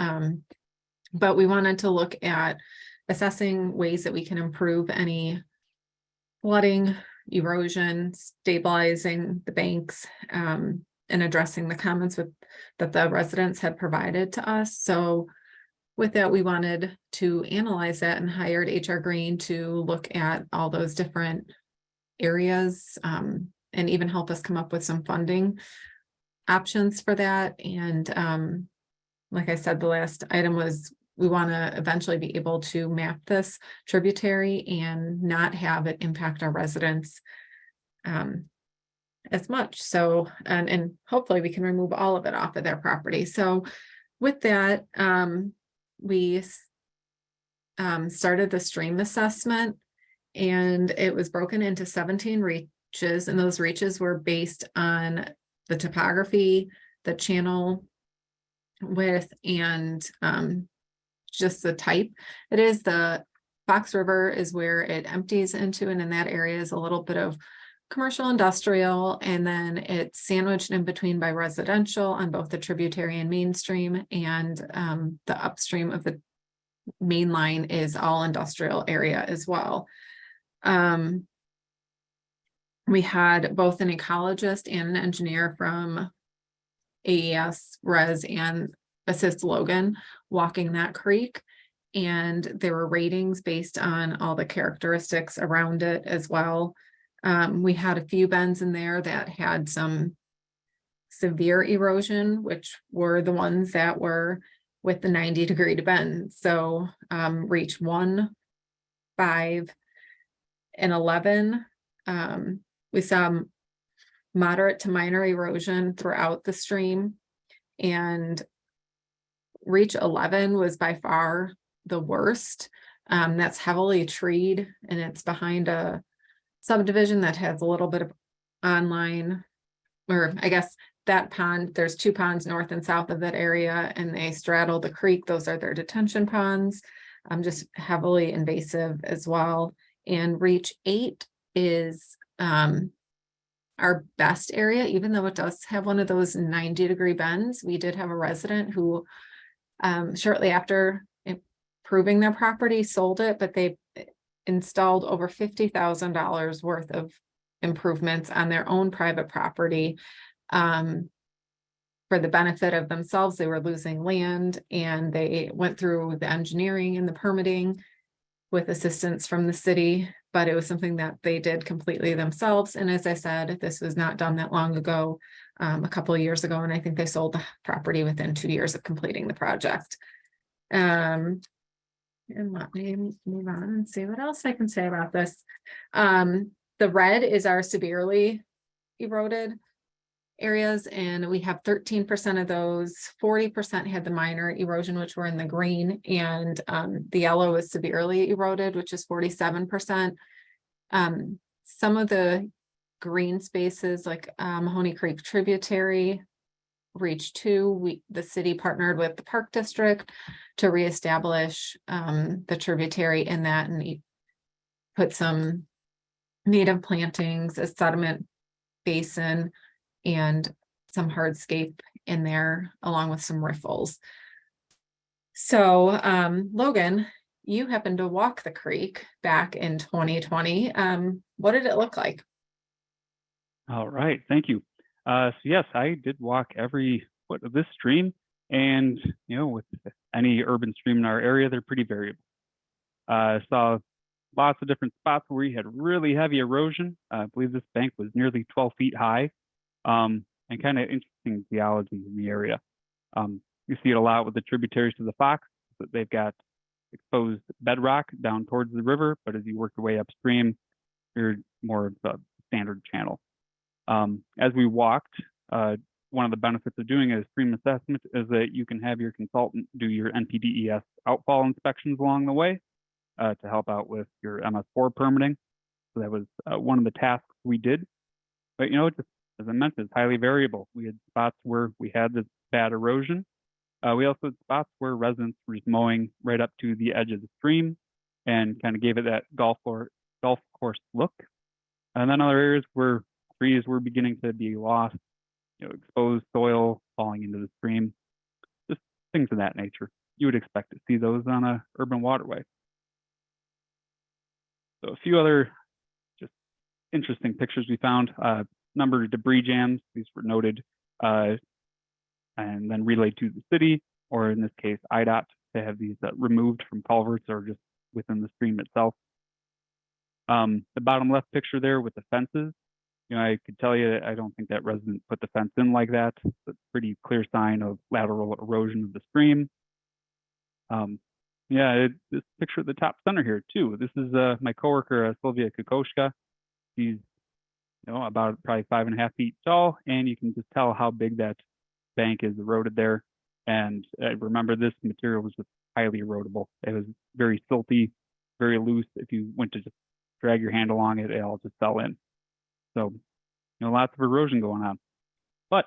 But we wanted to look at assessing ways that we can improve any flooding, erosion, stabilizing the banks, and addressing the comments that the residents had provided to us. So with that, we wanted to analyze that and hired HR Green to look at all those different areas and even help us come up with some funding options for that. And like I said, the last item was we want to eventually be able to map this tributary and not have it impact our residents as much. So, and hopefully we can remove all of it off of their property. So with that, we started the stream assessment, and it was broken into 17 reaches, and those reaches were based on the topography, the channel width, and just the type. It is the Fox River is where it empties into, and in that area is a little bit of commercial industrial, and then it's sandwiched in between by residential on both the tributary and mainstream, and the upstream of the main line is all industrial area as well. We had both an ecologist and an engineer from AES, Res, and Assist Logan walking that creek, and there were ratings based on all the characteristics around it as well. We had a few bends in there that had some severe erosion, which were the ones that were with the 90-degree bend. So reach 1 5 and 11. We saw moderate to minor erosion throughout the stream, and reach 11 was by far the worst. That's heavily treed, and it's behind a subdivision that has a little bit of online, or I guess that pond, there's 2 ponds north and south of that area, and they straddle the creek. Those are their detention ponds. Just heavily invasive as well. And reach 8 is our best area, even though it does have one of those 90-degree bends. We did have a resident who shortly after improving their property sold it, but they installed over $50,000 worth of improvements on their own private property. For the benefit of themselves, they were losing land, and they went through the engineering and the permitting with assistance from the city, but it was something that they did completely themselves. And as I said, this was not done that long ago, a couple of years ago, and I think they sold the property within 2 years of completing the project. And let me move on and see what else I can say about this. The red is our severely eroded areas, and we have 13% of those. 40% had the minor erosion, which were in the green, and the yellow is severely eroded, which is 47%. Some of the green spaces, like Mahoney Creek tributary, reach 2, the city partnered with the Park District to reestablish the tributary in that, and put some native plantings, a sediment basin, and some hardscape in there, along with some riffles. So Logan, you happened to walk the creek back in 2020. What did it look like?
All right, thank you. So yes, I did walk every foot of this stream, and with any urban stream in our area, they're pretty variable. I saw lots of different spots where we had really heavy erosion. I believe this bank was nearly 12 feet high, and kind of interesting geology in the area. You see it a lot with the tributaries to the Fox, but they've got exposed bedrock down towards the river, but as you work your way upstream, you're more of a standard channel. As we walked, one of the benefits of doing a stream assessment is that you can have your consultant do your NPDES outfall inspections along the way to help out with your MS4 permitting. So that was one of the tasks we did. But just as I mentioned, it's highly variable. We had spots where we had this bad erosion. We also had spots where residents were just mowing right up to the edge of the stream and kind of gave it that golf course look. And then other areas where trees were beginning to be lost, exposed soil falling into the stream, just things of that nature. You would expect to see those on a urban waterway. So a few other just interesting pictures we found. Number of debris jams, these were noted and then relayed to the city, or in this case, IDOT, to have these removed from culverts or just within the stream itself. The bottom left picture there with the fences, I could tell you that I don't think that resident put the fence in like that. It's a pretty clear sign of lateral erosion of the stream. This picture at the top center here too. This is my coworker, Sylvia Kokoschka. She's about probably 5.5 feet tall, and you can just tell how big that bank is eroded there. And remember, this material was just highly erodible. It was very silty, very loose. If you went to just drag your hand along it, it all just fell in. So, lots of erosion going on. But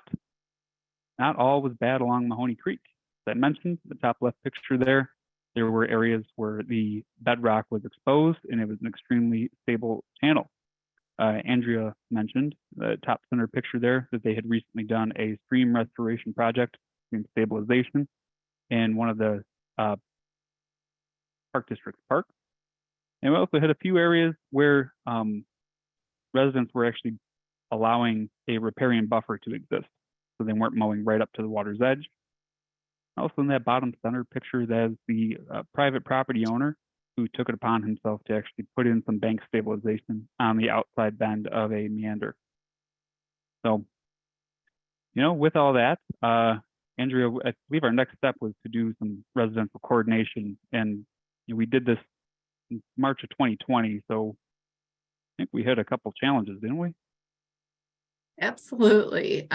not all was bad along Mahoney Creek. As I mentioned, the top left picture there were areas where the bedrock was exposed and it was an extremely stable channel. Andrea mentioned the top center picture there that they had recently done a stream restoration project, stream stabilization, in one of the Park District's parks. And we also had a few areas where residents were actually allowing a riparian buffer to exist, so they weren't mowing right up to the water's edge. Also in that bottom center picture, there's the private property owner who took it upon himself to actually put in some bank stabilization on the outside bend of a meander. So, with all that, Andrea, I believe our next step was to do some residential coordination, and we did this in March of 2020. So I think we had a couple challenges, didn't we?
Absolutely.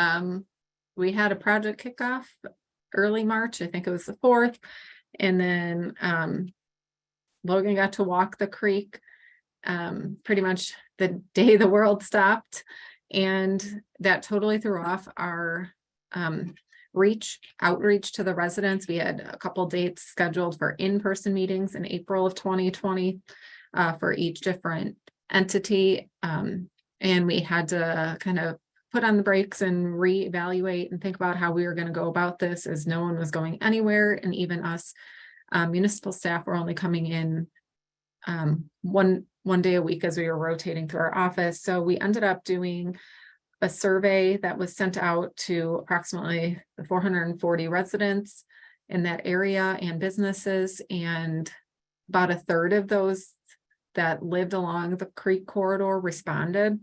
We had a project kickoff early March, I think it was the 4th. And then Logan got to walk the creek pretty much the day the world stopped. And that totally threw off our outreach to the residents. We had a couple dates scheduled for in-person meetings in April of 2020 for each different entity. And we had to kind of put on the brakes and reevaluate and think about how we were going to go about this, as no one was going anywhere. And even us municipal staff were only coming in one day a week as we were rotating through our office. So we ended up doing a survey that was sent out to approximately 440 residents in that area and businesses, and about a third of those that lived along the creek corridor responded.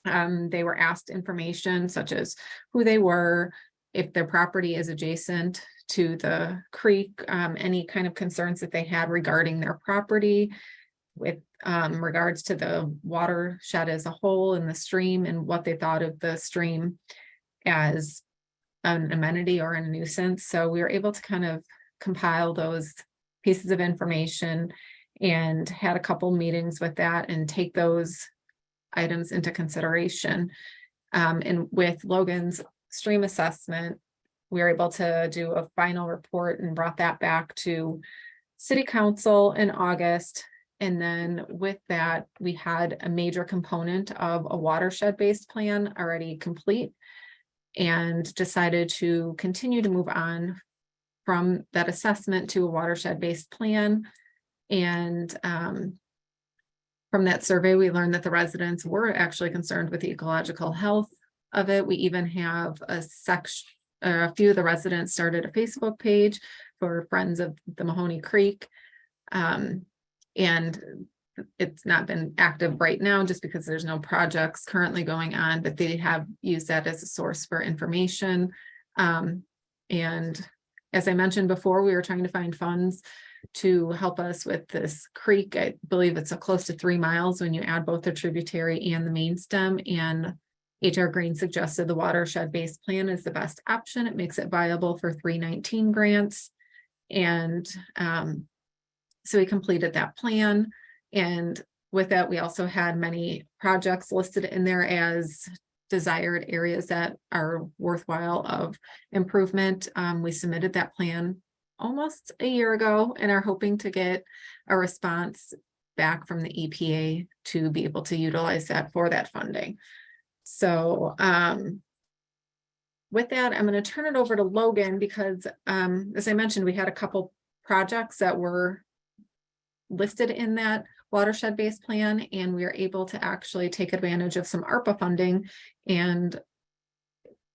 They were asked information such as who they were, if their property is adjacent to the creek, any kind of concerns that they had regarding their property, with regards to the watershed as a whole in the stream, and what they thought of the stream as an amenity or a nuisance. So we were able to kind of compile those pieces of information and had a couple meetings with that and take those items into consideration. And with Logan's stream assessment, we were able to do a final report and brought that back to City Council in August. And then with that, we had a major component of a watershed-based plan already complete, and decided to continue to move on from that assessment to a watershed-based plan. And from that survey, we learned that the residents were actually concerned with the ecological health of it. We even have a few of the residents started a Facebook page for Friends of the Mahoney Creek. And it's not been active right now just because there's no projects currently going on, but they have used that as a source for information. And as I mentioned before, we were trying to find funds to help us with this creek. I believe it's close to 3 miles when you add both the tributary and the main stem, and HR Green suggested the watershed-based plan is the best option. It makes it viable for 319 grants. And so we completed that plan. And with that, we also had many projects listed in there as desired areas that are worthwhile of improvement. We submitted that plan almost a year ago and are hoping to get a response back from the EPA to be able to utilize that for that funding. So with that, I'm going to turn it over to Logan because as I mentioned, we had a couple projects that were listed in that watershed-based plan, and we are able to actually take advantage of some ARPA funding and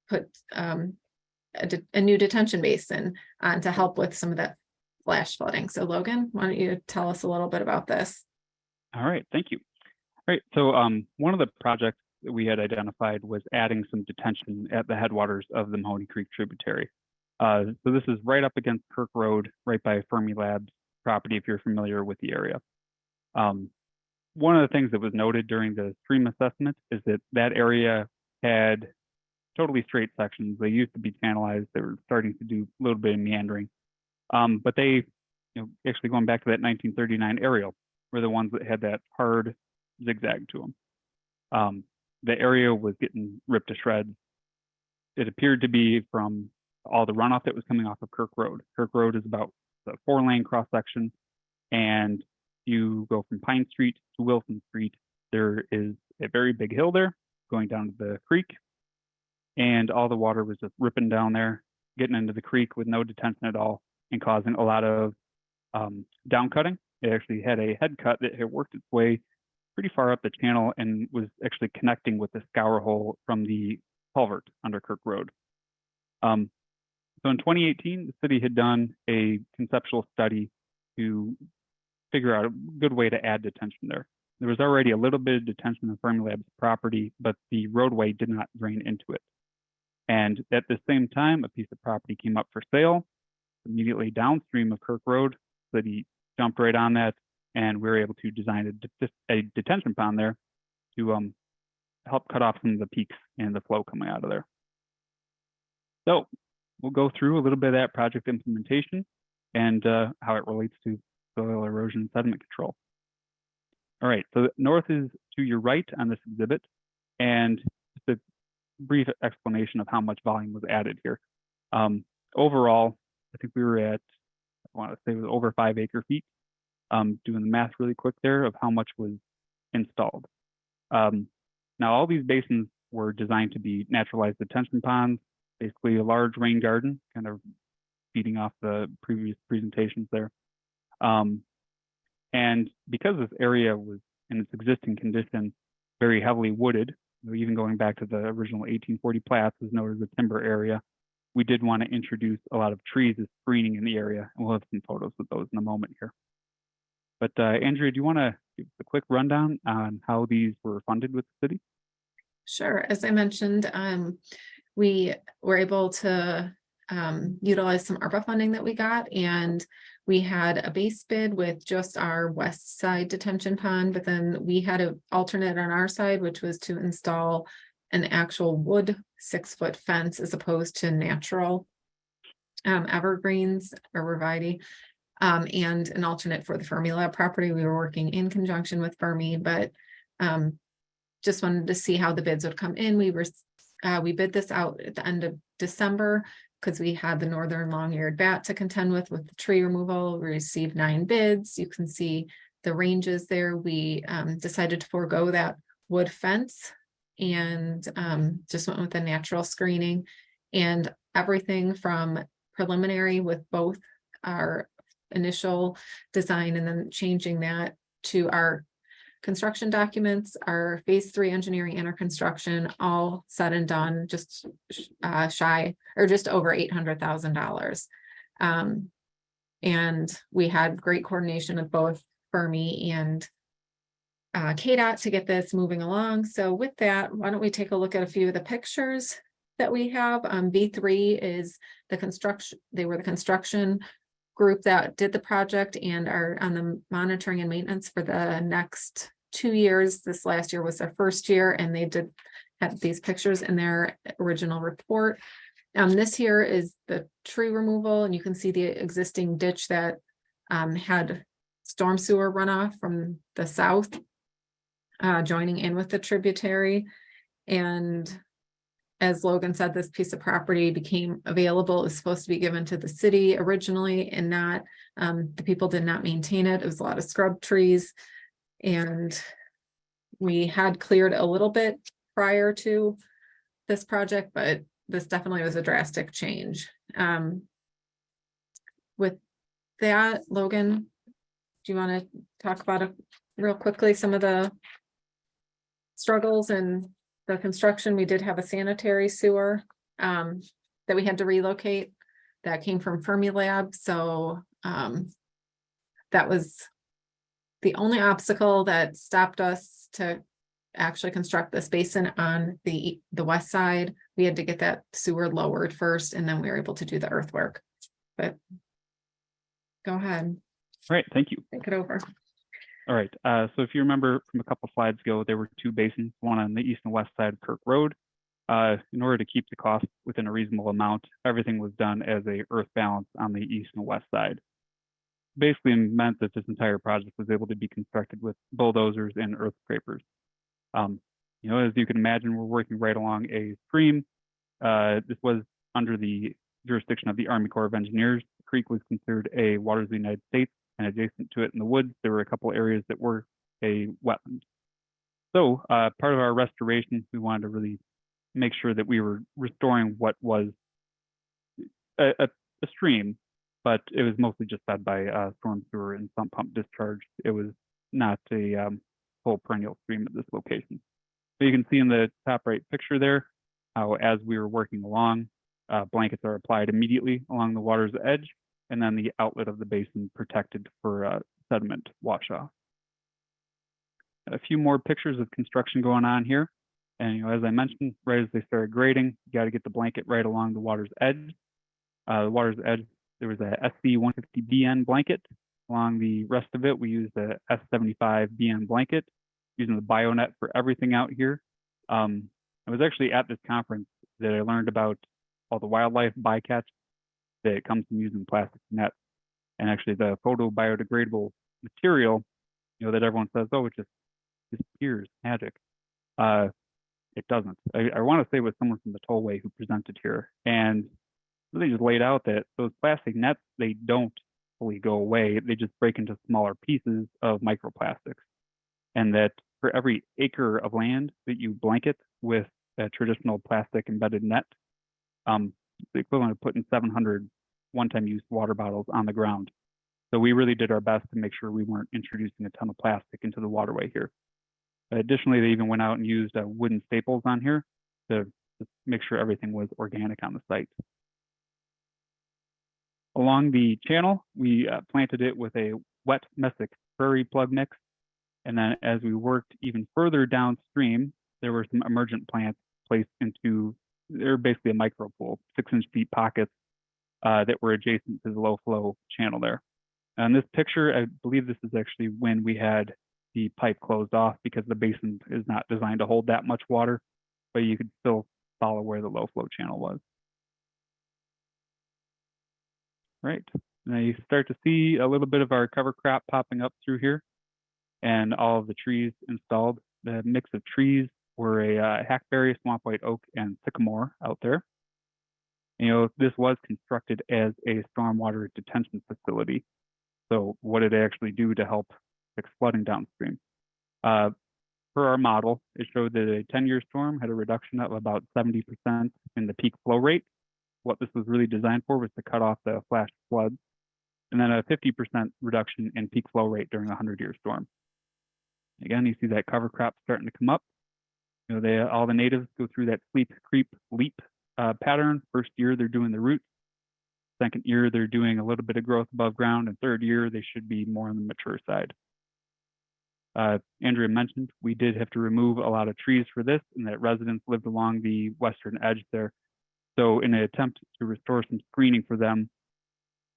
put a new detention basin on to help with some of that flash flooding. So Logan, why don't you tell us a little bit about this? All right, thank you.
All right, so one of the projects that we had identified was adding some detention at the headwaters of the Mahoney Creek tributary. So this is right up against Kirk Road, right by Fermilab's property, if you're familiar with the area. One of the things that was noted during the stream assessment is that that area had totally straight sections. They used to be channelized. They were starting to do a little bit of meandering. But they, actually going back to that 1939 aerial, were the ones that had that hard zigzag to them. The area was getting ripped to shreds. It appeared to be from all the runoff that was coming off of Kirk Road. Kirk Road is about a 4-lane cross section, and you go from Pine Street to Wilson Street. There is a very big hill there going down to the creek, and all the water was just ripping down there, getting into the creek with no detention at all, and causing a lot of down cutting. It actually had a head cut that had worked its way pretty far up the channel and was actually connecting with the scour hole from the culvert under Kirk Road. So in 2018, the city had done a conceptual study to figure out a good way to add detention there. There was already a little bit of detention on Fermilab's property, but the roadway did not drain into it. And at the same time, a piece of property came up for sale immediately downstream of Kirk Road. The city jumped right on that, and we were able to design a detention pond there to help cut off some of the peaks and the flow coming out of there. So we'll go through a little bit of that project implementation and how it relates to soil erosion and sediment control. All right, so north is to your right on this exhibit, and just a brief explanation of how much volume was added here. Overall, I think we were at, I want to say it was over 5 acre-feet. Doing the math really quick there of how much was installed. Now, all these basins were designed to be naturalized detention ponds, basically a large rain garden, kind of feeding off the previous presentations there. And because this area was in its existing condition, very heavily wooded, even going back to the original 1840 plats is known as a timber area, we did want to introduce a lot of trees as screening in the area, and we'll have some photos of those in a moment here. But Andrea, do you want to give a quick rundown on how these were funded with the city?
Sure. As I mentioned, we were able to utilize some ARPA funding that we got, and we had a base bid with just our west side detention pond, but then we had an alternate on our side, which was to install an actual wood 6-foot fence as opposed to natural evergreens or arborvitae. And an alternate for the Fermilab property. We were working in conjunction with Fermi, but just wanted to see how the bids would come in. We bid this out at the end of December because we had the northern long-eared bat to contend with the tree removal. We received 9 bids. You can see the ranges there. We decided to forego that wood fence and just went with the natural screening, and everything from preliminary with both our initial design and then changing that to our construction documents, our phase 3 engineering and our construction, all said and done, just shy or just over $800,000. And we had great coordination with both Fermi and KDOT to get this moving along. So with that, why don't we take a look at a few of the pictures that we have. B3 is the construction, they were the construction group that did the project and are on the monitoring and maintenance for the next 2 years. This last year was their first year, and they did have these pictures in their original report. This here is the tree removal, and you can see the existing ditch that had storm sewer runoff from the south, joining in with the tributary. And as Logan said, this piece of property became available. It was supposed to be given to the city originally, and not, the people did not maintain it. It was a lot of scrub trees, and we had cleared a little bit prior to this project, but this definitely was a drastic change. With that, Logan, do you want to talk about it real quickly, some of the struggles and the construction? We did have a sanitary sewer that we had to relocate that came from Fermilab. So that was the only obstacle that stopped us to actually construct this basin on the west side. We had to get that sewer lowered first, and then we were able to do the earthwork. But go ahead.
All right, thank you.
Take it over.
All right, so if you remember from a couple slides ago, there were 2 basins, one on the east and west side of Kirk Road. In order to keep the cost within a reasonable amount, everything was done as a earth balance on the east and west side. Basically meant that this entire project was able to be constructed with bulldozers and earth scrapers. You know, as you can imagine, we're working right along a stream. This was under the jurisdiction of the Army Corps of Engineers. The creek was considered a waters of the United States, and adjacent to it in the woods, there were a couple areas that were a wetland. So part of our restoration, we wanted to really make sure that we were restoring what was a stream, but it was mostly just fed by storm sewer and sump pump discharge. It was not a full perennial stream at this location. So you can see in the top right picture there, how as we were working along, blankets are applied immediately along the water's edge, and then the outlet of the basin protected for sediment wash off. A few more pictures of construction going on here. And you know, as I mentioned, right as they started grading, you got to get the blanket right along the water's edge. The water's edge, there was a SB 150BN blanket Along the rest of it, we use the S75 BN blanket, using the BioNet for everything out here. I was actually at this conference that I learned about all the wildlife bycatch that comes from using plastic nets. And actually the photobiodegradable material, that everyone says, oh, it just disappears, magic. It doesn't. I want to say it was someone from the tollway who presented here, and they just laid out that those plastic nets, they don't fully go away. They just break into smaller pieces of microplastics. And that for every acre of land that you blanket with a traditional plastic embedded net, the equivalent of putting 700 one-time use water bottles on the ground. So we really did our best to make sure we weren't introducing a ton of plastic into the waterway here. Additionally, they even went out and used wooden staples on here to make sure everything was organic on the site. Along the channel, we planted it with a wet mesic prairie plug mix. And then as we worked even further downstream, there were some emergent plants placed into, they're basically a micro pool, 6-inch deep pockets that were adjacent to the low flow channel there. And this picture, I believe this is actually when we had the pipe closed off because the basin is not designed to hold that much water, but you could still follow where the low flow channel was. Right, now you start to see a little bit of our cover crop popping up through here and all of the trees installed. The mix of trees were a hackberry, swamp white oak, and sycamore out there. This was constructed as a stormwater detention facility. So what did it actually do to help fix flooding downstream? Per our model, it showed that a 10-year storm had a reduction of about 70% in the peak flow rate. What this was really designed for was to cut off the flash floods, and then a 50% reduction in peak flow rate during a 100-year storm. Again, you see that cover crop starting to come up. All the natives go through that sleep, creep, leap pattern. First year, they're doing the roots. Second year, they're doing a little bit of growth above ground, and third year, they should be more on the mature side. Andrea mentioned we did have to remove a lot of trees for this, and that residents lived along the western edge there. So in an attempt to restore some screening for them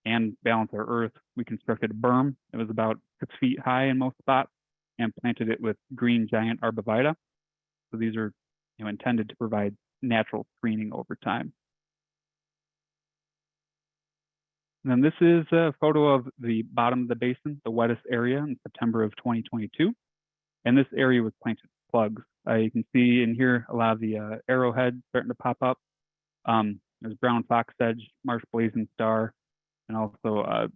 and balance our earth, we constructed a berm. It was about 6 feet high in most spots and planted it with green giant arborvitae. So these are intended to provide natural screening over time. And then this is a photo of the bottom of the basin, the wettest area in September of 2022. And this area was planted with plugs. You can see in here a lot of the arrowhead starting to pop up. There's brown fox sedge, marsh blazing star, and also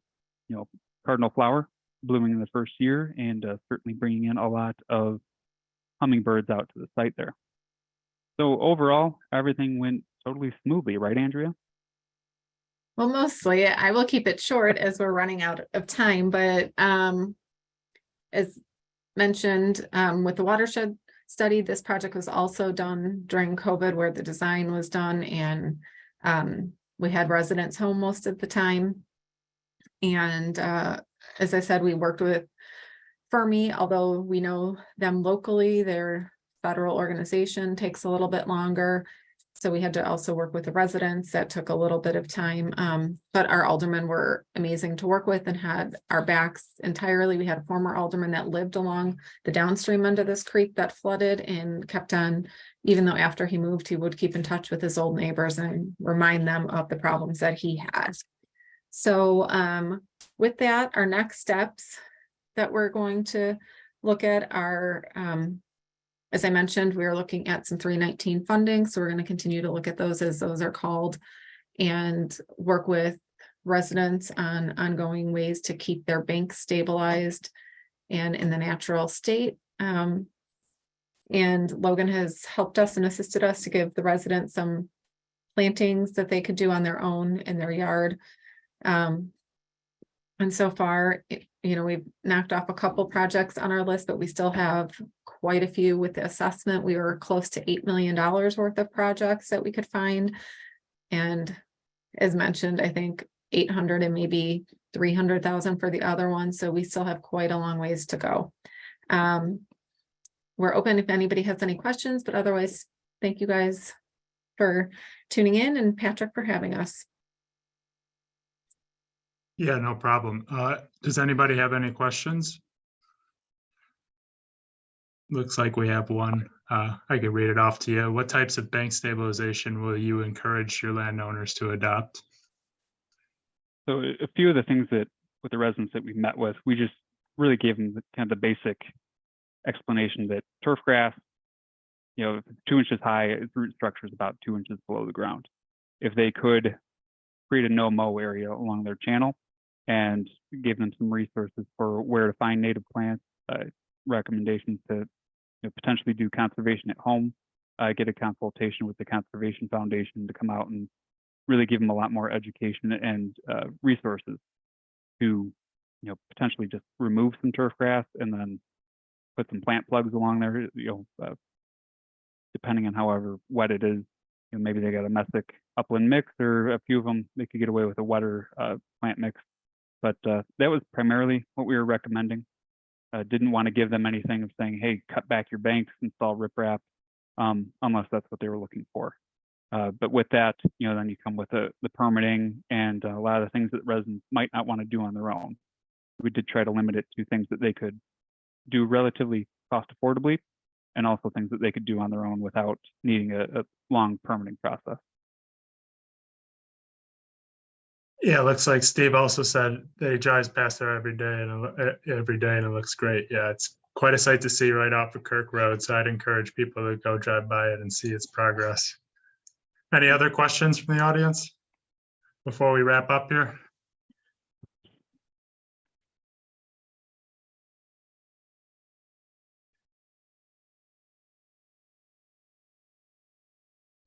cardinal flower blooming in the first year, and certainly bringing in a lot of hummingbirds out to the site there. So overall, everything went totally smoothly, right, Andrea?
Well, mostly. I will keep it short as we're running out of time, but as mentioned, with the watershed study, this project was also done during COVID, where the design was done, and we had residents home most of the time. And as I said, we worked with Fermi, although we know them locally, their federal organization takes a little bit longer. So we had to also work with the residents. That took a little bit of time, but our aldermen were amazing to work with and had our backs entirely. We had a former alderman that lived along the downstream end of this creek that flooded and kept on, even though after he moved, he would keep in touch with his old neighbors and remind them of the problems that he had. So with that, our next steps that we're going to look at are, as I mentioned, we are looking at some 319 funding. So we're going to continue to look at those as those are called and work with residents on ongoing ways to keep their banks stabilized and in the natural state. And Logan has helped us and assisted us to give the residents some plantings that they could do on their own in their yard. And so far, we've knocked off a couple projects on our list, but we still have quite a few with the assessment. We were close to $8 million worth of projects that we could find. And as mentioned, I think 800 and maybe 300,000 for the other one. So we still have quite a long ways to go. We're open if anybody has any questions, but otherwise, thank you guys for tuning in and Patrick for having us.
Yeah, no problem. Does anybody have any questions? Looks like we have one. I can read it off to you. What types of bank stabilization will you encourage your landowners to adopt?
So a few of the things that with the residents that we met with, we just really gave them kind of the basic explanation that turf grass, you know, if it's 2 inches high, its root structure is about 2 inches below the ground. If they could create a no-mow area along their channel and gave them some resources for where to find native plants, recommendations to potentially do conservation at home, get a consultation with the Conservation Foundation to come out and really give them a lot more education and resources to potentially just remove some turf grass and then put some plant plugs along there, depending on however wet it is. Maybe they got a mesic upland mix, or a few of them they could get away with a wetter plant mix. But that was primarily what we were recommending. Didn't want to give them anything of saying, hey, cut back your banks, install riprap, unless that's what they were looking for. But with that, then you come with the permitting and a lot of the things that residents might not want to do on their own. We did try to limit it to things that they could do relatively cost affordably, and also things that they could do on their own without needing a long permitting process.
Yeah, it looks like Steve also said that he drives past there every day and it looks great. Yeah, it's quite a sight to see right off of Kirk Road. So I'd encourage people to go drive by it and see its progress. Any other questions from the audience before we wrap up here?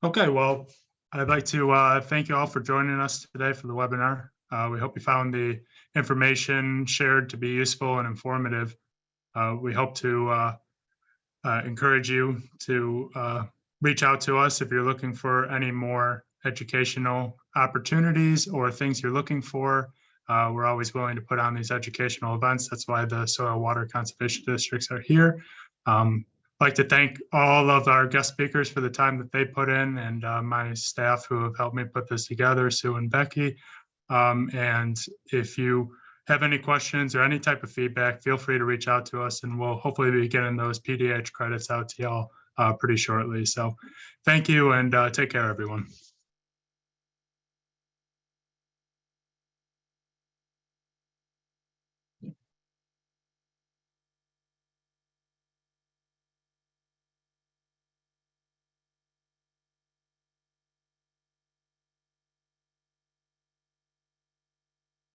Okay, well, I'd like to thank you all for joining us today for the webinar. We hope you found the information shared to be useful and informative. We hope to encourage you to reach out to us if you're looking for any more educational opportunities or things you're looking for. We're always willing to put on these educational events. That's why the soil water conservation districts are here. I'd like to thank all of our guest speakers for the time that they put in, and my staff who have helped me put this together, Sue and Becky. And if you have any questions or any type of feedback, feel free to reach out to us, and we'll hopefully be getting those PDH credits out to y'all pretty shortly. So thank you, and take care, everyone.